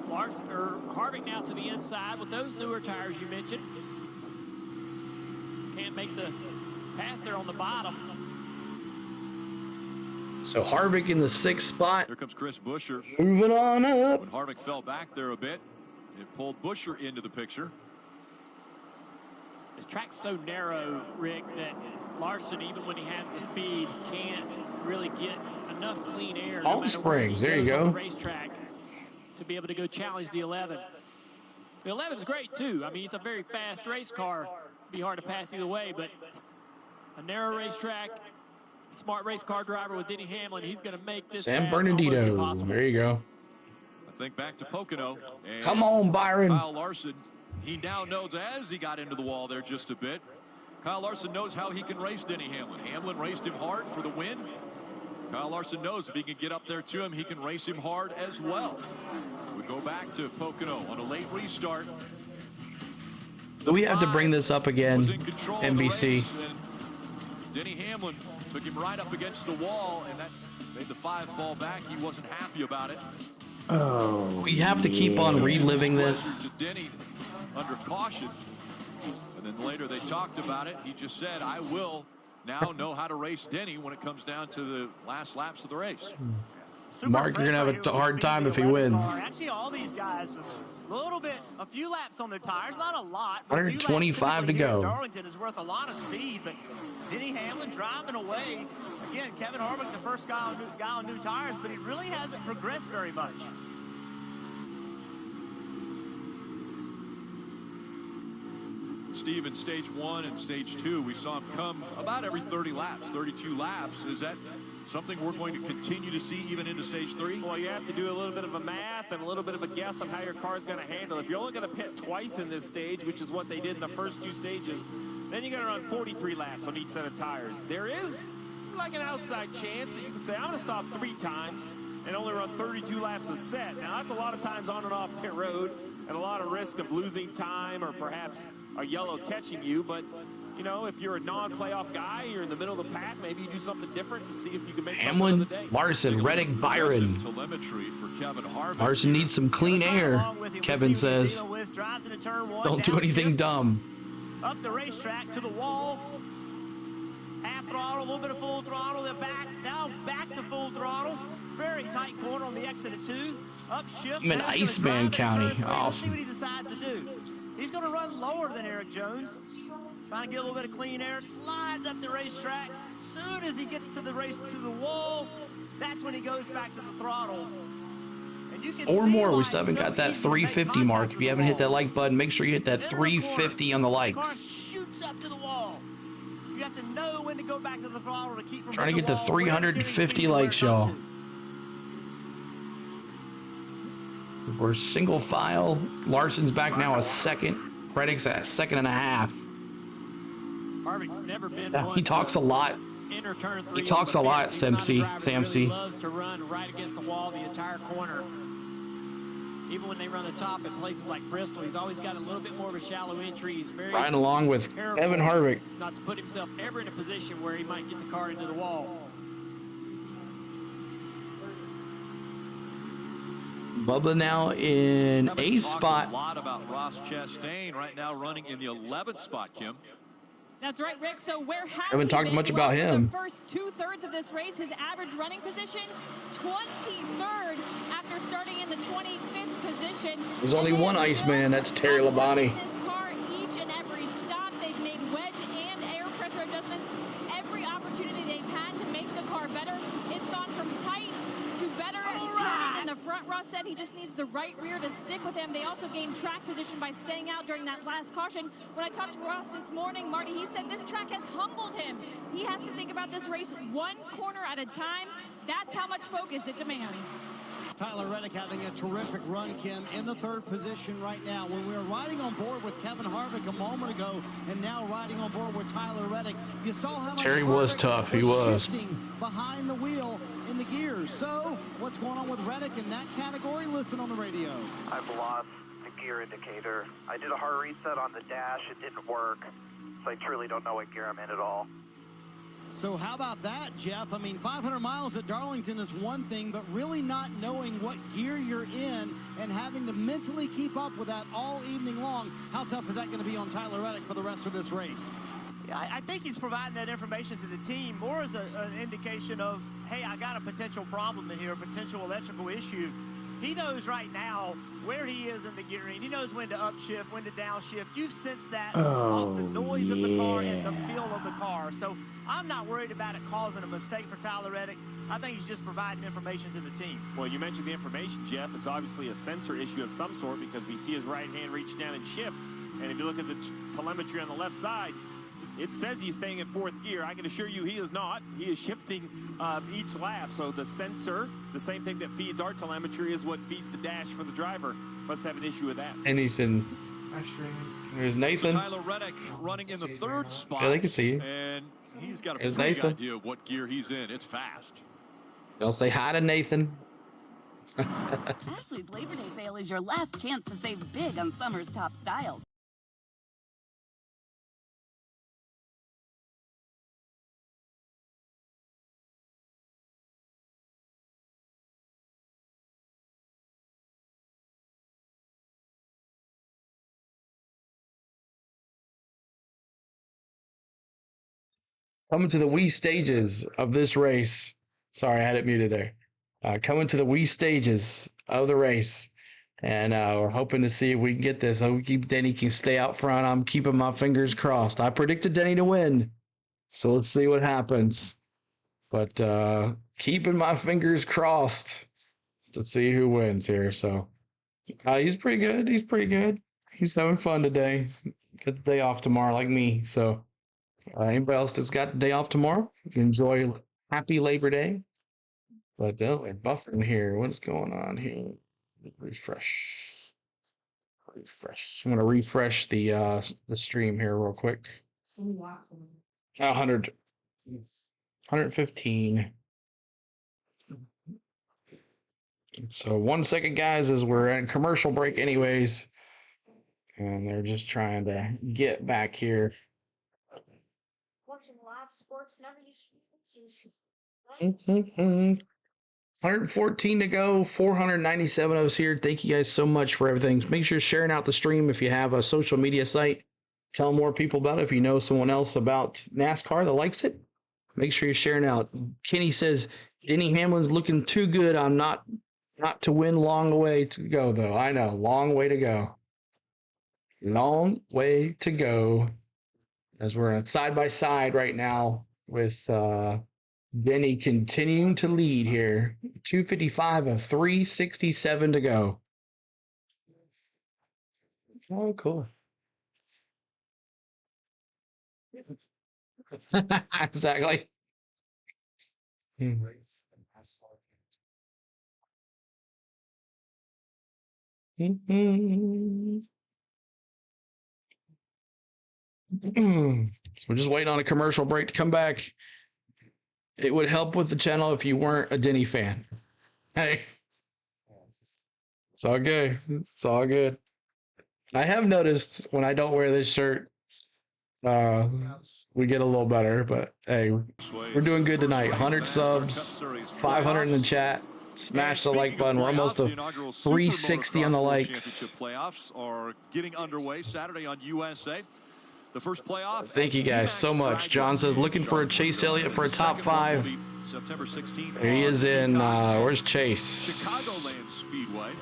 Larson or Harvick now to the inside with those newer tires you mentioned. Can't make the pass there on the bottom. So Harvick in the 6th spot. Here comes Chris Buescher. Moving on up. When Harvick fell back there a bit, it pulled Buescher into the picture. This track's so narrow, Rick, that Larson, even when he has the speed, can't really get enough clean air. Palm Springs, there you go. On the racetrack to be able to go challenge the 11. The 11 is great too. I mean, it's a very fast race car. It'd be hard to pass either way, but a narrow racetrack, smart race car driver with Denny Hamlin, he's going to make this San Bernardino. There you go. I think back to Pocono. And come on, Byron. Kyle Larson, he now knows as he got into the wall there just a bit. Kyle Larson knows how he can race Denny Hamlin. Hamlin raced him hard for the win. Kyle Larson knows if he can get up there to him, he can race him hard as well. We go back to Pocono on a late restart. We have to bring this up again, NBC. Denny Hamlin took him right up against the wall, and that made the 5 fall back. He wasn't happy about it. Oh, we have to keep on reliving this. Denny under caution, and then later they talked about it. He just said, I will now know how to race Denny when it comes down to the last laps of the race. Mark, you're going to have a hard time if he wins. Actually, all these guys with a few laps on their tires, not a lot. 125 to go. Darlington is worth a lot of speed, but Denny Hamlin driving away. Again, Kevin Harvick, the first guy on new tires, but he really hasn't progressed very much. Steve, in stage 1 and stage 2, we saw him come about every 30 laps, 32 laps. Is that Something we're going to continue to see even into stage 3? Well, you have to do a little bit of a math and a little bit of a guess on how your car is going to handle. If you're only going to pit twice in this stage, which is what they did in the first 2 stages, then you're going to run 43 laps on each set of tires. There is like an outside chance that you could say, I'm going to stop 3 times and only run 32 laps a set. Now, that's a lot of times on and off pit road and a lot of risk of losing time or perhaps a yellow catching you, but you know, if you're a non-playoff guy, you're in the middle of the pack, maybe you do something different and see if you can make Hamlin, something of the day. Larson, Reddick, Byron. Telemetry for Kevin Harvick. Larson needs some clean air, Kevin says. Don't do anything dumb. Up the racetrack to the wall. Half throttle, a little bit of full throttle, then back, now back to full throttle. Very tight corner on the exit of 2. Up shift. I'm in Iceman County. Let's see Awesome. what he decides to do. He's going to run lower than Eric Jones. Trying to get a little bit of clean air, slides up the racetrack. Soon as he gets to the wall, that's when he goes back to the throttle. And you can 4 see more. We why still haven't it's got so that easy to make 350 mark. contact If you haven't hit that like button, make sure you hit that Center corner. 350 on the Car likes. shoots up to the wall. You have to know when to go back to the throttle to keep from Trying to hitting get the to wall. Where to 350 get his likes, speed where it y'all. comes We're single file. Larson's back now a second. Reddick's at a second and a half. Harvick's never been Yeah, one he talks to a lot. enter turn 3 He talks a on the lot, fence. He's not a Samsey. driver that really Samsey. loves to run right against the wall the entire corner. Even when they run the top at places like Bristol, he's always got a little bit more of a shallow entry. He's very Riding along with careful Kevin Harvick. not to put himself ever in a position where he might get the car into the wall. Bubba now in Kevin A talked spot. a lot about Ross Chastain right now running in the 11th spot, Kim. That's right, Rick. So where has Haven't he talked been? much Well, about for him. The first 2/3 of this race, his average running position, 23rd after starting in the 25th position. There's only And they one have Iceman. built That's Terry up Labonte. this car each and every stop. They've made wedge and air pressure adjustments. Every opportunity they've had to make the car better. It's gone from tight to better turning in the front. Ross said he just needs the right rear to stick with him. They also gained track position by staying out during that last caution. When I talked to Ross this morning, Marty, he said this track has humbled him. He has to think about this race 1 corner at a time. That's how much focus it demands. Tyler Reddick having a terrific run, Kim, in the 3rd position right now. When we were riding on board with Kevin Harvick a moment ago and now riding on board with Tyler Reddick, you saw how much Terry was Harvick tough. He was. shifting behind the wheel in the gears. So what's going on with Reddick in that category? Listen on the radio. I've lost the gear indicator. I did a hard reset on the dash. It didn't work. So I truly don't know what gear I'm in at all. So how about that, Jeff? I mean, 500 miles at Darlington is one thing, but really not knowing what gear you're in and having to mentally keep up with that all evening long, how tough is that going to be on Tyler Reddick for the rest of this race? Yeah, I think he's providing that information to the team more as an indication of, hey, I got a potential problem in here, a potential electrical issue. He knows right now where he is in the gearing. He knows when to upshift, when to downshift. You've sensed that off the noise of the car and the feel of the car. So I'm not worried about it causing a mistake for Tyler Reddick. I think he's just providing information to the team. Well, you mentioned the information, Jeff. It's obviously a sensor issue of some sort because we see his right hand reach down and shift. And if you look at the telemetry on the left side, it says he's staying in 4th gear. I can assure you he is not. He is shifting each lap. So the sensor, the same thing that feeds our telemetry, is what feeds the dash for the driver. Must have an issue with that. And he's in. There's Nathan. So Tyler Reddick running in the 3rd spot. Yeah, they can see you. And he's got a There's pretty Nathan. idea of what gear he's in. It's fast. They'll say hi to Nathan. Ashley's Labor Day sale is your last chance to save big on summer's top styles. Coming to the wee stages of this race. Sorry, I had it muted there. Coming to the wee stages of the race. And we're hoping to see if we can get this. I hope Denny can stay out front. I'm keeping my fingers crossed. I predicted Denny to win. So let's see what happens. But keeping my fingers crossed to see who wins here. So he's pretty good. He's pretty good. He's having fun today. Got the day off tomorrow like me. So anybody else that's got the day off tomorrow, you can enjoy Happy Labor Day. But we're buffering here. What is going on here? Refresh. I'm gonna refresh the stream here real quick. 115. So 1 second, guys, as we're in commercial break anyways. And they're just trying to get back here. Watching live sports, never used to 114 to go, 497 of us here. Thank you guys so much for everything. Make sure you're sharing out the stream if you have a social media site. Tell more people about it. If you know someone else about NASCAR that likes it, make sure you're sharing out. Kenny says, Denny Hamlin's looking too good. I'm not to win. Long way to go, though. I know. Long way to go. Long way to go. As we're side by side right now with Denny continuing to lead here. 255 of 367 to go. Oh, cool. Exactly. So we're just waiting on a commercial break to come back. It would help with the channel if you weren't a Denny fan. Hey. It's all good. It's all good. I have noticed when I don't wear this shirt, we get a little better, but hey, we're doing good tonight. 100 subs, 500 in the chat. Smash the like button. We're almost to 360 on the likes. Playoffs are getting underway Saturday on USA. The first playoff. Thank you guys so much. John says looking for a Chase Elliott for a top 5. September 16th. There he is in where's Chase? Chicagoland Speedway.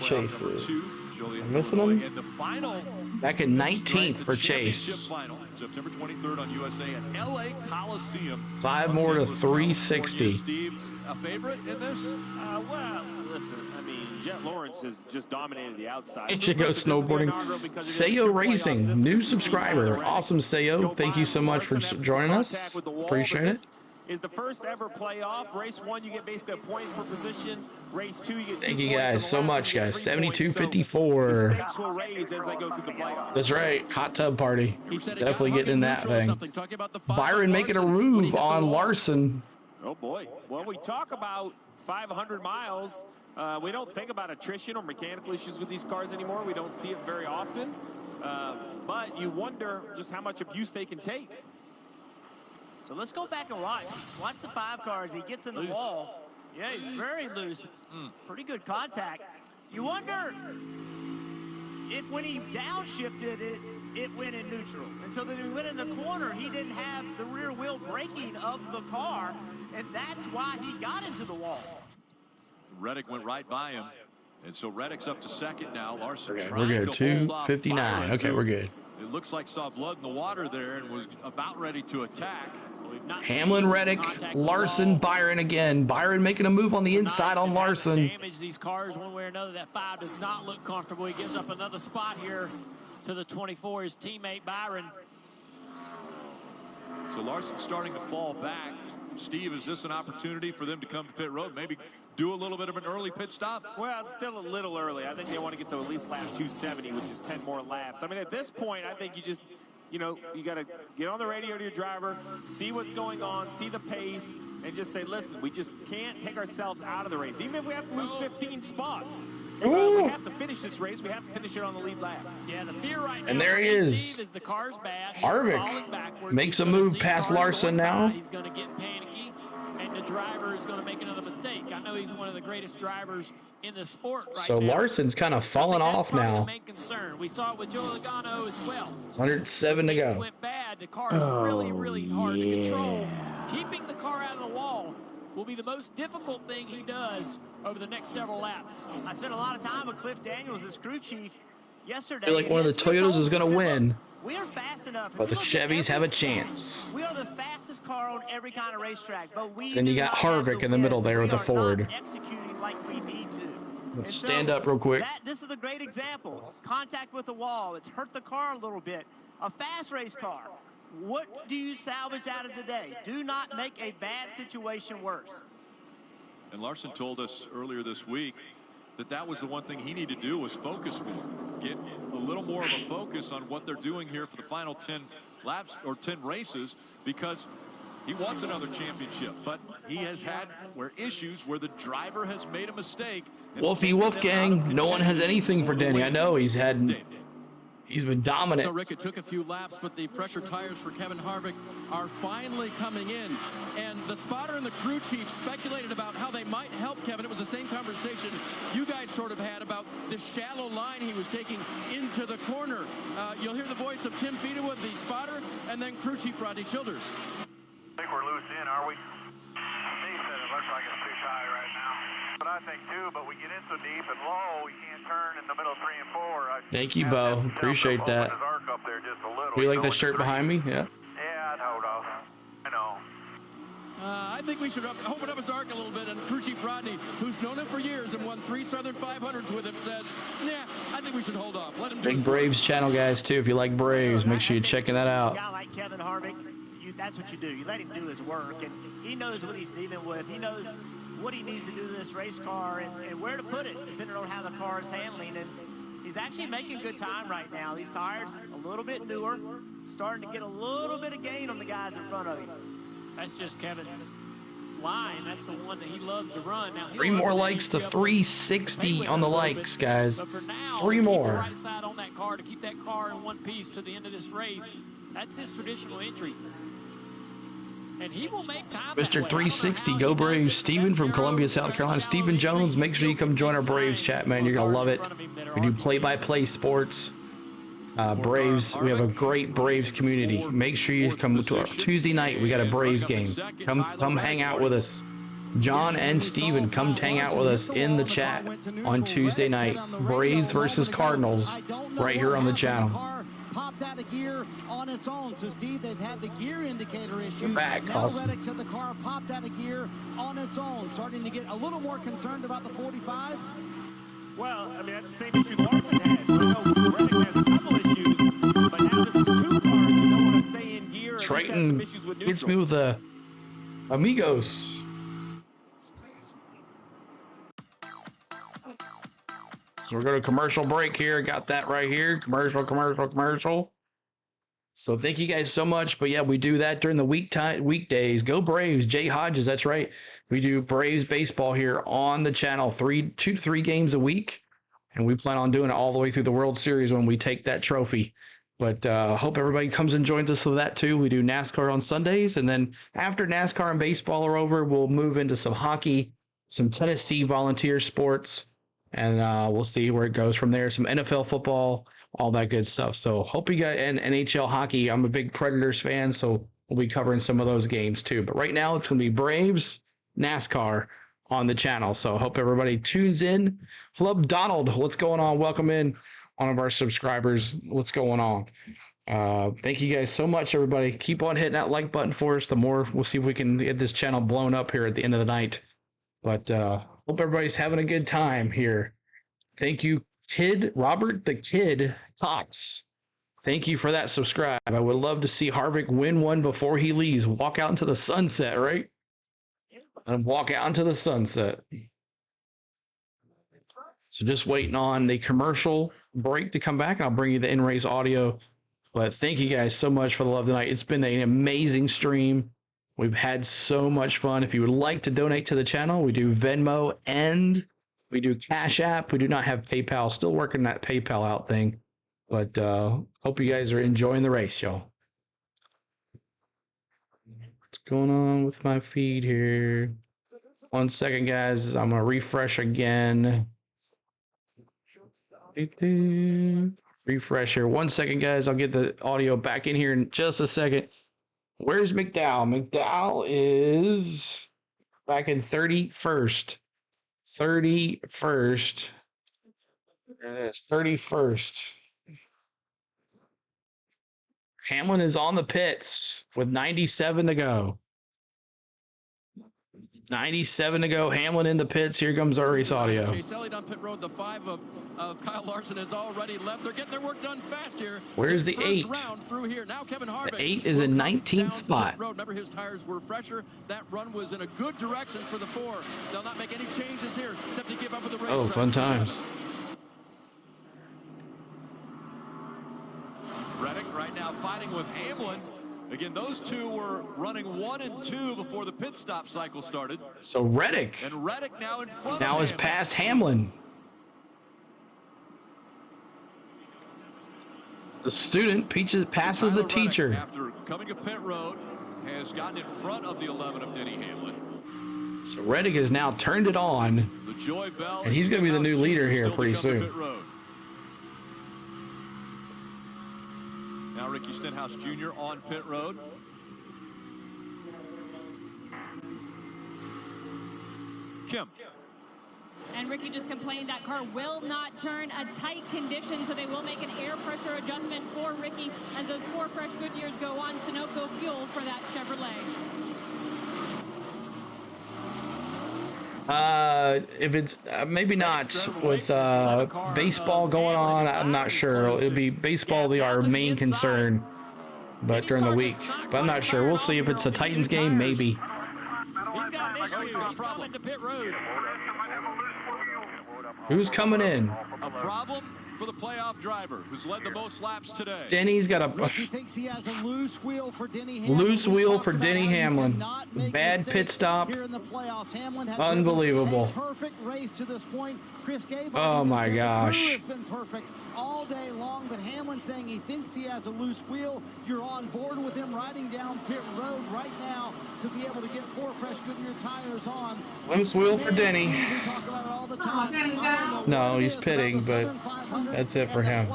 Chase. I'm missing him. And the final back in 19th for Chase. Final, September 23rd on USA at LA Coliseum. 5 more to 360. Steve, a favorite in this? Well, listen, I mean, Jet Lawrence has just dominated the outside. Go snowboarding. Sayo Racing, new subscriber. Awesome, Sayo. Thank you so much for joining us. Appreciate it. Is the first ever playoff. Race 1, you get basically a point per position. Race 2, you get Thank you guys so much, guys. 72-54. Stakes will raise as they go through the playoffs. That's right. Hot tub party. Definitely getting in that thing. Byron making a move on Larson. Oh, boy. When we talk about 500 miles, we don't think about attrition or mechanical issues with these cars anymore. We don't see it very often. But you wonder just how much abuse they can take. So let's go back and watch. Watch the 5 cars. He gets in the wall. Yeah, he's very loose. Pretty good contact. You wonder if when he downshifted it, it went in neutral. And so then he went in the corner, he didn't have the rear wheel braking of the car, and that's why he got into the wall. Reddick went right by him. And so Reddick's up to second now. Larson Okay, we're good. 259. Okay, we're good. It looks like saw blood in the water there and was about ready to attack. Hamlin, Reddick, Larson, Byron again. Byron making a move on the inside on Larson. Damage these cars one way or another. That 5 does not look comfortable. He gives up another spot here to the 24, his teammate Byron. So Larson starting to fall back. Steve, is this an opportunity for them to come to pit road? Maybe do a little bit of an early pit stop? Well, it's still a little early. I think they want to get to at least lap 270, which is 10 more laps. I mean, at this point, I think you just, you know, you got to get on the radio to your driver, see what's going on, see the pace, and just say, listen, we just can't take ourselves out of the race. Even if we have to lose 15 spots, we have to finish this race. We have to finish it on the lead lap. Yeah, the fear right now. And there he is. Steve, is the car's bad. Harvick makes a move past Larson now. He's going to get panicky, and the driver is going to make another mistake. I know he's one of the greatest drivers in the sport right So now. Larson's kind of falling off now. The main concern. We saw it with Joe Logano as well. 107 to go. Went bad. The car is really hard to control. Keeping the car out of the wall will be the most difficult thing he does over the next several laps. I spent a lot of time with Cliff Daniels, the crew chief, yesterday. I feel like one of the Toyotas is going to win, We are fast enough. but the Chevys have a chance. We are the fastest car on every kind of racetrack, but we Then you got Harvick in the middle there with the Ford. executing like we need to. Let's stand up real quick. This is a great example. Contact with the wall. It's hurt the car a little bit. A fast race car What do you salvage out of the day? Do not make a bad situation worse. And Larson told us earlier this week that was the one thing he needed to do was focus more. Get a little more of a focus on what they're doing here for the final 10 laps or 10 races, because he wants another championship, but he has had issues where the driver has made a mistake. Wolfie Wolfgang, no one has anything for Denny. I know he's been dominant. So, Rick, it took a few laps, but the fresher tires for Kevin Harvick are finally coming in. And the spotter and the crew chief speculated about how they might help Kevin. It was the same conversation you guys sort of had about the shallow line he was taking into the corner. You'll hear the voice of Tim Fedewood, the spotter, and then crew chief Rodney Childers. I think we're loose in, are we? He said it looks like it's too tight right now. But I think too, but we get in so deep and low, we can't turn in the middle of 3 and 4. Thank you, Bo. Appreciate that. Do you like the shirt behind me? Yeah. Yeah, I'd hold off. I know. I think we should open up his arc a little bit, and crew chief Rodney, who's known him for years and won 3 Southern 500s with him, says, "Yeah, I think we should hold off. Let him do Big Braves channel, guys, too. If you like Braves, make sure you're checking that out. A guy like Kevin Harvick, that's what you do. You let him do his work, and he knows what he's dealing with. He knows what he needs to do to this race car and where to put it, depending on how the car is handling. And he's actually making good time right now. These tires a little bit newer, starting to get a little bit of gain on the guys in front of him. That's just Kevin's line. That's the one that he loves to run. Now, 3 more likes to 360 on the likes, guys. 3 more. Right side on that car to keep that car in one piece to the end of this race. That's his traditional entry. And he will make time. Mr. 360, go Braves. Steven from Columbia, South Carolina. Steven Jones, make sure you come join our Braves chat, man. You're going to love it. We do play-by-play sports. Braves, we have a great Braves community. Make sure you come to our Tuesday night. We got a Braves game. Come hang out with us. John and Steven, come hang out with us in the chat on Tuesday night. Braves versus Cardinals right here on the channel. Popped out of gear on its own. So, Steve, they've had the gear indicator issue. Back, now awesome. Reddick said the car popped out of gear on its own. Starting to get a little more concerned about the 45. Well, I mean, that's the same issue Larson had. So I know Reddick has a couple issues, but now this is 2 cars that don't want to stay in gear. Triton hits me with the Amigos. So we're going to commercial break here. Got that right here. Commercial. So thank you guys so much. But yeah, we do that during the weekdays. Go Braves. Jay Hodges, that's right. We do Braves baseball here on the channel 2 to 3 games a week. And we plan on doing it all the way through the World Series when we take that trophy. But hope everybody comes and joins us for that too. We do NASCAR on Sundays. And then after NASCAR and baseball are over, we'll move into some hockey, some Tennessee volunteer sports. And we'll see where it goes from there. Some NFL football, all that good stuff. So hope you got an NHL hockey. I'm a big Predators fan, so we'll be covering some of those games too. But right now it's going to be Braves, NASCAR on the channel. So hope everybody tunes in. Flub Donald, what's going on? Welcome in, one of our subscribers. What's going on? Thank you guys so much, everybody. Keep on hitting that like button for us. The more, we'll see if we can get this channel blown up here at the end of the night. But hope everybody's having a good time here. Thank you, Robert the Kid Cox. Thank you for that subscribe. I would love to see Harvick win one before he leaves. Walk out into the sunset, right? And walk out into the sunset. So just waiting on the commercial break to come back. I'll bring you the in-race audio. But thank you guys so much for the love tonight. It's been an amazing stream. We've had so much fun. If you would like to donate to the channel, we do Venmo and we do Cash App. We do not have PayPal. Still working that PayPal out thing. But hope you guys are enjoying the race, y'all. What's going on with my feed here? 1 second, guys. I'm going to refresh again. Refresh here. 1 second, guys. I'll get the audio back in here in just a second. Where's McDowell? McDowell is back in 31st. 31st. There it is. 31st. Hamlin is on the pits with 97 to go. 97 to go. Hamlin in the pits. Here comes our race audio. Chase Elliott on pit road. The 5 of Kyle Larson has already left. They're getting their work done fast here. Where's the 8? Round through here. Now Kevin Harvick. The 8 is in 19th spot. Remember, his tires were fresher. That run was in a good direction for the 4. They'll not make any changes here except to give up with the race. Oh, fun times. Reddick right now fighting with Hamlin. Again, those two were running 1 and 2 before the pit stop cycle started. So Reddick and Reddick now in front now of is past Hamlin. The student passes the teacher. After coming to pit road, has gotten in front of the 11 of Denny Hamlin. So Reddick has now turned it on, The Joy Bell and he's going to be the new leader here pretty soon. Now Ricky Stenhouse Jr. on pit road. Kim. And Ricky just complained that car will not turn. A tight condition, so they will make an air pressure adjustment for Ricky as those 4 fresh Goodyears go on Sunoco fuel for that Chevrolet. If it's maybe not with baseball going on, I'm not sure. It'll be baseball will be our main concern, but during the week. But I'm not sure. We'll see if it's a Titans game, maybe. He's got an issue. He's coming to pit road. Who's coming in? A problem for the playoff driver who's led the most laps today. Denny's got a Ricky thinks he has a loose wheel for Denny Hamlin. loose wheel for Denny Hamlin. Bad pit stop. Here in the playoffs, Hamlin has Unbelievable. a perfect race to this point. Chris Gable Oh my gosh. has been perfect all day long, but Hamlin saying he thinks he has a loose wheel. You're on board with him riding down pit road right now to be able to get 4 fresh Goodyear tires on. Loose wheel for Denny. We talk about it all the time. No, he's pitting, but that's it for him.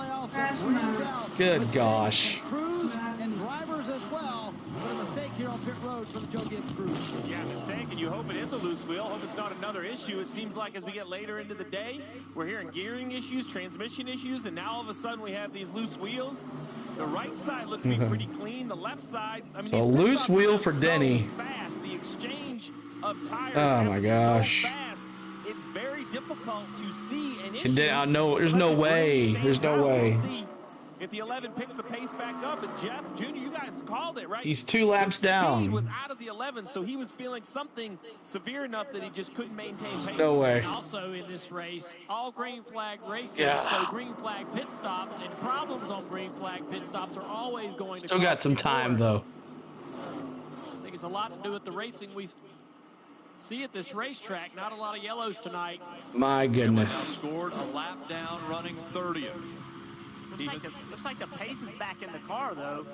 Good gosh. Crews and drivers as well, but a mistake here on pit road for the Joe Gibbs crew. Yeah, mistake, and you hope it is a loose wheel. Hope it's not another issue. It seems like as we get later into the day, we're hearing gearing issues, transmission issues, and now all of a sudden we have these loose wheels. The right side looks to be pretty clean. The left side, I mean, So loose wheel for Denny. fast. The exchange of tires. Oh my gosh. So fast. It's very difficult to see an issue. There's no way. There's no way. We'll see if the 11 picks the pace back up, and Jeff Jr., you guys called it, right? He's 2 laps Speed down. was out of the 11, so he was feeling something severe enough that he just couldn't maintain pace. No way. And also in this race, all green flag racing, Yeah. so green flag pit stops and problems on green flag pit stops are always going to Still got cost some you time more. though. I think it's a lot to do with the racing we see at this racetrack. Not a lot of yellows tonight. My goodness. Scored a lap down, running 30th. Looks like the pace is back in the car, though.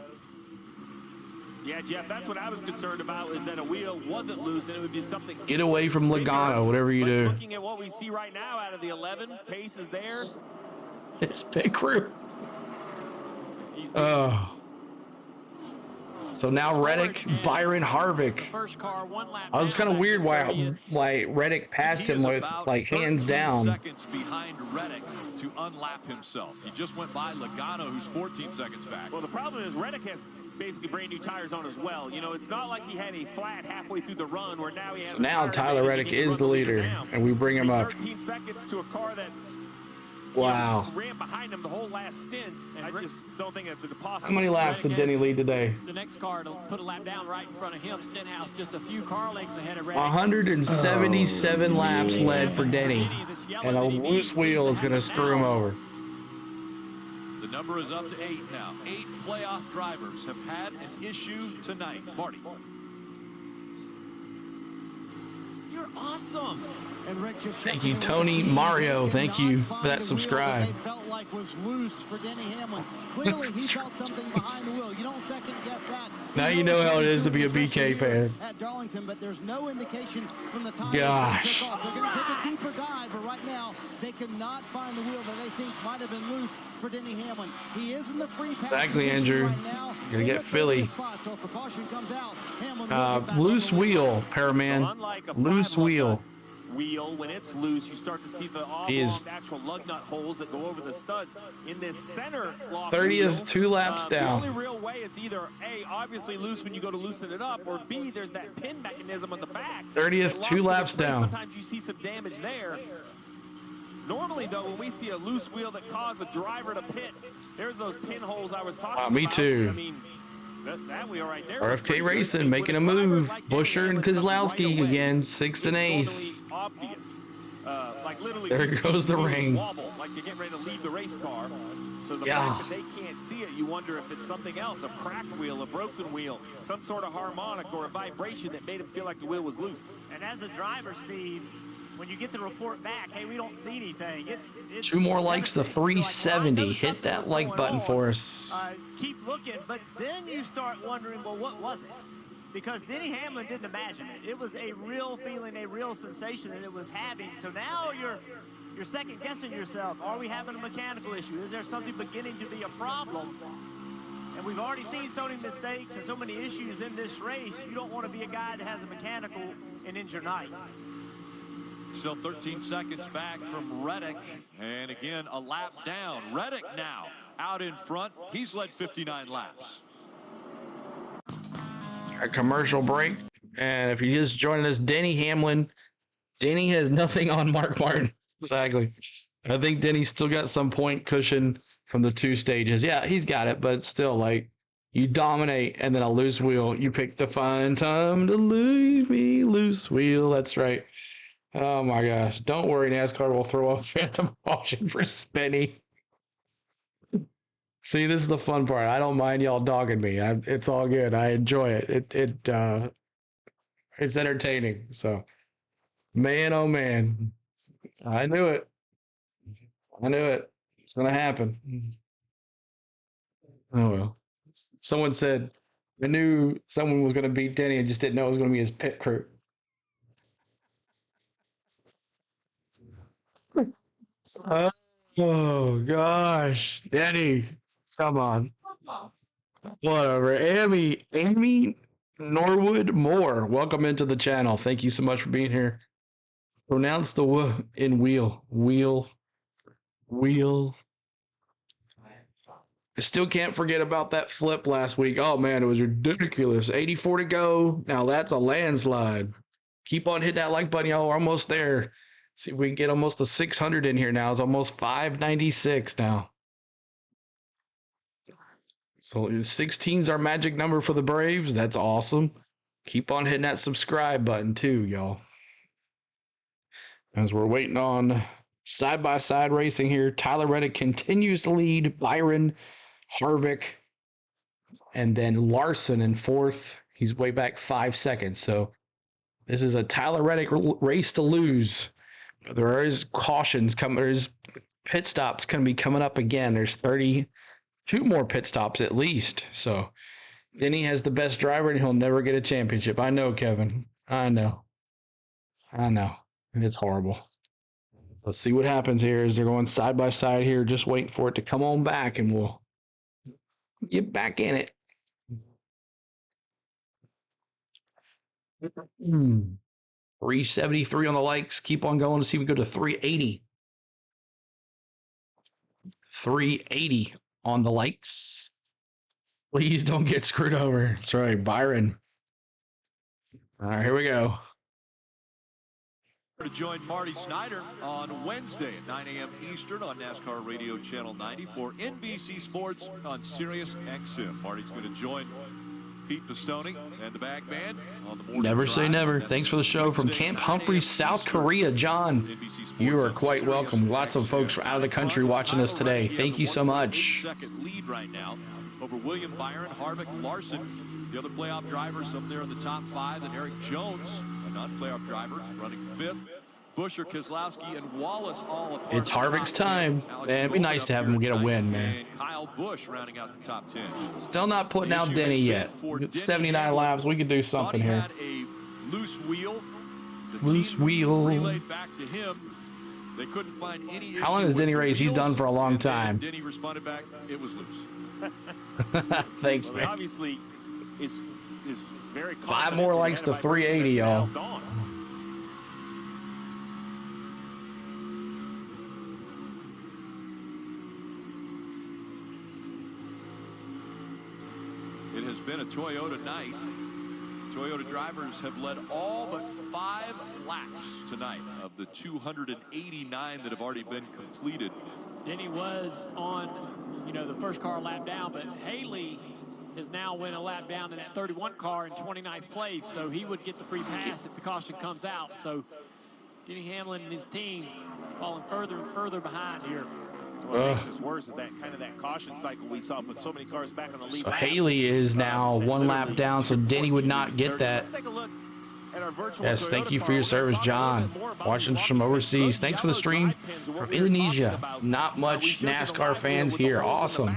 Yeah, Jeff, that's what I was concerned about, is that a wheel wasn't loose and it would be something. Get away from Logano, whatever you do. Looking at what we see right now out of the 11, pace is there. It's pit crew. Oh. So now Reddick, Byron Harvick. I was kind of weird why Reddick passed him with like hands down. Seconds behind Reddick to unlap himself. He just went by Logano, who's 14 seconds back. Well, the problem is Reddick has basically brand new tires on as well. You know, it's not like he had a flat halfway through the run where now he has. So now Tyler Reddick is the leader, and we bring him up. 13 seconds to a car that. Wow. Ran behind him the whole last stint, and I just don't think it's impossible. How many laps did Denny lead today? The next car to put a lap down right in front of him, Stenhouse, just a few car lengths ahead of Reddick. 177 laps led for Denny, and a loose wheel is going to screw him over. The number is up to 8 now. 8 playoff drivers have had an issue tonight. Marty. You're awesome. And Rick just Thank you, Tony Mario. Thank you for that subscribe. They felt like was loose for Denny Hamlin. Clearly, he felt something behind the wheel. You don't second guess that. Now you know how it is to be a BK fan. At Darlington, but there's no indication from the time Gosh. they took off. They're going to take a deeper dive, but right now they cannot find the wheel that they think might have been loose for Denny Hamlin. He is in the free pass. Exactly, Andrew. Right now. Gonna get Philly. Spot, so if a caution comes out, Hamlin will get back Loose over. wheel, Paraman. Loose wheel. wheel, when it's loose, you start to see the oblong actual lug nut holes that go over the studs. In this center lock 30th, wheel, 2 laps down. The only real way, it's either A, obviously loose when you go to loosen it up, or B, there's that pin mechanism on the back. 30th, 2 laps down. Sometimes you see some damage there. Normally, though, when we see a loose wheel that causes a driver to pit, there's those pinholes I was talking about. Me too. I mean, that wheel right there. RFK Racing making a move. Busher and Kozlowski again, 6th and 8th. Obvious. Like literally there goes the ring. Wobble, like you're getting ready to leave the race car. So the fact that they can't see it, you wonder if it's something else, a cracked wheel, a broken wheel, some sort of harmonic or a vibration that made him feel like the wheel was loose. And as a driver, Steve, when you get the report back, hey, we don't see anything. It's 2 more likes to 370. Hit that like button for us. Keep looking, but then you start wondering, well, what was it? Because Denny Hamlin didn't imagine it. It was a real feeling, a real sensation that it was having. So now you're second guessing yourself. Are we having a mechanical issue? Is there something beginning to be a problem? And we've already seen so many mistakes and so many issues in this race. You don't want to be a guy that has a mechanical and ends your night. Still 13 seconds back from Reddick, and again a lap down. Reddick now out in front. He's led 59 laps. A commercial break, and if you're just joining us, Denny Hamlin. Denny has nothing on Mark Martin. Exactly. I think Denny's still got some point cushion from the 2 stages. Yeah, he's got it, but still, like, you dominate, and then a loose wheel. You pick the fine time to leave me loose wheel. That's right. Oh my gosh. Don't worry, NASCAR will throw a phantom caution for Spenny. See, this is the fun part. I don't mind y'all dogging me. It's all good. I enjoy it. It's entertaining. So, man, oh man. I knew it. I knew it. It's going to happen. Oh well. Someone said, I knew someone was going to beat Denny and just didn't know it was going to be his pit crew. Oh gosh, Denny, come on. Whatever. Amy Norwood Moore, welcome into the channel. Thank you so much for being here. Pronounce the w in wheel. I still can't forget about that flip last week. Oh man, it was ridiculous. 84 to go. Now that's a landslide. Keep on hitting that like button, y'all. We're almost there. See if we can get almost a 600 in here now. It's almost 596 now. So 16 is our magic number for the Braves. That's awesome. Keep on hitting that subscribe button too, y'all. As we're waiting on side-by-side racing here, Tyler Reddick continues to lead. Byron, Harvick, and then Larson in 4th. He's way back 5 seconds. So this is a Tyler Reddick race to lose. There is cautions coming. There's pit stops going to be coming up again. There's 32 more pit stops at least. So then he has the best driver and he'll never get a championship. I know, Kevin. I know. It's horrible. Let's see what happens here as they're going side by side here, just waiting for it to come on back and we'll get back in it. 373 on the likes. Keep on going to see if we go to 380. 380 on the likes. Please don't get screwed over. That's right, Byron. All right, here we go. To join Marty Snyder on Wednesday at 9 a.m. Eastern on NASCAR Radio Channel 90 for NBC Sports on Sirius XM. Marty's going to join Pete Pistone and the Bag Band on the morning. Never say never. Thanks for the show from Camp Humphreys, South Korea. John, you are quite welcome. Lots of folks out of the country watching us today. Thank you so much. Second lead right now over William Byron, Harvick, Larson. The other playoff drivers up there in the top 5, and Eric Jones, a non-playoff driver, running 5th. Busher, Kozlowski, and Wallace all. It's Harvick's time. Man, it'd be nice to have him get a win, man. And Kyle Busch rounding out the top 10. Still not putting out Denny yet. 79 laps. We could do something here. Had a loose wheel. Loose wheel. Relayed back to him. They couldn't find any. How long has Denny raced? He's done for a long time. Denny responded back. It was loose. Thanks, man. Obviously, it's very. 5 more likes to 380, y'all. It has been a Toyota night. Toyota drivers have led all but 5 laps tonight of the 289 that have already been completed. Denny was on, the first car lap down, but Haley has now went a lap down in that 31 car in 29th place, so he would get the free pass if the caution comes out. So Denny Hamlin and his team falling further and further behind here. What makes this worse is that caution cycle we saw, put so many cars back on the lead. So Haley is now 1 lap down, so Denny would not get that. Let's take a look at our virtual Yes, thank Toyota you car. for your We're gonna service, talk a little John. bit more about Watching the from overseas. Thanks for the stream from Indonesia. Not much NASCAR fans here. Awesome.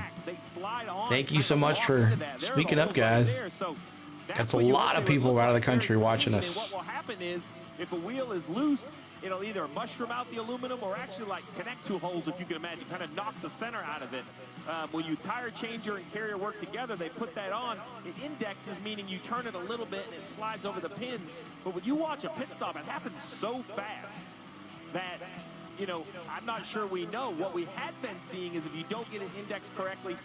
Thank you so much for speaking up, guys. That's a lot of people out of the country watching us. What will happen is, if a wheel is loose, it'll either mushroom out the aluminum or actually connect 2 holes, if you can imagine, kind of knock the center out of it. When you tire changer and carrier work together, they put that on. It indexes, meaning you turn it a little bit and it slides over the pins. But when you watch a pit stop, it happens so fast that, I'm not sure we know. What we had been seeing is if you don't get it indexed correctly,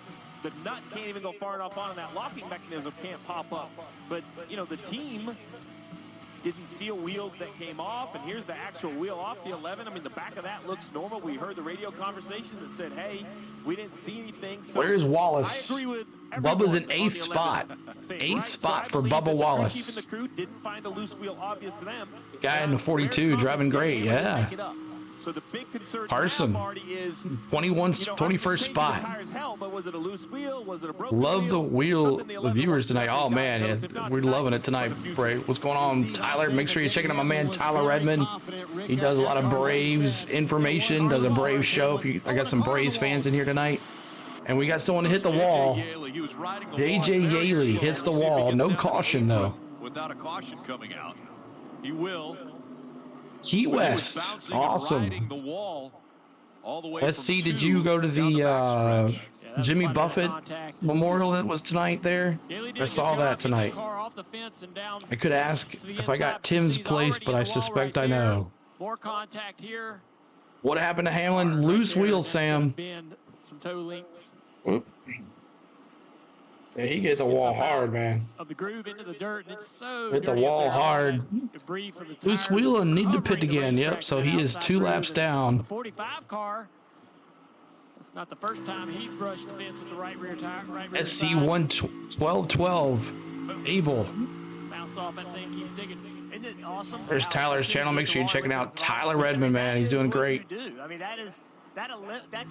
the nut can't even go far enough on, and that locking mechanism can't pop up. But, the team didn't see a wheel that came off, and here's the actual wheel off the 11. I mean, the back of that looks normal. We heard the radio conversation that said, hey, we didn't see anything. So Where's Wallace? I agree with Bubba's in 8th spot. 8th spot for Bubba Wallace. Chief and the crew didn't find a loose wheel obvious to them. Guy in the 42 driving great, yeah. So the big concern Carson, now, Marty, is 21st spot. Tires held, but was it a loose wheel? Was it a broken Love the the viewers tonight. Oh man, yeah, we're loving it tonight. Brave. What's going on, Tyler? Make sure you're checking out my man Tyler Redmond. He does a lot of Braves information. Does a Braves show. I got some Braves fans in here tonight, and we got someone to hit the wall. JJ Yaley hits the wall. No caution though. Without a caution coming out, he will. Key West, awesome. SC, did you go to the Jimmy Buffett Memorial that was tonight there? I saw that tonight. I could ask if I got Tim's place, but I suspect I know. More contact here. What happened to Hamlin? Loose wheels, Sam. Some toe links. Oop. Yeah, he gets the wall hard, man. Of the groove into the dirt, and it's so hit the wall hard. Debris from the Loose wheel and need to pit again. Yep, so he is 2 laps down. The 45 car. It's not the first time he's brushed the fence with the right rear tire. SC 11212. Abel. Bounce off that thing, keeps digging. Isn't it awesome? There's Tyler's channel. Make sure you're checking out Tyler Redmond, man. He's doing great. I mean, that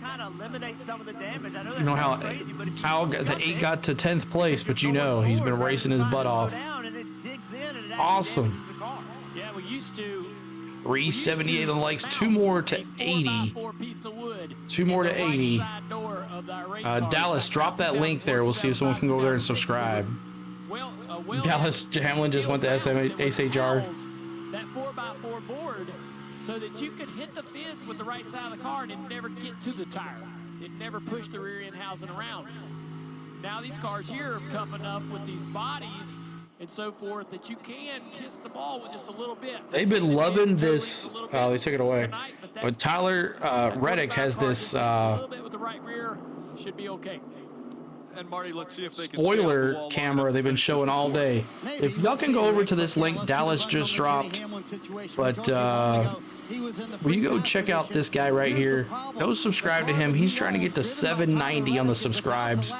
kind of eliminates some of the damage. I know You know how the 8 got to 10th place, but he's been racing his butt off. Awesome. Yeah, we used to. 378 on the likes, 2 more to 80. 2 more to 80. Dallas, drop that link there. We'll see if someone can go over there and subscribe. Dallas Hamlin just went to SHR. That 4x4 board, so that you could hit the fence with the right side of the car and it never get to the tire. It never pushed the rear end housing around. Now these cars here are tough enough with these bodies and so forth that you can kiss the ball with just a little bit. They've been loving this. Oh, they took it away. But Tyler Reddick has this a little bit with the right rear should be okay. And Marty, let's see if they can spoiler camera they've been showing all day. If y'all can go over to this link Dallas just dropped, but will you go check out this guy right here? Go subscribe to him. He's trying to get to 790 on the subscribes.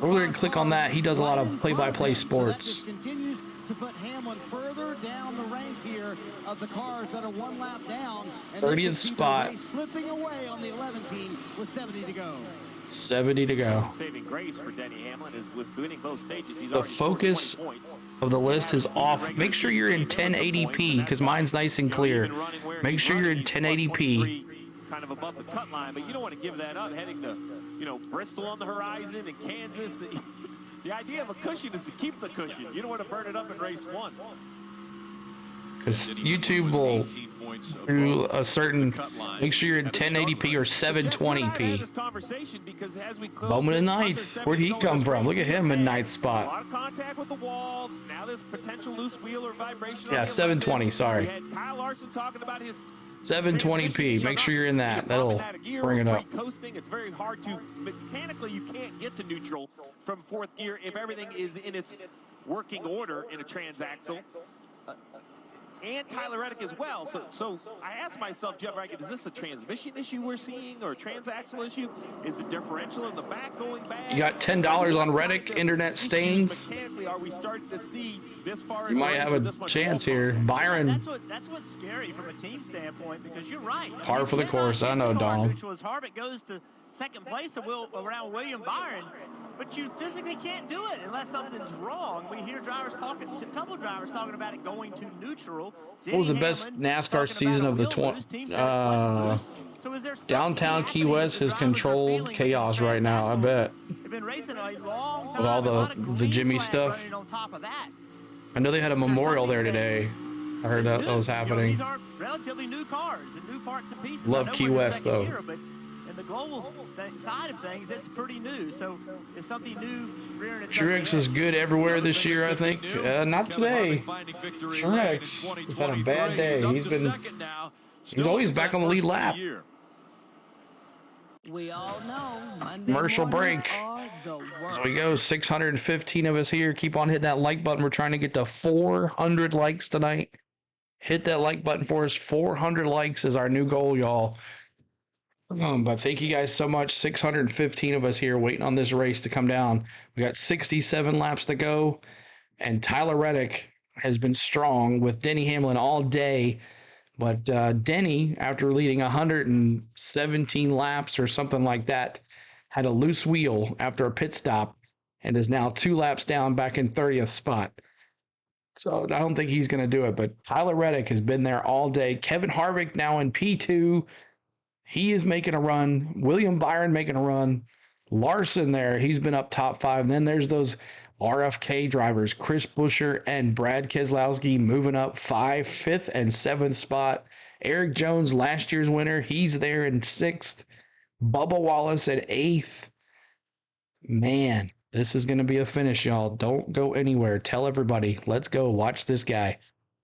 Over there and click on that. He does a lot of play-by-play sports. Continues to put Hamlin further down the rank here of the cars that are 1 lap down. 30th spot. Slipping away on the 11 team with 70 to go. 70 to go. Saving grace for Denny Hamlin is with winning both stages. He's the focus of the list is off. Make sure you're in 1080p because mine's nice and clear. Make sure you're in 1080p. Kind of above the cut line, but you don't want to give that up heading to, Bristol on the horizon and Kansas. The idea of a cushion is to keep the cushion. You don't want to burn it up in race 1. Because YouTube will, through a certain, make sure you're in 1080p or 720p. Bowman in 9th. Where'd he come from? Look at him in 9th spot. A lot of contact with the wall. Now there's potential loose wheel or vibration. Yeah, 720, sorry. We had Kyle Larson talking about his 720p. Make sure you're in that. That'll bring it up. Coasting, it's very hard to, mechanically you can't get to neutral from fourth gear if everything is in its working order in a transaxle. And Tyler Reddick as well. So I asked myself, Jeff Rackett, is this a transmission issue we're seeing or a transaxle issue? Is the differential in the back going bad? You got $10 on Reddick, internet stains. Mechanically, are we starting to see this far? You might have a chance here. Byron. That's what's scary from a team standpoint, because you're right. Hard for the course. I know, Donald. As Harvick goes to second place around William Byron, but you physically can't do it unless something's wrong. We hear drivers talking, a couple of drivers talking about it going to neutral. What was the best NASCAR season of the downtown Key West has controlled chaos right now, I bet. Been racing a long time, with all the Jimmy stuff. On top of that. I know they had a memorial there today. I heard that was happening. These are relatively new cars and new parts and pieces. Love Key West though. But in the global side of things, it's pretty new. So it's something new. Truex is good everywhere this year, I think. Not today. Truex has had a bad day. He's always back on the lead lap. We all know Commercial break. So we go. 615 of us here. Keep on hitting that like button. We're trying to get to 400 likes tonight. Hit that like button for us. 400 likes is our new goal, y'all. But thank you guys so much. 615 of us here waiting on this race to come down. We got 67 laps to go, and Tyler Reddick has been strong with Denny Hamlin all day. But Denny, after leading 117 laps or something like that, had a loose wheel after a pit stop and is now 2 laps down back in 30th spot. So I don't think he's going to do it. But Tyler Reddick has been there all day. Kevin Harvick now in P2. He is making a run. William Byron making a run. Larson there. He's been up top 5. And then there's those RFK drivers, Chris Buescher and Brad Keselowski moving up 5th, 5th, and 7th spot. Eric Jones, last year's winner, he's there in 6th. Bubba Wallace at 8th. Man, this is going to be a finish, y'all. Don't go anywhere. Tell everybody, let's go watch this guy.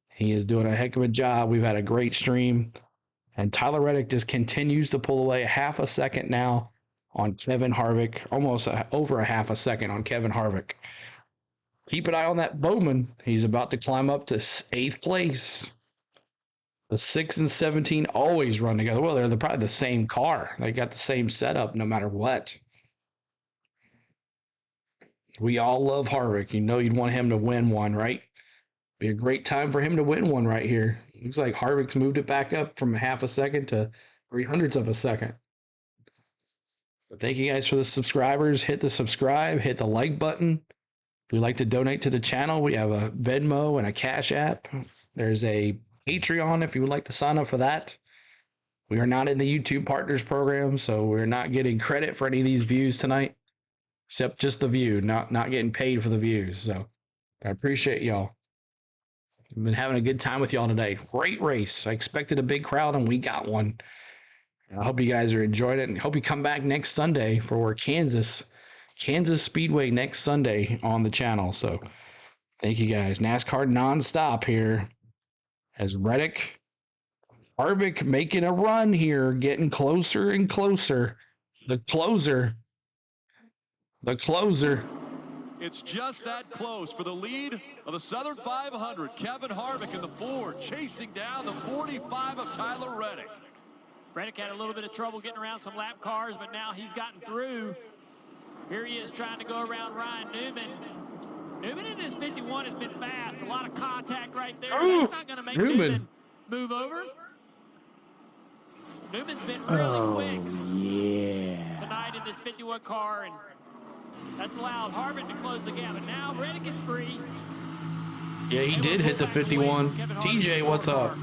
He is doing a heck of a job. We've had a great stream. And Tyler Reddick just continues to pull away half a second now on Kevin Harvick, almost over a half a second on Kevin Harvick. Keep an eye on that Bowman. He's about to climb up to 8th place. The 6 and 17 always run together. Well, they're probably the same car. They got the same setup no matter what. We all love Harvick. You know you'd want him to win one, right? Be a great time for him to win one right here. Looks like Harvick's moved it back up from half a second to 3/100ths of a second. But thank you guys for the subscribers. Hit the subscribe, hit the like button. If you'd like to donate to the channel, we have a Venmo and a Cash App. There's a Patreon if you would like to sign up for that. We are not in the YouTube Partners program, so we're not getting credit for any of these views tonight, except just the view, not getting paid for the views. So I appreciate y'all. I've been having a good time with y'all today. Great race. I expected a big crowd, and we got one. I hope you guys are enjoying it, and hope you come back next Sunday for Kansas Speedway next Sunday on the channel. So thank you guys. NASCAR nonstop here as Reddick, Harvick making a run here, getting closer and closer. The closer. It's just that close for the lead of the Southern 500. Kevin Harvick in the Ford chasing down the 45 of Tyler Reddick. Reddick had a little bit of trouble getting around some lap cars, but now he's gotten through. Here he is trying to go around Ryan Newman. Newman in his 51 has been fast. A lot of contact right there. That's not going to make Newman move over. Newman's been really quick tonight in this 51 car, and that's allowed Harvick to close the gap. And now Reddick is free. Yeah, he did hit the 51. TJ, what's up?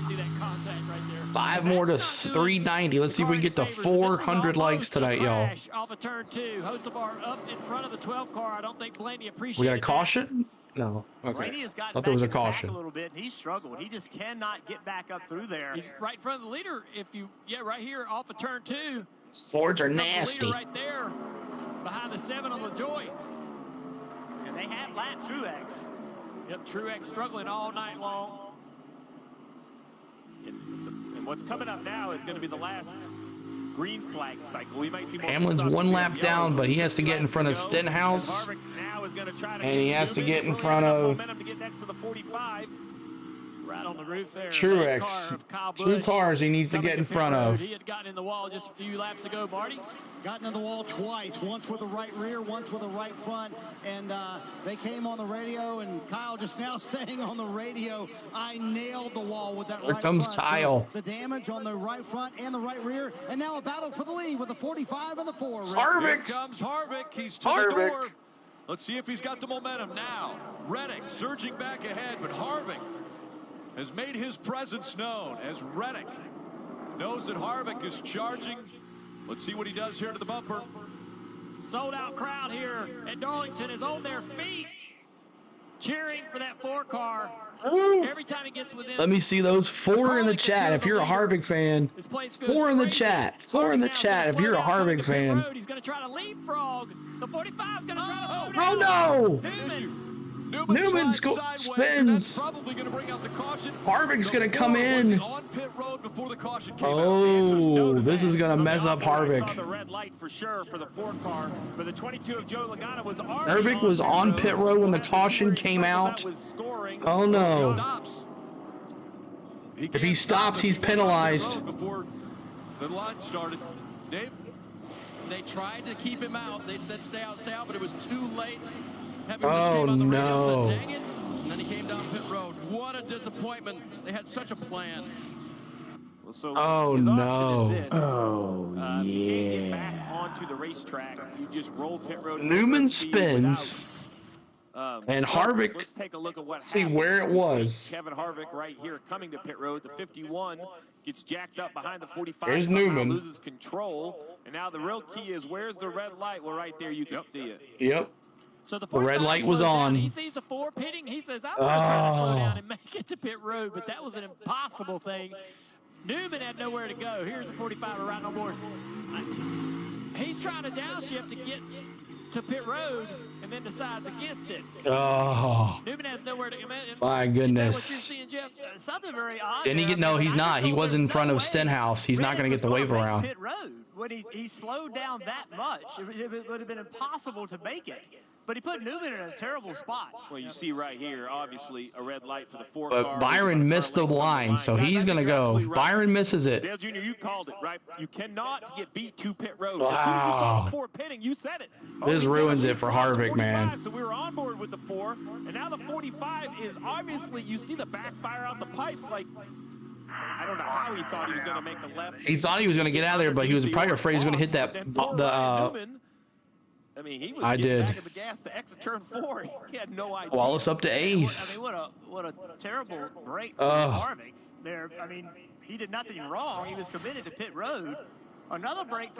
See that contact right there. 5 more to 390. Let's see if we can get to 400 likes tonight, y'all. Off of turn 2. Hocevar up in front of the 12 car. I don't think Blaney appreciated We got a caution? No. Okay. Thought there was a caution. A little bit, and he's struggled. He just cannot get back up through there. He's right in front of the leader. Right here off of turn 2. Fords are nasty. Right there behind the 7 on LaJoy. And they have lapped Truex. Yep, Truex struggling all night long. And What's coming up now is going to be the last green flag cycle. We might see more Hamlin's one lap down, but he has to get in front of Stenhouse, and he has to get in front of Right on the roof there. Truex. Two cars he needs to get in front of. He had gotten in the wall just a few laps ago, Marty. Gotten in the wall twice, once with the right rear, once with the right front, and they came on the radio, and Kyle just now saying on the radio, I nailed the wall with that right front. Here comes Kyle. So the damage on the right front and the right rear, and now a battle for the lead with the 45 and the 4. Here comes Harvick. He's to the door. Let's see if he's got the momentum now. Reddick surging back ahead, but Harvick has made his presence known as Reddick knows that Harvick is charging. Let's see what he does here to the bumper. Sold out crowd here at Darlington is on their feet, cheering for that 4 car. Every time he gets within. Let me see those 4 in the chat if you're a Harvick fan. 4 in the chat. 4 in the chat if you're a Harvick fan. He's going to try to leapfrog. The 45 is going to try to slow down. Oh no! Newman spins. Harvick's going to come in. Oh, this is going to mess up Harvick. The red light for sure for the 4 car, but the 22 of Joe Logano was Harvick was on pit road when the caution came out. Oh no. If he stops, he's penalized. Before the line started, Dave, they tried to keep him out. They said stay out, but it was too late. Oh no. Said, dang it. And then he came down pit road. What a disappointment. They had such a plan. So oh no. Oh yeah. You can't get back onto the racetrack. You just roll pit road. Newman spins. And Harvick, let's take a look at what see where it was. Kevin Harvick right here coming to pit road. The 51 gets jacked up behind the 45. There's Newman. Loses control. And now the real key is where's the red light? Well, right there you can see it. Yep. So the red light was on. He sees the 4 pitting. He says, I'm going to try to slow down and make it to pit road, but that was an impossible thing. Newman had nowhere to go. Here's the 45 right on board. He's trying to downshift to get to pit road and then decides against it. Oh. Newman has nowhere to go. My goodness. Is that what you're seeing, Jeff? Something very odd. Didn't he get? No, he's not. He was in front of Stenhouse. He's not going to get the wave around. Pit road when he slowed down that much, it would have been impossible to make it. But he put Newman in a terrible spot. Well, you see right here, obviously, a red light for the 4 car. But Byron missed the line, so he's going to go. Right. Byron misses it. Dale Jr., you called it, right? You cannot get beat to pit road. Wow. As soon as you saw the 4 pitting, you said it. This ruins it for Harvick, man. So we were on board with the 4, and now the 45 is obviously, you see the backfire out the pipes, like, I don't know how he thought he was going to make the left. He thought he was going to get out of there, but he was probably afraid he was going to hit that, I mean, he was back of the gas to exit turn 4. He had no idea. Wallace up to 8th. I mean, what a terrible break for Harvick there. I mean, he did nothing wrong. He was committed to pit road. Another break,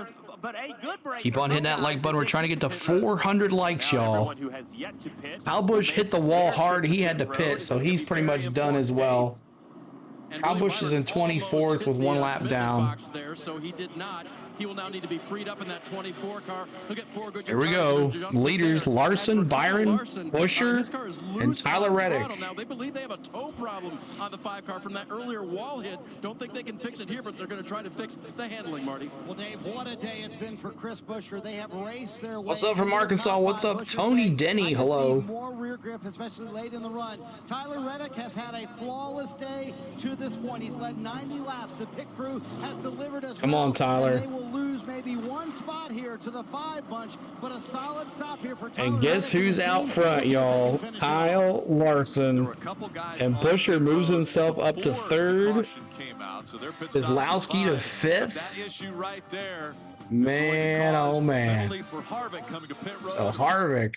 but a good break. Keep on hitting that like button. We're trying to get to 400 likes, y'all. Kyle Busch hit the wall hard. He had to pit, so he's pretty much done as well. Kyle Busch is in 24th with 1 lap down. There, so he did not. He will now need to be freed up in that 24 car. He'll get 4 good. Here we go. Leaders: Larson, Byron, Buescher, and Tyler Reddick. Now they believe they have a tow problem on the 5 car from that earlier wall hit. Don't think they can fix it here, but they're going to try to fix the handling, Marty. Well, Dave, what a day it's been for Chris Buescher. They have raced their way. What's up from Arkansas? What's up, Tony Denny? Hello. More rear grip, especially late in the run. Tyler Reddick has had a flawless day to this point. He's led 90 laps. The pit crew has delivered as well. Come on, Tyler. They will lose maybe 1 spot here to the 5 bunch, but a solid stop here for Tyler. And guess who's out front, y'all? Kyle Larson. And Buescher moves himself up to 3rd. Keselowski to 5th. Man, oh man. So Harvick.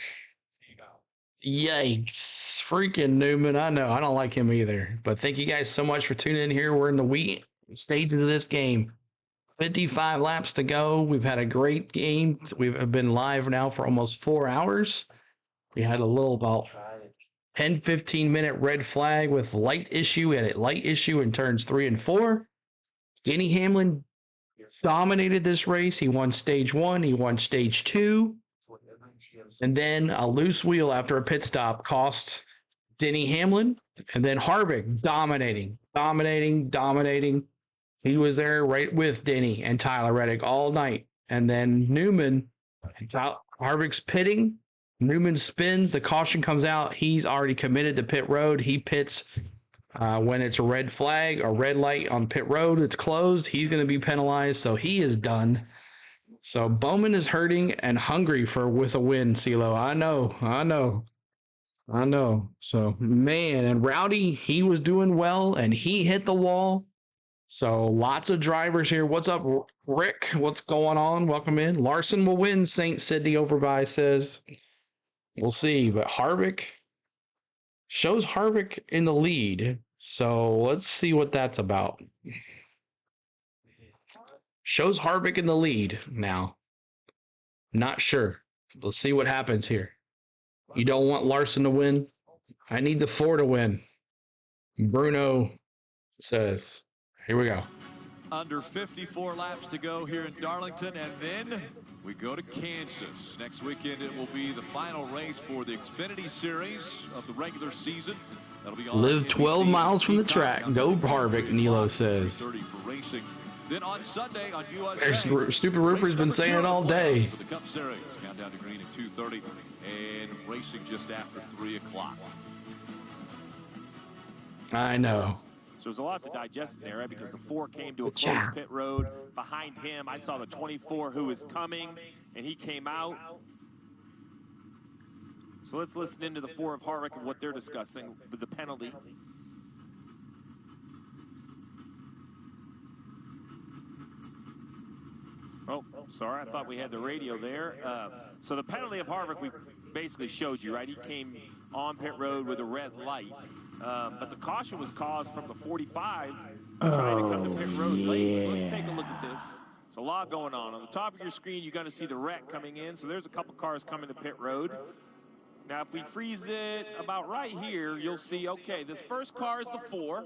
Yikes. Freaking Newman. I know. I don't like him either. But thank you guys so much for tuning in here. We're in the wheat stage of this game. 55 laps to go. We've had a great game. We've been live now for almost 4 hours. We had a little about 10-15 minute red flag with light issue. We had a light issue in turns 3 and 4. Denny Hamlin dominated this race. He won stage 1. He won stage 2. And then a loose wheel after a pit stop cost Denny Hamlin. And then Harvick dominating. He was there right with Denny and Tyler Reddick all night. And then Newman, Harvick's pitting. Newman spins. The caution comes out. He's already committed to pit road. He pits when it's a red flag or red light on pit road. It's closed. He's going to be penalized. So he is done. So Bowman is hurting and hungry with a win, CeeLo. I know. So, man, and Rowdy, he was doing well, and he hit the wall. So, lots of drivers here. What's up, Rick? What's going on? Welcome in. Larson will win, St. Sidney Overby says. We'll see, but Harvick shows Harvick in the lead. So, let's see what that's about. Shows Harvick in the lead now. Not sure. Let's see what happens here. You don't want Larson to win? I need the 4 to win. Bruno says. Here we go. Under 54 laps to go here in Darlington, and then we go to Kansas. Next weekend it will be the final race for the Xfinity Series of the regular season. That'll be on Live 12 miles from the track. Go Harvick, Nilo says. 30 for racing. Then on Sunday on USA, Stupid Roofer's been saying it all day. For the Cup Series, countdown to green at 2:30 and racing just after 3 o'clock. I know. So there's a lot to digest in there, right? Because the 4 came to a closed pit road. Behind him, I saw the 24 who was coming, and he came out. So let's listen into the 4 of Harvick and what they're discussing with the penalty. Oh, sorry, I thought we had the radio there. So the penalty of Harvick, we basically showed you, right? He came on pit road with a red light. But the caution was caused from the 45 trying to come to pit road late. So let's take a look at this. There's a lot going on. On the top of your screen, you're going to see the wreck coming in. So there's a couple cars coming to pit road. Now, if we freeze it about right here, you'll see, okay, this first car is the 4.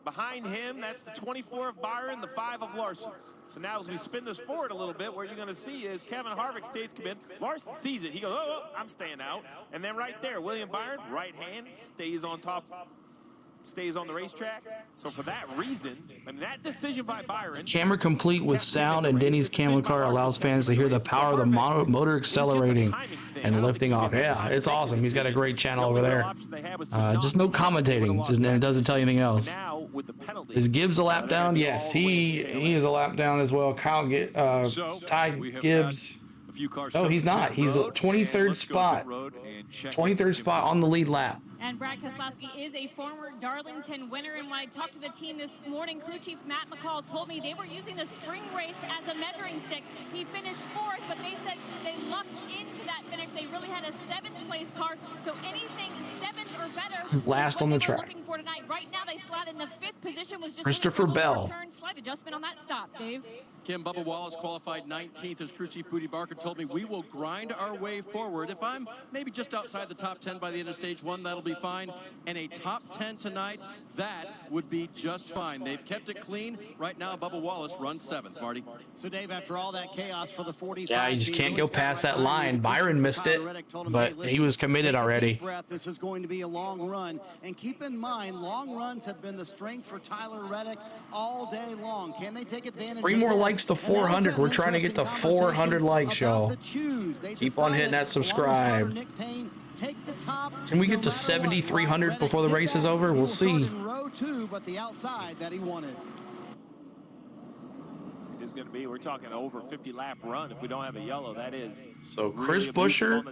Behind him, that's the 24 of Byron, the 5 of Larson. So now as we spin this forward a little bit, what you're going to see is Kevin Harvick stays committed. Larson sees it. He goes, oh, I'm staying out. And then right there, William Byron, right hand, stays on top, stays on the racetrack. So for that reason, and that decision by Byron. Camera complete with sound, and Denny's camera car allows fans to hear the power of the motor accelerating and lifting off. Yeah, it's awesome. He's got a great channel over there. Just no commentating, and it doesn't tell you anything else. Is Gibbs a lap down? Yes, he is a lap down as well. Ty Gibbs. No, he's not. He's a 23rd spot. 23rd spot on the lead lap. And Brad Keselowski is a former Darlington winner. And when I talked to the team this morning, crew chief Matt McCall told me they were using the spring race as a measuring stick. He finished 4th, but they said they lucked into that finish. They really had a 7th place car, so anything 7th or better last on the track. Looking for tonight. Right now they slot in the 5th position. Was just Christopher Bell. Slight adjustment on that stop, Dave. Kim, Bubba Wallace qualified 19th. As crew chief Booty Barker told me, we will grind our way forward. If I'm maybe just outside the top 10 by the end of stage 1, that'll be fine. And a top 10 tonight, that would be just fine. They've kept it clean. Right now, Bubba Wallace runs 7th, Marty. So, Dave, after all that chaos for the 45, yeah, you just can't go past that line. Byron missed it, but he was committed already. This is going to be a long run. And keep in mind, long runs have been the strength for Tyler Reddick all day long. Can they take advantage 3 more likes to 400. We're trying to get to 400 likes, y'all. Keep on hitting that subscribe. Can we get to 7,300 before the race is over? We'll see. But the outside that he wanted. It is going to be, we're talking over 50-lap run if we don't have a yellow. That is. So Chris Buescher,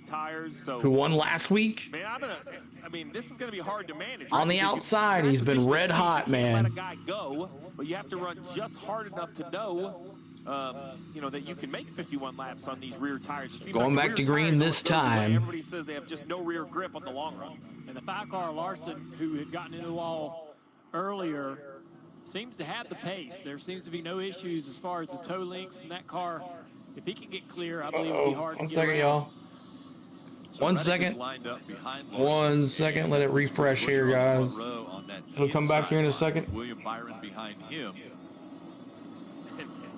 who won last week. I mean, this is going to be hard to manage. On the outside, he's been red hot, man. Let a guy go, but you have to run just hard enough to know, that you can make 51 laps on these rear tires. Going back to green this time. Everybody says they have just no rear grip on the long run. And the 5-car Larson, who had gotten into the wall earlier, seems to have the pace. There seems to be no issues as far as the toe links in that car. If he can get clear, I believe it'll be hard to get around. 1 second, y'all. 1 second. Let it refresh here, guys. He'll come back here in a second. William Byron behind him.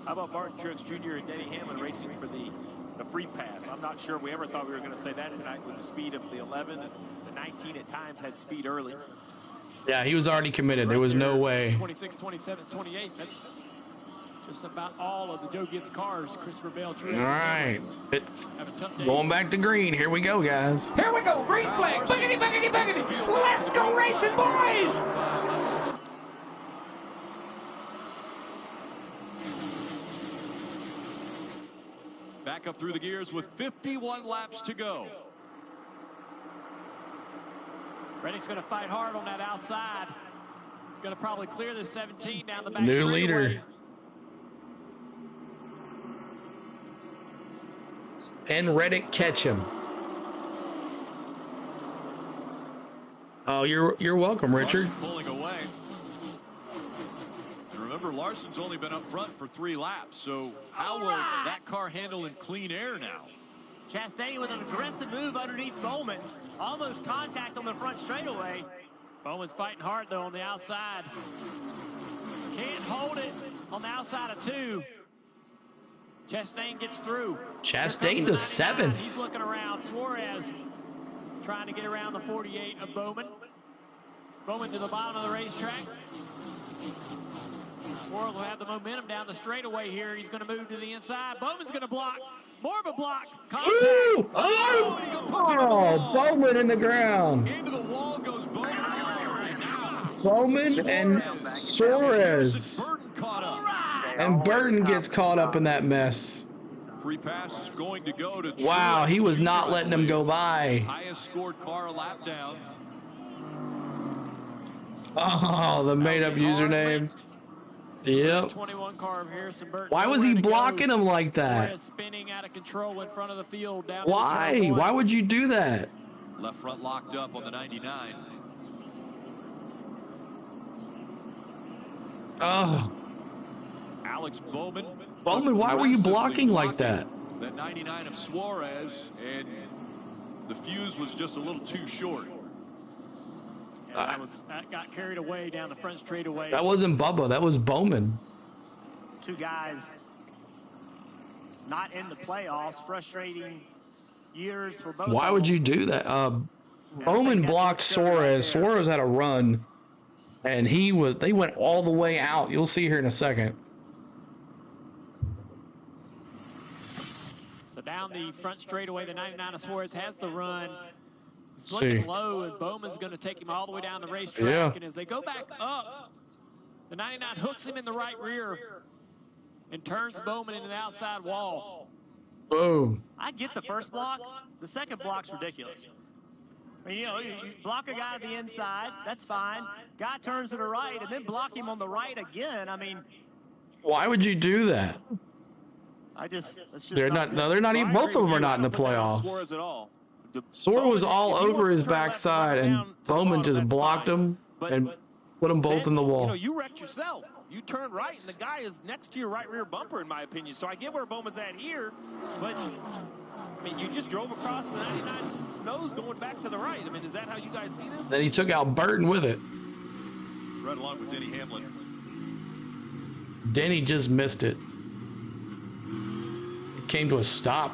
How about Martin Truex Jr. and Denny Hamlin racing for the free pass? I'm not sure we ever thought we were going to say that tonight with the speed of the 11. The 19 at times had speed early. Yeah, he was already committed. There was no way. 26, 27, 28. That's just about all of the Joe Gibbs cars. Christopher Bell, All right. It's have a tough day. going back to green. Here we go, guys. Here we go, green flag. Boogity, boogity, boogity. Let's go racing, boys! Back up through the gears with 51 laps to go. Reddick's going to fight hard on that outside. He's going to probably clear the 17 down the back New straightaway. leader. And Reddick catch him. Oh, you're welcome, Richard. Pulling away. And remember, Larson's only been up front for 3 laps, so how will that car handle in clean air now? Chastain with an aggressive move underneath Bowman. Almost contact on the front straightaway. Bowman's fighting hard, though, on the outside. Can't hold it on the outside of 2. Chastain gets through. Chastain to 7th. He's looking around. Suarez trying to get around the 48 of Bowman. Bowman to the bottom of the racetrack. Suarez will have the momentum down the straightaway here. He's going to move to the inside. Bowman's going to block. More of a block. Contact. Ooh! Oh, Bowman in the ground. Into the wall goes Bowman. Bowman and Suarez. And Burton gets caught up in that mess. Free pass is going to go to Wow, he was not letting him go by. highest scored car a lap down. Oh, the made-up username. Yep. 21 car of Harrison Burton. Why was he blocking him like that? Suarez spinning out of control in front of the field. Down Why? Why would you do that? Left front locked up on the 99. Oh. Alex Bowman. Bowman, why were you blocking like that? That 99 of Suarez, and the fuse was just a little too short. That got carried away down the front straightaway. That wasn't Bubba. That was Bowman. 2 guys not in the playoffs. Frustrating years for both. Why would you do that? Bowman blocked Suarez. Suarez had a run, and they went all the way out. You'll see here in a second. So down the front straightaway, the 99 of Suarez has the run. He's looking low, and Bowman's going to take him all the way down the racetrack. Yeah. And as they go back up, the 99 hooks him in the right rear and turns Bowman into the outside wall. Boom. I get the first block. The second block's ridiculous. I mean, you block a guy to the inside, that's fine. Guy turns to the right, and then block him on the right again. I mean, Why would you do that? that's just They're not. No, they're not even. Both of them are not in the playoffs. Suarez at all. Suarez was all over his backside, and Bowman just blocked him and put them both in the wall. You wrecked yourself. You turned right, and the guy is next to your right rear bumper, in my opinion. So I get where Bowman's at here, but I mean, you just drove across the 99 nose going back to the right. I mean, is that how you guys see this? Then he took out Burton with it. Right along with Denny Hamlin. Denny just missed it. It came to a stop.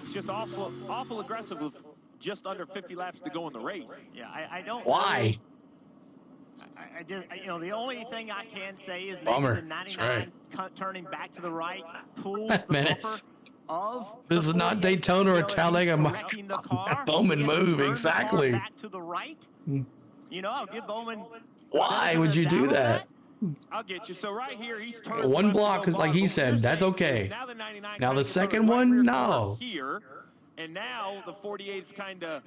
It's just awful aggressive with just under 50 laps to go in the race. Yeah, I don't. Why? I just, the only thing I can say is maybe Bummer. the 99 That's right. turning back to the right pulls the Menace. bumper of. This is not Daytona or Talladega. Bowman move, exactly. Back to the right. I'll give Bowman. Why would you do that? I'll get you. So right here, he's turned One block is like he said. That's okay. Now the 99. Now the second one, no. Here, and now the 48 is kind of.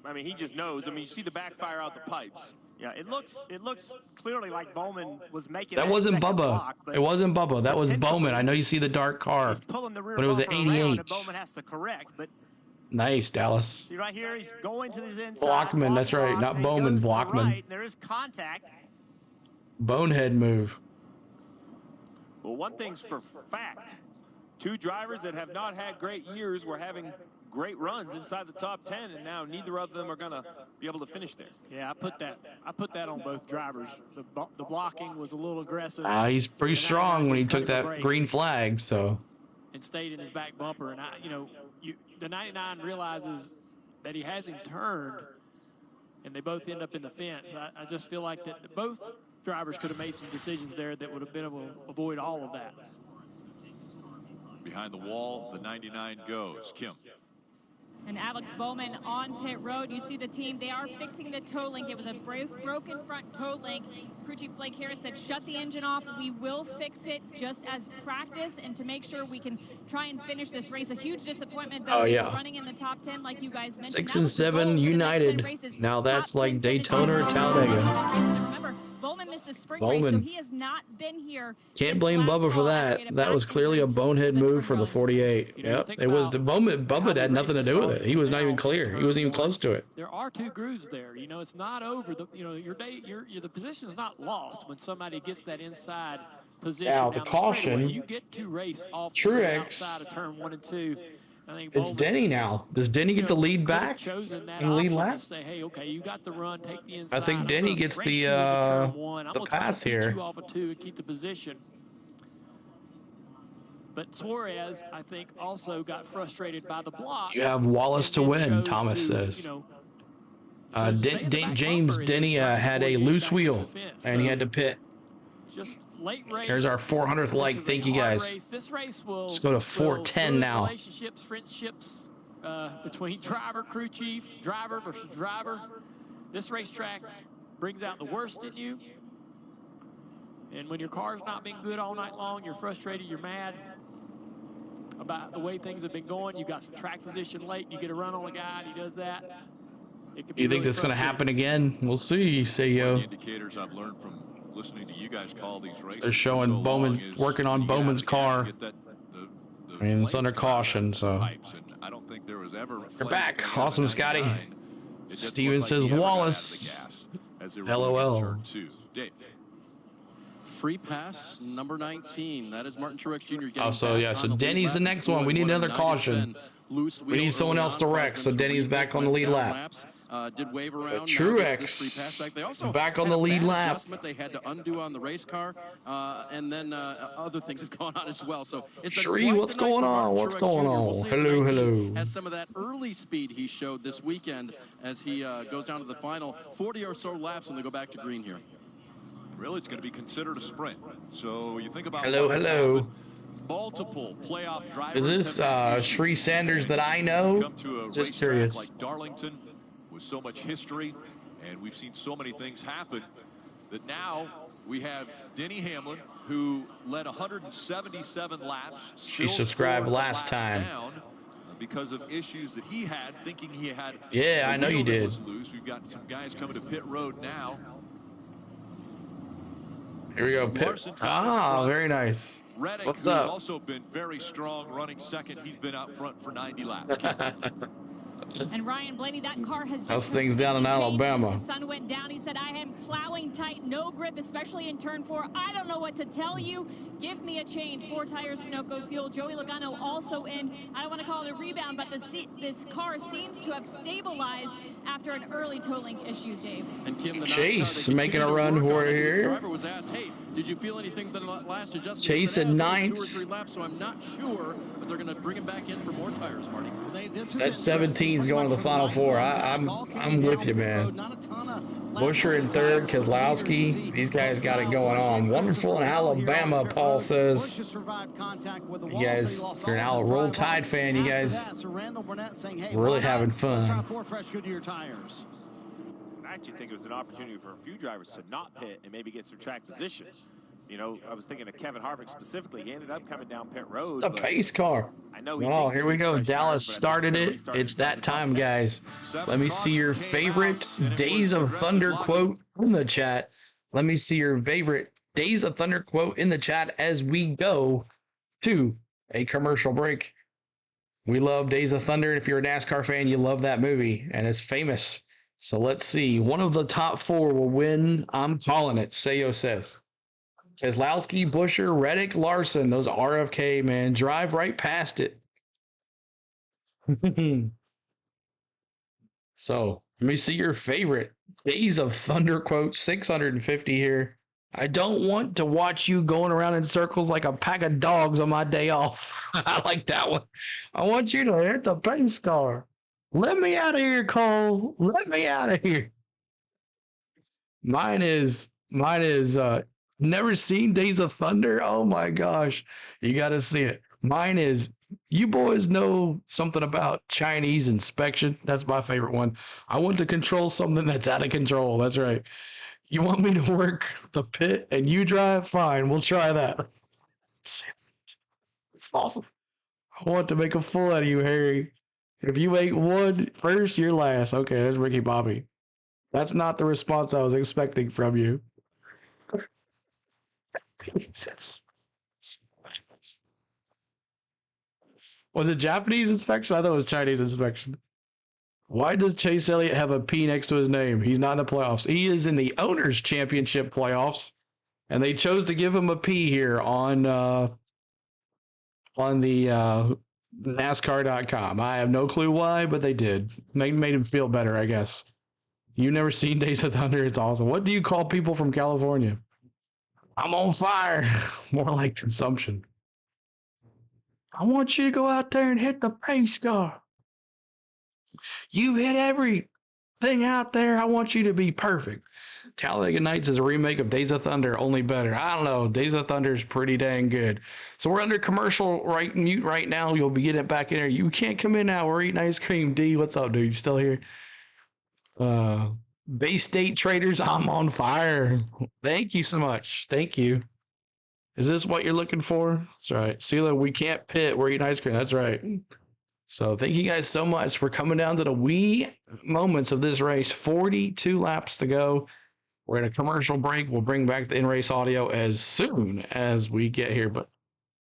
I mean, he just knows. I mean, you see the backfire out the pipes. Yeah, it looks clearly like Bowman was making That wasn't second Bubba. block, It wasn't Bubba. That was Bowman. I know you see the dark car, pulling the rear but it was an bumper around, 88. and Bowman has to correct, but Nice, Dallas. see right here, he's going to his inside. Blockman, that's right, not and he Bowman, goes to the Blockman. right, there is contact. Bonehead move. Well, one thing's for fact. 2 drivers that have not had great years were having great runs inside the top 10, and now neither of them are going to be able to finish there. Yeah, I put that on both drivers. The blocking was a little aggressive. He's pretty strong when he took that green flag, so. And stayed in his back bumper. And the 99 realizes that he has him turned, and they both end up in the fence. I just feel like that both drivers could have made some decisions there that would have been able to avoid all of that. Behind the wall, the 99 goes. Kim. And Alex Bowman on pit road. You see the team, they are fixing the toe link. It was a broken front toe link. Crew Chief Blake Harris said, shut the engine off. We will fix it just as practice and to make sure we can try and finish this race. A huge disappointment, though. They were running in the top 10, like you guys mentioned. 6 and 7 United. Now that's like Daytona or Talladega. Remember, Bowman missed the spring race, so he has not been here. Can't blame Bubba for that. That was clearly a bonehead move for the 48. Yep, it was. The Bubba had nothing to do with it. He was not even clear. He wasn't even close to it. There are 2 grooves there. You know, it's not over. The position is not lost when somebody gets that inside position. Now the caution. You get to race off Truex. outside of turn 1 and 2. I think It's Denny now. Does Denny get the lead back and lead lap? Say, hey, okay, you got the run, take the inside. I think Denny gets the pass here. You off of 2 and keep the position. But Suarez, I think, also got frustrated by the block. You have Wallace to win, Thomas says. James Denny had a loose wheel, and he had to pit. Just late race. There's our 400th like. Thank you guys. This race will, let's go to 410 now. Relationships, friendships between crew chief, driver versus driver. This racetrack brings out the worst in you. And when your car's not been good all night long, you're frustrated, you're mad about the way things have been going. You got some track position late, you get a run on a guy, and he does that. You think that's going to happen again? We'll see, Sayo. The indicators I've learned from listening to you guys call these races. They're showing Bowman's working on Bowman's car. I mean, it's under caution, so. I don't think there was ever. You're back. Awesome, Scotty. Steven says Wallace. LOL. Free pass number 19. That is Martin Truex Jr. Oh, so yeah. So Denny's the next one. We need another caution. We need someone else to wreck. So Denny's back on the lead lap. Did wave around. Truex back on the lead lap. Adjustment they had to undo on the race car, and then other things have gone on as well. So it's Shree, what's going on? What's going on? Hello. Has some of that early speed he showed this weekend as he goes down to the final 40 or so laps when they go back to green here. Really, it's going to be considered a sprint. So you think about hello. Multiple playoff drivers. Is this Shree Sanders that I know? Come to a just curious. Like Darlington with so much history, and we've seen so many things happen that now we have Denny Hamlin, who led 177 laps. She subscribed last time. Because of issues that he had, thinking he had. Yeah, I know you did. Loose. We've got some guys coming to pit road now. Here we go. Very nice. Reddick, what's who's up? Also been very strong running second. He's been out front for 90 laps. And Ryan Blaney, that car has just how's things down in Alabama? Since the sun went down, he said, I am plowing tight, no grip, especially in turn 4. I don't know what to tell you. Give me a change. 4 tires, Sunoco fuel. Joey Logano also in. I don't want to call it a rebound, but this car seems to have stabilized after an early toe link issue, Dave. And Kim, the Chase making a run for it here. The driver was asked, hey, did you feel anything that last adjustment? Chase at 9th. 2 or 3 laps, so I'm not sure, but they're going to bring him back in for more tires, Marty. That 17 is going to the final 4. I'm with you, man. Busher in 3rd, Keselowski. These guys got it going on. Wonderful in Alabama, Paul says. You guys, if you're an Roll Tide fan, you guys really having fun. I actually think it was an opportunity for a few drivers to not pit and maybe get some track position. You know, I was thinking of Kevin Harvick specifically. He ended up coming down pit road. The pace car. I know. Oh, here we go. Dallas started it. It's that time, guys. Let me see your favorite Days of Thunder quote in the chat. Let me see your favorite Days of Thunder quote in the chat as we go to a commercial break. We love Days of Thunder. If you're a NASCAR fan, you love that movie, and it's famous. So let's see. One of the top 4 will win. I'm calling it. Sayo says. Keselowski, Busher, Reddick, Larson. Those RFK, man. Drive right past it. So, let me see your favorite Days of Thunder quote. 650 here. I don't want to watch you going around in circles like a pack of dogs on my day off. I like that one. I want you to hit the pace car. Let me out of here, Cole. Let me out of here. Mine is never seen Days of Thunder. Oh my gosh. You got to see it. Mine is, you boys know something about Chinese inspection. That's my favorite one. I want to control something that's out of control. That's right. You want me to work the pit and you drive? Fine, we'll try that. It's awesome. I want to make a fool out of you, Harry. If you ain't one first, you're last. Okay, there's Ricky Bobby. That's not the response I was expecting from you. Was it Japanese inspection? I thought it was Chinese inspection. Why does Chase Elliott have a P next to his name? He's not in the playoffs. He is in the Owners' Championship playoffs, and they chose to give him a P here on the NASCAR.com. I have no clue why, but they did. Made him feel better, I guess. You never seen Days of Thunder? It's awesome. What do you call people from California? I'm on fire. More like consumption. I want you to go out there and hit the pace car. You hit everything out there. I want you to be perfect. Talladega Nights is a remake of Days of Thunder, only better. I don't know. Days of Thunder is pretty dang good. So we're under commercial mute right now. You'll be getting it back in there. You can't come in now. We're eating ice cream. D, what's up, dude? You still here? Bay State Traders, I'm on fire. Thank you so much. Thank you. Is this what you're looking for? That's right. CeeLo, we can't pit. We're eating ice cream. That's right. So thank you guys so much for coming down to the wee moments of this race. 42 laps to go. We're in a commercial break. We'll bring back the in-race audio as soon as we get here. But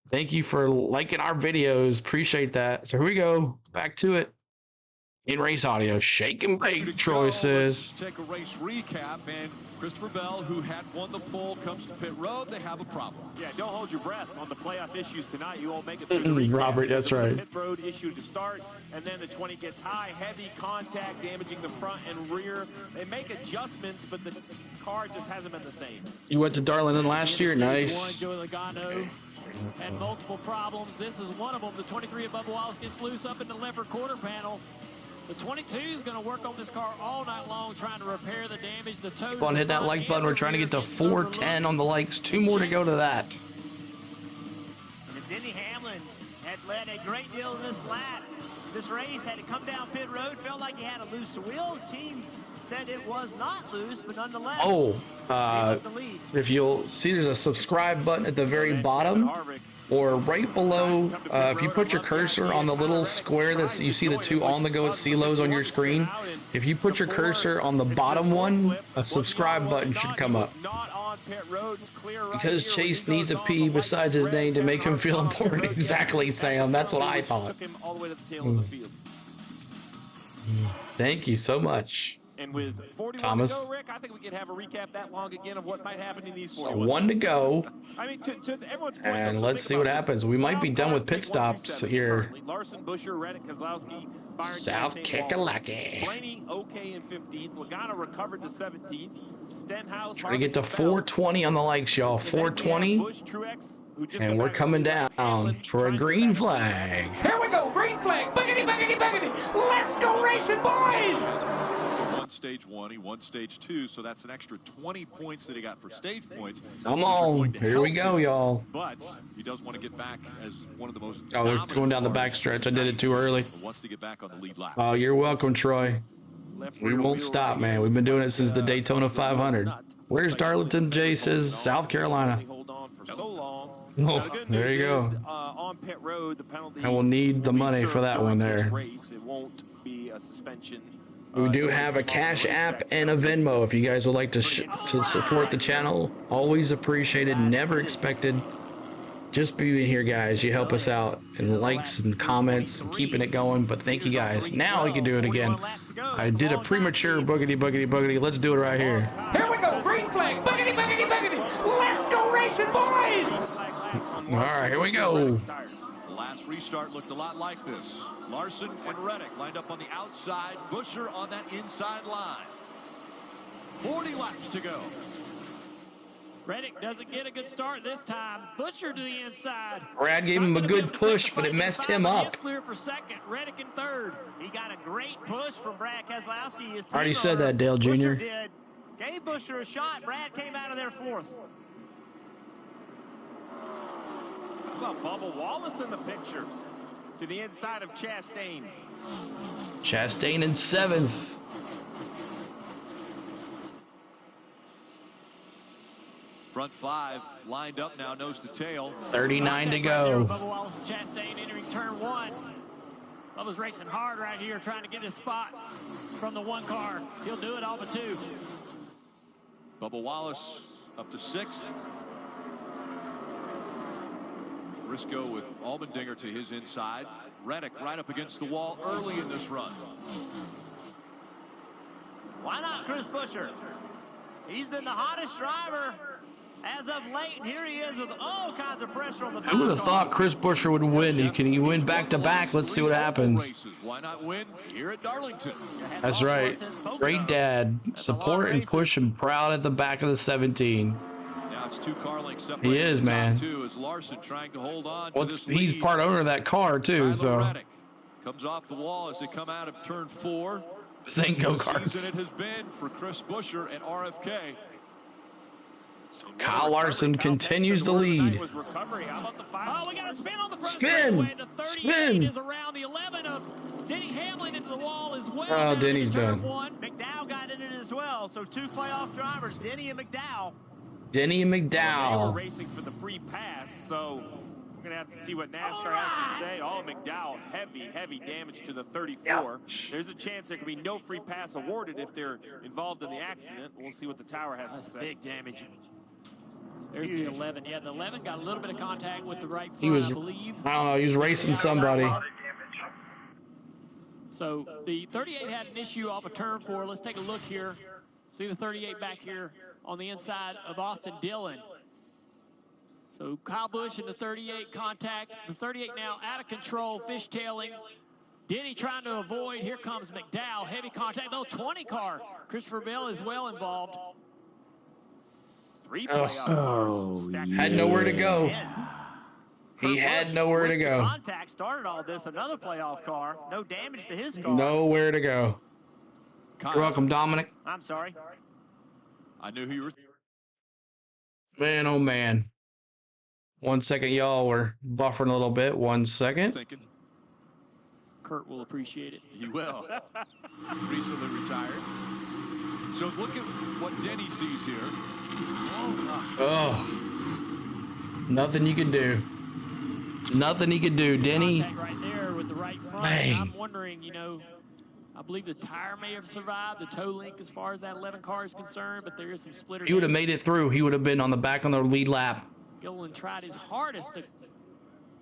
thank you for liking our videos. Appreciate that. So here we go. Back to it. In-race audio. Shake and bake, Troy says. Let's take a race recap. And Christopher Bell, who had won the pole, comes to pit road. They have a problem. Yeah, don't hold your breath on the playoff issues tonight. You won't make it through the recap. Robert, that's right. Pit road issue to start, and then the 20 gets high, heavy contact, damaging the front and rear. They make adjustments, but the car just hasn't been the same. You went to Darlington last year. Nice. Joey Logano had multiple problems. This is one of them. The 23 of Bubba Wallace gets loose up in the left quarter panel. The 22 is going to work on this car all night long, trying to repair the damage. The toe. Go on, hit that like button. We're trying to get to 410 on the likes. 2 more to go to that. And Denny Hamlin had led a great deal of this lap. This race had to come down pit road. Felt like he had a loose wheel. The team said it was not loose, but nonetheless. If you'll see, there's a subscribe button at the very bottom. Or right below, if you put your cursor on the little square that you see the 2 on the go at CeeLo's on your screen, if you put your cursor on the bottom one, a subscribe button should come up. Because Chase needs a P besides his name to make him feel important. Exactly, Sam. That's what I thought. Thank you so much. And with 41 Thomas. to go, Rick, I think we could have a recap that long again of what might happen in these So 41. 1 to go. I mean, to everyone's point, And though, let's see what happens. We might be done with pit stops here. Larson, Busher, Reddick, Kozlowski, Byron, South Kakalaki. Blaney, okay in 15th. Logano recovered to 17th. Stenhouse. Trying to get to 420 on the likes, y'all. 420. And we're coming down for a green flag. Here we go, green flag. Buggity, buggity, buggity. Let's go racing, boys. Won stage 1, he won stage 2, so that's an extra 20 points that he got for stage points. Come on, here we go, y'all. But he does want to get back as one of the most. Oh, they're going down the back stretch. I did it too early. Wants to get back on the lead lap. Oh, you're welcome, Troy. We won't stop, man. We've been doing it since the Daytona 500. Where's Darlington? Jay says South Carolina. Oh, there you go. On pit road, the penalty. I will need the money for that one there. It won't be a suspension. We do have a Cash App and a Venmo if you guys would like to support the channel. Always appreciated, never expected. Just being here, guys. You help us out in likes and comments and keeping it going. But thank you guys. Now we can do it again. I did a premature boogity, boogity, boogity. Let's do it right here. Here we go, green flag. Buggity, buggity, buggity. Let's go racing, boys. All right, here we go. The last restart looked a lot like this. Larson and Reddick lined up on the outside. Busher on that inside line. 40 laps to go. Reddick doesn't get a good start this time. Busher to the inside. Brad gave him a good push, but it messed him up. He's clear for second. Reddick in third. He got a great push from Brad Keselowski. I already said that, Dale Jr. Gave Busher a shot. Brad came out of there fourth. How about Bubba Wallace in the picture? To the inside of Chastain. Chastain in 7th. Front 5 lined up now, nose to tail. 39 to go. Bubba Wallace and Chastain entering turn 1. Bubba's racing hard right here, trying to get his spot from the 1 car. He'll do it off of 2. Bubba Wallace up to 6th. Briscoe with Allmendinger to his inside. Reddick right up against the wall early in this run. Why not Chris Busher? He's been the hottest driver as of late, and here he is with all kinds of pressure on the Who would have thought Chris Busher would win? He win back-to-back. Let's see what happens. Why not win here at Darlington? That's right. Great dad. Support and push him proud at the back of the 17. Now it's 2 car lengths separated. He is, man. As Larson trying to hold on to this He's lead. part owner of that car, too. So Reddick comes off the wall as they come out of turn 4. this ain't go-karts. Season it has been for Chris Busher and RFK. Kyle Larson continues to lead. Oh, we got a spin on the front Spin! straightaway. The 38 Spin! is around the 11 of Denny Hamlin into the wall as well. Oh, Denny's done. McDowell got in it as well. So 2 playoff drivers, Denny and McDowell. Denny and They were McDowell. racing for the free pass, so we're going to have to see what NASCAR has to say. Oh, McDowell, heavy damage to the 34. There's a chance there could be no free pass awarded if they're involved in the accident. We'll see what the tower has to say. Big damage. There's the 11. Yeah, the 11 got a little bit of contact with the right front, He was, I believe. I don't know, he was racing somebody. So the 38 had an issue off of turn 4. Let's take a look here. See the 38 back here on the inside of Austin Dillon. So Kyle Busch and the 38 contact. The 38 now out of control, fishtailing. Denny trying to avoid. Here comes McDowell. Heavy contact. No, 20 car. Christopher Bell is well involved. Had nowhere to go. He had nowhere to go. Contact started all this. Another playoff car. No damage to his car. Nowhere to go. You're welcome, Dominic. I'm sorry. I knew who you were. Man, oh man. 1 second, y'all. We're buffering a little bit. 1 second. Kurt will appreciate it. He will. Recently retired. So look at what Denny sees here. Oh. Nothing you can do. Nothing he could do, Denny. Contact right there with the right front. Dang. I'm wondering, you know, I believe the tire may have survived the toe link as far as that 11 car is concerned, but there is some splitter. He would have made it through. He would have been on the back on the lead lap. Gilliland tried his hardest to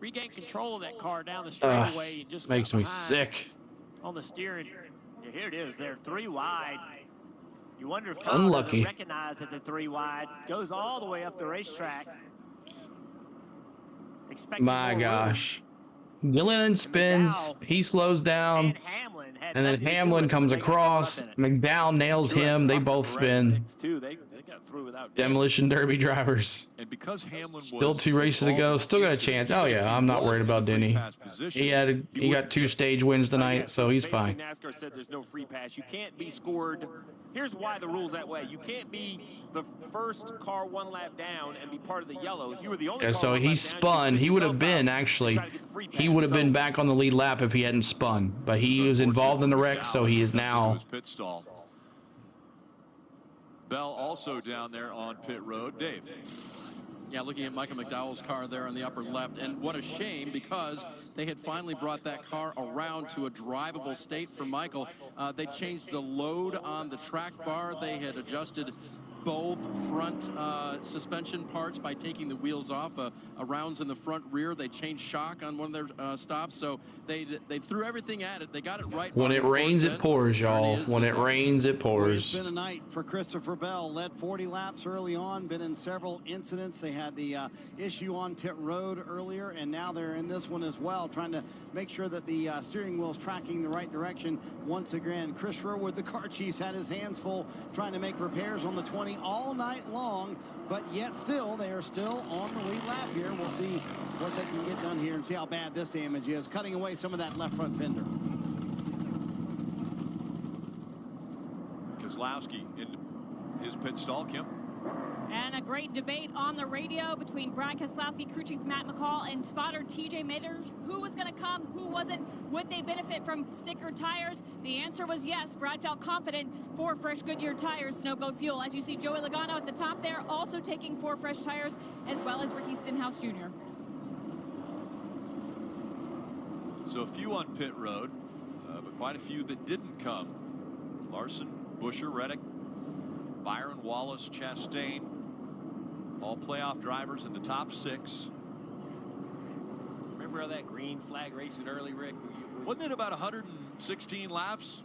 regain control of that car down the straightaway. And just Makes got me behind sick. on the steering. Yeah, here it is. They're 3 wide. You wonder if Kyle Unlucky. doesn't recognize that the 3 wide goes all the way up the racetrack. Expecting My more gosh. Gilliland spins. He slows down. And then Hamlin comes across. McDowell nails him. They both spin. They got through without Demolition Derby drivers. And because Hamlin Still 2 races to go. Still got a chance. Oh yeah, I'm not worried about Denny. He got 2 stage wins tonight, so he's fine. NASCAR said there's no free pass. You can't be scored. Here's why the rule's that way. You can't be the first car 1 lap down and be part of the yellow. If you were the only Yeah, car so 1 he lap spun. He would have been actually. He would have been back on the lead lap if he hadn't spun. But he was involved in the wreck, so he is now. Pit stall. Bell also down there on pit road. Dave. Yeah, looking at Michael McDowell's car there on the upper left, and what a shame because they had finally brought that car around to a drivable state for Michael. They changed the load on the track bar. They had adjusted both front suspension parts by taking the wheels off, rounds in the front rear. They changed shock on one of their stops, so they threw everything at it. They got it right. When it rains, it pours, y'all. When it rains, it It's pours. been a night for Christopher Bell. Led 40 laps early on, been in several incidents. They had the issue on pit road earlier, and now they're in this one as well, trying to make sure that the steering wheel's tracking the right direction once again. Chris Sherwood, the car chief's had his hands full trying to make repairs on the 20 all night long, but yet still, they are still on the lead lap here. We'll see what they can get done here and see how bad this damage is, cutting away some of that left front fender. Keselowski his pit stall, Kim. And a great debate on the radio between Brad Keselowski, crew chief Matt McCall, and spotter TJ Maeders. Who was going to come? Who wasn't? Would they benefit from sticker tires? The answer was yes. Brad felt confident for fresh Goodyear tires, Snow Goat fuel. As you see, Joey Logano at the top there, also taking 4 fresh tires, as well as Ricky Stenhouse Jr. So a few on pit road, but quite a few that didn't come. Larson, Buscher, Reddick, Byron, Wallace, Chastain, all playoff drivers in the top 6. Remember all that green flag racing early, Rick? Wasn't it about 116 laps,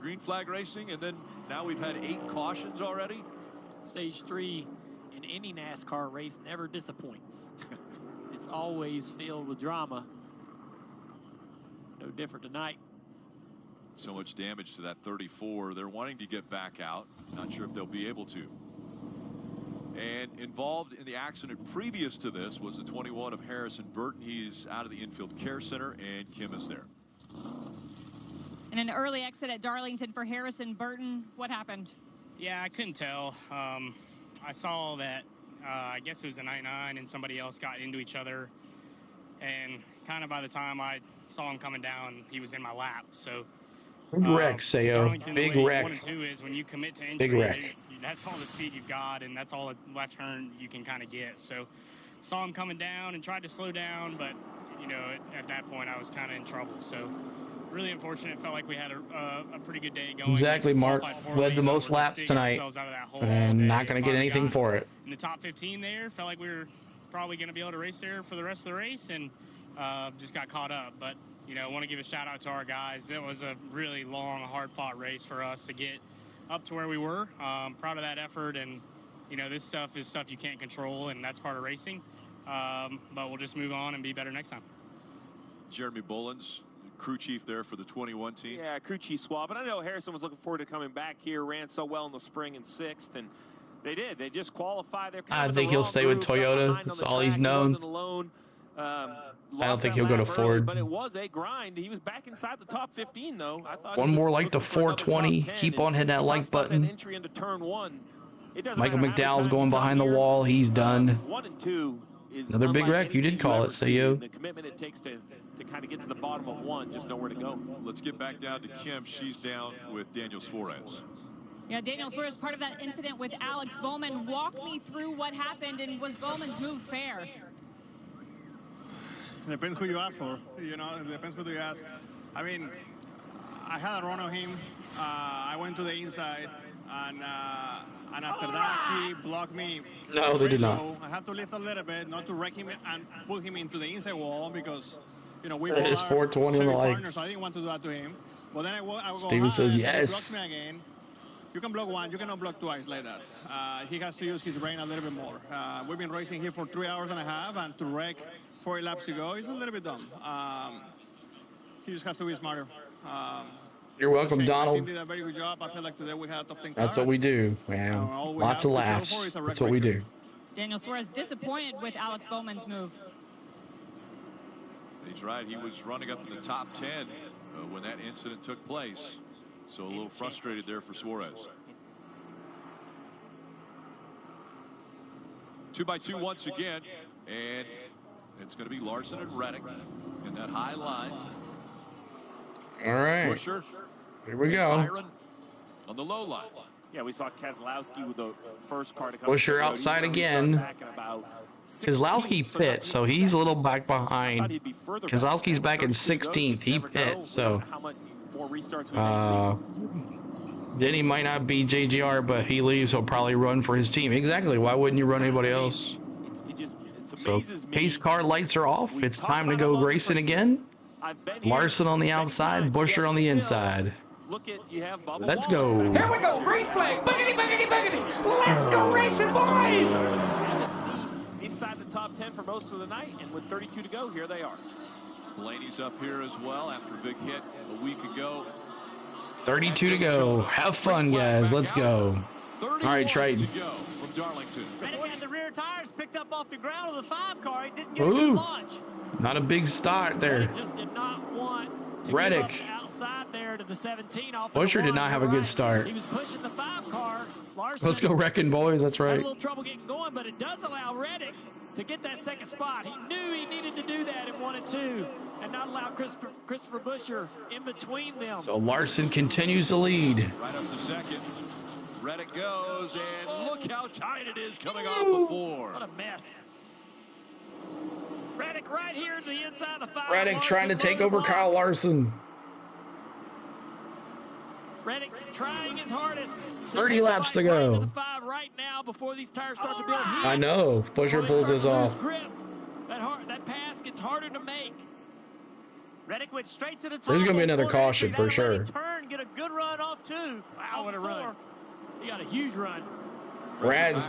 green flag racing, and then now we've had 8 cautions already? Stage 3 in any NASCAR race never disappoints. It's always filled with drama. No different tonight. So much damage to that 34. They're wanting to get back out. Not sure if they'll be able to. And involved in the accident previous to this was the 21 of Harrison Burton. He's out of the infield care center, and Kim is there. And an early exit at Darlington for Harrison Burton. What happened? Yeah, I couldn't tell. I saw that, I guess it was a 99 and somebody else got into each other. And kind of by the time I saw him coming down, he was in my lap. So big wreck, Sayo. Big wreck. 1 and 2 is when you commit to entry, that's all the speed you've got, and that's all the left turn you can kind of get. So saw him coming down and tried to slow down, but, you know, at that point I was kind of in trouble. So really unfortunate. Felt like we had a pretty good day going. Exactly, Mark. Led the most laps tonight, and not going to get anything for it. In the top 15 there, felt like we were probably going to be able to race there for the rest of the race, and just got caught up. But, you know, I want to give a shout out to our guys. It was a really long, hard-fought race for us to get up to where we were. Proud of that effort, and, you know, this stuff is stuff you can't control, and that's part of racing. But we'll just move on and be better next time. Jeremy Bullins, crew chief there for the 21 team. Yeah, crew chief swap. And I know Harrison was looking forward to coming back here, ran so well in the spring in 6th, and they did. They just qualified. I think he'll stay with Toyota. That's all he's known. I don't think he'll go to Ford. But it was a grind. He was back inside the top 15, though. I thought one more like the 420. Keep on hitting that like button. Entry into turn 1. Michael McDowell's going behind the wall. He's done. 1 and 2 is another big wreck. You did call it, Sayo. The commitment it takes to kind of get to the bottom of 1, just know where to go. Let's get back down to Kim. She's down with Daniel Suarez. Yeah, Daniel Suarez, part of that incident with Alex Bowman. Walk me through what happened, and was Bowman's move fair? Depends who you ask for. You know, it depends who you ask. I mean, I had a run on him. I went to the inside, and after that, he blocked me. No, they did not. I have to lift a little bit, not to wreck him and put him into the inside wall, because, you know, we It is 420 on the likes. So I didn't want to do that to him. But then I go Steven says yes. He blocks me again. You can block once, you cannot block twice like that. He has to use his brain a little bit more. We've been racing here for 3 hours and a half, and to wreck 4 laps to go is a little bit dumb. He just has to be smarter. You're welcome, Donald. He did a very good job. I feel like today we had a top 10 car. That's what we do, man. Lots of laughs. That's what we do. Daniel Suarez disappointed with Alex Bowman's move. He's right. He was running up in the top 10 when that incident took place. So a little frustrated there for Suarez. 2x2 once again, and it's going to be Larson and Reddick in that high line. All right. Buscher, here we go. Byron on the low line. Yeah, we saw Keselowski with the first car to come. Buscher outside again. Keselowski pit, so he's a little back behind. Keselowski's back in 16th. He pit, so. Then he might not be JGR, but he leaves. He'll probably run for his team. Exactly. Why wouldn't you run anybody else? So pace car lights are off. It's time to go racing again. Larson on the outside, Buscher on the inside. Let's go. Here we go. Green flag. Boogity, boogity, boogity. Let's go racing, boys. Inside the top 10 for most of the night, and with 32 to go, here they are. Blaney's up here as well after a big hit a week ago. 32 to go. Have fun, guys. Let's go. All right, Triton. Reddick had the rear tires picked up off the ground of the 5 car. He didn't get a good launch. Not a big start there. Just did not want to Reddick. outside there to the 17 off. Buscher did not have a good start. He was pushing the 5 car. Larson Let's go wrecking, boys. That's had a right. little trouble getting going, but it does allow Reddick to get that second spot. He knew he needed to do that in 1 and 2 and not allow Christopher Buescher in between them. So Larson continues to lead. Right up to second. Reddick goes, and look how tight it is coming off the 4. What a mess. Reddick right here to the inside of the 5. Reddick Larson trying to take over roadblock. Kyle Larson. Reddick's trying his hardest. 30 laps to go. Right to the 5 right now before these tires start to build heat. I know. Buescher pulls this off. Grip. That pass gets harder to make. Reddick went straight to the top. There's going to be another caution for sure. Turn, get a good run off too. Wow, what a run. He got a huge run. Brad's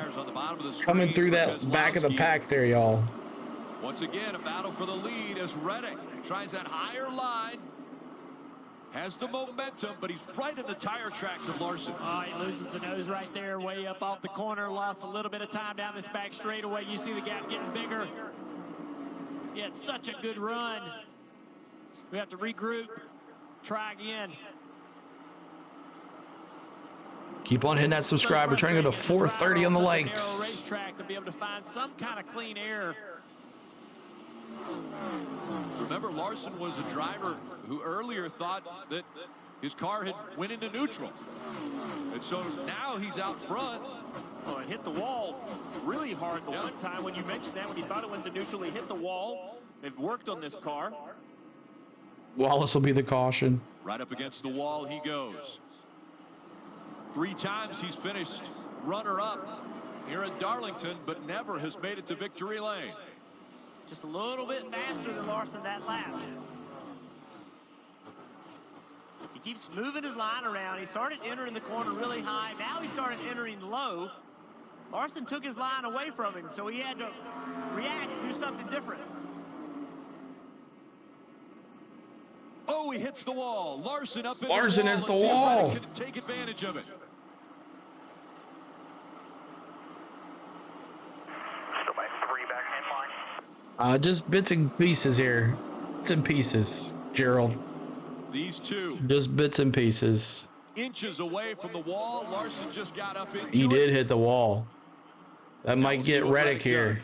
coming through that back of the pack there, y'all. Once again, a battle for the lead as Reddick tries that higher line. Has the momentum, but he's right in the tire tracks of Larson. Oh, he loses the nose right there, way up off the corner. Lost a little bit of time down this back straightaway. You see the gap getting bigger. He had such a good run. We have to regroup, try again. Keep on hitting that subscribe. We're trying to go to 430 on the likes. Racetrack to be able to find some kind of clean air. Remember, Larson was a driver who earlier thought that his car had went into neutral. And so now he's out front. Oh, it hit the wall really hard the one time when you mentioned that, when he thought it went to neutral, he hit the wall. They've worked on this car. Wallace will be the caution. Right up against the wall he goes. 3 times he's finished runner-up here at Darlington, but never has made it to victory lane. Just a little bit faster than Larson that lap. He keeps moving his line around. He started entering the corner really high. Now he started entering low. Larson took his line away from him, so he had to react, do something different. Oh, he hits the wall. Larson up in Larson the wall. is the wall. Can take advantage of it. Still by 3 back in line. Just bits and pieces here. Bits and pieces, Gerald. These two. Just bits and pieces. Inches away from the wall. Larson just got up into He it. did hit the wall. That might get Reddick here.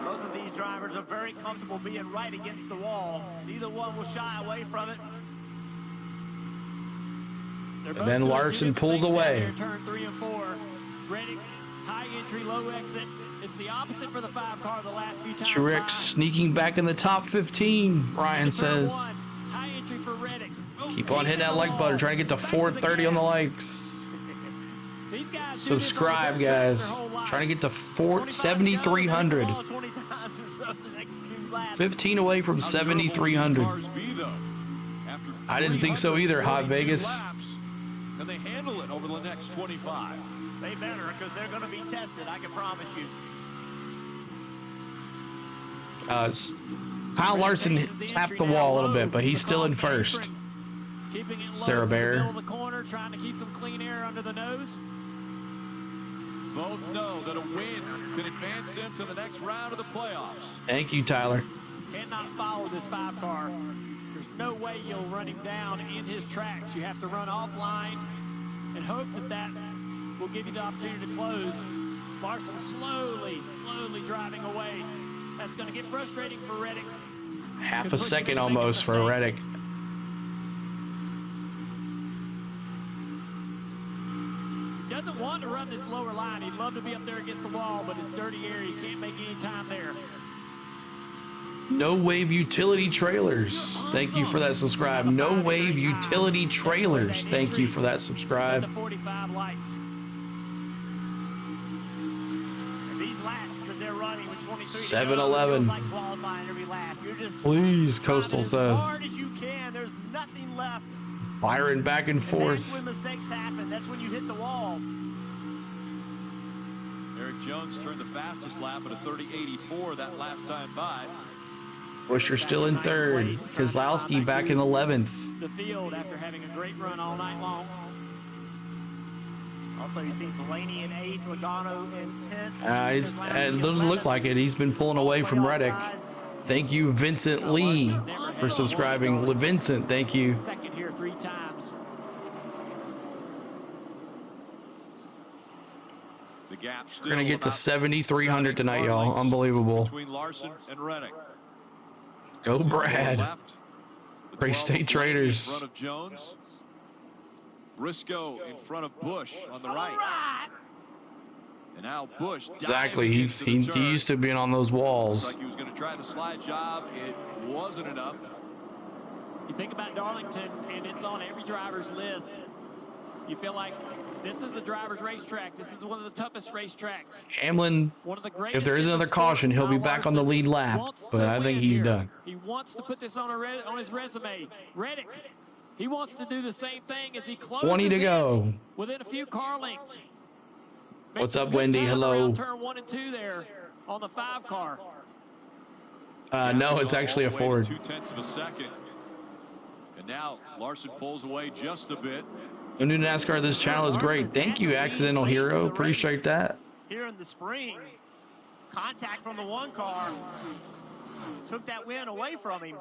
Both of these drivers are very comfortable being right against the wall. Neither one will shy away from it. And then Larson pulls away. Turn 3 and 4. Reddick, high entry, low exit. It's the opposite for the 5 car the last few times. Truex sneaking back in the top 15, Ryan says. High entry for Reddick. Keep on hitting that like button, trying to get to 430 on the likes. Subscribe, guys. Trying to get to 7,300. 15 away from 7,300. I didn't think so either, Hot Vegas. And they handle it over the next 25. They better, because they're going to be tested, I can promise you. Kyle Larson tapped the wall a little bit, but he's still in first. Sarah Bear. The corner, trying to keep some clean air under the nose. Both know that a win can advance them to the next round of the playoffs. Thank you, Tyler. Cannot follow this 5 car. There's no way you'll run him down in his tracks. You have to run offline and hope that will give you the opportunity to close. Larson slowly driving away. That's going to get frustrating for Reddick. Half a second almost for Reddick. Doesn't want to run this lower line. He'd love to be up there against the wall, but it's dirty area. He can't make any time there. No Wave Utility Trailers. Thank you for that subscribe. No Wave Utility Trailers. Thank you for that subscribe. 45 lights. And these laps that they're running with 23 7-11. like qualifying every lap. You're just Please, Coastal says. As hard as you can. There's nothing left. Firing back and That's forth. when mistakes happen. That's when you hit the wall. Eric Jones turned the fastest lap at a 30.84 that last time by. Buescher still in third. Keselowski back in 11th. the field after having a great run all night long. Also, you see Blaney in 8th, Logano in 10th. It doesn't look like it. He's been pulling away from Reddick. Thank you, Vincent Lee, for subscribing. Vincent, thank you. Second here 3 times. gap still We're gonna get to about 7,300 7 tonight, car y'all. lengths Unbelievable. between Larson and Reddick. Go Brad. Left, the Gray 12 State of Blaney Traders. in front of Jones. Briscoe in front of Bush on the right. And now Bush Exactly. diving He into the turn. used to being on those Looks walls. like he was going to try the slide job. It wasn't enough. You think about Darlington, and it's on every driver's list. You feel like this is a driver's racetrack. This is one of the toughest racetracks. Hamlin, One of the if greatest there is in the another sport. caution, he'll be Kyle back on the Larson lead lap. wants But to I think win he's here. done. He wants to put this on his resume. Reddick, he wants to do the same thing as he closes 20 to in go. within a few car lengths. What's up, Good Wendy? time Hello. around turn 1 and 2 there on the 5 car. No, it's actually a Ford. 0.2 of a second. And now Larson pulls away just a bit. The new NASCAR this channel is great. Thank you, Accidental Hero. Appreciate that. Here in the spring, contact from the 1 car took that win away from him.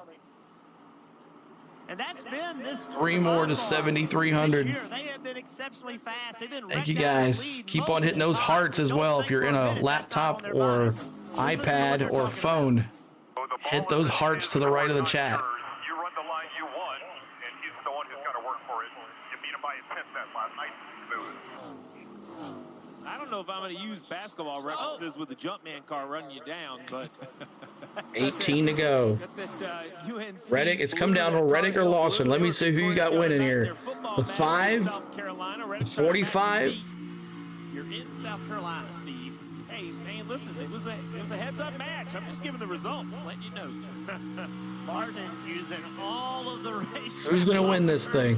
And that's been this 3 more to 7,300. this year. They have been exceptionally fast. They've been Thank you wrecked out in the guys. lead Keep on hitting those hearts as well if you're in a laptop or iPad or phone. Hit those hearts to the right of the chat. You run the line you won, and he's the one who's got to work for it. You beat him by a tenth that last night. Smooth. I don't know if I'm going to use basketball references with the Jumpman car running you down, but 18 to go. got this, UNC Reddick, it's come down to Reddick or Lawson. Let me see who you got winning here. The 5, the 45. You're in South Carolina, Steve. Hey, man, listen, it was a heads-up match. I'm just giving the results, letting you know. Larson using all of the race. Who's going to win this thing?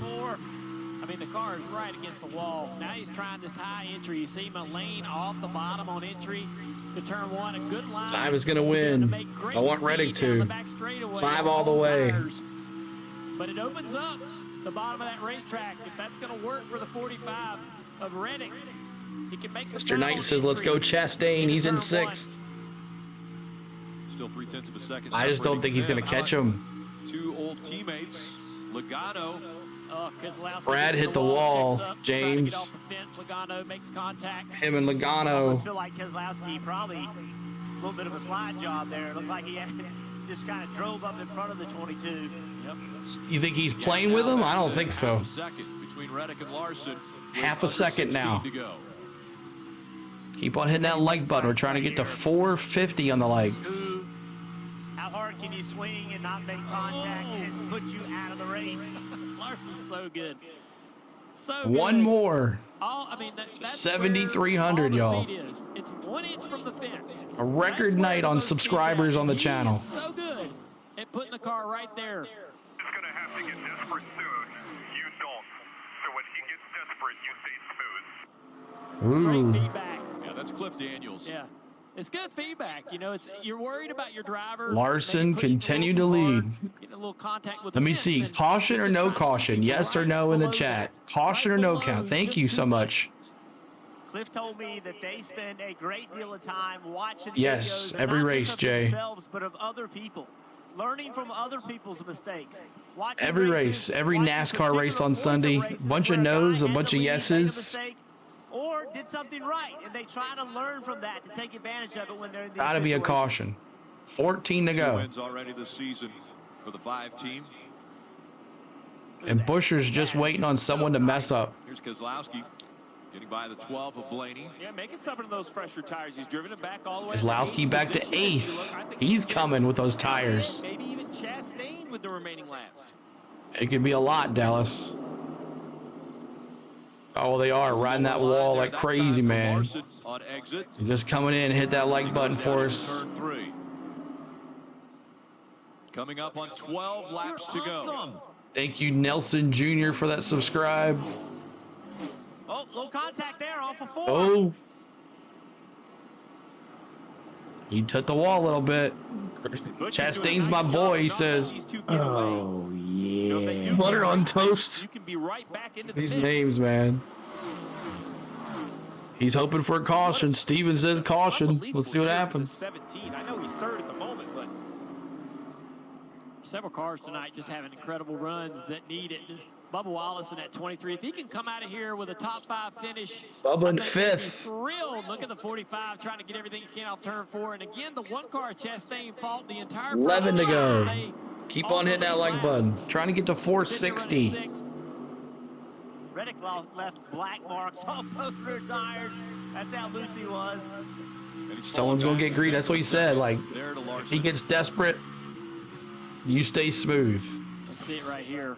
I mean, the car is right against the wall. Now he's trying this high entry. You see him a lane off the bottom on entry to turn 1. A good line. 5 is going to win. I want Reddick to. 5 all the way. But it opens up the bottom of that racetrack. If that's going to work for the 45 of Reddick, he can make Mr. Knight says, let's go Chastain. He's in 6th. Still 0.3 of a second. I just don't think he's going to catch him. 2 old teammates, Logano. Brad hit the wall. James. Logano makes contact. Him and I Logano. feel like Keselowski probably a little bit of a slide job there. It looked like he just kind of drove up in front of the 22. Yep. You think he's playing with him? I don't think so. Second between Reddick and Larson. Half a second now. To go. Keep on hitting that like button. We're trying to get to 450 on the likes. How hard can you swing and not make contact and put you out of the race? Larson's so good. So One good. more. I mean, that's 7,300, y'all. It's 1 inch from the fence. A record night on subscribers on the channel. So good at putting the car right there. He's going to have to get desperate soon. You don't. So when he gets desperate, you stay smooth. Ooh. Great feedback. Yeah, that's Cliff Daniels. Yeah. It's good feedback. You know, you're worried about your driver. Larson continue to lead. Getting a little contact with Let me see. Caution or no caution? Yes or no in the chat. Caution or no count? Thank you so much. Cliff told me that they spend a great deal of time watching Yes, videos, and every not race, just of Jay. themselves, but of other people. Learning from other people's mistakes. Watching Every races, race, every watching NASCAR particular race on points of Sunday. races Bunch where of a guy no's, a had bunch the of lead, made a yeses. mistake, or did something right, and they try to learn from that to take advantage of it when they're in these Gotta be a situations. caution. 14 to 2 go. wins already this season for the 5 team. And Buscher's just waiting on someone to mess up. Here's Keselowski getting by the 12 of Blaney. Yeah, making something of those fresher tires. He's driven it back all the way. Keselowski back to 8th. He's coming with those tires. Maybe even Chastain with the remaining laps. It could be a lot, Dallas. Oh, they are riding that wall like crazy, man. Larson on exit. Just coming in, hit that like button for us. Turn 3. Coming up on 12 laps to go. Thank you, Nelson Jr., for that subscribe. Oh, little contact there off of 4. Oh. He took the wall a little bit. Chastain's my boy, he says. Oh, yeah. Butter on toast. You can be right back into the These mix. names, man. He's hoping for a caution. Steven says caution. Let's see what happens. 17. I know he's third at the moment, but Several cars tonight just having incredible runs that need it. Bubba Wallace in at 23. If he can come out of here with a top 5 finish, Bubba in I think they'd be 5th. thrilled. Look at the 45, trying to get everything he can off turn 4. And again, the one car Chastain fought the entire 11 to go. stay Keep on hitting that like button. Trying to get to 460. Reddick left black marks on both rear tires. That's how loose he was. Someone's going to get greedy. That's what he said. Like, if he gets desperate, you stay smooth. Let's see it right here.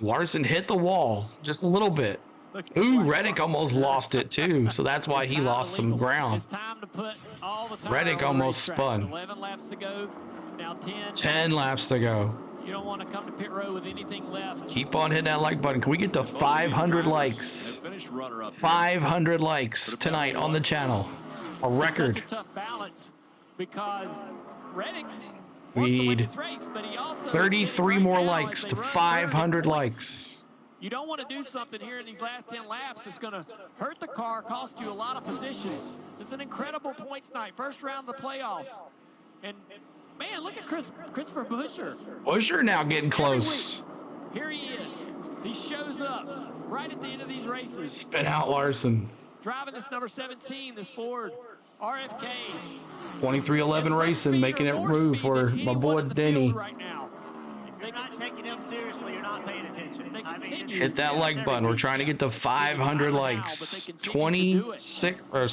Larson hit the wall just a little bit. Ooh, Reddick almost lost it too, so that's why he lost some ground. It's time to put all the tires Reddick on the almost racetrack. spun. 11 laps to go. Now 10. 10 laps to go. You don't want to come to pit road with anything left. Keep on hitting that like button. Can we get to 500 likes? 500 likes tonight on the channel. A record. It's such a tough balance because Reddick We need 33 more likes to 500 likes. You don't want to do something here in these last 10 laps that's going to hurt the car, cost you a lot of positions. It's an incredible points night. First round of the playoffs. And, man, look at Christopher Buescher. Buescher now getting close. Here he is. He shows up right at the end of these races. Spin out Larson. Driving this number 17, this Ford RFK. 2311 Racing, making it move for my boy Denny. If you're not taking him seriously, you're not paying attention. Hit that like button. We're trying to get to 500 likes. 26 or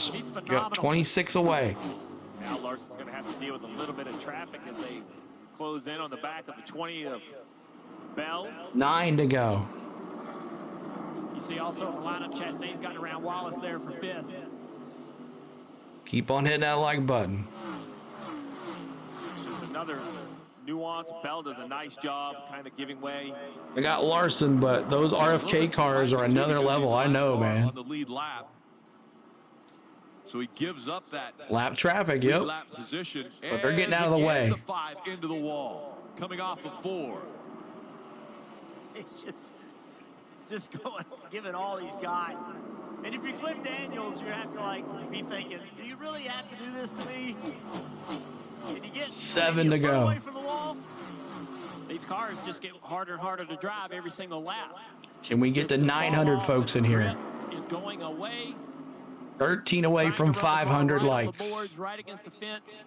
26 away. Now Larson's going to have to deal with a little bit of traffic as they close in on the back of the 20 of Bell. 9 to go. You see also in the lineup, Chastain's gotten around Wallace there for 5th. Keep on hitting that like button. Just another nuance. Bell does a nice job kind of giving way. I got Larson, but those RFK cars are another level. I know, man. On the lead lap. So he gives up that Lap traffic, yep. lap position. But they're getting out of the way. The 5 into the wall. Coming off of 4. It's just going, giving all he's got. And if you're Cliff Daniels, you have to like be thinking, do you really have to do this to me? Can you get 7 to go. away from the wall? These cars just get harder and harder to drive every single lap. Can we get to 900 folks in here? Is going away. 13 away from 500 likes. Boards right against the fence.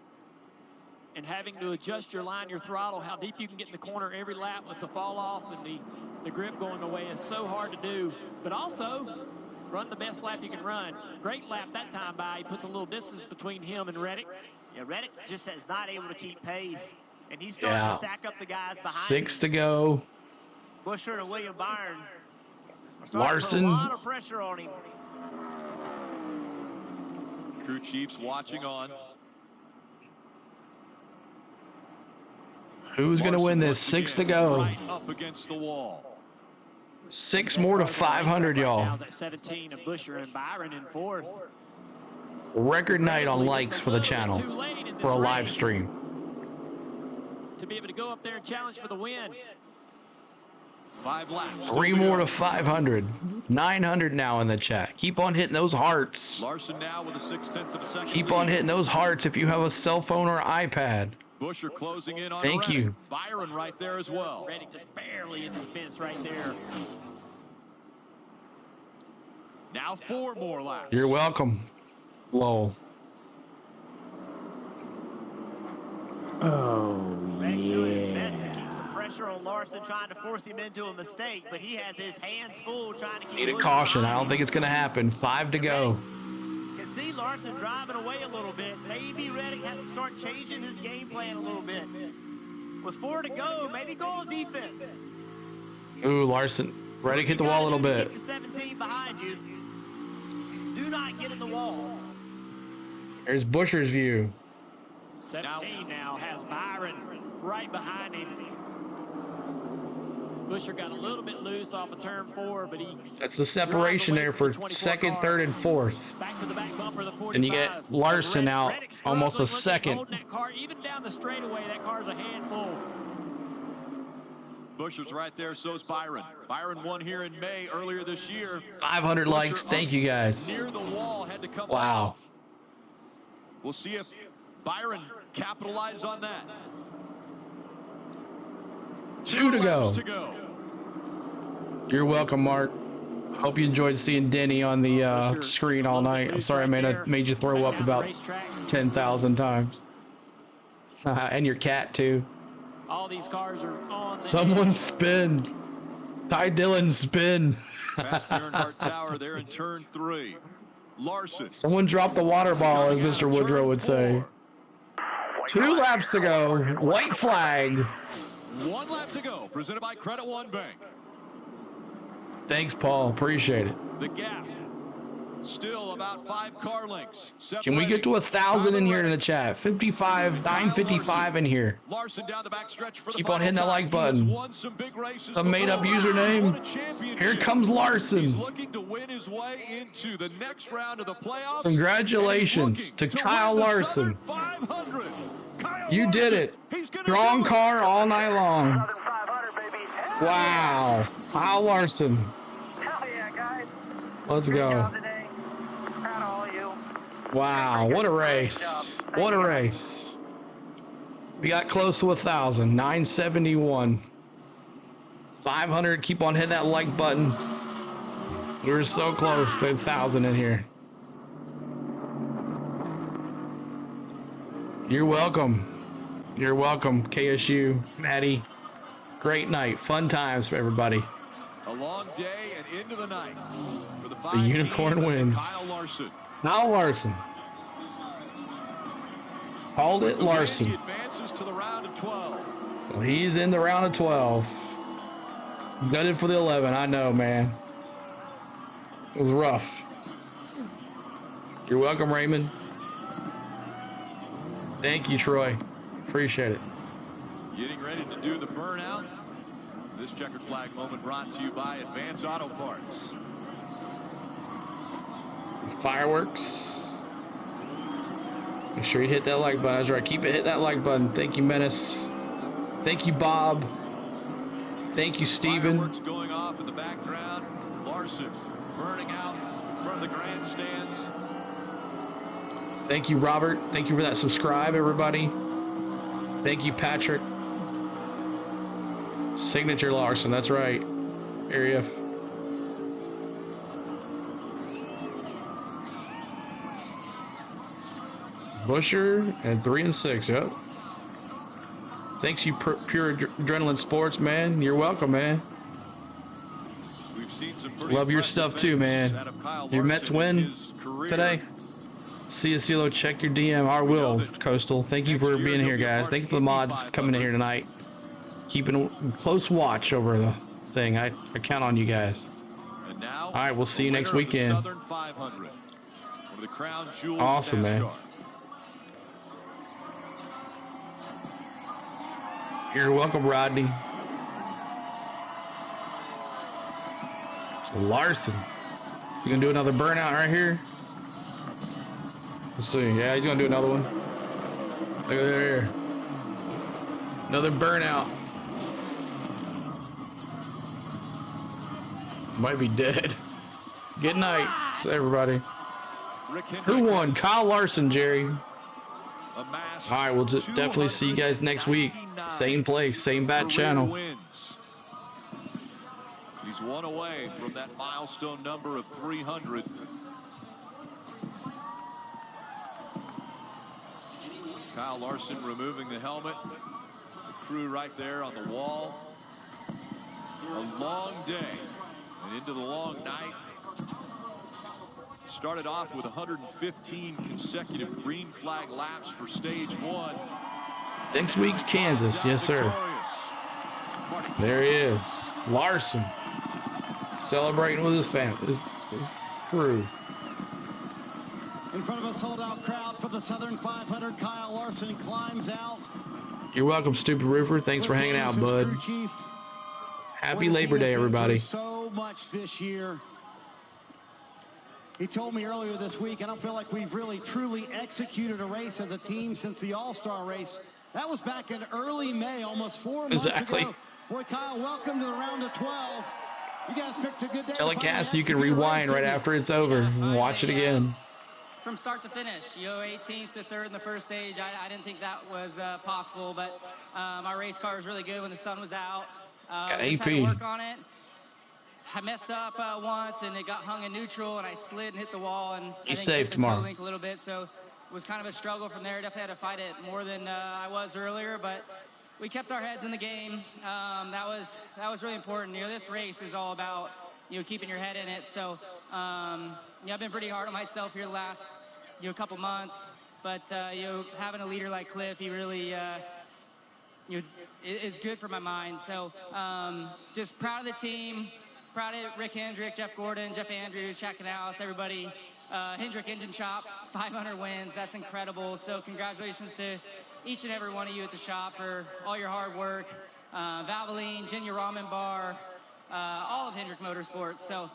And having to adjust your line, your throttle, how deep you can get in the corner every lap with the fall off and the grip going away is so hard to do. But also, run the best lap you can run. Great lap that time by. He puts a little distance between him and Reddick. Yeah, Reddick just is not able to keep pace. And he's starting to stack up the guys behind 6 him. to go. Buescher and William Byron are starting Larson. to put a lot of pressure on him. Crew chiefs watching on. Who's going to win this? 6 to go. Right up against the wall. 6 more to 500, y'all. Now at 17 of Buescher and Byron in 4th. Record night on likes for the channel for a live stream. To be able to go up there and challenge for the win. 5 laps. 3 more to 500. 900 now in the chat. Keep on hitting those hearts. Larson now with a 6/10 of a second. Keep lead. on hitting those hearts if you have a cell phone or iPad. Buescher closing in on Thank Reddick. you. Byron right there as well. Reddick just barely in the fence right there. Now 4 more laps. You're welcome, Lowell. Reddick's doing his best to keep some pressure on Larson, trying to force him into a mistake, but he has his hands full trying to keep Need a Buescher caution. I behind don't him. think it's going to happen. 5 to go. Can see Larson driving away a little bit. Maybe Reddick has to start changing his game plan a little bit. With 4 to go, maybe go on defense. Ooh, Larson. Reddick hit the wall a little bit. Keep the 17 behind you. Do not get in the wall. There's Buescher's view. 17 now has Byron right behind him. Buescher got a little bit loose off of turn 4, but he That's the separation there for 2nd, 3rd, and 4th. back to the back bumper of the 45. And you get Larson out almost a second. Holding that car, even down the straightaway, that car's a handful. Buescher's right there, so's Byron. Byron won here in May earlier this year. 500 likes. Thank you, guys. Near the wall, had to come Wow. off. We'll see if Byron capitalizes on that. 2 to go. To go. You're welcome, Mark. Hope you enjoyed seeing Denny on the screen all night. I'm sorry I made you throw up about 10,000 times. And your cat, too. All these cars are on. Someone spin. Ty Dillon spin. Past Earnhardt Tower there in turn 3. Larson. Someone dropped the water ball, as Mr. Woodrow would say. 2 laps to go. White flag. 1 lap to go. Presented by Credit One Bank. Thanks, Paul. Appreciate it. The gap still about 5 car lengths. Can we get to 1,000 in here in the chat? 55, 955 in here. Larson down the back stretch for Keep on hitting that like button. A made-up username. Here comes Larson. He's looking to win his way into the next round of the playoffs. Congratulations to Kyle Larson. You did it. Strong car all night long. Wow. Kyle Larson. Let's go. Wow, what a race. What a race. We got close to 1,000. 971. 500. Keep on hitting that like button. We're so close to 1,000 in here. You're welcome. You're welcome, KSU, Maddie. Great night. Fun times for everybody. A long day and into the night for the unicorn wins. Kyle Larson. Kyle Larson. Called it Larson. He advances to the round of 12. So he's in the round of 12. Gutted for the 11. I know, man. It was rough. You're welcome, Raymond. Thank you, Troy. Appreciate it. Getting ready to do the burnout. This checkered flag moment brought to you by Advance Auto Parts. Fireworks. Make sure you hit that like button. That's right. Keep it. Hit that like button. Thank you, Menace. Thank you, Bob. Thank you, Steven. Fireworks going off in the background. Larson burning out in front of the grandstands. Thank you, Robert. Thank you for that subscribe, everybody. Thank you, Patrick. Signature Larson. That's right. Area. Busher and 3 and 6. Yep. Thanks, you Pure Adrenaline Sports, man. You're welcome, man. We've seen some pretty love your stuff too, man. Your Mets win today. See you, CeeLo. Check your DM. I will, Coastal. Thank you for being here, guys. Thanks for the mods coming in here tonight. Keeping close watch over the thing. I count on you guys. All right, we'll see you next weekend. Awesome, man. You're welcome, Rodney. Larson. Is he gonna do another burnout right here? Let's see. Yeah, he's gonna do another one. Look at there. Another burnout. Might be dead. Good night, everybody. Who won? Kyle Larson, Jerry. All right, we'll just definitely see you guys next week. Same place, same bat channel. He's one away from that milestone number of 300. Kyle Larson removing the helmet. The crew right there on the wall. A long day and into the long night. Started off with 115 consecutive green flag laps for stage 1. Next week's Kansas. Yes, sir. There he is. Larson. Celebrating with his family, his crew. In front of a sold-out crowd for the Southern 500, Kyle Larson climbs out. You're welcome, Stupid Roofer. Thanks for hanging out, bud. Happy Labor Day, everybody. So much this year. He told me earlier this week, I don't feel like we've really truly executed a race as a team since the All-Star race. That was back in early May, almost 4 months ago. Boy, Kyle, welcome to the round of 12. You guys picked a good day. Telecast, you can rewind right after it's over and watch it again. From start to finish, 18th to 3rd in the first stage. I didn't think that was possible, but my race car was really good when the sun was out. Got just AP. had to work on it. I messed up once, and it got hung in neutral, and I slid and hit the wall, and I He's didn't safe get the tomorrow. toe link a little bit, so it was kind of a struggle from there. Definitely had to fight it more than I was earlier, but we kept our heads in the game. That was really important. This race is all about keeping your head in it. So I've been pretty hard on myself here the last couple months, but having a leader like Cliff, he really is good for my mind. So just proud of the team, proud of Rick Hendrick, Jeff Gordon, Jeff Andrews, Shaq Canals, everybody. Hendrick Engine Shop, 500 wins. That's incredible. So congratulations to each and every one of you at the shop for all your hard work. Valvoline, Ginya Ramen Bar, all of Hendrick Motorsports. So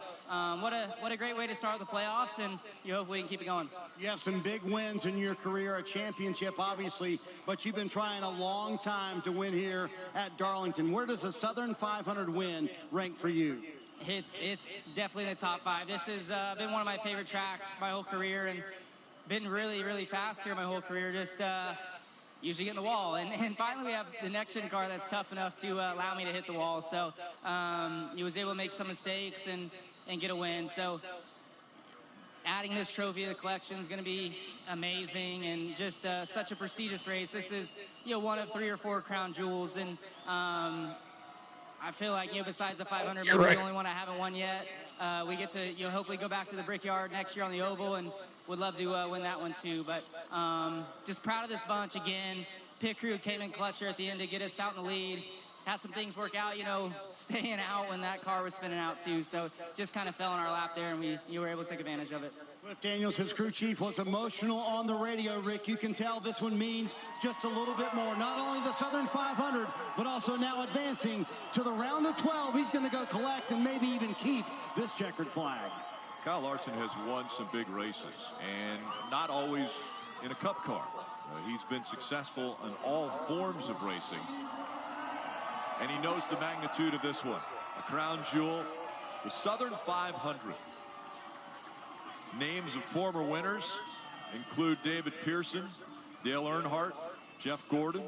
what a great way to start the playoffs, and hopefully we can keep it going. You have some big wins in your career, a championship, obviously, but you've been trying a long time to win here at Darlington. Where does the Southern 500 win rank for you? It's definitely in the top 5. This has been one of my favorite tracks my whole career, and been really, really fast here my whole career. Just usually get in the wall, and finally we have the next gen car that's tough enough to allow me to hit the wall. So he was able to make some mistakes and get a win. So adding this trophy to the collection is going to be amazing, and just such a prestigious race. This is one of 3 or 4 crown jewels, and I feel like, besides the 500, maybe the only one I haven't won yet. We get to, hopefully go back to the Brickyard next year on the Oval, and would love to win that one too. But just proud of this bunch again. Pit crew came in clutch here at the end to get us out in the lead. Had some things work out, staying out when that car was spinning out too. So just kind of fell in our lap there, and we were able to take advantage of it. Cliff Daniels, his crew chief, was emotional on the radio, Rick. You can tell this one means just a little bit more. Not only the Southern 500, but also now advancing to the round of 12. He's going to go collect and maybe even keep this checkered flag. Kyle Larson has won some big races, and not always in a cup car. He's been successful in all forms of racing, and he knows the magnitude of this one. A crown jewel, the Southern 500. Names of former winners include David Pearson, Dale Earnhardt, Jeff Gordon,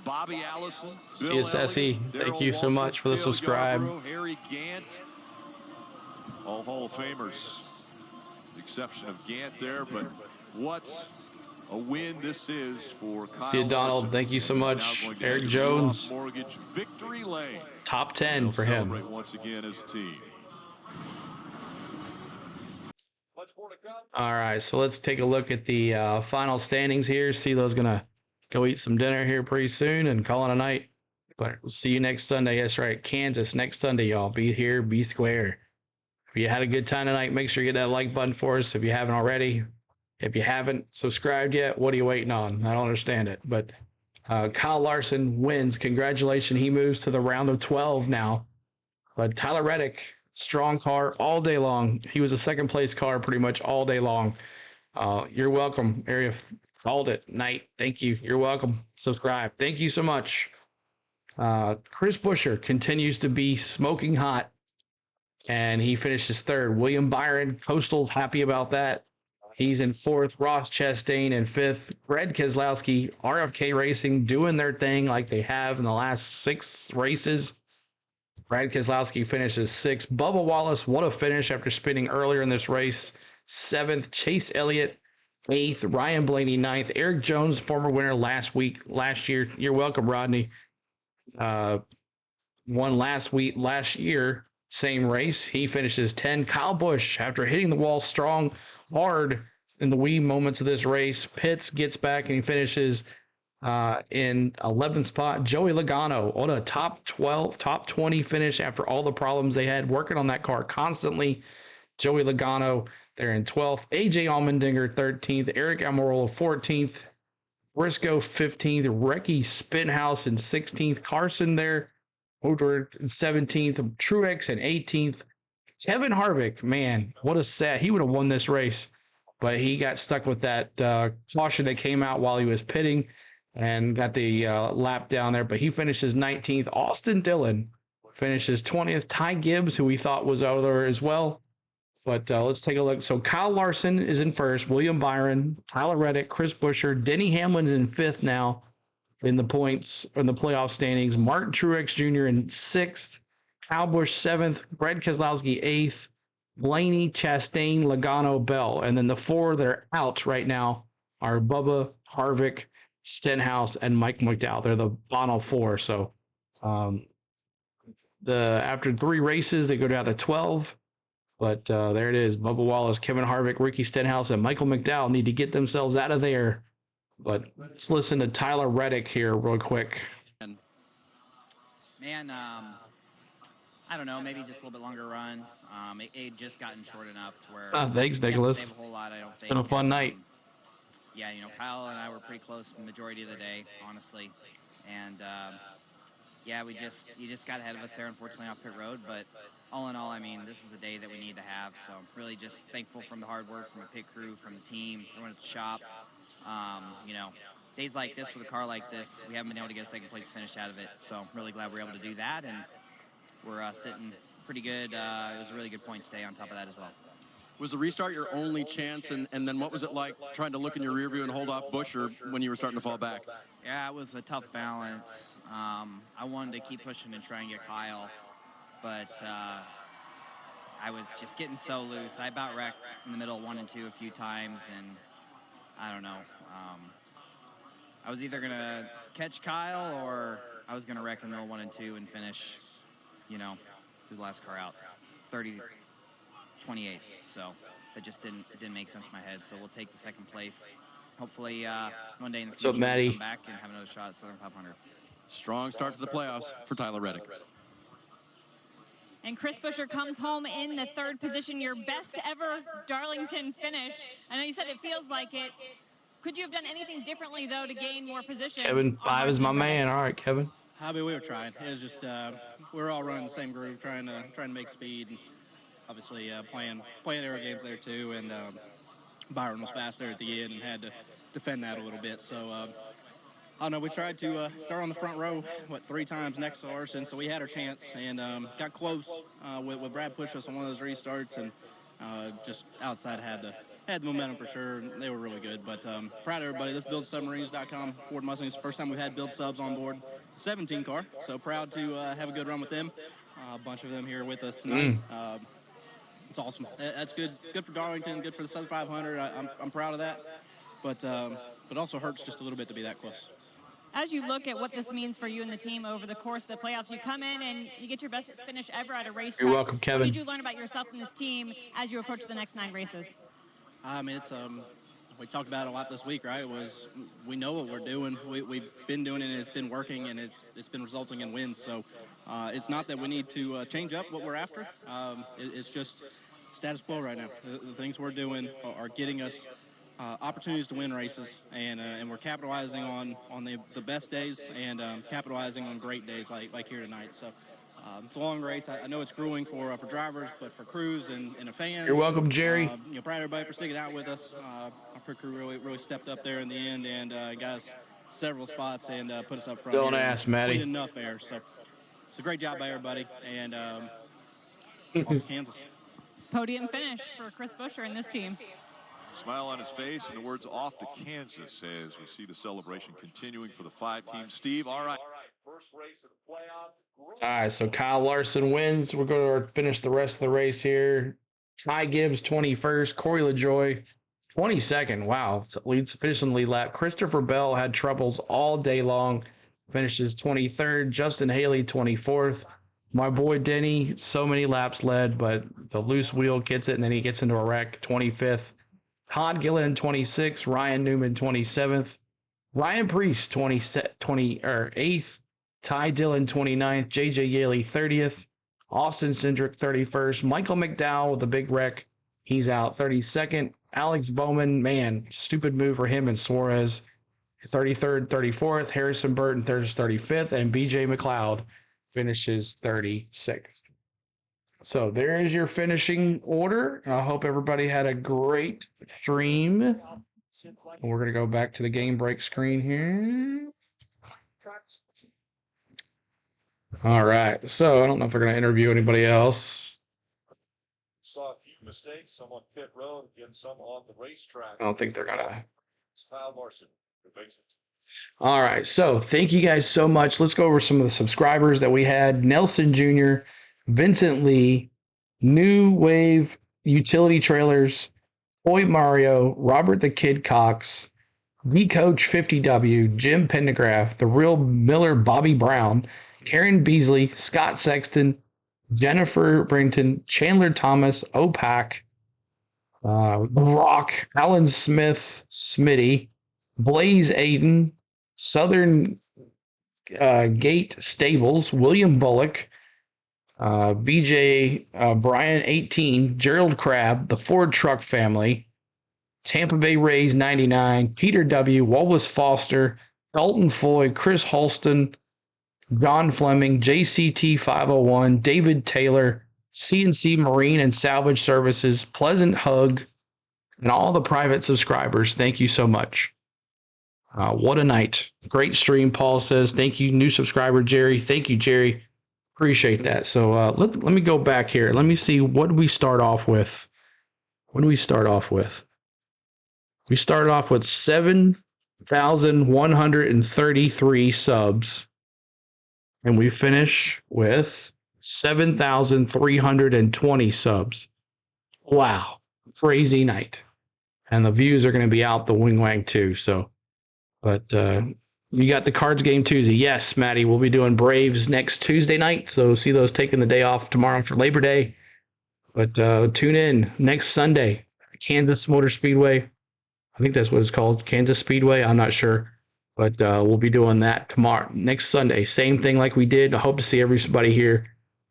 Bobby Allison, Bill CSSE, Elliott, thank Darrell you so much for the Dale subscribe. Yarborough, Harry Gant, all Hall of Famers, the exception of Gant there, but what a win this is for Kyle See you, Donald. Larson. Thank you so much. Now Eric going to Jones, Mortgage victory lane. top 10 They'll for him. celebrate once again as a team. All right, so let's take a look at the final standings here. CeeLo's gonna go eat some dinner here pretty soon and call it a night. But we'll see you next Sunday. That's right, Kansas next Sunday, y'all. Be here, be square. If you had a good time tonight, make sure you get that like button for us if you haven't already. If you haven't subscribed yet, what are you waiting on? I don't understand it. But Kyle Larson wins. Congratulations. He moves to the round of 12 now. But Tyler Reddick, strong car all day long. He was a second place car pretty much all day long. You're welcome. Area called it night. Thank you. You're welcome. Subscribe. Thank you so much. Chris Buescher continues to be smoking hot, and he finishes 3rd. William Byron, Coastal's happy about that. He's in 4th. Ross Chastain in 5th. Brad Keselowski, RFK Racing, doing their thing like they have in the last 6 races. Brad Keselowski finishes 6th. Bubba Wallace, what a finish after spinning earlier in this race. 7th. Chase Elliott, 8th. Ryan Blaney, 9th. Eric Jones, former winner last year. You're welcome, Rodney. Won last year, same race. He finishes 10. Kyle Busch, after hitting the wall strong, hard in the wee moments of this race, pits, gets back, and he finishes in 11th spot. Joey Logano, what a top 20 finish after all the problems they had working on that car constantly. Joey Logano, they're in 12th. AJ Allmendinger, 13th. Eric Almirola, 14th. Briscoe, 15th. Recce Spinhouse in 16th. Carson there, Woodward in 17th. Truex in 18th. Kevin Harvick, man, what a set. He would have won this race, but he got stuck with that caution that came out while he was pitting and got the lap down there, but he finishes 19th. Austin Dillon finishes 20th. Ty Gibbs, who we thought was out there as well, but let's take a look. So Kyle Larson is in 1st, William Byron, Tyler Reddick, Chris Buescher, Denny Hamlin's in 5th now in the points, in the playoff standings. Martin Truex Jr. in 6th. Kyle Busch 7th, Brad Keselowski 8th, Blaney, Chastain, Logano, Bell. And then the 4 that are out right now are Bubba, Harvick, Stenhouse, and Mike McDowell. They're the final 4. So after 3 races, they go down to 12. But there it is. Bubba Wallace, Kevin Harvick, Ricky Stenhouse, and Michael McDowell need to get themselves out of there. But let's listen to Tyler Reddick here real quick. Man, I don't know, maybe just a little bit longer run. It just gotten short enough to where Thanks, Nicholas. Save a whole lot, I don't think. It's been a fun night. Yeah, Kyle and I were pretty close the majority of the day, honestly. And yeah, you just got ahead of us there, unfortunately, off pit road. But all in all, I mean, this is the day that we need to have. So really just thankful from the hard work from the pit crew, from the team, everyone at the shop. Days like this with a car like this, we haven't been able to get a second place finish out of it. So I'm really glad we're able to do that, and we're sitting pretty good. It was a really good points day on top of that as well. Was the restart your only chance, and then what was it like trying to look in your rear view and hold off Buescher when you were starting to fall back? Yeah, it was a tough balance. I wanted to keep pushing and try and get Kyle, but I was just getting so loose. I about wrecked in the middle of 1 and 2 a few times, and I don't know. I was either going to catch Kyle or I was going to wreck in the middle of 1 and 2 and finish, his last car out, 28th. So that just didn't make sense in my head. So we'll take the second place. Hopefully one day in the future we'll come back and have another shot at Southern 500. Strong start to the playoffs for Tyler Reddick. And Chris Buescher comes home in the 3rd position, your best ever Darlington finish. I know you said it feels like it. Could you have done anything differently, though, to gain more position? Kevin 5 is my man. All right, Kevin. I mean, we were trying. It was just we were all running the same group, trying to make speed, and obviously playing aero games there too. And Byron was fast there at the end and had to defend that a little bit. So I don't know. We tried to start on the front row 3 times next to ours, and so we had our chance and got close with Brad pushed us on one of those restarts, and just outside had the momentum for sure. They were really good, but proud of everybody. This BuildSubmarines.com Ford Mustang is the first time we've had Build Subs on board. 17 car, so proud to have a good run with them. A bunch of them here with us tonight. It's awesome. That's good for Darlington, good for the Southern 500. I'm proud of that, but also hurts just a little bit to be that close. As you look at what this means for you and the team over the course of the playoffs, you come in and you get your best finish ever at a racetrack. You're welcome, Kevin. What did you learn about yourself and this team as you approach the next 9 races? I mean, it's we talked about it a lot this week, right? We know what we're doing. We've been doing it, and it's been working, and it's been resulting in wins. So it's not that we need to change up what we're after. It's just status quo right now. The things we're doing are getting us opportunities to win races, and we're capitalizing on the best days and capitalizing on great days like here tonight. So. It's a long race. I know it's grueling for drivers, but for crews and the fans. You're welcome, Jerry. Proud of everybody for sticking out with us. Our pit crew really stepped up there in the end and got us several spots and put us up front. Don't ask, Matty. Clean enough air. So it's a great job by everybody. And off to Kansas. Podium finish for Chris Buescher and this team. Smile on his face and the words "off to Kansas" as we see the celebration continuing for the 5 teams. Steve, all right. First race of the playoff. All right, so Kyle Larson wins. We're going to finish the rest of the race here. Ty Gibbs, 21st. Corey LaJoie, 22nd. Wow, finished on the lead lap. Christopher Bell had troubles all day long. Finishes 23rd. Justin Haley, 24th. My boy Denny, so many laps led, but the loose wheel gets it, and then he gets into a wreck, 25th. Todd Gillen, 26th. Ryan Newman, 27th. Ryan Priest, 8th. Ty Dillon, 29th. J.J. Yaley, 30th. Austin Cindric, 31st. Michael McDowell with a big wreck. He's out, 32nd. Alex Bowman, man, stupid move for him and Suarez, 33rd, 34th. Harrison Burton, 35th. And B.J. McLeod finishes 36th. So there is your finishing order. I hope everybody had a great stream. And we're going to go back to the game break screen here. All right, so I don't know if we're going to interview anybody else. Saw a few mistakes, some on pit road, again, some on the racetrack. I don't think they're going to. Kyle Larson, all right, so thank you guys so much. Let's go over some of the subscribers that we had. Nelson Jr., Vincent Lee, New Wave Utility Trailers, Toy Mario, Robert the Kid Cox, The Coach 50W, Jim Pendergraft, The Real Miller Bobby Brown, Karen Beasley, Scott Sexton, Jennifer Brinton, Chandler Thomas, OPAC, The Rock, Alan Smith, Smitty, Blaze Aiden, Southern Gate Stables, William Bullock, BJ Brian 18, Gerald Crabb, the Ford Truck Family, Tampa Bay Rays 99, Peter W, Wallace Foster, Dalton Foy, Chris Holston, John Fleming, JCT 501, David Taylor, CNC Marine and Salvage Services, Pleasant Hug, and all the private subscribers. Thank you so much. What a night. Great stream, Paul says. Thank you, new subscriber, Jerry. Thank you, Jerry. Appreciate that. So let me go back here. Let me see, what did we start off with? What did we start off with? We started off with 7,133 subs. And we finish with 7,320 subs. Wow. Crazy night. And the views are going to be out the wing wang too. So, but you got the Cards Game Tuesday. Yes, Maddie, we'll be doing Braves next Tuesday night. So see those taking the day off tomorrow for Labor Day. But tune in next Sunday, Kansas Motor Speedway. I think that's what it's called, Kansas Speedway. I'm not sure. But we'll be doing that tomorrow, next Sunday. Same thing like we did. I hope to see everybody here.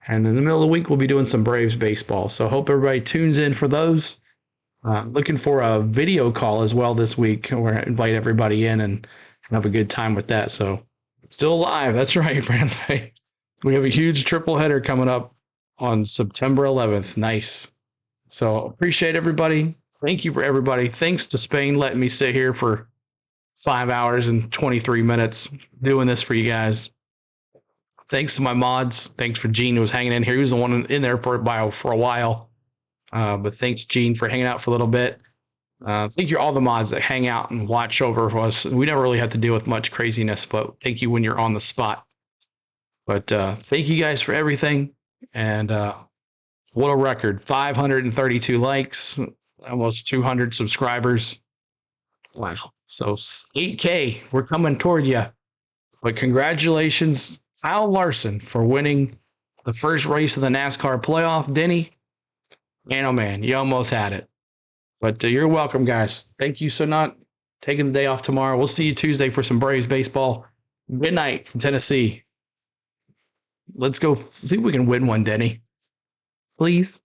And in the middle of the week, we'll be doing some Braves baseball. So hope everybody tunes in for those. Looking for a video call as well this week. We're going to invite everybody in and have a good time with that. So still live. That's right, Brandon. We have a huge triple header coming up on September 11th. Nice. So appreciate everybody. Thank you for everybody. Thanks to Spain letting me sit here for 5 hours and 23 minutes doing this for you guys. Thanks to my mods. Thanks for Gene who was hanging in here. He was the one in there for a while. But thanks, Gene, for hanging out for a little bit. Thank you to all the mods that hang out and watch over for us. We never really have to deal with much craziness, but thank you when you're on the spot. But thank you guys for everything. And what a record. 532 likes, almost 200 subscribers. Wow. So 8K, we're coming toward you. But congratulations, Kyle Larson, for winning the first race of the NASCAR playoff. Denny, man, oh man, you almost had it. But you're welcome, guys. Thank you so much. Taking the day off tomorrow. We'll see you Tuesday for some Braves baseball. Good night from Tennessee. Let's go see if we can win one, Denny. Please.